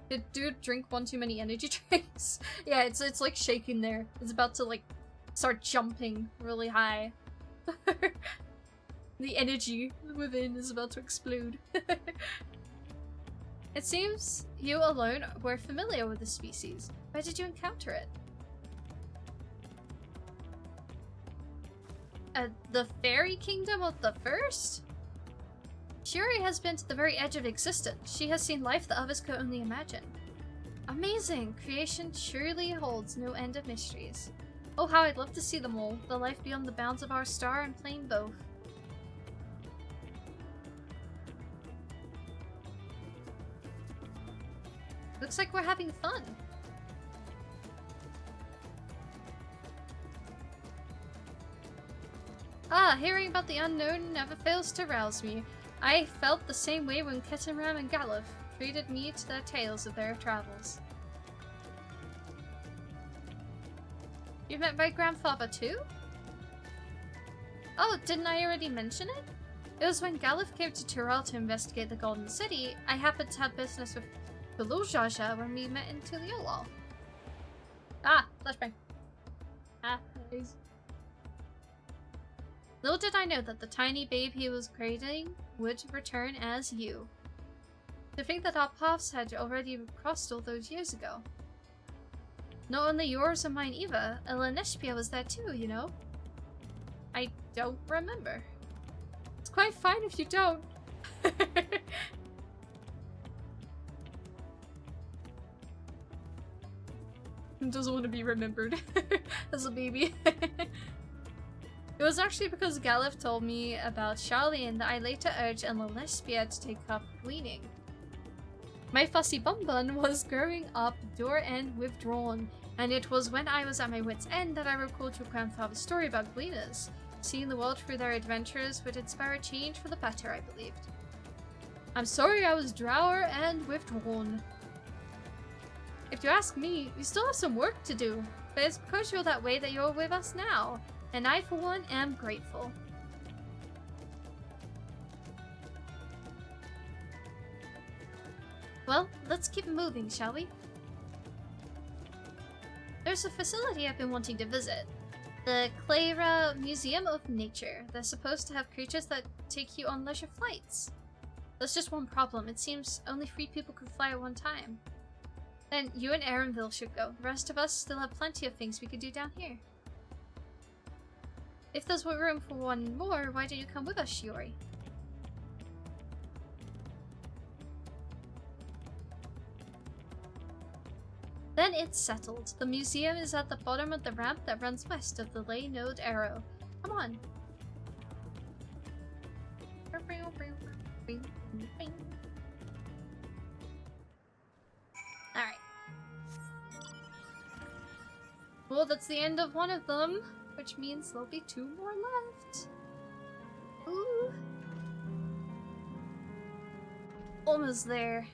Did dude drink one too many energy drinks? Yeah, it's like shaking there. It's about to like start jumping really high. The energy within is about to explode. It seems you alone were familiar with the species. Where did you encounter it? The fairy kingdom of the first? Shiori has been to the very edge of existence. She has seen life that others could only imagine. Amazing! Creation surely holds no end of mysteries. Oh, how I'd love to see them all. The life beyond the bounds of our star and plain both. Looks like we're having fun. Ah, hearing about the unknown never fails to rouse me. I felt the same way when Ketanram and Galuf treated me to their tales of their travels. You met my grandfather too? Oh, didn't I already mention it? It was when Galuf came to Tyrell to investigate the Golden City. I happened to have business with Kululjaja when we met in Tuliolal. Ah, flashbang. Ah, nice. Little did I know that the tiny babe he was cradling would return as you. To think that our paths had already crossed all those years ago. Not only yours and mine either, Eleneshpia was there too, you know? I don't remember. It's quite fine if you don't. Doesn't want to be remembered as a baby. It was actually because Galuf told me about Charlene that I later urged Eleneshpia to take up weaning. My fussy bun was growing up door and withdrawn, and it was when I was at my wit's end that I recalled your grandfather's story about gleaners. Seeing the world through their adventures would inspire a change for the better, I believed. I'm sorry I was dour and withdrawn. If you ask me, you still have some work to do, but it's because you're that way that you're with us now, and I for one am grateful. Well, let's keep moving, shall we? There's a facility I've been wanting to visit. The Clara Museum of Nature. They're supposed to have creatures that take you on leisure flights. There's just one problem. It seems only 3 people could fly at one time. Then you and Aaronville should go. The rest of us still have plenty of things we could do down here. If there's room for one more, why don't you come with us, Shiori? Then it's settled. The museum is at the bottom of the ramp that runs west of the Ley Node Arrow. Come on. Alright. Well, that's the end of one of them, which means there'll be 2 more left. Ooh. Almost there.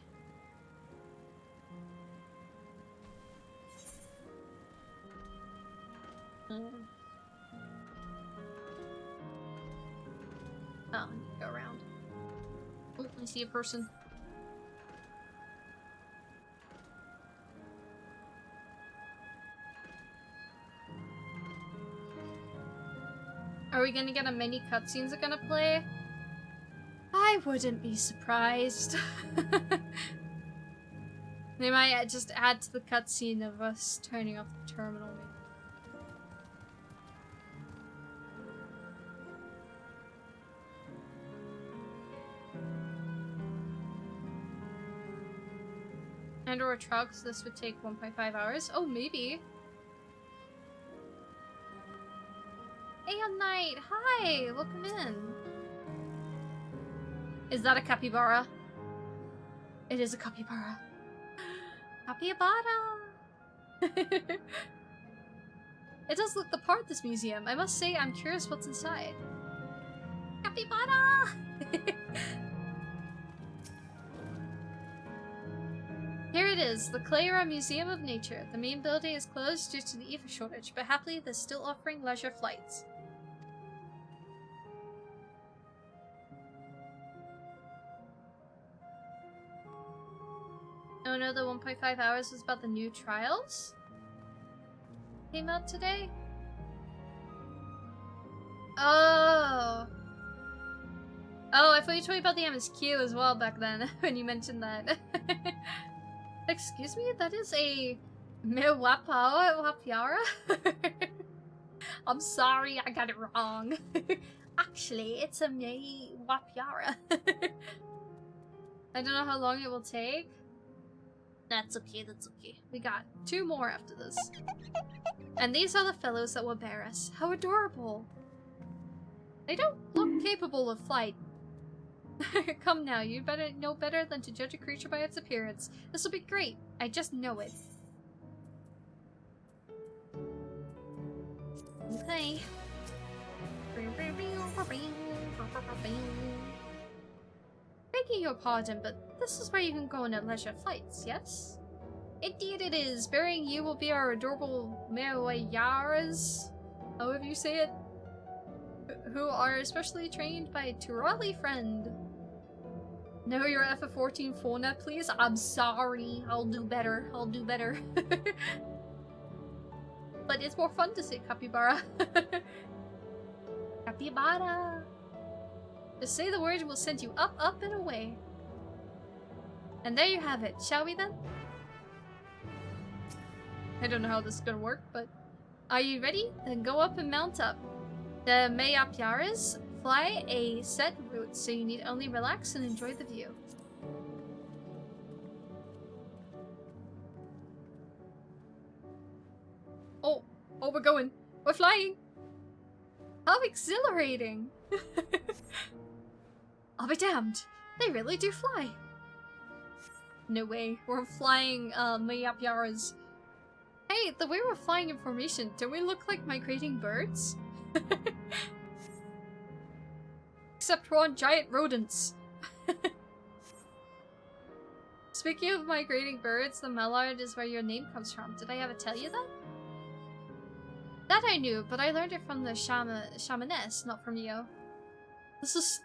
Oh, I need to go around. Oh, I see a person. Are we gonna get a mini cutscenes are gonna play? I wouldn't be surprised. They might just add to the cutscene of us turning off the terminal. And or a truck, so this would take 1.5 hours. Oh, maybe. Aeon Knight, hi! Welcome in. Is that a capybara? It is a capybara. Capybara! It does look the part, this museum. I must say, I'm curious what's inside. Capybara! Here it is, the Clara Museum of Nature. The main building is closed due to the ether shortage, but happily they're still offering leisure flights. Oh no, the 1.5 hours is about the new trials? Came out today? Oh! Oh, I thought you told me about the MSQ as well back then, when you mentioned that. Excuse me? That is a Wapiara? I'm sorry, I got it wrong. Actually, it's a Wapiara. I don't know how long it will take. That's okay, that's okay. We got 2 more after this. And these are the fellows that will bear us. How adorable! They don't look capable of flight. Come now, you better know better than to judge a creature by its appearance. This will be great. I just know it. Okay. Begging your pardon, but this is where you can go on at leisure flights, yes? Indeed it is. Bearing you will be our adorable Mewayaras, however you say it, who are especially trained by Turali friend. Know your FF14 fauna, please? I'm sorry. I'll do better. I'll do better. But it's more fun to say capybara. Capybara. Just say the word and we'll send you up, up, and away. And there you have it. Shall we then? I don't know how this is gonna work, but... Are you ready? Then go up and mount up. The Meyapiaras fly a set route, so you need only relax and enjoy the view. Oh, we're going. We're flying. How exhilarating. I'll be damned. They really do fly. No way. We're flying Meyapiaras. Hey, the way we're flying in formation, don't we look like migrating birds? Except we're on giant rodents. Speaking of migrating birds, the mallard is where your name comes from. Did I ever tell you that? That I knew, but I learned it from the shamaness, not from you. This is...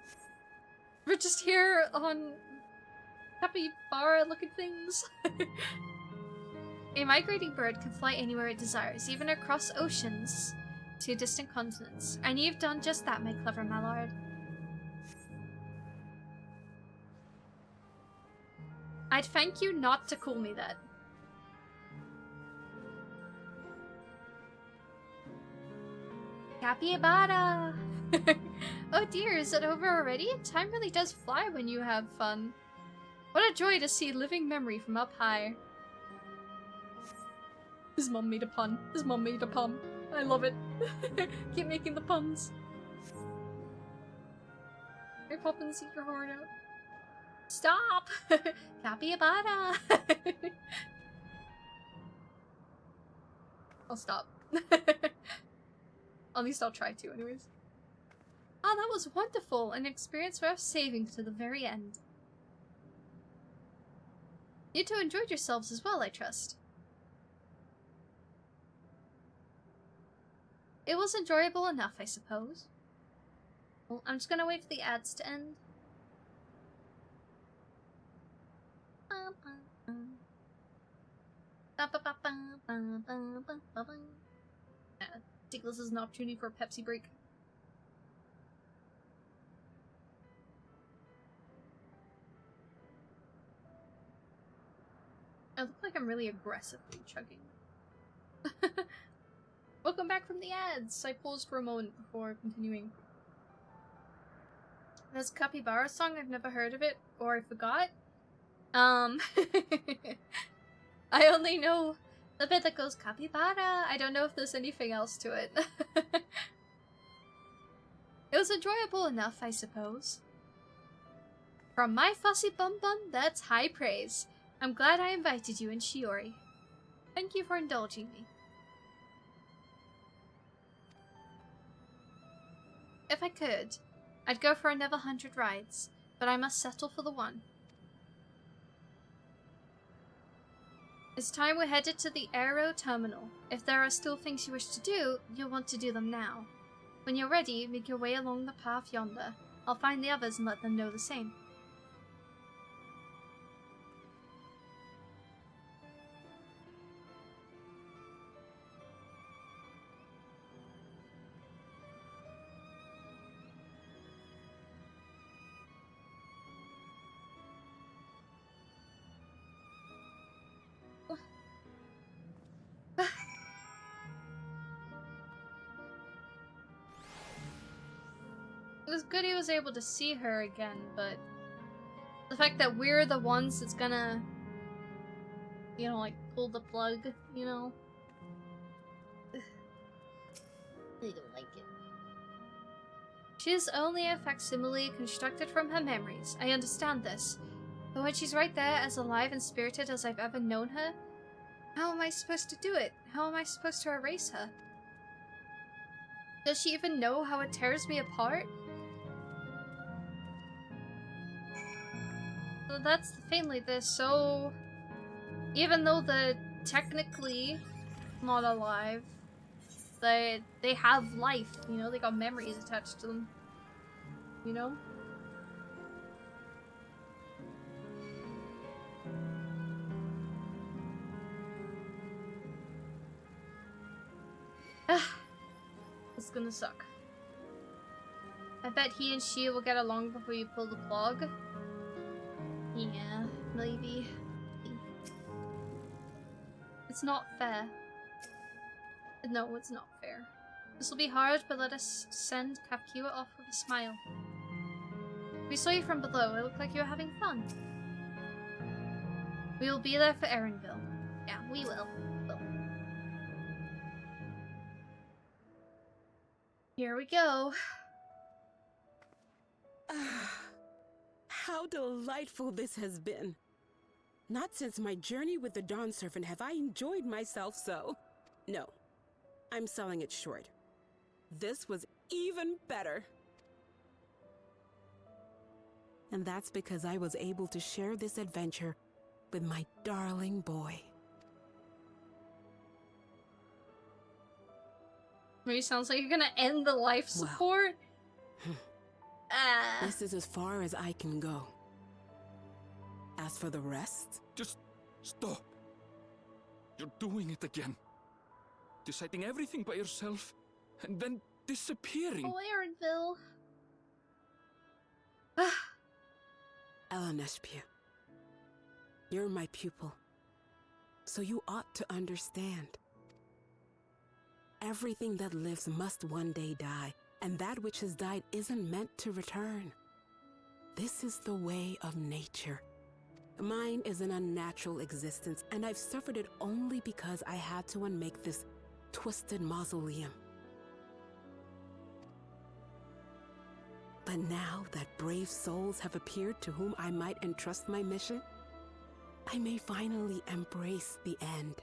We're just here on... capybara-looking things. A migrating bird can fly anywhere it desires, even across oceans to distant continents. And you've done just that, my clever mallard. I'd thank you not to call me that. Capybara! Oh dear, is it over already? Time really does fly when you have fun. What a joy to see living memory from up high. His mom made a pun. His mom made a pun. I love it. Keep making the puns. Mary Poppins, eat your heart out. Stop! Capybara! I'll stop. At least I'll try to, anyways. Ah, that was wonderful! An experience worth saving to the very end. You two enjoyed yourselves as well, I trust. It was enjoyable enough, I suppose. Well, I'm just gonna wait for the ads to end. I think this is an opportunity for a Pepsi break. I look like I'm really aggressively chugging. Welcome back from the ads! I paused for a moment before continuing. This capybara song, I've never heard of it, or I forgot. I only know the bit that goes capybara. I don't know if there's anything else to it. It was enjoyable enough, I suppose. From my fussy bum bum, that's high praise. I'm glad I invited you and Shiori. Thank you for indulging me. If I could, I'd go for another 100 rides, but I must settle for the one. It's time we're headed to the Aero Terminal. If there are still things you wish to do, you'll want to do them now. When you're ready, make your way along the path yonder. I'll find the others and let them know the same. was good he was able to see her again, but the fact that we're the ones that's gonna, you know, like, pull the plug, you know? I don't like it. She is only a facsimile constructed from her memories. I understand this. But when she's right there, as alive and spirited as I've ever known her, how am I supposed to do it? How am I supposed to erase her? Does she even know how it tears me apart? So that's the thing, like, they're so... Even though they're technically not alive, they have life, you know? They got memories attached to them, you know? It's gonna suck. I bet he and she will get along before you pull the plug. Yeah, maybe. It's not fair. No, it's not fair. This will be hard, but let us send Kapkiwa off with a smile. We saw you from below. It looked like you were having fun. We will be there for Erenville. Yeah, we will. Here we go. How delightful this has been. Not since my journey with the Dawn Servant have I enjoyed myself so. No, I'm selling it short. This was even better. And that's because I was able to share this adventure with my darling boy. Maybe sounds like you're gonna end the life support. This is as far as I can go. As for the rest... Just stop. You're doing it again. Deciding everything by yourself, and then disappearing. Oh, Erenville. Eleneshpia, you're my pupil, so you ought to understand. Everything that lives must one day die, and that which has died isn't meant to return. This is the way of nature. Mine is an unnatural existence, and I've suffered it only because I had to unmake this twisted mausoleum. But now that brave souls have appeared to whom I might entrust my mission, I may finally embrace the end.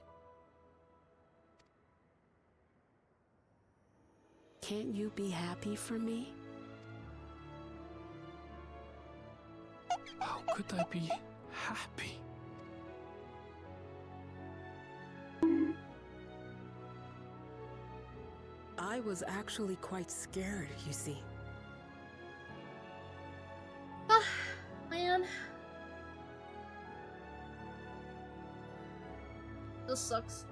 Can't you be happy for me? How could I be happy? I was actually quite scared, you see. Man. This sucks.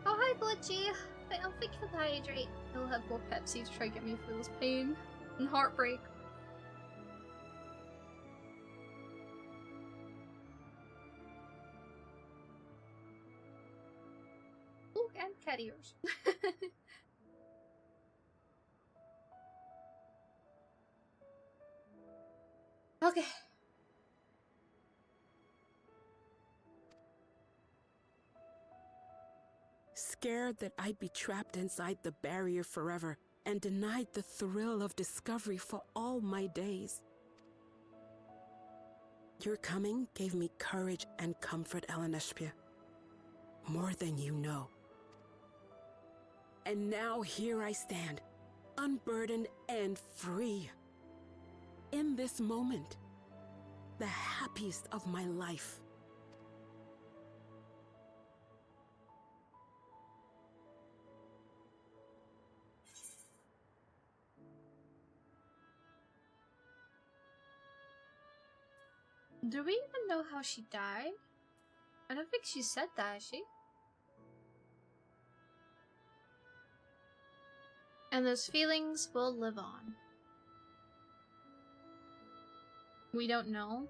Oh, hi, Glitchy. I'll think you'll hydrate. I'll have more Pepsi to try to get me through this pain and heartbreak. Ooh, and cat ears. Okay. Scared that I'd be trapped inside the barrier forever and denied the thrill of discovery for all my days. Your coming gave me courage and comfort, Eleneshpia. More than you know. And now here I stand, unburdened and free. In this moment, the happiest of my life. Do we even know how she died? I don't think she said that, has she? And those feelings will live on. We don't know.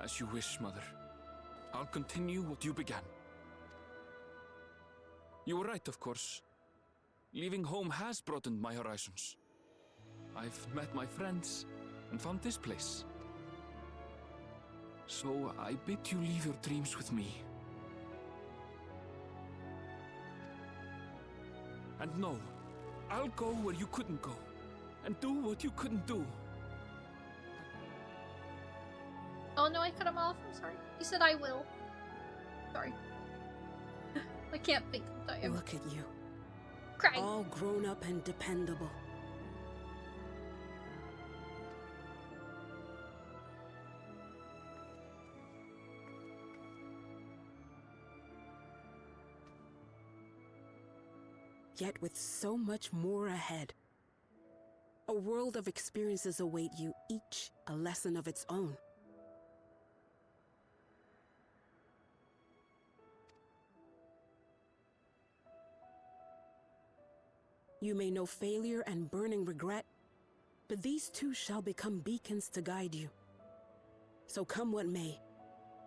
As you wish, Mother. I'll continue what you began. You were right, of course. Leaving home has broadened my horizons. I've met my friends and found this place. So I bid you leave your dreams with me. And no, I'll go where you couldn't go, and do what you couldn't do. Oh no, I cut him off. I'm sorry. He said I will. Sorry. I can't think of time. Look at you. Crying. All grown up and dependable. Yet with so much more ahead. A world of experiences await you, each a lesson of its own. You may know failure and burning regret, but these too shall become beacons to guide you. So come what may,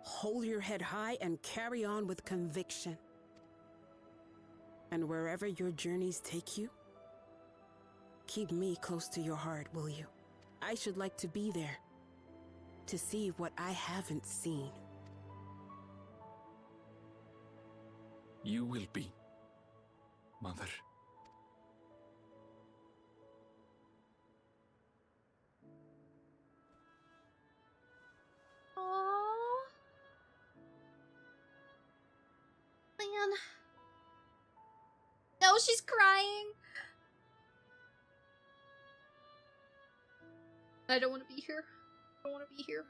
hold your head high and carry on with conviction. And wherever your journeys take you, keep me close to your heart, will you? I should like to be there, to see what I haven't seen. You will be, Mother. Aww. Man. No, she's crying. I don't want to be here. I don't want to be here.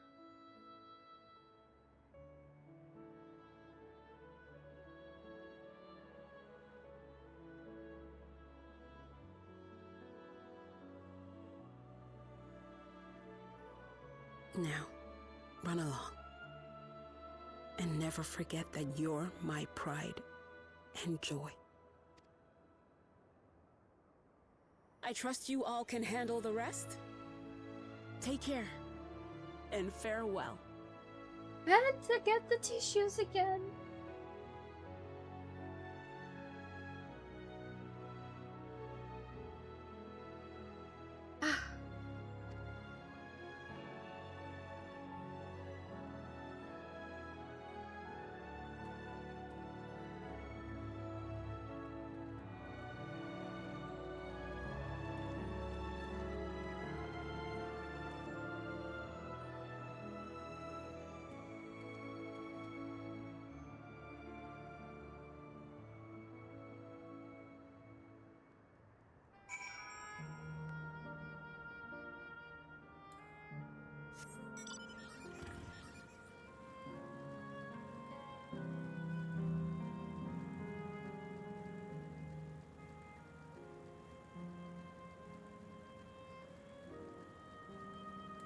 Now, run along. And never forget that you're my pride and joy. I trust you all can handle the rest. Take care, and farewell. I had to get the tissues again.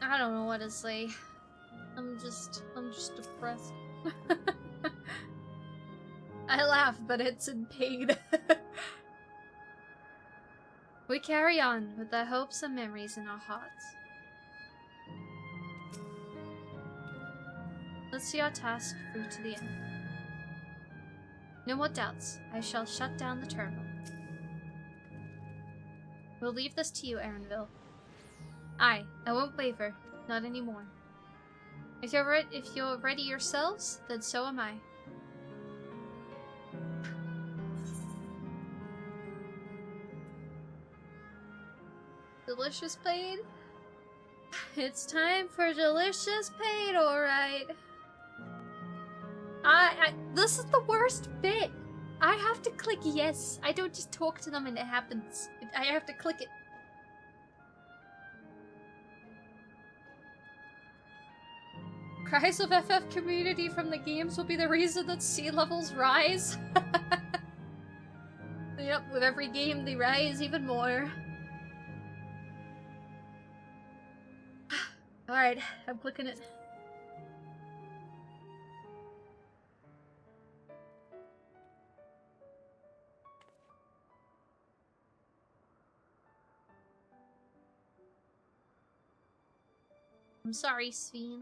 I don't know what to say. I'm just depressed. I laugh, but it's in pain. We carry on with the hopes and memories in our hearts. Let's see our task through to the end. No more doubts. I shall shut down the terminal. We'll leave this to you, Erenville. I won't waver. Not anymore. If you're ready yourselves, then so am I. Delicious pain? It's time for delicious pain, alright. This is the worst bit. I have to click yes. I don't just talk to them and it happens. I have to click it. Cries of FF community from the games will be the reason that sea levels rise. Yep, with every game they rise even more. Alright, I'm clicking it. I'm sorry, Sveen.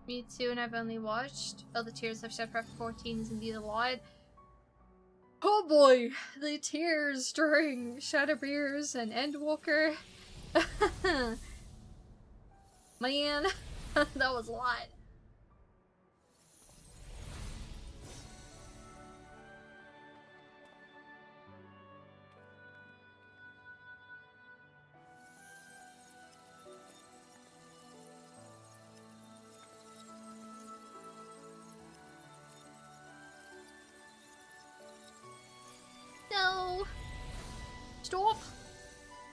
Me too, and I've only watched. Oh, the tears I've shed for 14 is indeed a lot. Oh boy, the tears during Shadowbrears and Endwalker. Man, that was a lot. No! Stop!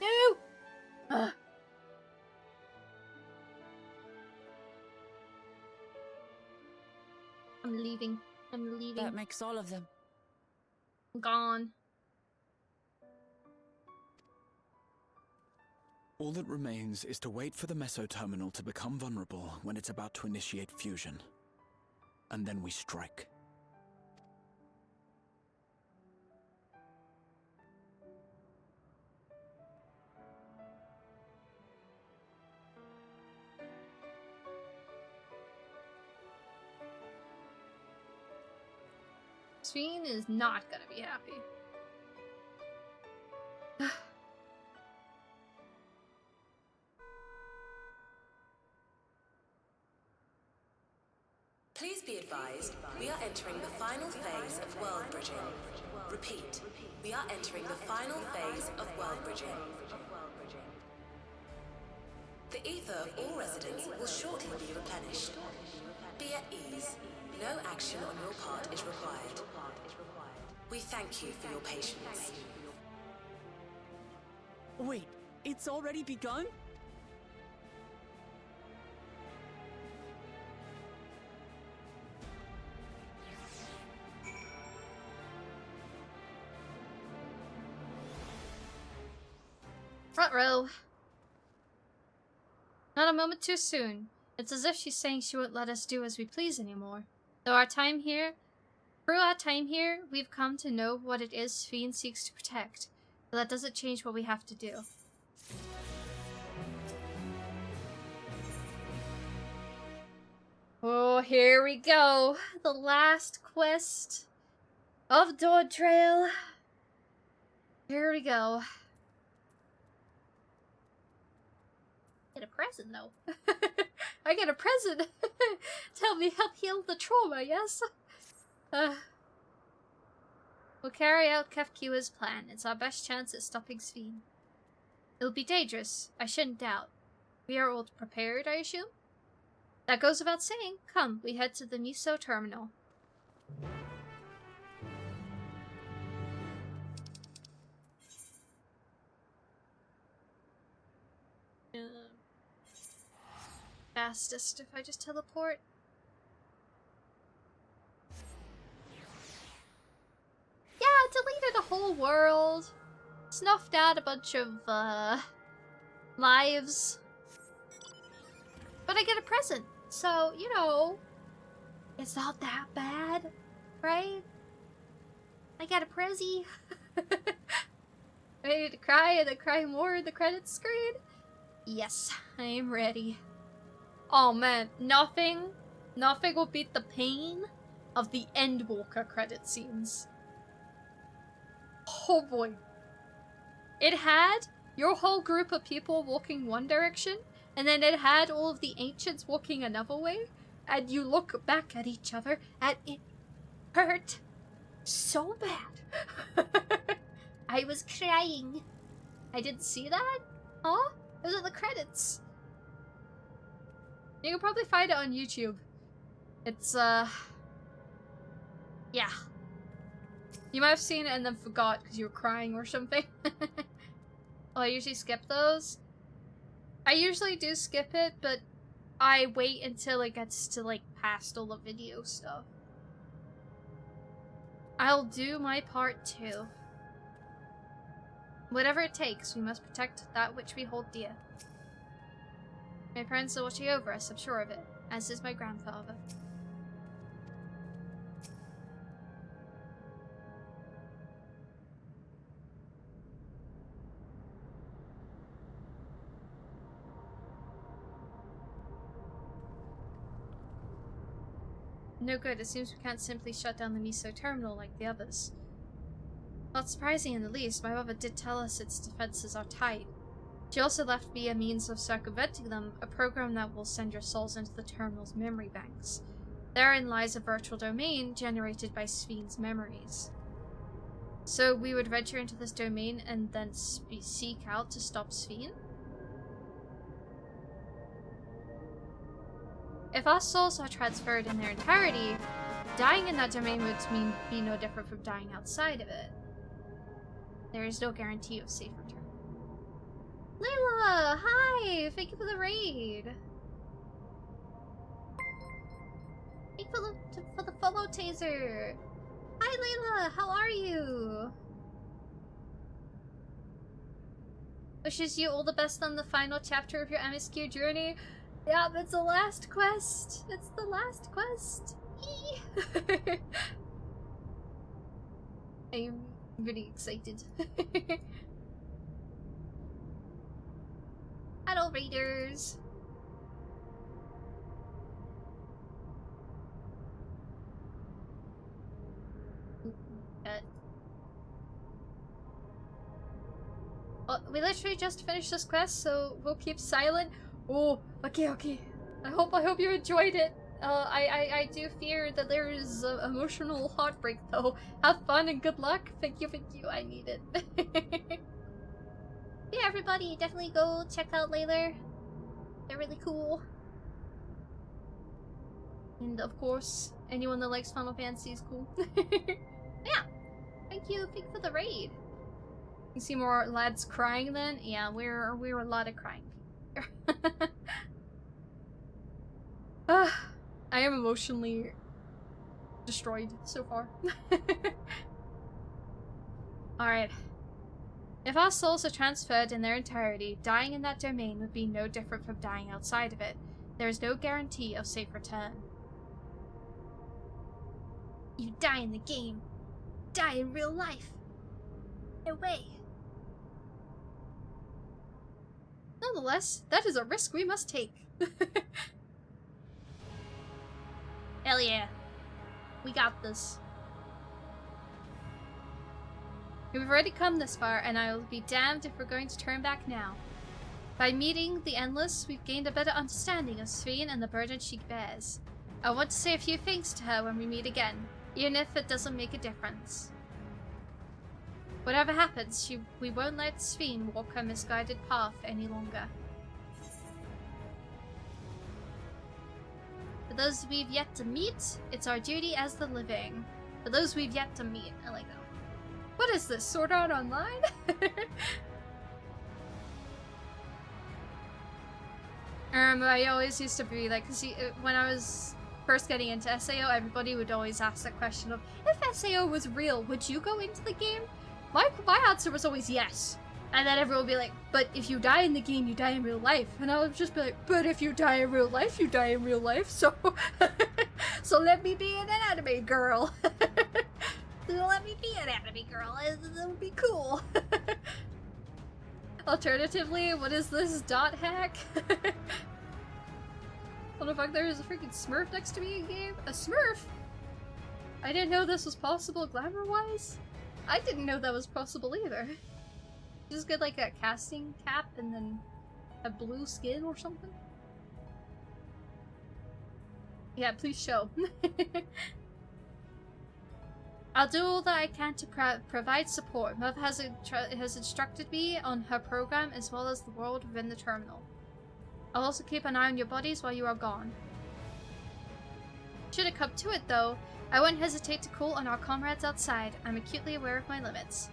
No! Ugh. I'm leaving. I'm leaving. That makes all of them. I'm gone. All that remains is to wait for the meso terminal to become vulnerable when it's about to initiate fusion. And then we strike. Sphene is not gonna be happy. Please be advised, we are entering the final phase of world bridging. Repeat, we are entering the final phase of world bridging. The ether of all residents will shortly be replenished. Be at ease. No action on your part is required. We thank you for your patience. Wait, it's already begun? Front row. Not a moment too soon. It's as if she's saying she won't let us do as we please anymore. Through our time here, we've come to know what it is Sphene seeks to protect. But that doesn't change what we have to do. Oh, here we go. The last quest of Dawntrail. Here we go. Get a present though. I get a present. Tell me help heal the trauma, yes? We'll carry out Kefkiwa's plan. It's our best chance at stopping Sphene. It'll be dangerous, I shouldn't doubt. We are all prepared, I assume? That goes without saying. Come, we head to the Miso terminal. Fastest if I just teleport. Yeah, deleted a whole world. Snuffed out a bunch of, lives. But I get a present, so, you know, it's not that bad, right? I got a prezzy. Ready to cry and then cry more in the credits screen? Yes, I am ready. Oh man, nothing will beat the pain of the Endwalker credit scenes. Oh boy. It had your whole group of people walking one direction, and then it had all of the ancients walking another way, and you look back at each other, and it hurt so bad. I was crying. I didn't see that? Huh? It was at the credits. You can probably find it on YouTube. It's, yeah. You might have seen it and then forgot because you were crying or something. Oh, I usually skip those. I usually do skip it, but I wait until it gets to, like, past all the video stuff. I'll do my part too. Whatever it takes, we must protect that which we hold dear. My parents are watching over us, I'm sure of it, as is my grandfather. No good. It seems we can't simply shut down the MSQ terminal like the others. Not surprising in the least, my mother did tell us its defenses are tight. She also left me a means of circumventing them, a program that will send your souls into the terminal's memory banks. Therein lies a virtual domain generated by Sven's memories. So we would venture into this domain and then seek out to stop Sven? If our souls are transferred in their entirety, dying in that domain would be no different from dying outside of it. There is no guarantee of safe return. Layla! Hi! Thank you for the raid! Thank you for the follow taser! Hi Layla! How are you? Wishes you all the best on the final chapter of your MSQ journey. Yeah, it's the last quest! It's the last quest! I'm really excited. Hello, raiders! Well, we literally just finished this quest, so we'll keep silent. Oh, okay. I hope you enjoyed it. I do fear that there is emotional heartbreak, though. Have fun and good luck. Thank you. I need it. Yeah, everybody, definitely go check out Layla. They're really cool. And of course, anyone that likes Final Fantasy is cool. Yeah, thank you for the raid. You see more lads crying then? Yeah, we're a lot of crying. I am emotionally destroyed so far. Alright. If our souls are transferred in their entirety, dying in that domain would be no different from dying outside of it. There is no guarantee of safe return. You die in the game. Die in real life. No way. Nonetheless, that is a risk we must take. Hell yeah. We got this. We've already come this far, and I will be damned if we're going to turn back now. By meeting the Endless, we've gained a better understanding of Sven and the burden she bears. I want to say a few things to her when we meet again, even if it doesn't make a difference. Whatever happens, we won't let Sven walk her misguided path any longer. For those we've yet to meet, it's our duty as the living. For those we've yet to meet, I like that. What is this, Sword Art Online? I always used to be like, cause when I was first getting into SAO, everybody would always ask that question of, if SAO was real, would you go into the game? My answer was always yes. And then everyone would be like, but if you die in the game, you die in real life. And I would just be like, but if you die in real life, you die in real life. So, so let me be an anime girl. Let me be an anime girl. It would be cool. Alternatively, what is this dot hack? What the fuck? There is a freaking Smurf next to me in game. A Smurf? I didn't know this was possible glamour-wise. I didn't know that was possible either. Just get like a casting cap and then a blue skin or something. Yeah, please show. I'll do all that I can to provide support. Mother has instructed me on her program as well as the world within the terminal. I'll also keep an eye on your bodies while you are gone. Should it come to it though, I won't hesitate to call on our comrades outside. I'm acutely aware of my limits.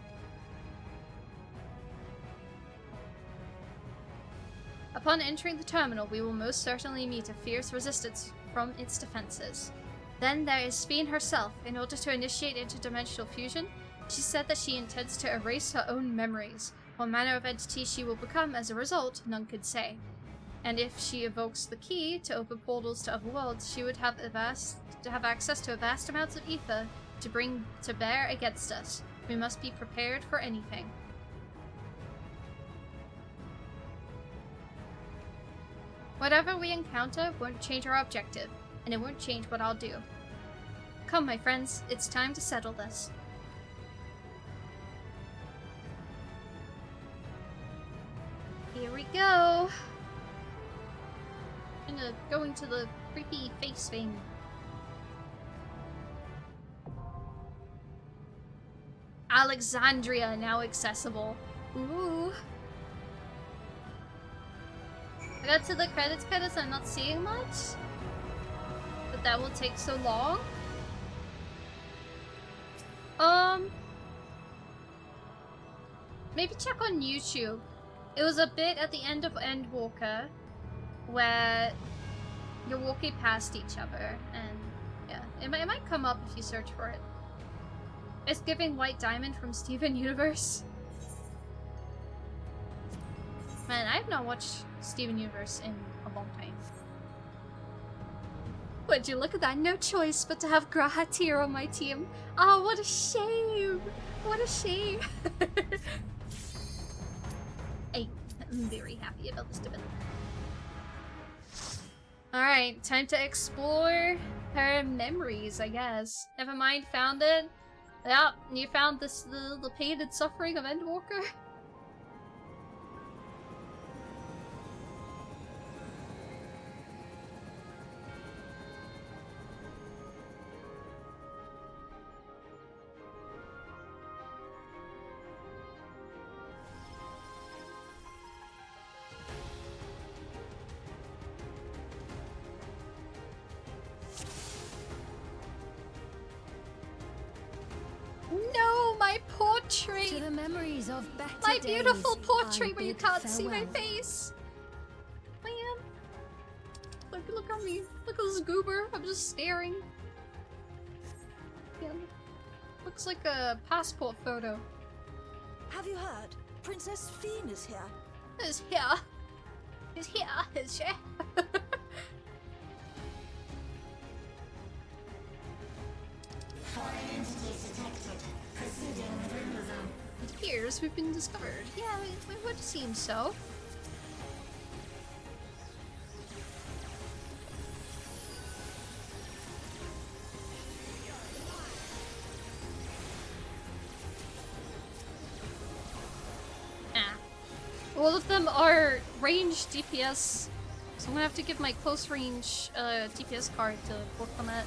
Upon entering the terminal, we will most certainly meet a fierce resistance from its defenses. Then there is Sven herself. In order to initiate interdimensional fusion, she said that she intends to erase her own memories. What manner of entity she will become as a result, none could say. And if she evokes the key to open portals to other worlds, she would have access to vast amounts of ether to bring to bear against us. We must be prepared for anything. Whatever we encounter won't change our objective, and it won't change what I'll do. Come, my friends, it's time to settle this. Here we go. I'm gonna go into the creepy face thing. Alexandria now accessible. Ooh. I got to the credits, I'm not seeing much. But that will take so long. Maybe check on YouTube. It was a bit at the end of Endwalker where you're walking past each other, and yeah, it might come up if you search for it. It's giving White Diamond from Steven Universe. Man, I have not watched Steven Universe in a long time. Would you look at that? No choice but to have Grahatir on my team. Oh, what a shame! What a shame! I'm very happy about this development. Alright, time to explore her memories, I guess. Never mind, found it. Yeah, you found this the pain and suffering of Endwalker. No, my portrait! To the memories of better my days, beautiful portrait I where you bid can't see my farewell. face! Man. Look at me. Look at this goober. I'm just staring. Yeah. Looks like a passport photo. Have you heard? Princess Fiend is here. Is here. Is here. Is she? It appears we've been discovered. Yeah, it would seem so. All of them are range DPS, so I'm gonna have to give my close range DPS card to work on that.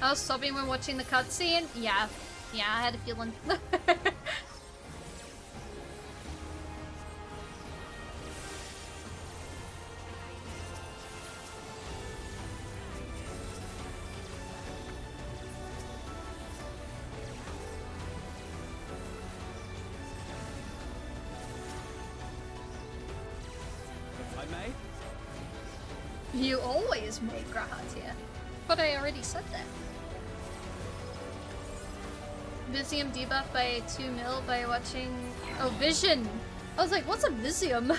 I was sobbing when watching the cutscene. Yeah, I had a feeling. You always make Grahatia. But I already said that. Visium debuff by 2 mil by watching... Oh, Vision! I was like, what's a Visium?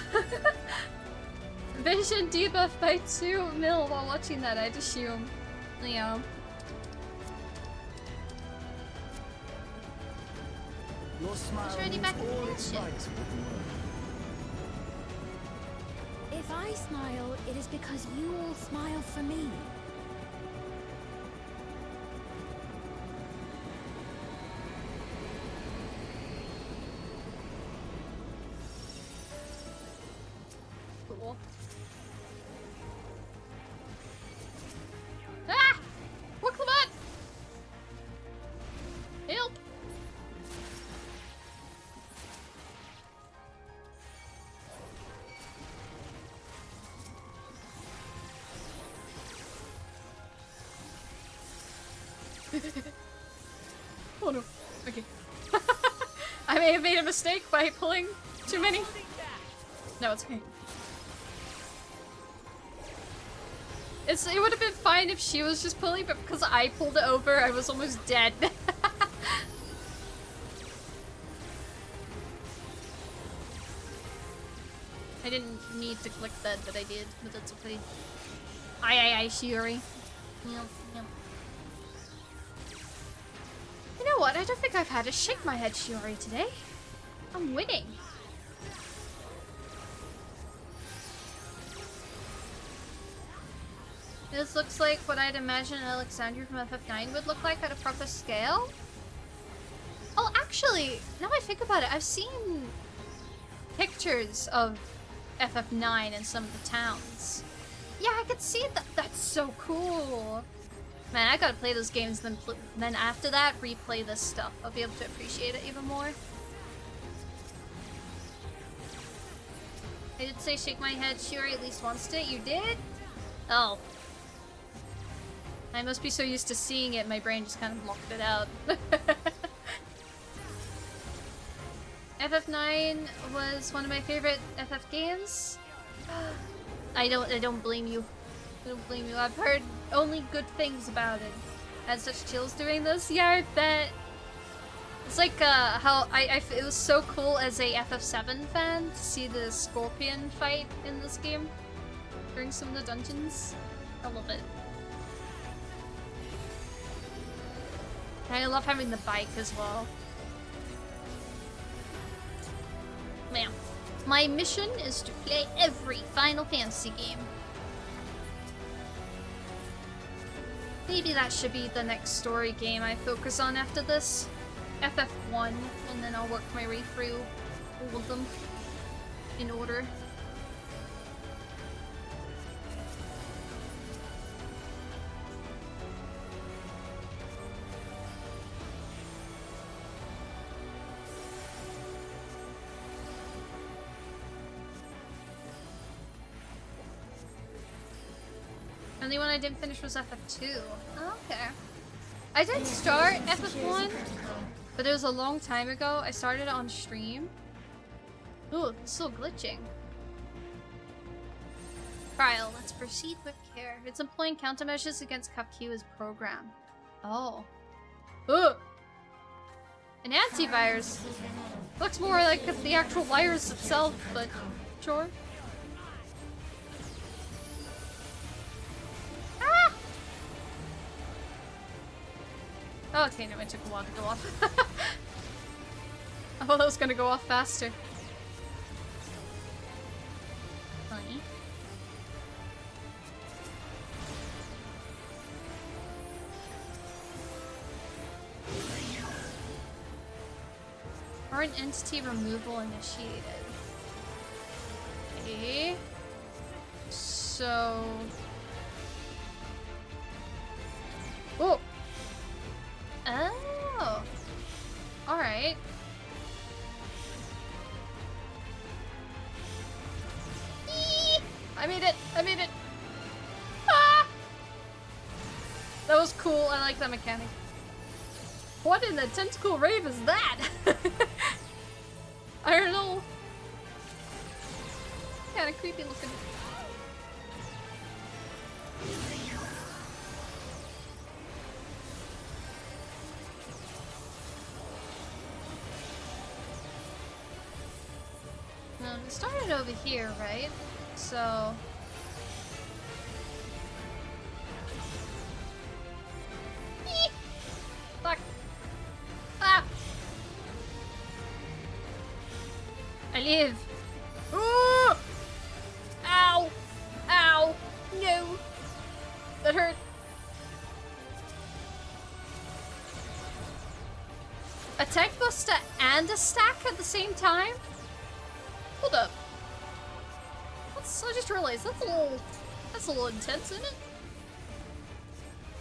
Vision debuff by 2 mil while watching that, I'd assume. Yeah. Your smile already back in all the its ship. light with the world. If I smile, it is because you all smile for me. Cool. Ah! Work the butt! Help! Oh no. Okay. I may have made a mistake by pulling too many. No, it's okay. It would have been fine if she was just pulling, but because I pulled it over, I was almost dead. I didn't need to click that, but I did. But that's okay. Aye, Shiori. Yep. You know what? I don't think I've had to shake my head, Shiori, today. I'm winning. This looks like what I'd imagine Alexandria from FF9 would look like at a proper scale. Oh, actually, now I think about it, I've seen pictures of FF9 in some of the towns. Yeah, I could see that. That's so cool. Man, I gotta play those games, then after that, replay this stuff. I'll be able to appreciate it even more. I did say shake my head, Shiori at least wants it. You did? Oh. I must be so used to seeing it, my brain just kind of blocked it out. FF9 was one of my favorite FF games. I don't blame you. I don't blame you. I've heard only good things about it. Had such chills doing this. Yeah, I bet. It's like how it was so cool as a FF7 fan to see the scorpion fight in this game during some of the dungeons. I love it. And I love having the bike as well. Man, my mission is to play every Final Fantasy game. Maybe that should be the next story game I focus on after this. FF1, and then I'll work my way through all of them in order. The only one I didn't finish was FF2. Oh, okay. I did start FF1, but it was a long time ago. I started it on stream. Ooh, it's still glitching. Trial. Let's proceed with care. It's employing countermeasures against Kapkiwa's program. Oh. Ooh. An antivirus. Looks more like the actual virus itself, but sure. Oh, okay, no, it took a while to go off. I thought that was gonna go off faster. Funny. Foreign entity removal initiated. Okay. So... Oh! Oh! Alright. I made it! I made it! Ah! That was cool. I like that mechanic. What in the tentacle rave is that? I don't know. Kinda creepy looking. It started over here, right? So... Eek! Fuck! Ah! I live! Ooh! Ow! Ow! No! That hurt! A tech buster and a stack at the same time? Hold up. I just realized that's a little intense, isn't it?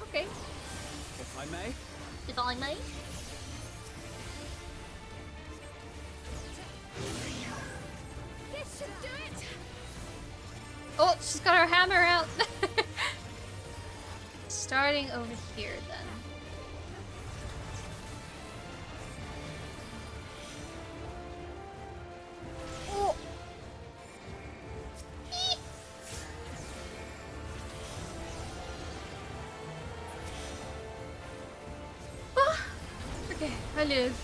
Okay. If I may? If I may? This should do it! Oh, she's got her hammer out! Starting over here, then. Oh! Ah! Okay, I live.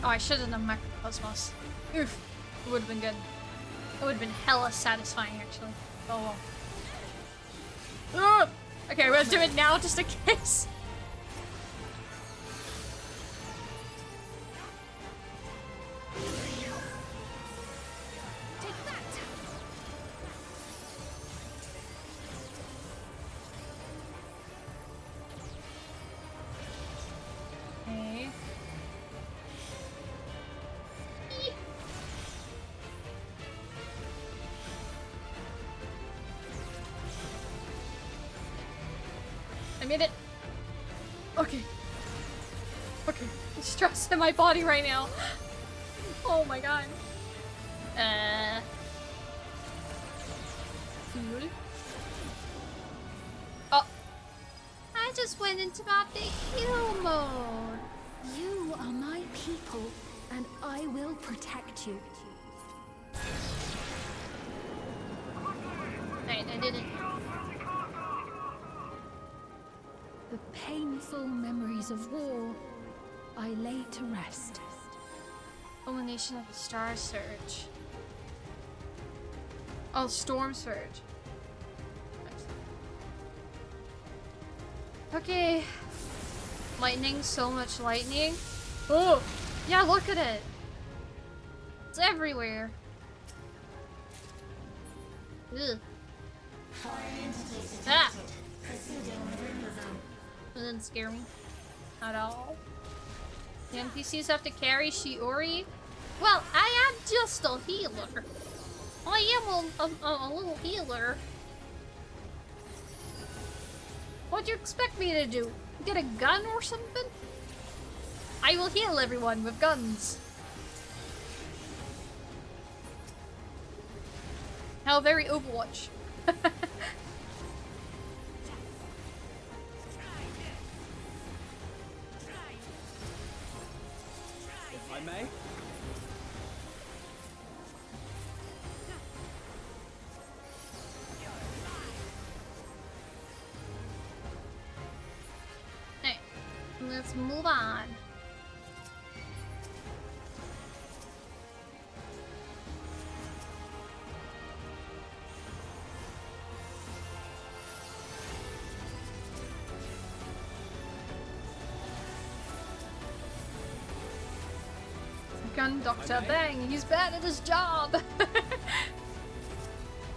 Oh, I should have done Macrocosmos. Oof. It would have been good. It would have been hella satisfying, actually. Oh well. Okay, I'm gonna do it now just in case. made it. Okay. Okay. There's stress in my body right now. Oh my god. Oh. I just went into my big kill mode. You are my people, and I will protect you. Right, I did it. The painful memories of war I lay to rest. Culmination of the Star Surge. Oh, Storm Surge. Okay. Lightning, so much lightning. Oh! Yeah, look at it! It's everywhere. Ugh. Ah! That didn't scare me. At all. The NPCs have to carry Shiori? Well, I am just a healer. I am a little healer. What do you expect me to do? Get a gun or something? I will heal everyone with guns. How very Overwatch. If I may? Hey, let's move on. Gun Dr. Bang, he's bad at his job.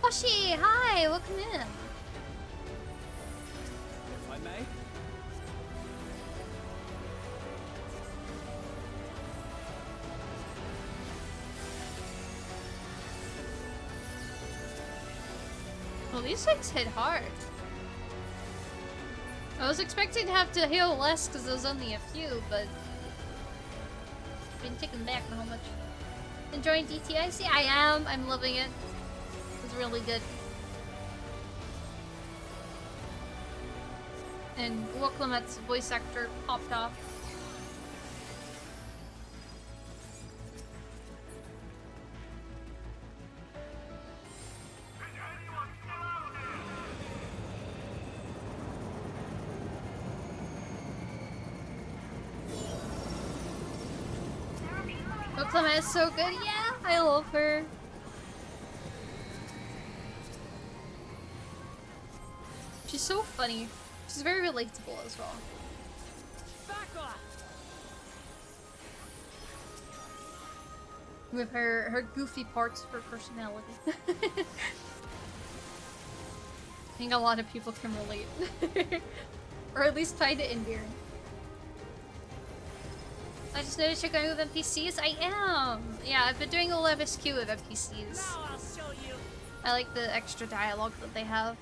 Hoshi, hi, welcome in. If I may? Well, these things hit hard. I was expecting to have to heal less because there's only a few, but been taken back how much. Enjoying DTIC? I am. I'm loving it. It's really good. And Woklemet's voice actor popped off. Clement is so good. Yeah, I love her. She's so funny. She's very relatable as well. With her goofy parts of her personality. I think a lot of people can relate. Or at least find it endearing. I just noticed you're going with NPCs. I am! Yeah, I've been doing a lot of MSQ with NPCs. Now I'll show you. I like the extra dialogue that they have.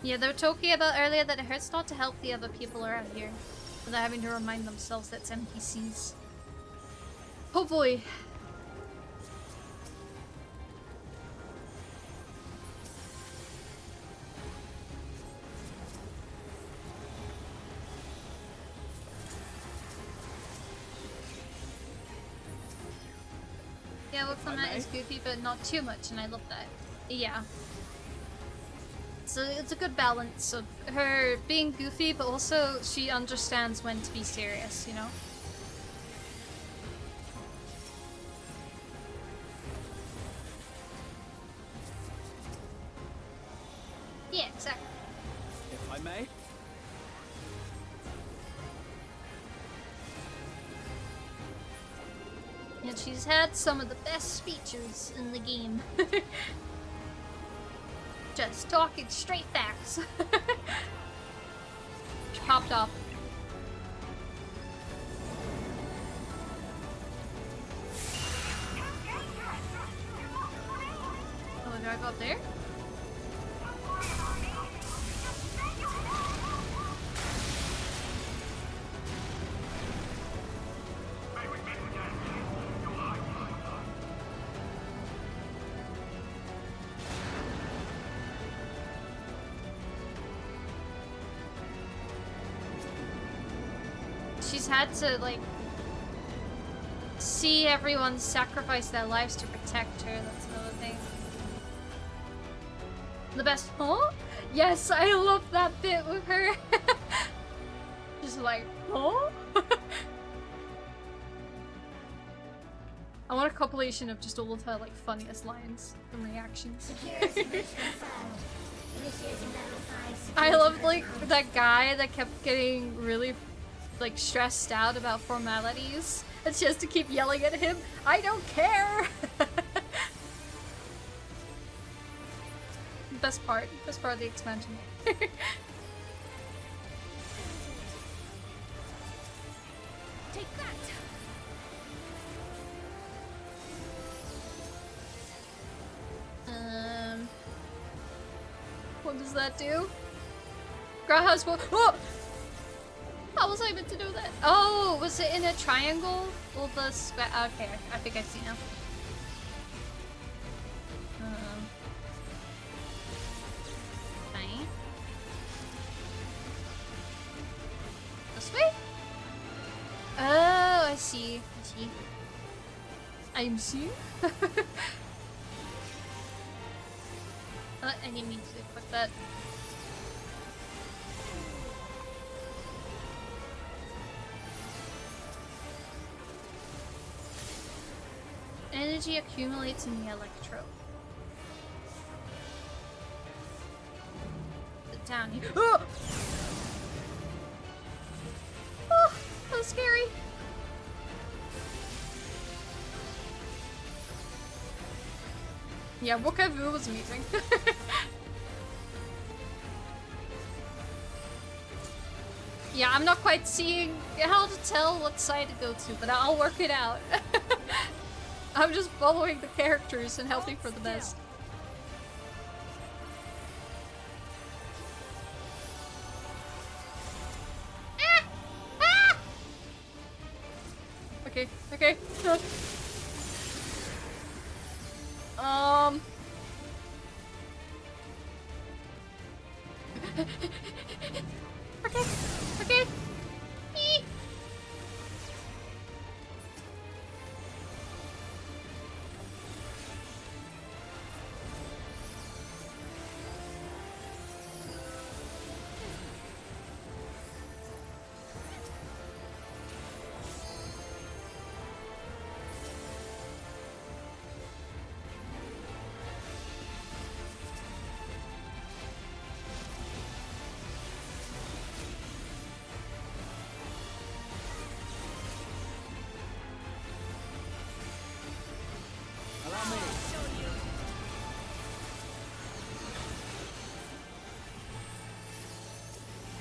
Yeah, they were talking about earlier that it hurts not to help the other people around here without having to remind themselves that it's NPCs. Oh boy. Yeah, Woklemet is goofy, but not too much, and I love that. Yeah. So it's a good balance of her being goofy, but also she understands when to be serious, you know? Yeah, exactly. If I may? And she's had some of the best speeches in the game. Just talking straight facts. She popped off. Oh, Oh, do I go up there? She's had to, like, see everyone sacrifice their lives to protect her. That's another thing. The best, huh? Yes, I love that bit with her. Just like, huh? I want a compilation of just all of her, like, funniest lines and reactions. I love, like, that guy that kept getting really, like, stressed out about formalities. And she has to keep yelling at him, I don't care! Best part of the expansion. Take that! What does that do? Graha's oh! How was I meant to do that? Oh, was it in a triangle? Well, the okay, I think I see now. Okay. This way? Oh, I see. I'm see. I didn't mean to equip that. Energy accumulates in the electrode. Put it down here. Oh! Oh, that was scary. Yeah, Wokavu was amazing. Yeah, I'm not quite seeing how to tell what side to go to, but I'll work it out. I'm just following the characters and hoping for the best. Okay, okay. Okay, okay. Eee.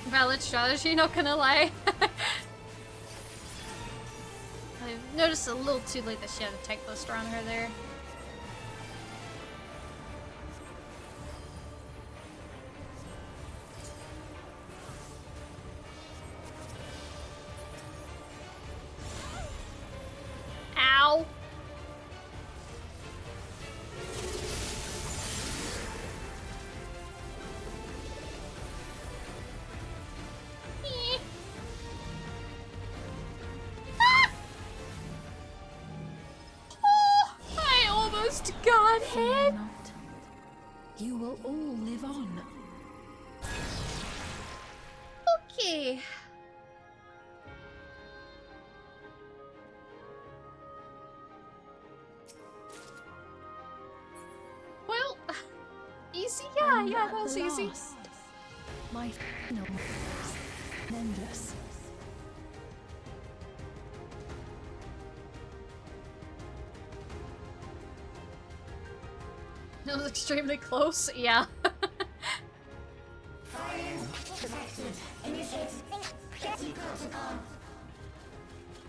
Valid strategy, not gonna lie. I noticed a little too late that she had a tech blister on her there. Ow! God, him! You will all live on. Okay. Well, easy, yeah, that was easy. My final endless. It was extremely close, yeah.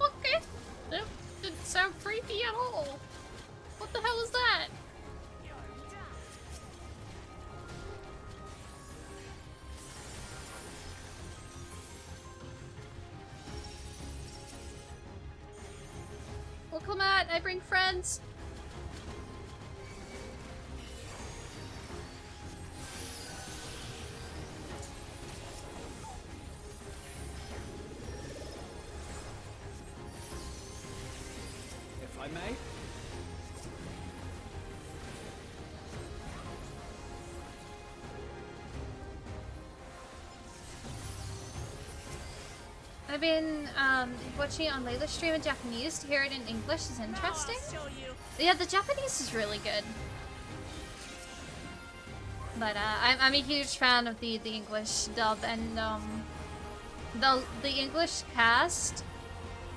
Okay. That didn't sound creepy at all. What the hell is that? Climat! I bring friends! If I may. I've been watching it on Layla's stream in Japanese. To hear it in English is interesting. Yeah, the Japanese is really good. But I'm a huge fan of the English dub and the English cast.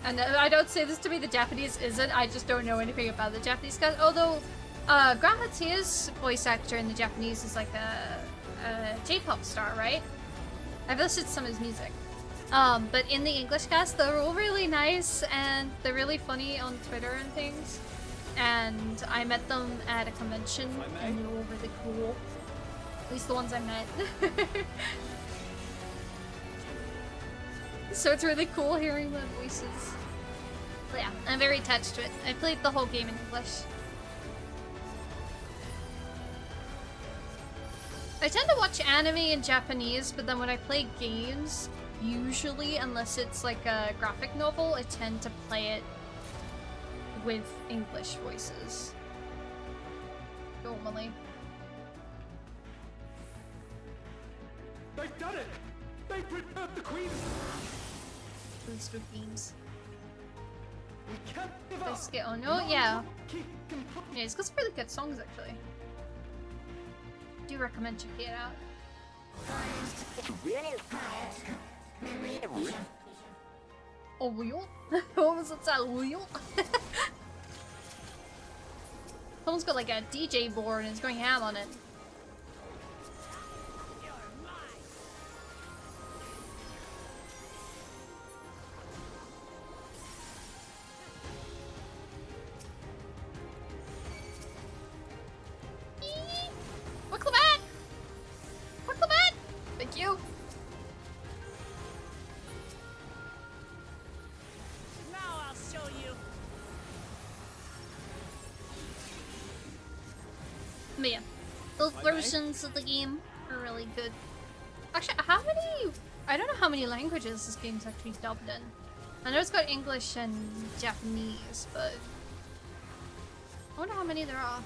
And I don't say this to be the Japanese isn't. I just don't know anything about the Japanese cast. Although Grahatia's voice actor in the Japanese is like a J-pop star, right? I've listened to some of his music. But in the English cast, they're all really nice and they're really funny on Twitter and things. And I met them at a convention and they were really cool. At least the ones I met. So it's really cool hearing the voices. But yeah, I'm very attached to it. I played the whole game in English. I tend to watch anime in Japanese, but then when I play games, usually, unless it's like a graphic novel, I tend to play it with English voices. Normally. They've done it! They've prepared the queen! Boost of games. We can't give up! Oh no, yeah. Yeah, it's got some really good songs actually. Do recommend checking it out. Oh, wheel? What was it? That wheel? Someone's got like a DJ board and is going ham on it. Thank you. Now I'll show you. But yeah, those versions of the game are really good. Actually, how many? I don't know how many languages this game's actually dubbed in. I know it's got English and Japanese, but I wonder how many there are.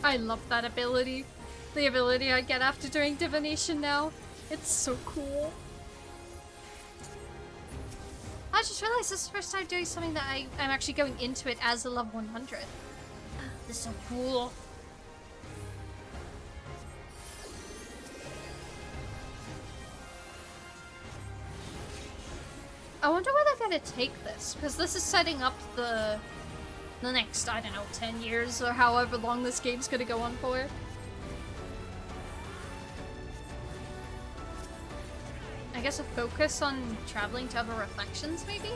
I love that ability. The ability I get after doing divination now. It's so cool. I just realized this is the first time doing something that I'm actually going into it as a level 100. This is so cool. I wonder where they're gonna take this, because this is setting up the next, I don't know, 10 years or however long this game's gonna go on for. I guess a focus on traveling to other reflections, maybe?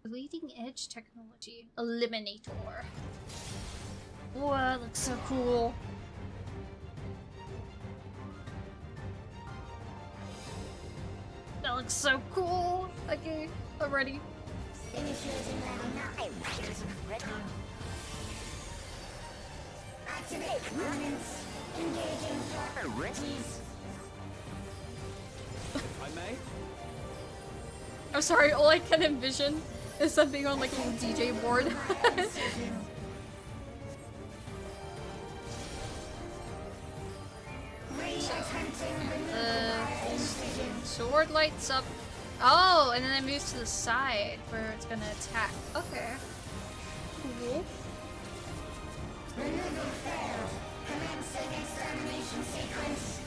Leading edge technology. Eliminator. Whoa, that looks so cool. That looks so cool. Okay, I'm ready. Activate components. Engaging. If I may? I'm sorry, all I can envision is them being on like a little DJ board. Sword lights up. Oh, and then it moves to the side where it's gonna attack. Okay. Cool. Removal failed. Commencing extermination sequence.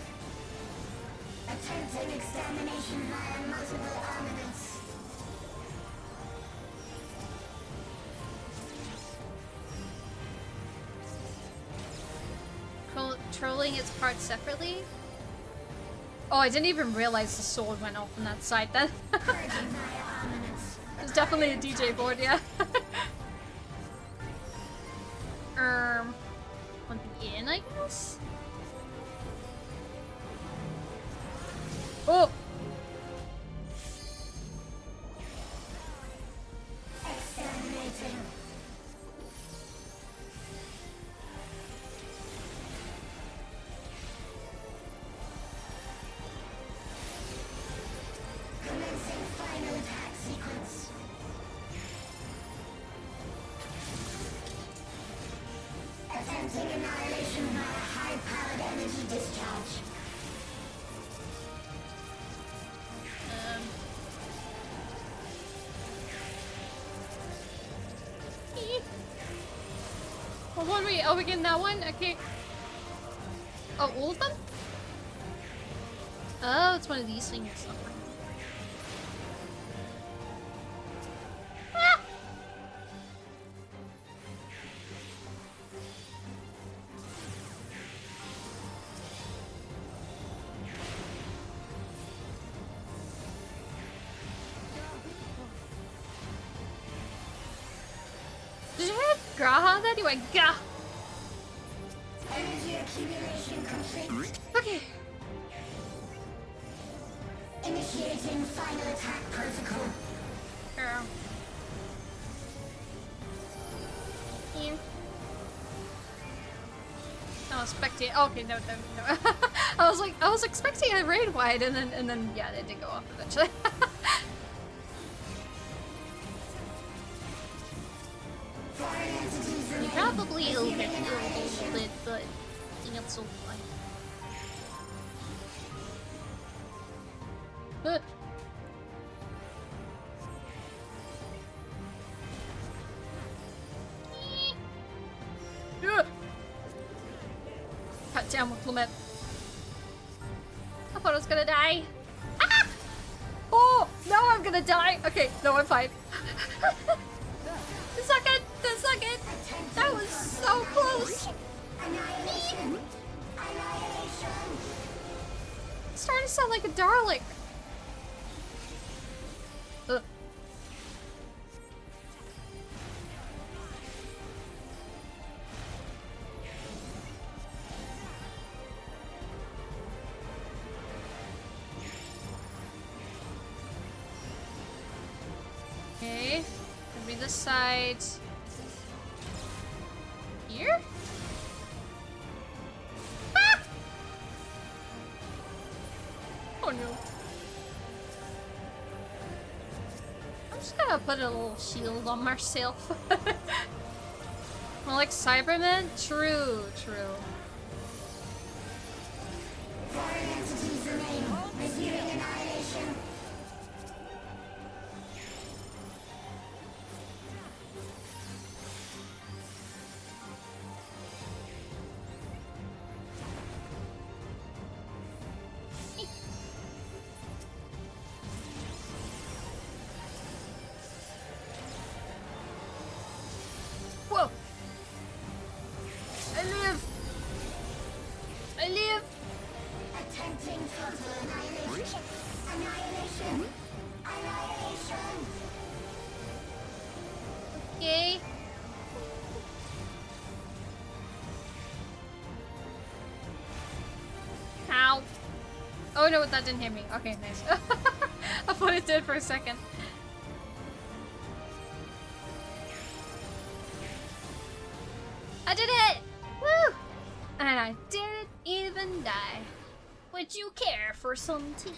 Attempting extermination via multiple armaments. Controlling its parts separately? Oh, I didn't even realize the sword went off on that side then. It's definitely a DJ board, yeah. On the in, I guess? Oh! Exterminating. Commencing final attack sequence. Attempting annihilation via high-powered energy discharge. Well, what are we? Oh, we getting that one? Okay. Oh, all of them? Oh, it's one of these things. Ah! Did you hit Graha that? He went Gah! Energy accumulation complete. Okay. Initiating final attack protocol. Girl. Here. Oh, spectate. Okay, no. I was expecting a raid wide, and then yeah, they did go off eventually. Probably it'll get a little bit, but I think it's so fun. Cut down with Clement. I thought I was gonna die. Ah! Oh, now I'm gonna die. Okay, no, I'm fine. That's not good. That's not good. That was so close. Annihilation. Annihilation. It's starting to sound like a darling. Ugh. Okay, give me this side. Here? Ah! Oh no. I'm just gonna put a little shield on myself. More like Cybermen? True. Foreign entities remain. Resuming annihilation. Whoa! I live! Attempting total annihilation. Annihilation. Annihilation. Okay. Ow. Oh no, that didn't hit me. Okay, nice. I thought it did for a second. I did it! Woo! And I didn't even die. Would you care for some tea?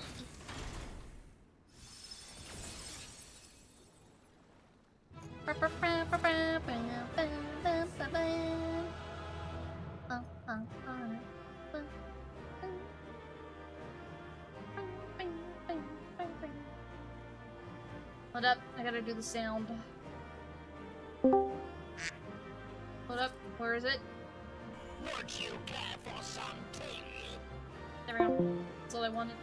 Hold up, I gotta do the sound. Hold up, where is it? Would you care for some tea? There we go. That's all I wanted.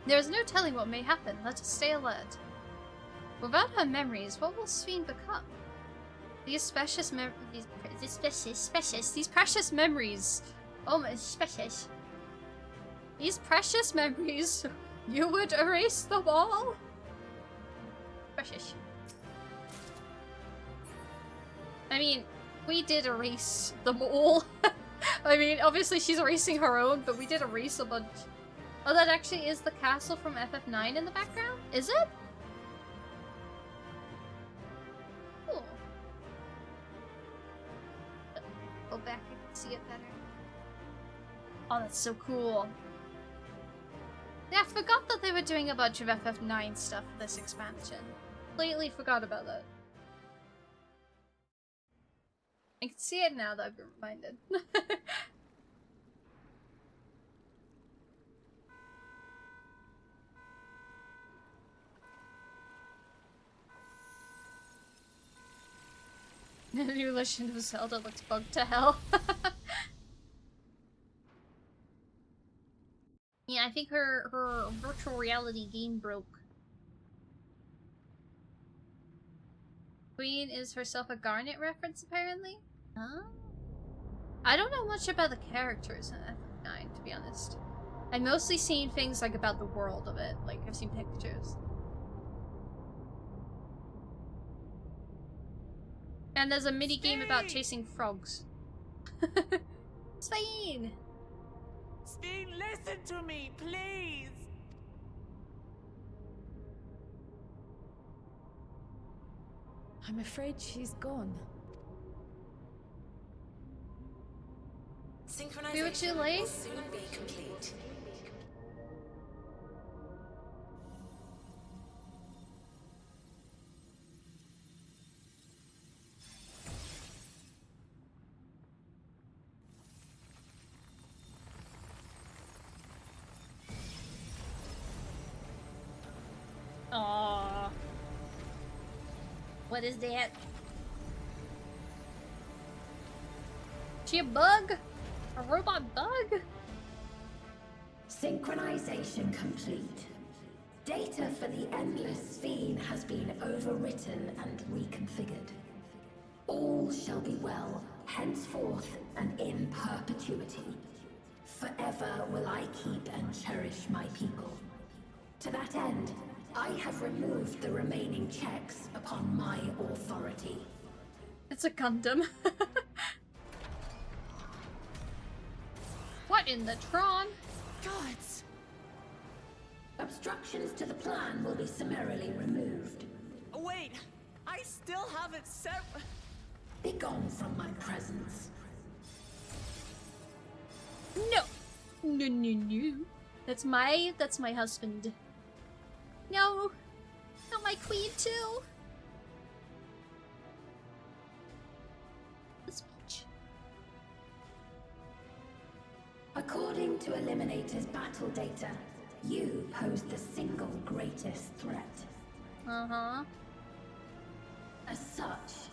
There is no telling what may happen. Let us stay alert. Without her memories, what will Sphene become? These precious these precious memories. Oh my precious. These precious memories. You would erase them all? Precious. I mean, we did erase them all. I mean, obviously she's erasing her own, but we did erase a bunch. Oh, that actually is the castle from FF9 in the background? Is it? Cool. Go back and see it better. Oh, that's so cool. Yeah, I forgot that they were doing a bunch of FF9 stuff for this expansion. Completely forgot about that. I can see it now that I've been reminded. The new Legend of Zelda looks bugged to hell. Yeah, I think her virtual reality game broke. Queen is herself a Garnet reference, apparently? Huh? I don't know much about the characters in FF9, to be honest. I've mostly seen things like about the world of it, like I've seen pictures. And there's a mini game about chasing frogs. Sphene! Sphene, listen to me, please! I'm afraid she's gone. We were too late? Will soon be complete. Aww. What is that? She a bug? A robot bug? Synchronization complete. Data for the Endless Sphene has been overwritten and reconfigured. All shall be well, henceforth and in perpetuity. Forever will I keep and cherish my people. To that end, I have removed the remaining checks upon my authority. It's a Gundam. What in the Tron? Gods! Obstructions to the plan will be summarily removed. Wait! I still have it set. Be gone from my presence. No! No, no, no. That's my husband. No! Not my queen, too! This bitch. According to Eliminator's battle data, you pose the single greatest threat. Uh-huh. As such,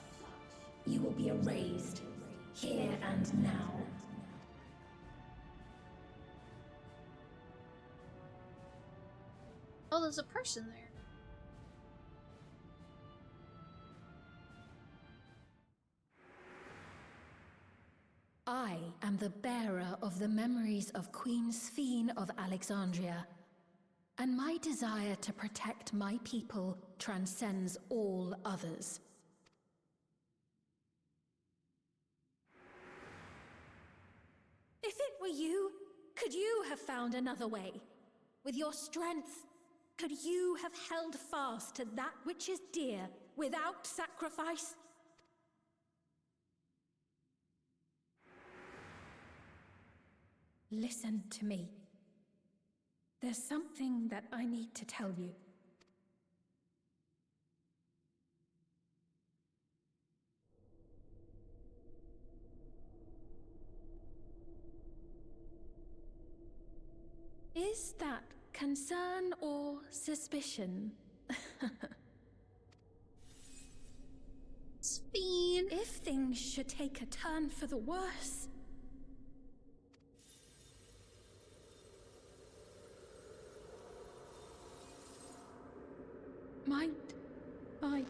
you will be erased, here and now. Oh, there's a person there. I am the bearer of the memories of Queen Sphene of Alexandria, and my desire to protect my people transcends all others. If it were you, could you have found another way? With your strength, could you have held fast to that which is dear without sacrifice? Listen to me. There's something that I need to tell you. Is that concern or suspicion? Sphene. If things should take a turn for the worse. Might I...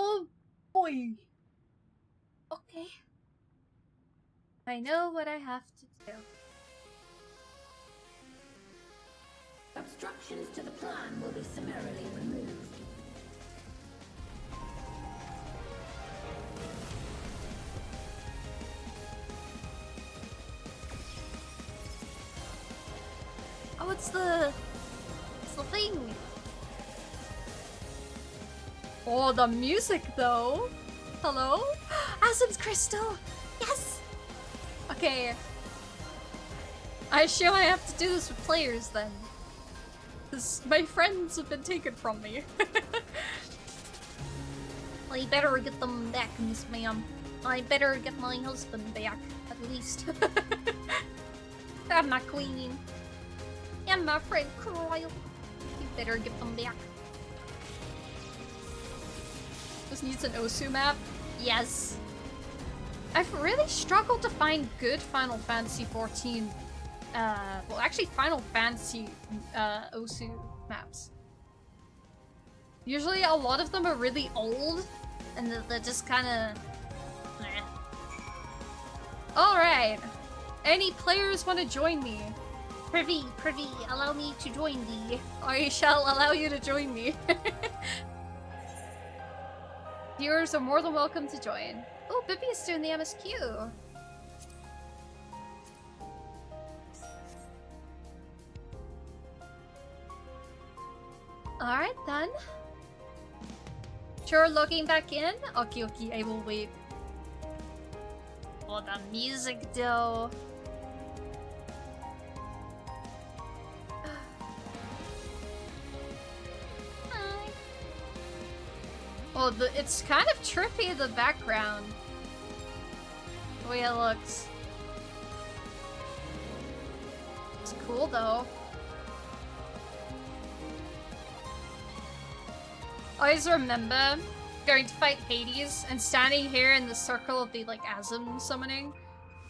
Oh boy. Okay. I know what I have to do. Obstructions to the plan will be summarily removed. Oh, it's the thing. Oh, the music though. Hello? Asim's crystal. Yes. Okay. I assume I have to do this with players then. Because my friends have been taken from me. I better get them back, Miss Ma'am. I better get my husband back, at least. And my queen. And my friend Kyle. You better get them back. This needs an Osu map? Yes. I've really struggled to find good Final Fantasy XIV. Well, actually, Final Fantasy Osu maps. Usually, a lot of them are really old, and they're just kind of. All right. Any players want to join me? Privy, allow me to join thee. I shall allow you to join me. Viewers are more than welcome to join. Oh, Bippy is doing the MSQ. Alright then. Sure, logging back in? Okay, I will wait. Oh, the music though. Oh, it's kind of trippy, the background. The way it looks. It's cool though. I always remember going to fight Hades and standing here in the circle of the like Asm summoning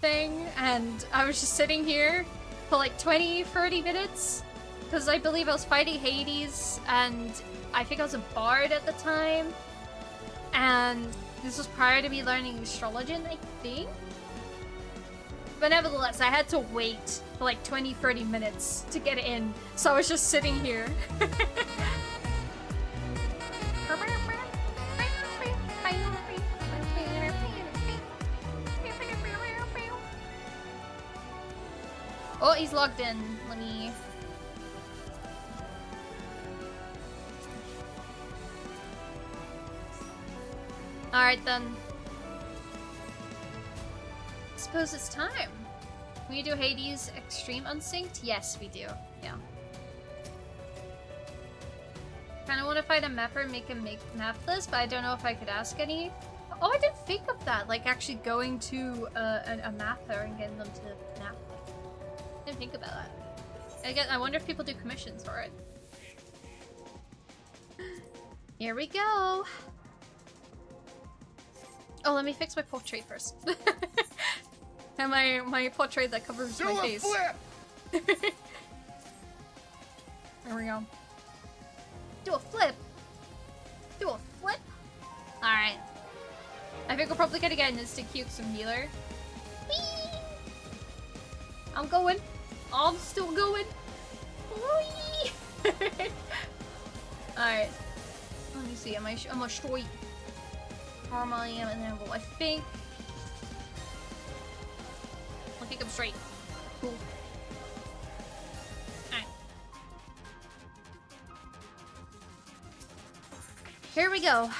thing, and I was just sitting here for like 20-30 minutes because I believe I was fighting Hades and I think I was a bard at the time, and this was prior to me learning Astrologian, I think. But nevertheless, I had to wait for like 20-30 minutes to get in, so I was just sitting here. Oh, he's logged in. Let me... Alright then. Suppose it's time. We do Hades Extreme Unsynced? Yes, we do. Yeah. Kinda want to find a mapper and make a map list, but I don't know if I could ask any. Oh, I didn't think of that. Like actually going to a mapper and getting them to map. I didn't think about that. I wonder if people do commissions for it. Here we go. Oh, let me fix my portrait first. And my portrait that covers my face. Flip! There we go. Do a flip. Do a flip. All right. I think we're probably gonna get an instant cute some healer. Whee! I'm going. I'm still going. Whee! All right. Let me see. Am I straight? Or am I an angle? I think I'm straight. Cool. Alright. Here we go.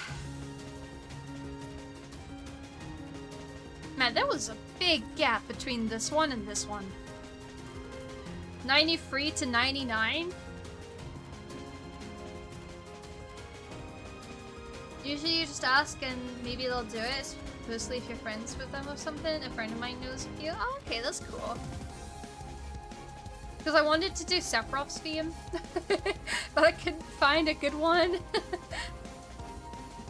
Man, there was a big gap between this one and this one. 93 to 99? Usually you just ask and maybe they'll do it, mostly if you're friends with them or something. A friend of mine knows you. Oh, okay, that's cool. Because I wanted to do Sephiroth's theme, but I couldn't find a good one.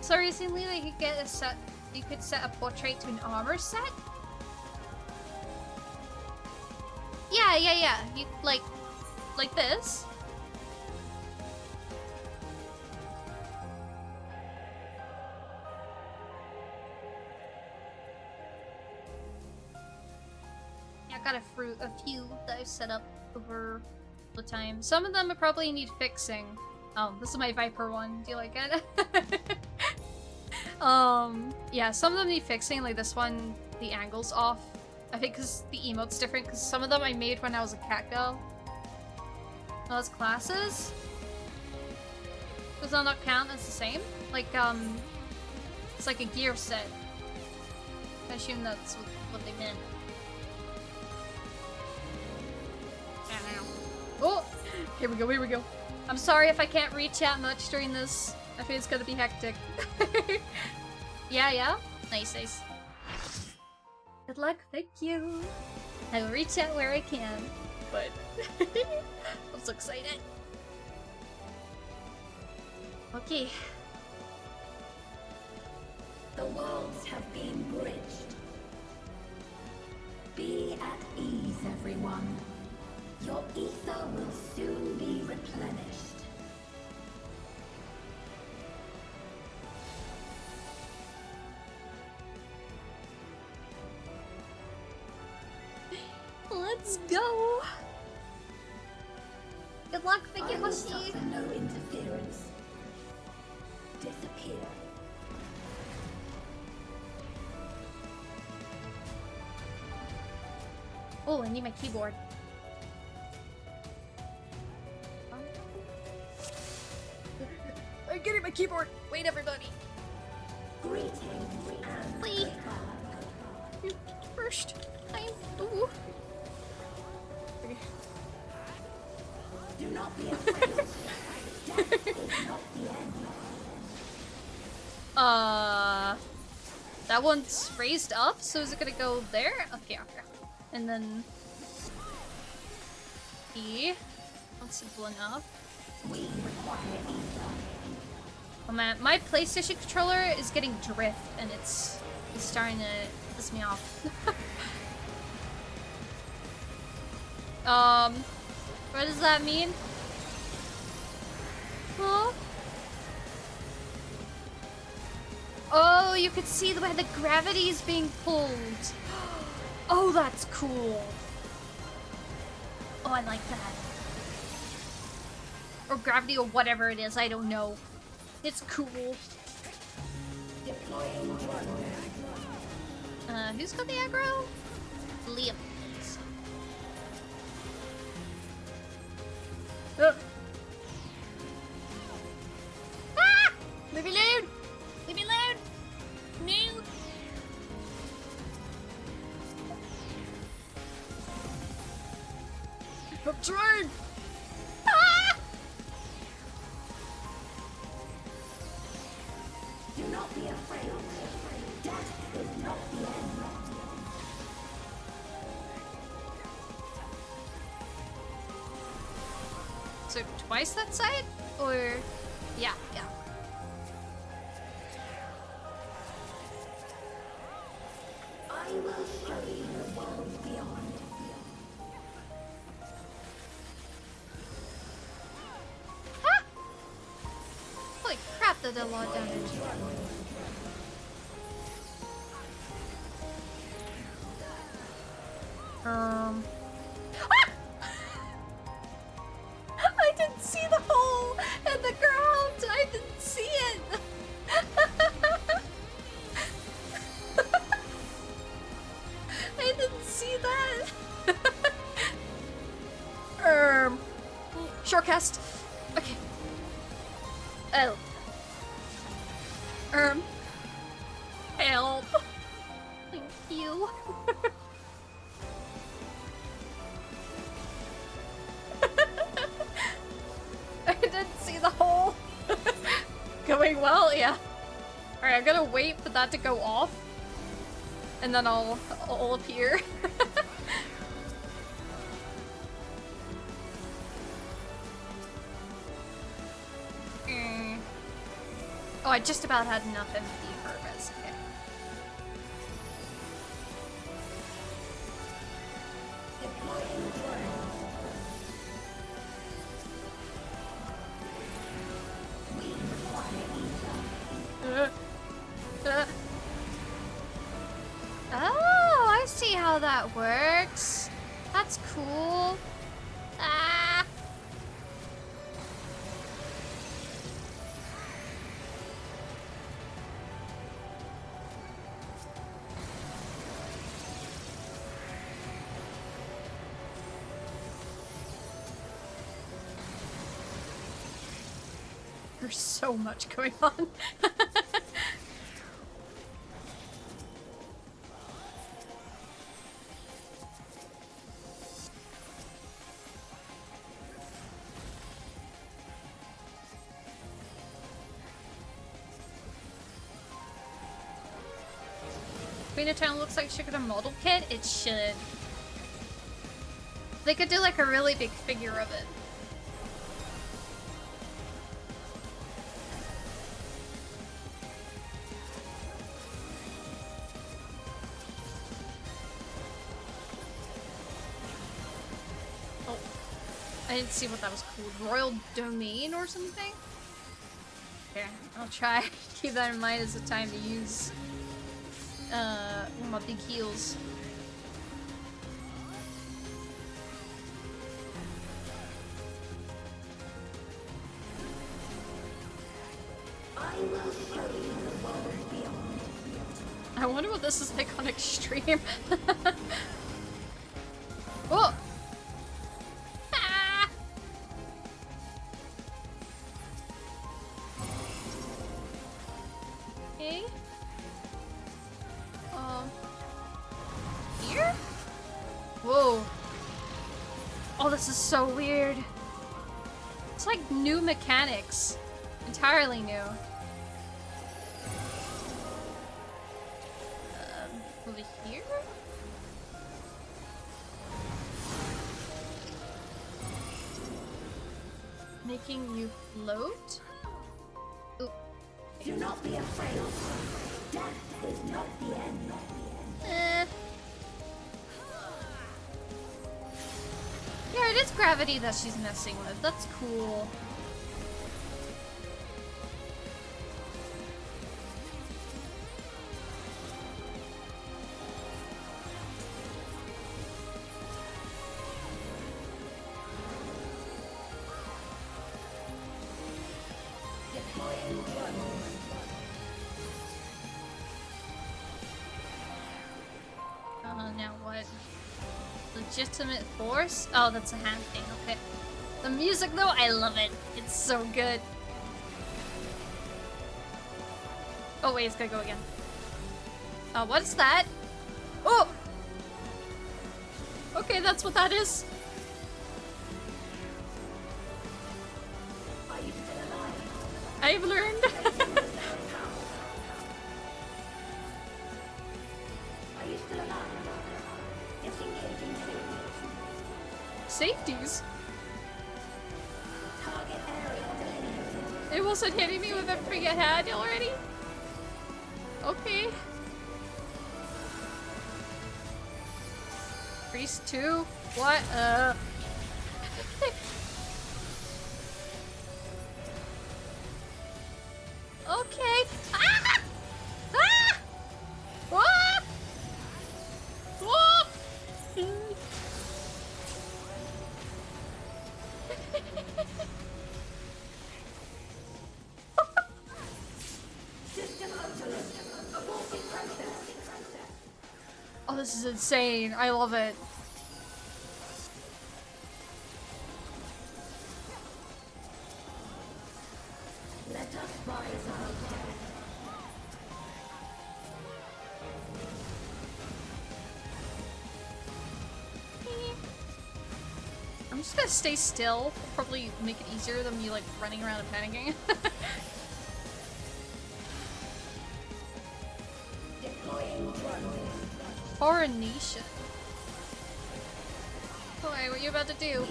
So recently they could get a set, you could set a portrait to an armor set? Yeah. You, like this. Yeah, I got a few that I've set up over the time. Some of them probably need fixing. Oh, this is my Viper one. Do you like it? Yeah, some of them need fixing. Like this one, the angle's off. I think because the emote's different. Because some of them I made when I was a cat girl. Those classes? Does that not count as the same? Like, it's like a gear set. I assume that's what they meant. Oh! Here we go. I'm sorry if I can't read chat much during this. I think it's gonna be hectic. Yeah? Nice. Good luck, thank you. I will reach out where I can, but I'm so excited. Okay. The worlds have been bridged. Be at ease, everyone. Your ether will soon be replenished. Let's go! Good luck, Vicky I will Hoshi! suffer no interference. Disappear. Oh, I need my keyboard. I'm getting my keyboard! Wait, everybody! Greetings and Wait! You first time. Ooh. Okay. Do not be afraid. Death is not the end. That one's raised up, so is it gonna go there? Okay. And then E. That's simple enough. We require ether. Oh man, my PlayStation controller is getting drift, and it's starting to piss me off. What does that mean? Huh? Oh, you could see the way the gravity is being pulled. Oh, that's cool. Oh, I like that. Or gravity or whatever it is, I don't know. It's cool. Who's got the aggro? Liam. Ah! Leave me alone! Leave me alone! No! I'm trying! Ah! Do not be afraid. Death is not the end. So twice that side? Or... Yeah. I will show you the world beyond. Ah! Holy crap, that did a lot of damage. Ah! I didn't see the hole in the ground! I didn't see it! I didn't see that! Shortcast. Okay. Help. Help. Thank you. Going well? Yeah. Alright, I'm gonna wait for that to go off. And then I'll appear. Oh, I just about had enough MP for a res. Okay. Oh, I see how that works. That's cool. Ah. There's so much going on. Queen of Town looks like she could have model kit. It should. They could do like a really big figure of it. Oh, I didn't see what that was called. Royal Domain or something? Okay, I'll try. Keep that in mind as a time to use my big heels. I wonder what this is like on extreme. Oh! Ah! Okay. Here? Whoa. Oh, this is so weird. It's like new mechanics. Entirely new. Over here? Making you float? Oop. Do not be afraid. Death is not the end. Yeah, it is gravity that she's messing with. That's cool. Now what? Legitimate force? Oh, that's a hand thing, okay. The music though, I love it. It's so good. Oh wait, it's gonna go again. Oh, what is that? Oh! Okay, that's what that is. I've learned. Safeties? It wasn't hitting me with a freaking hand already? Okay. Priest 2? What? Okay. Ah! Ah! Ah! Ah! Oh, this is insane. I love it. Let us rise our I'm just gonna stay still. Probably make it easier than me like running around and panicking. Coronation. Alright, what are you about to do?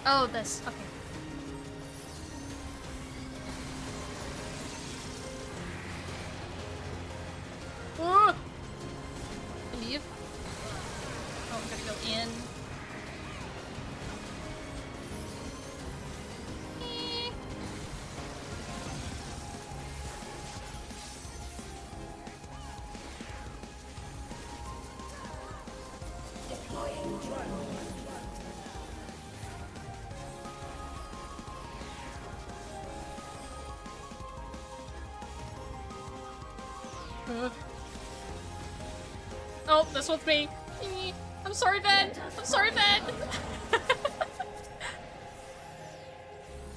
Oh, this. Okay. Oh! Leave. Oh, I'm gonna go in. Oh, this one's me. I'm sorry, Ben. I'm sorry, Ben.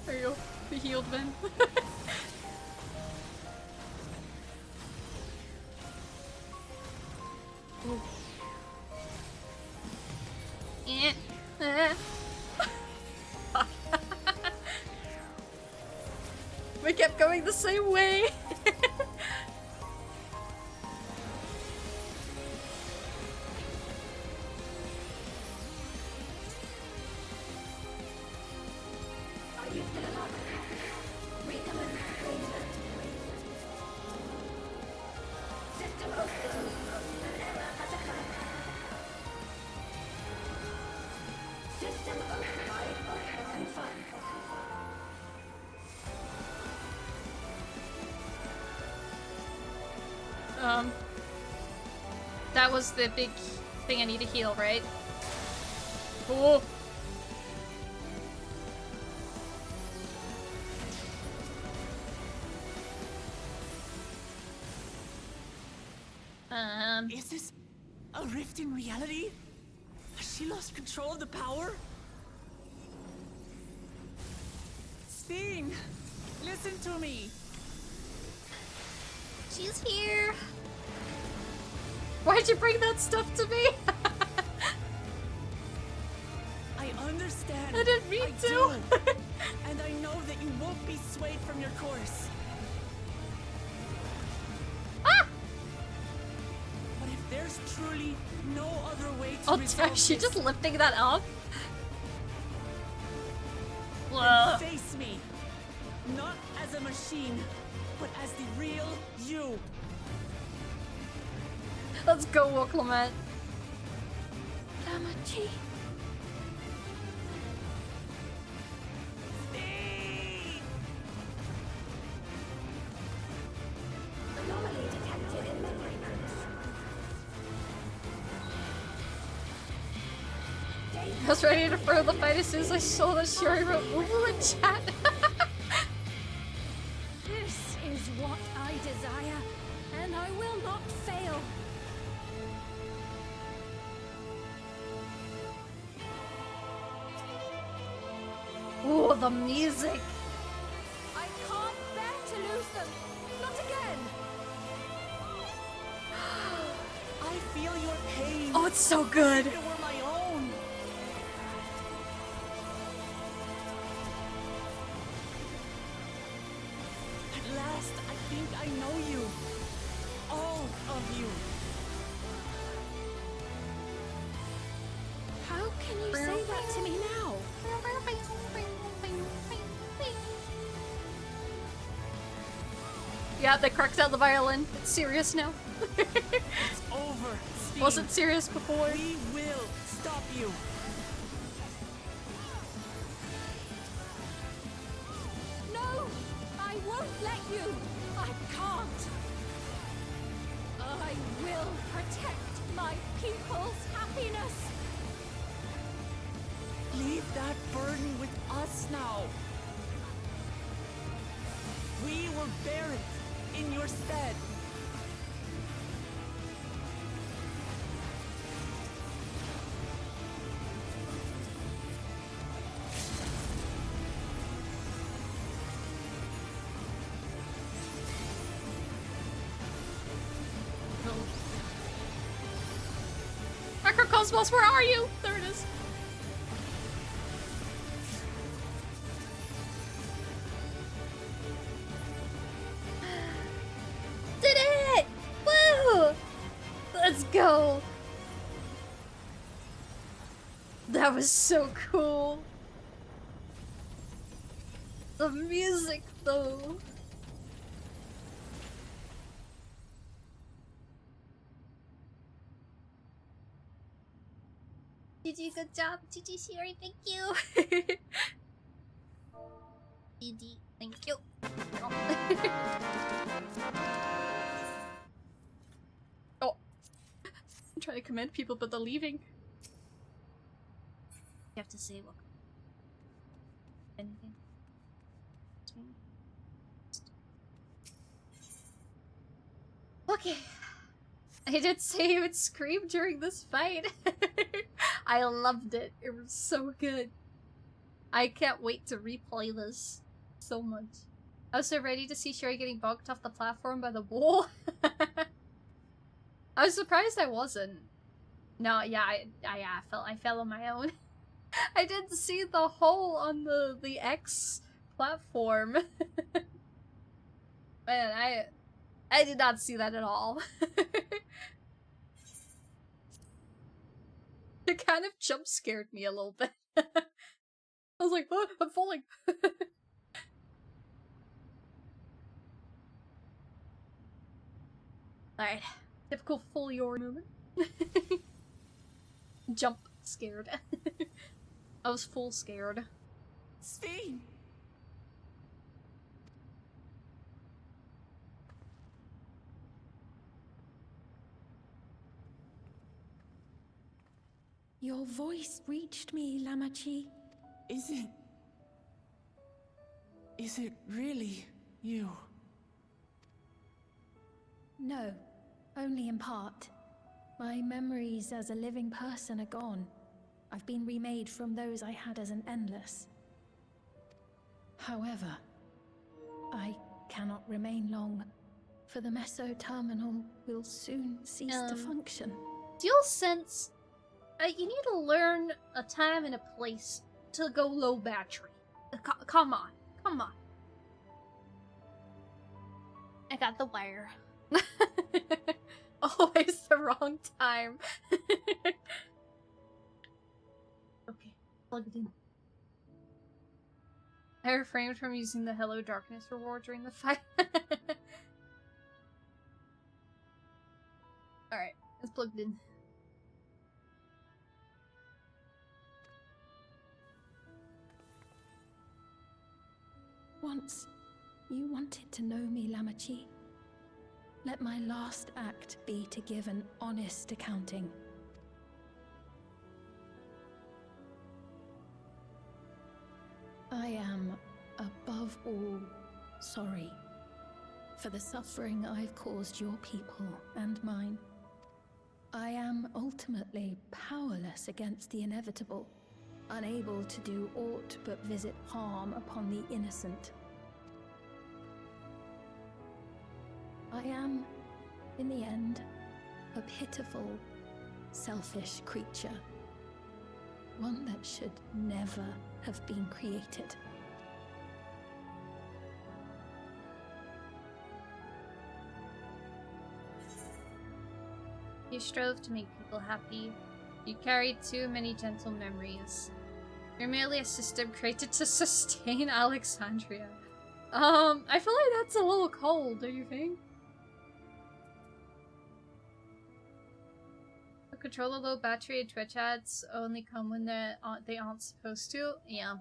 There you go. Be healed, Ben. We kept going the same way. That was the big thing I need to heal, right? Oh. Is this a rift in reality? Has she lost control of the power? Sphene, listen to me. She's here. Why'd you bring that stuff to me? I understand. I didn't mean to. do. And I know that you won't be swayed from your course. Ah! But if there's truly no other way to Oh, resolve is she this, just lifting that up? then face me. Not as a machine, but as the real you. Let's go, Will Clement. Damachi. Anomaly detected in memory banks. I was ready to throw the fight as soon as I saw that Shiori wrote Uwu in chat. This is what I desire, and I will not fail. Ooh, the music. I can't bear to lose them. Not again. I feel your pain. Oh, it's so good. If it were my own. At last, I think I know you. All of you. How can you say that to me now? Yeah, they cracked out the violin. It's serious now. It's over. Sphene. Wasn't serious before. We will stop you. No! I won't let you! I can't! I will protect my people's happiness! Leave that burden with us now. We will bear it in your stead. Microcosmos, where are you? There it is. That was so cool. The music, though. GG, good job. GG, Shiori, thank you. GG, thank you. Oh. I'm trying to commend people, but they're leaving. You have to say what? Anything? Okay. I did say he would scream during this fight. I loved it. It was so good. I can't wait to replay this so much. I was so ready to see Shiori getting bunked off the platform by the wall. I was surprised I wasn't. No, yeah, I fell on my own. I didn't see the hole on the X platform. Man, I did not see that at all. It kind of jump scared me a little bit. I was like, oh, I'm falling. Alright. Typical full Yori movement. Jump scared. I was full scared. Sphene! Your voice reached me, Lamachi. Is it really you? No, only in part. My memories as a living person are gone. I've been remade from those I had as an endless. However, I cannot remain long, for the meso-terminal will soon cease to function. Dual sense. You need to learn a time and a place to go low battery. Come on. Come on. I got the wire. Always the wrong time. Okay, plug it in. I refrained from using the Hello Darkness reward during the fight. Alright, it's plugged in. Once, you wanted to know me, Lamachi. Let my last act be to give an honest accounting. I am, above all, sorry for the suffering I've caused your people and mine. I am ultimately powerless against the inevitable, unable to do aught but visit harm upon the innocent. I am, in the end, a pitiful, selfish creature. One that should never have been created. You strove to make people happy. You carried too many gentle memories. You're merely a system created to sustain Alexandria. I feel like that's a little cold, do you think? The controller low battery and Twitch ads only come when they aren't supposed to. Yeah.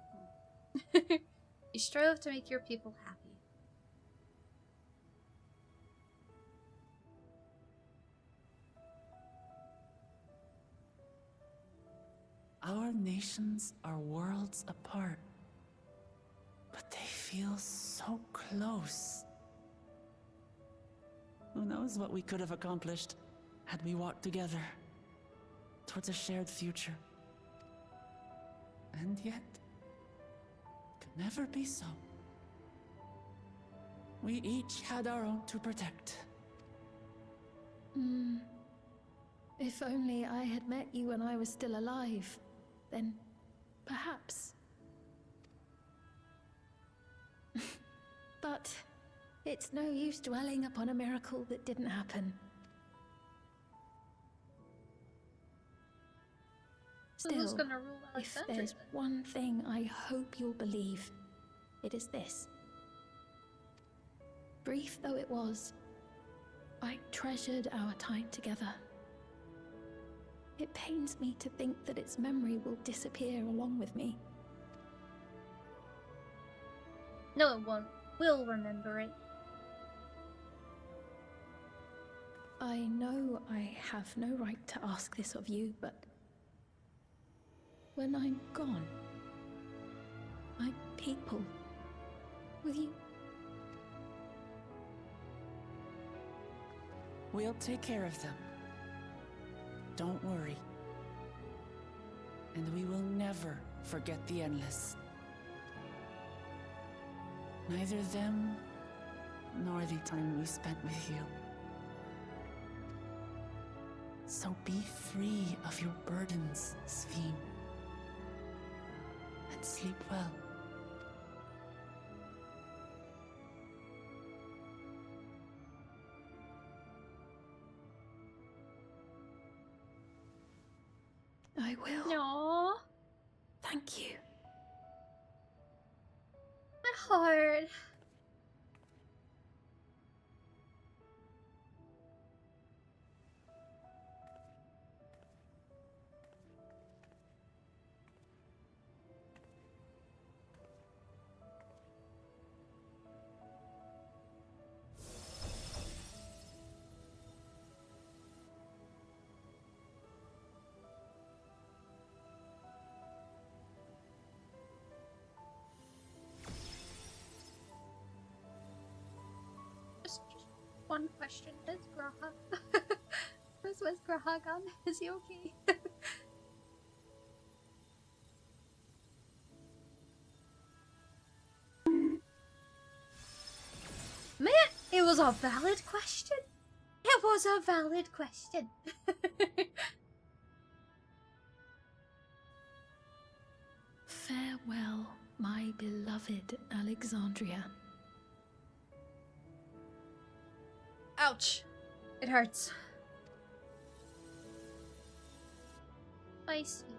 You strove to make your people happy. Our nations are worlds apart, but they feel so close. Who knows what we could have accomplished had we walked together towards a shared future. And yet, it could never be so. We each had our own to protect. If only I had met you when I was still alive, then perhaps. But it's no use dwelling upon a miracle that didn't happen. Still, gonna rule if Alexandria there's then? one thing I hope you'll believe, it is this. Brief though it was, I treasured our time together. It pains me to think that its memory will disappear along with me. No, it won't. We'll remember it. I know I have no right to ask this of you, but when I'm gone, my people, will you? We'll take care of them. Don't worry. And we will never forget the Endless. Neither them, nor the time we spent with you. So be free of your burdens, Sphene. And sleep well. I will. No. Thank you. My heart. Just one question. Where's Graha? Where's Graha gone? Is he okay? Man, it was a valid question. It was a valid question. Farewell, my beloved Alexandria. Ouch. It hurts. Bye, sweetie.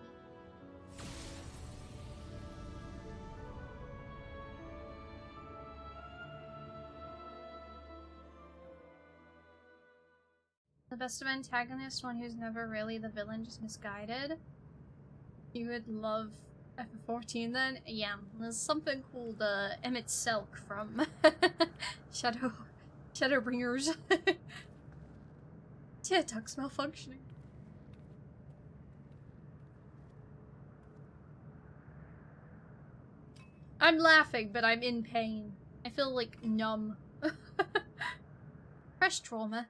The best of antagonist, one who's never really the villain, just misguided. You would love FF14 then? Yeah, there's something called Emmett Selk from Shadowbringers. Yeah, duck's malfunctioning. I'm laughing, but I'm in pain. I feel like numb. Fresh trauma.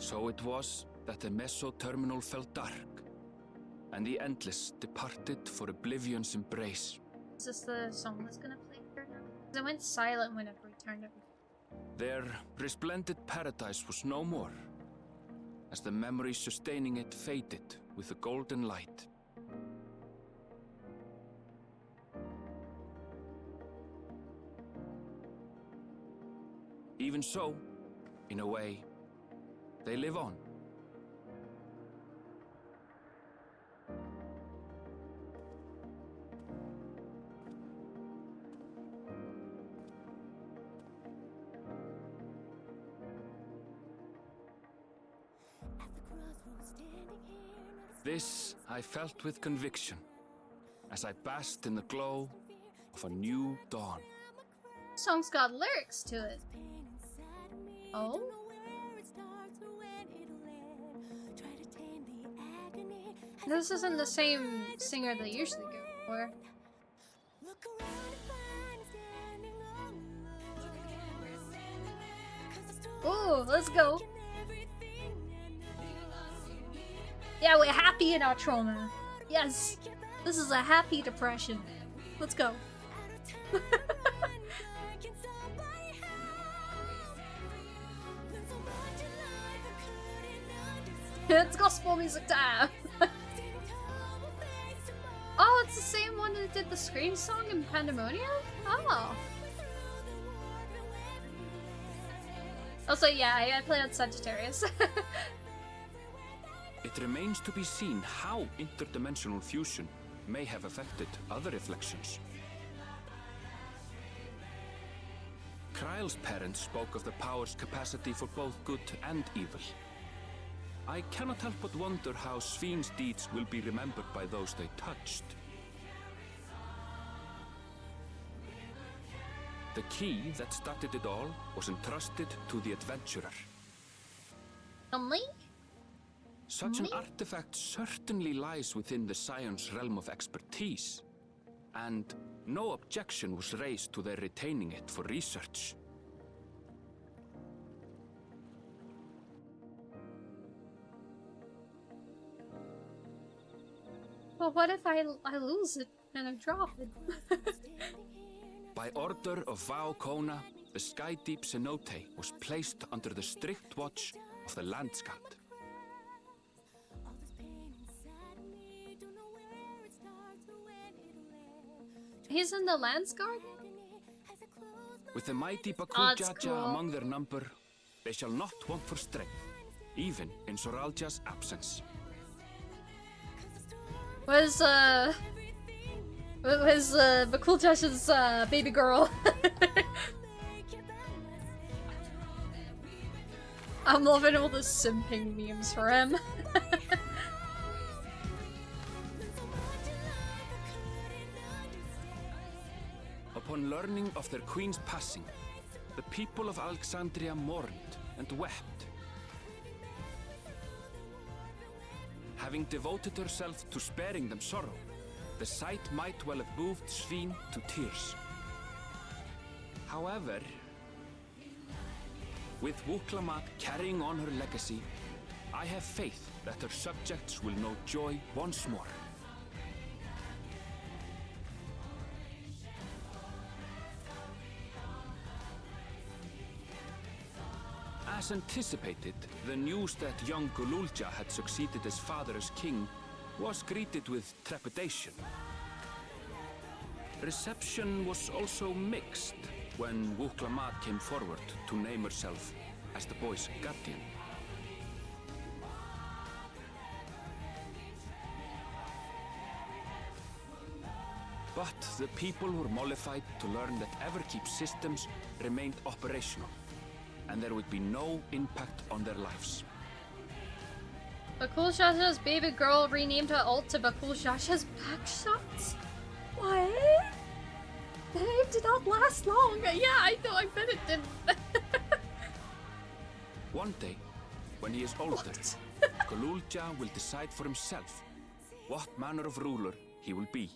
So it was that the Meso-terminal fell dark, and the Endless departed for Oblivion's embrace. Is this the song that's gonna play here now? Because I went silent whenever we turned it. Their resplendent paradise was no more, as the memory sustaining it faded with the golden light. Even so, in a way, they live on. This I felt with conviction, as I basked in the glow of a new dawn. Song's got lyrics to it. Oh? This isn't the same singer they usually go for. Ooh! go! Let's go! Yeah, we're happy in our trauma. Yes! This is a happy depression. Let's go. It's gospel music time! Oh, it's the same one that did the Scream song in Pandemonium? Oh. Also, yeah, I play on Sagittarius. It remains to be seen how interdimensional fusion may have affected other reflections. Kryle's parents spoke of the power's capacity for both good and evil. I cannot help but wonder how Svine's deeds will be remembered by those they touched. The key that started it all was entrusted to the adventurer. Me? Such an artifact certainly lies within the Scion's realm of expertise, and no objection was raised to their retaining it for research. Well, what if I lose it and I drop it? By order of Vao Kona, the Sky Deep cenote was placed under the strict watch of the Landsguard. He's in the Landsguard? With the mighty Bakuljaja among their number, they shall not want for strength, even in Soralja's absence. Was Bakuljash's baby girl? I'm loving all the simping memes for him. Upon learning of their queen's passing, the people of Alexandria mourned and wept. Having devoted herself to sparing them sorrow, the sight might well have moved Svine to tears. However, with Wuklamat carrying on her legacy, I have faith that her subjects will know joy once more. As anticipated, the news that young Gululja had succeeded his father as king was greeted with trepidation. Reception was also mixed when Wuklamat came forward to name herself as the boy's guardian. But the people were mollified to learn that Everkeep's systems remained operational, and there would be no impact on their lives. Bakuljash's baby girl renamed her ult to Bakuljash's backshots? What? The name did not last long. Yeah, I know, I bet it didn't. One day, when he is older, Gululja will decide for himself what manner of ruler he will be.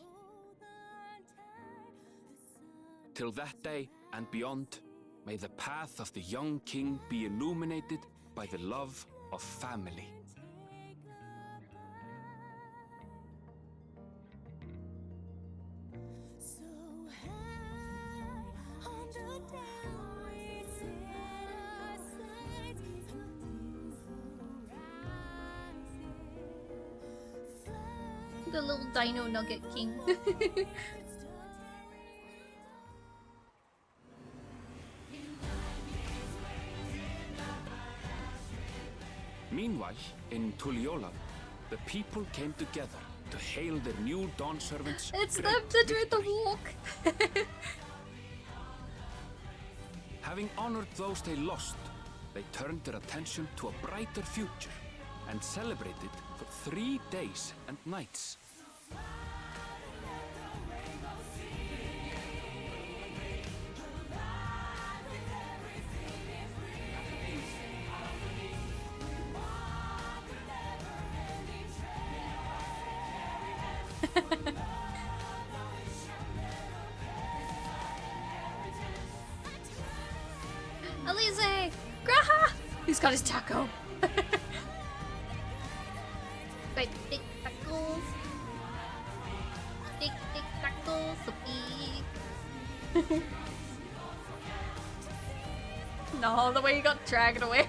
Till that day and beyond, may the path of the young king be illuminated by the love of family. The little Dino Nugget King. Meanwhile, in Tuliyola, the people came together to hail their new dawn servants. It's them to do the walk. Having honored those they lost, they turned their attention to a brighter future and celebrated for 3 days and nights. Elise! Graha! He's got his taco. Big tacos. Big tacos. So big. No, the way you got dragged away.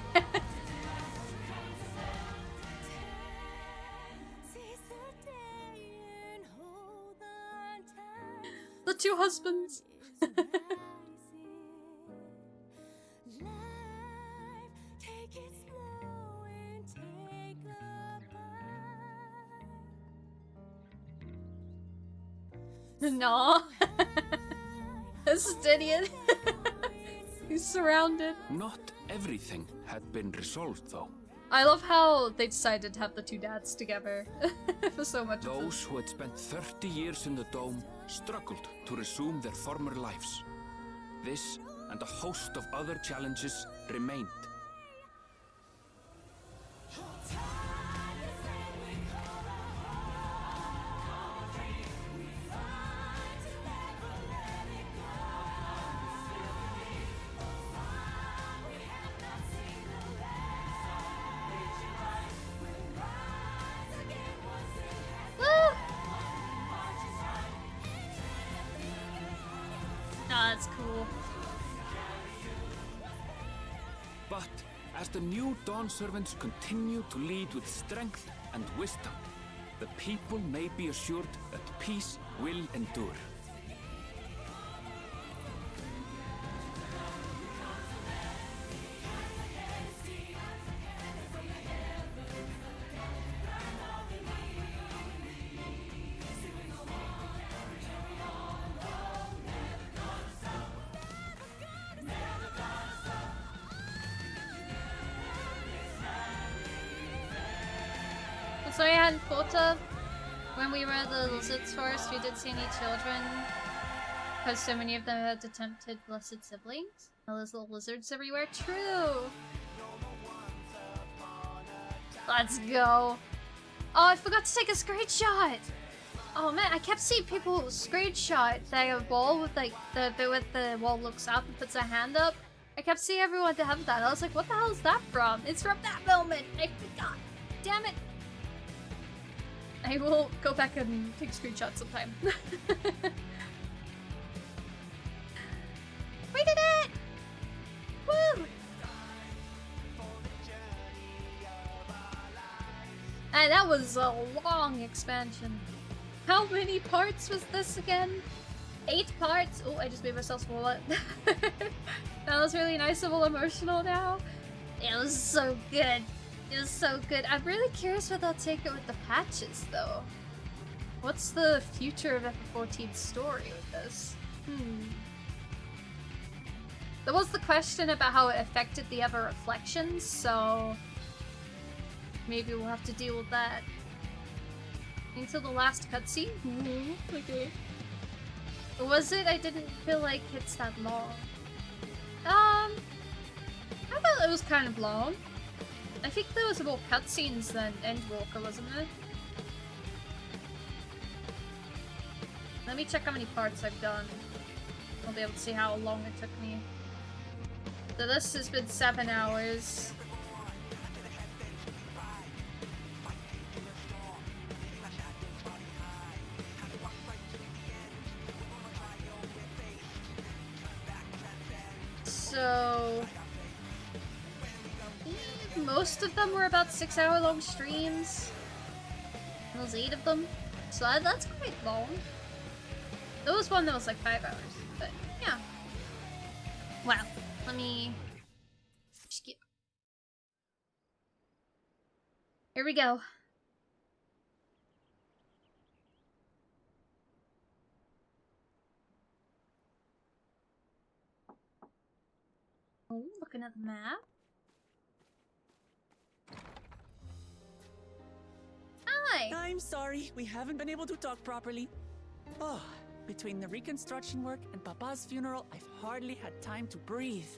The two husbands. No. This is idiot. He's surrounded. Not everything had been resolved, though. I love how they decided to have the two dads together for so much. Those who had spent 30 years in the dome struggled to resume their former lives. This and a host of other challenges remained. That's cool. But as the new Dawn servants continue to lead with strength and wisdom, the people may be assured that peace will endure. So we had quota when we were at the Lizards Forest. We did see any children because so many of them had attempted blessed siblings. All those little lizards everywhere. True. Let's go. Oh, I forgot to take a screenshot. Oh man, I kept seeing people screenshot that wall with like the bit with the wall looks up and puts a hand up. I kept seeing everyone to have that. I was like, what the hell is that from? It's from that moment. I forgot. Damn it. I will go back and take screenshots sometime. We did it! Woo! And that was a long expansion. How many parts was this again? 8 parts? Oh, I just made myself swallow it. That was really nice and a little emotional now. It was so good. It was so good. I'm really curious what they'll take it with the patches, though. What's the future of FF14's story with this? There was the question about how it affected the other reflections, so maybe we'll have to deal with that until the last cutscene. Okay. Or was it? I didn't feel like it's that long. I thought it was kind of long. I think there was more cutscenes than Endwalker, wasn't there? Let me check how many parts I've done. I'll be able to see how long it took me. So this has been 7 hours. So most of them were about 6-hour-long streams. There was 8 of them, so that's quite long. There was one that was like 5 hours, but yeah. Wow, let me skip. Here we go. Oh, looking at the map. Hi! I'm sorry, we haven't been able to talk properly. Oh, between the reconstruction work and Papa's funeral, I've hardly had time to breathe.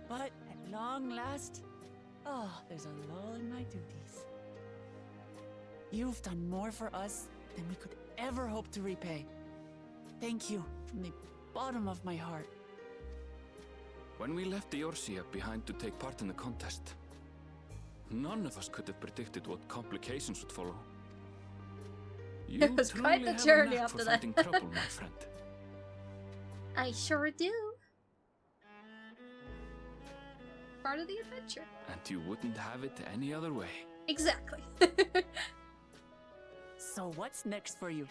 But at long last, oh, there's a lull in my duties. You've done more for us than we could ever hope to repay. Thank you from the bottom of my heart. When we left Eorzea behind to take part in the contest, none of us could have predicted what complications would follow. You It was quite the truly have a journey knack after for that. finding trouble, my friend. I sure do. Part of the adventure. And you wouldn't have it any other way. Exactly. So what's next for you?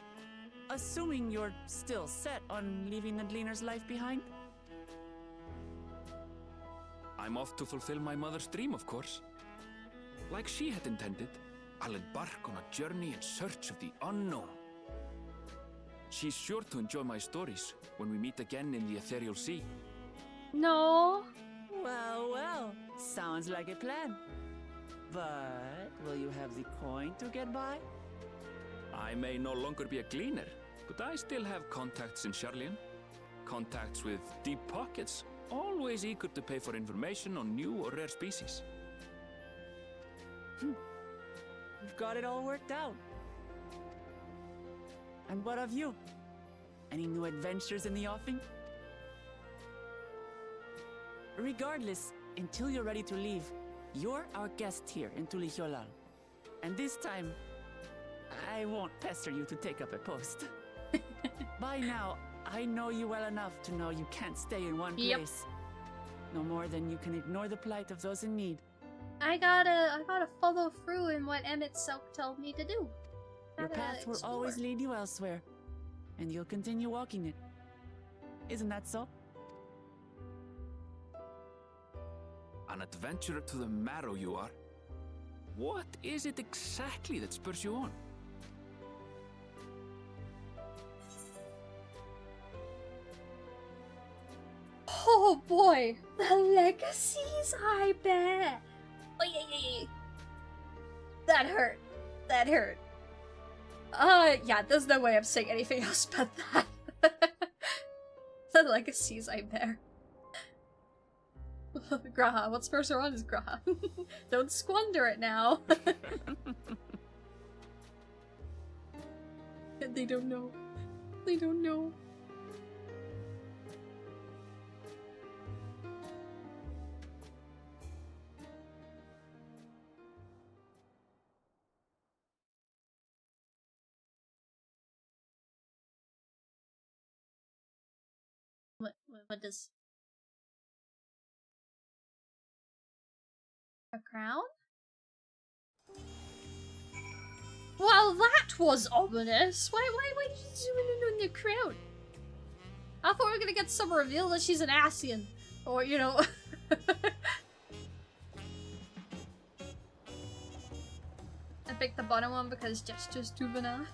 Assuming you're still set on leaving the Gleaner's life behind? I'm off to fulfill my mother's dream, of course. Like she had intended, I'll embark on a journey in search of the unknown. She's sure to enjoy my stories when we meet again in the Ethereal Sea. No. Well, well, sounds like a plan. But will you have the coin to get by? I may no longer be a gleaner, but I still have contacts in Sharlayan. Contacts with deep pockets, always eager to pay for information on new or rare species. You've got it all worked out. And what of you? Any new adventures in the offing? Regardless, until you're ready to leave, you're our guest here in Tulihyolal. And this time, I won't pester you to take up a post. By now, I know you well enough to know you can't stay in one place. No more than you can ignore the plight of those in need. I gotta follow through in what MSQ told me to do. Your Gotta path will explore. always lead you elsewhere, and you'll continue walking it. Isn't that so? An adventurer to the marrow you are. What is it exactly that spurs you on? Oh boy, the legacies, I bet. Oh yeah. That hurt. That hurt. Yeah, there's no way I'm saying anything else but that. The legacies I bear. Graha, what spurs her on is Graha. Don't squander it now. They don't know. They don't know. What does... A crown? Well, that was ominous. Why did you zoom in on the crown? I thought we were gonna get some reveal that she's an Asian. Or, you know... I picked the bottom one because gestures to Vana.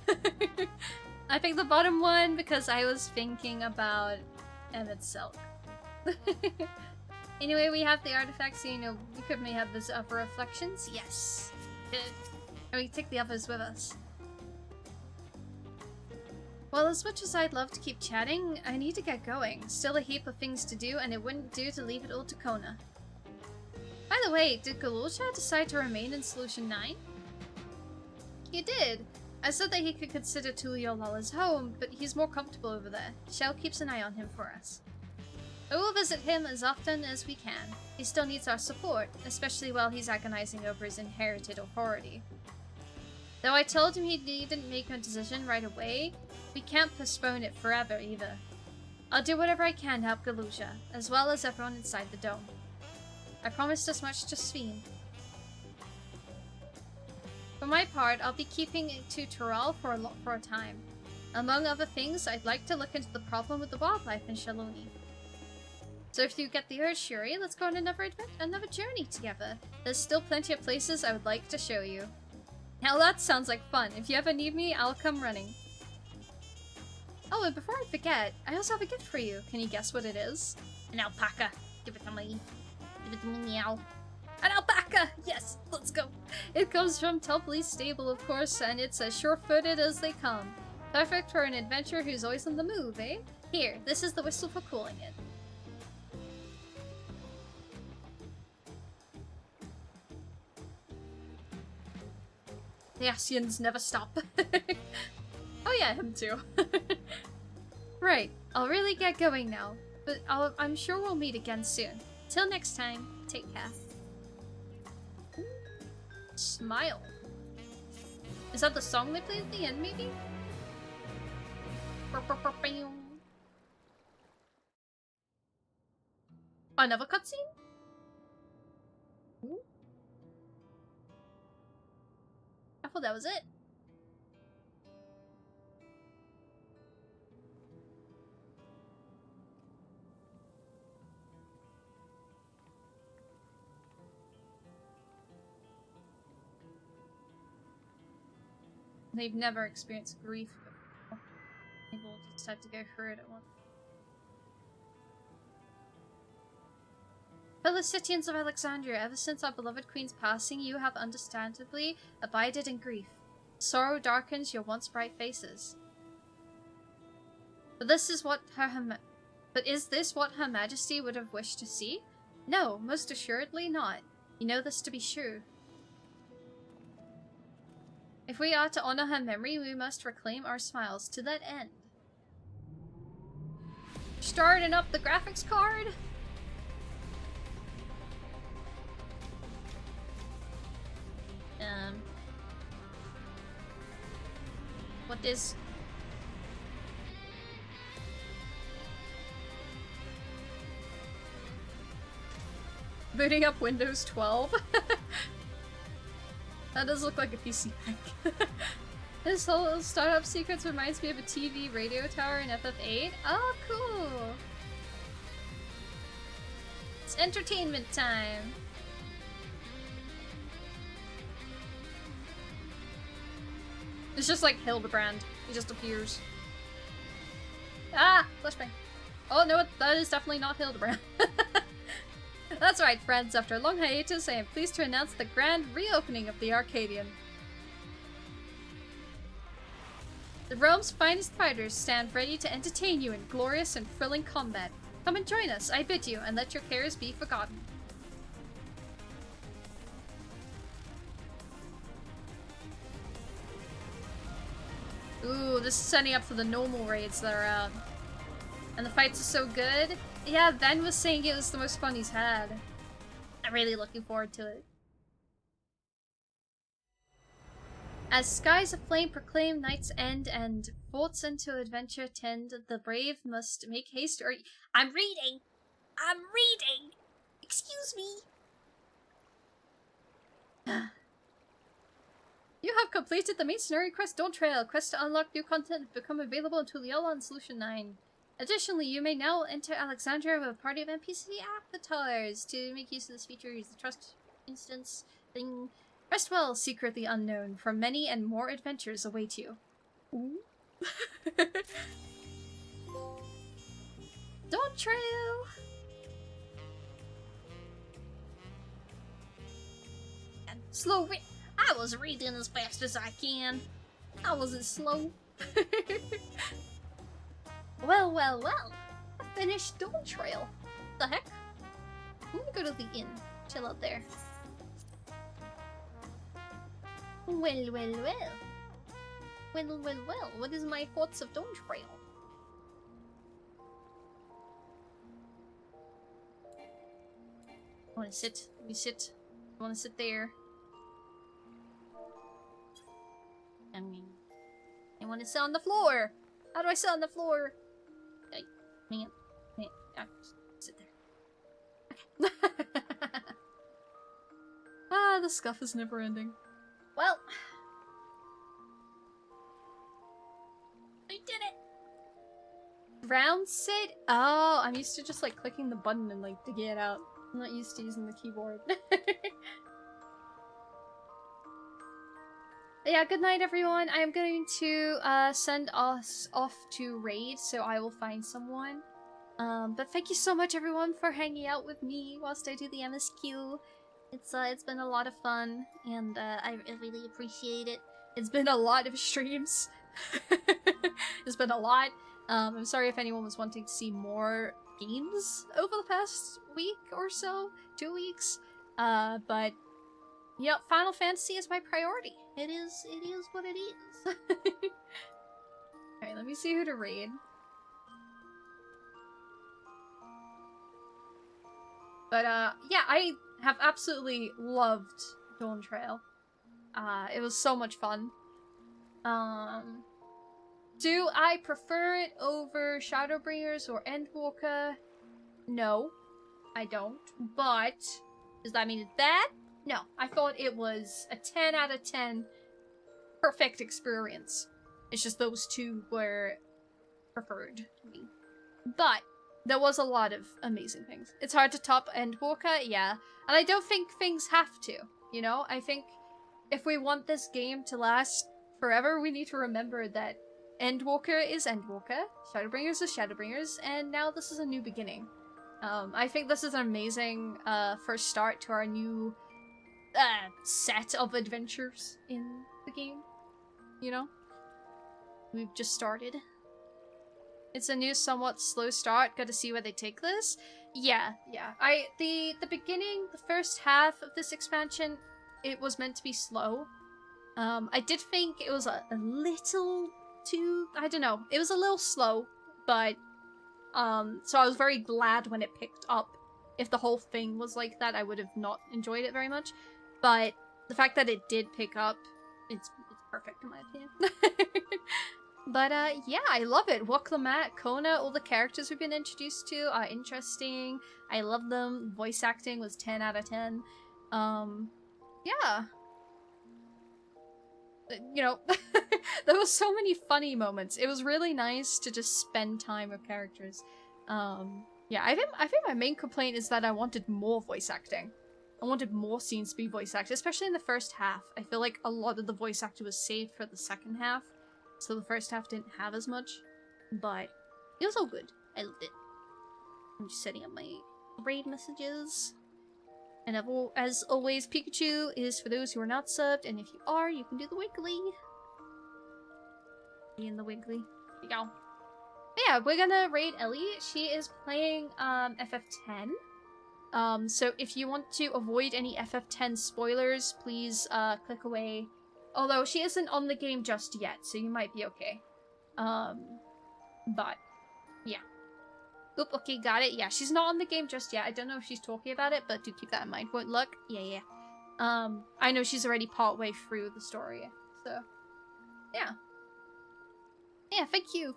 I picked the bottom one because I was thinking about MSQ. Anyway, we have the artifacts, so you know, we could may have this upper reflections. Yes. Good. And we take the others with us. Well, as much as I'd love to keep chatting, I need to get going. Still a heap of things to do, and it wouldn't do to leave it all to Kona. By the way, did Galulcha decide to remain in Solution 9? He did. I said that he could consider Tulihyolal his home, but he's more comfortable over there. Shell keeps an eye on him for us. I will visit him as often as we can. He still needs our support, especially while he's agonizing over his inherited authority. Though I told him he needn't make a decision right away, we can't postpone it forever either. I'll do whatever I can to help Galulcha, as well as everyone inside the dome. I promised as much to Sveen. For my part, I'll be keeping it to Tural for a time. Among other things, I'd like to look into the problem with the wildlife in Shaloni. So if you get the urge, Shiori, let's go on another journey together. There's still plenty of places I would like to show you. Now that sounds like fun. If you ever need me, I'll come running. Oh, and before I forget, I also have a gift for you. Can you guess what it is? An alpaca. Give it to me. Give it to me, meow. An alpaca! Yes, let's go. It comes from Tulpley's stable, of course, and it's as sure-footed as they come. Perfect for an adventurer who's always on the move, eh? Here, this is the whistle for cooling it. The Asians never stop. Oh yeah, him too. Right, I'll really get going now. But I'm sure we'll meet again soon. Till next time, take care. Smile. Is that the song they played at the end, maybe? Another cutscene? I thought that was it. They've never experienced grief before. Maybe we'll just have to go through it at once. Fellow citizens of Alexandria, ever since our beloved queen's passing, you have understandably abided in grief. Sorrow darkens your once bright faces. But is this what Her Majesty would have wished to see? No, most assuredly not. You know this to be true. If we are to honor her memory, we must reclaim our smiles to that end. Starting up the graphics card? What is... Booting up Windows 12? That does look like a PC Mac. This whole startup secrets reminds me of a TV radio tower in FF8. Oh, cool! It's entertainment time! It's just like Hildebrand. He just appears. Ah! Flashbang. Oh no, that is definitely not Hildebrand. That's right, friends. After a long hiatus, I am pleased to announce the grand reopening of the Arcadian. The realm's finest fighters stand ready to entertain you in glorious and thrilling combat. Come and join us, I bid you, and let your cares be forgotten. Ooh, this is setting up for the normal raids that are out. And the fights are so good. Yeah, Ben was saying it was the most fun he's had. I'm really looking forward to it. As skies aflame proclaim night's end and forts into adventure tend, the brave must make haste or— I'm reading! I'm reading! Excuse me! You have completed the main scenario quest Dawntrail. Quest to unlock new content become available until Lvl99 Solution 9. Additionally, you may now enter Alexandria with a party of NPC avatars. To make use of this feature, use the trust instance thing. Rest well, secretly unknown, for many and more adventures await you. Ooh. Dawntrail! Slow read. I was reading as fast as I can. I wasn't slow. Well, well, well. I finished Dawntrail. The heck? I'm gonna go to the inn. Chill out there. Well, well, well. Well, well, well. What is my thoughts of Dawntrail? I wanna sit. Let me sit. I wanna sit there. I mean, I want to sit on the floor. How do I sit on the floor? Man, I sit there. Okay. Ah, the scuff is never ending. Well, I did it. Round sit. Oh, I'm used to just like clicking the button and like digging it out. I'm not used to using the keyboard. Yeah, good night everyone. I am going to send us off to raid, so I will find someone. But thank you so much everyone for hanging out with me whilst I do the MSQ. It's been a lot of fun, and I really appreciate it. It's been a lot of streams. It's been a lot. I'm sorry if anyone was wanting to see more games over the past week or so, 2 weeks. But you know, Final Fantasy is my priority. It is what it is. Alright, let me see who to raid. But yeah, I have absolutely loved Dawntrail. It was so much fun. Do I prefer it over Shadowbringers or Endwalker? No, I don't. But does that mean it's bad? No, I thought it was a 10 out of 10 perfect experience. It's just those two were preferred to me. But there was a lot of amazing things. It's hard to top Endwalker, yeah. And I don't think things have to, you know? I think if we want this game to last forever, we need to remember that Endwalker is Endwalker, Shadowbringers is Shadowbringers, and now this is a new beginning. I think this is an amazing first start to our new set of adventures in the game. You know? We've just started. It's a new, somewhat slow start. Gotta see where they take this. Yeah. The beginning, the first half of this expansion, it was meant to be slow. I did think it was a little too, I don't know, it was a little slow, but, so I was very glad when it picked up. If the whole thing was like that, I would have not enjoyed it very much. But the fact that it did pick up, it's perfect in my opinion. But yeah, I love it. Waklamat, Kona, all the characters we've been introduced to are interesting. I love them. Voice acting was 10 out of 10. Yeah. You know, there was so many funny moments. It was really nice to just spend time with characters. Yeah, I think my main complaint is that I wanted more voice acting. I wanted more scenes to be voice acted, especially in the first half. I feel like a lot of the voice acting was saved for the second half, so the first half didn't have as much. But it was all good. I loved it. I'm just setting up my raid messages. And as always, Pikachu is for those who are not subbed, and if you are, you can do the Wiggly. Be in the Wiggly. There you go. But yeah, we're gonna raid Ellie. She is playing FF10. So if you want to avoid any FF10 spoilers, please click away. Although she isn't on the game just yet, so you might be okay. But yeah. Oop, okay, got it. Yeah, she's not on the game just yet. I don't know if she's talking about it, but do keep that in mind. Won't look. Yeah. I know she's already part way through the story, so yeah. Yeah, thank you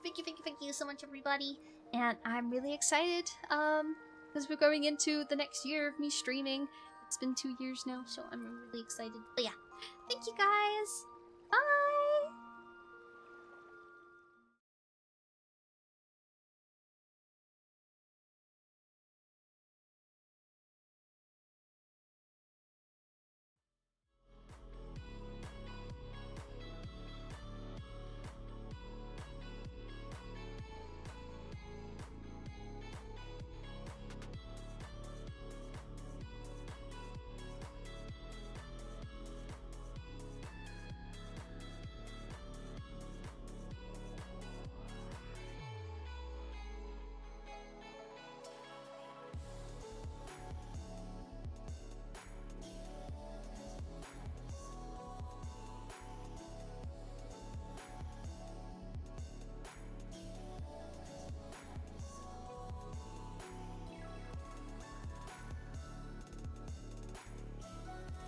so much, everybody. And I'm really excited, because we're going into the next year of me streaming. It's been 2 years now, so I'm really excited. But yeah, thank you guys. Bye!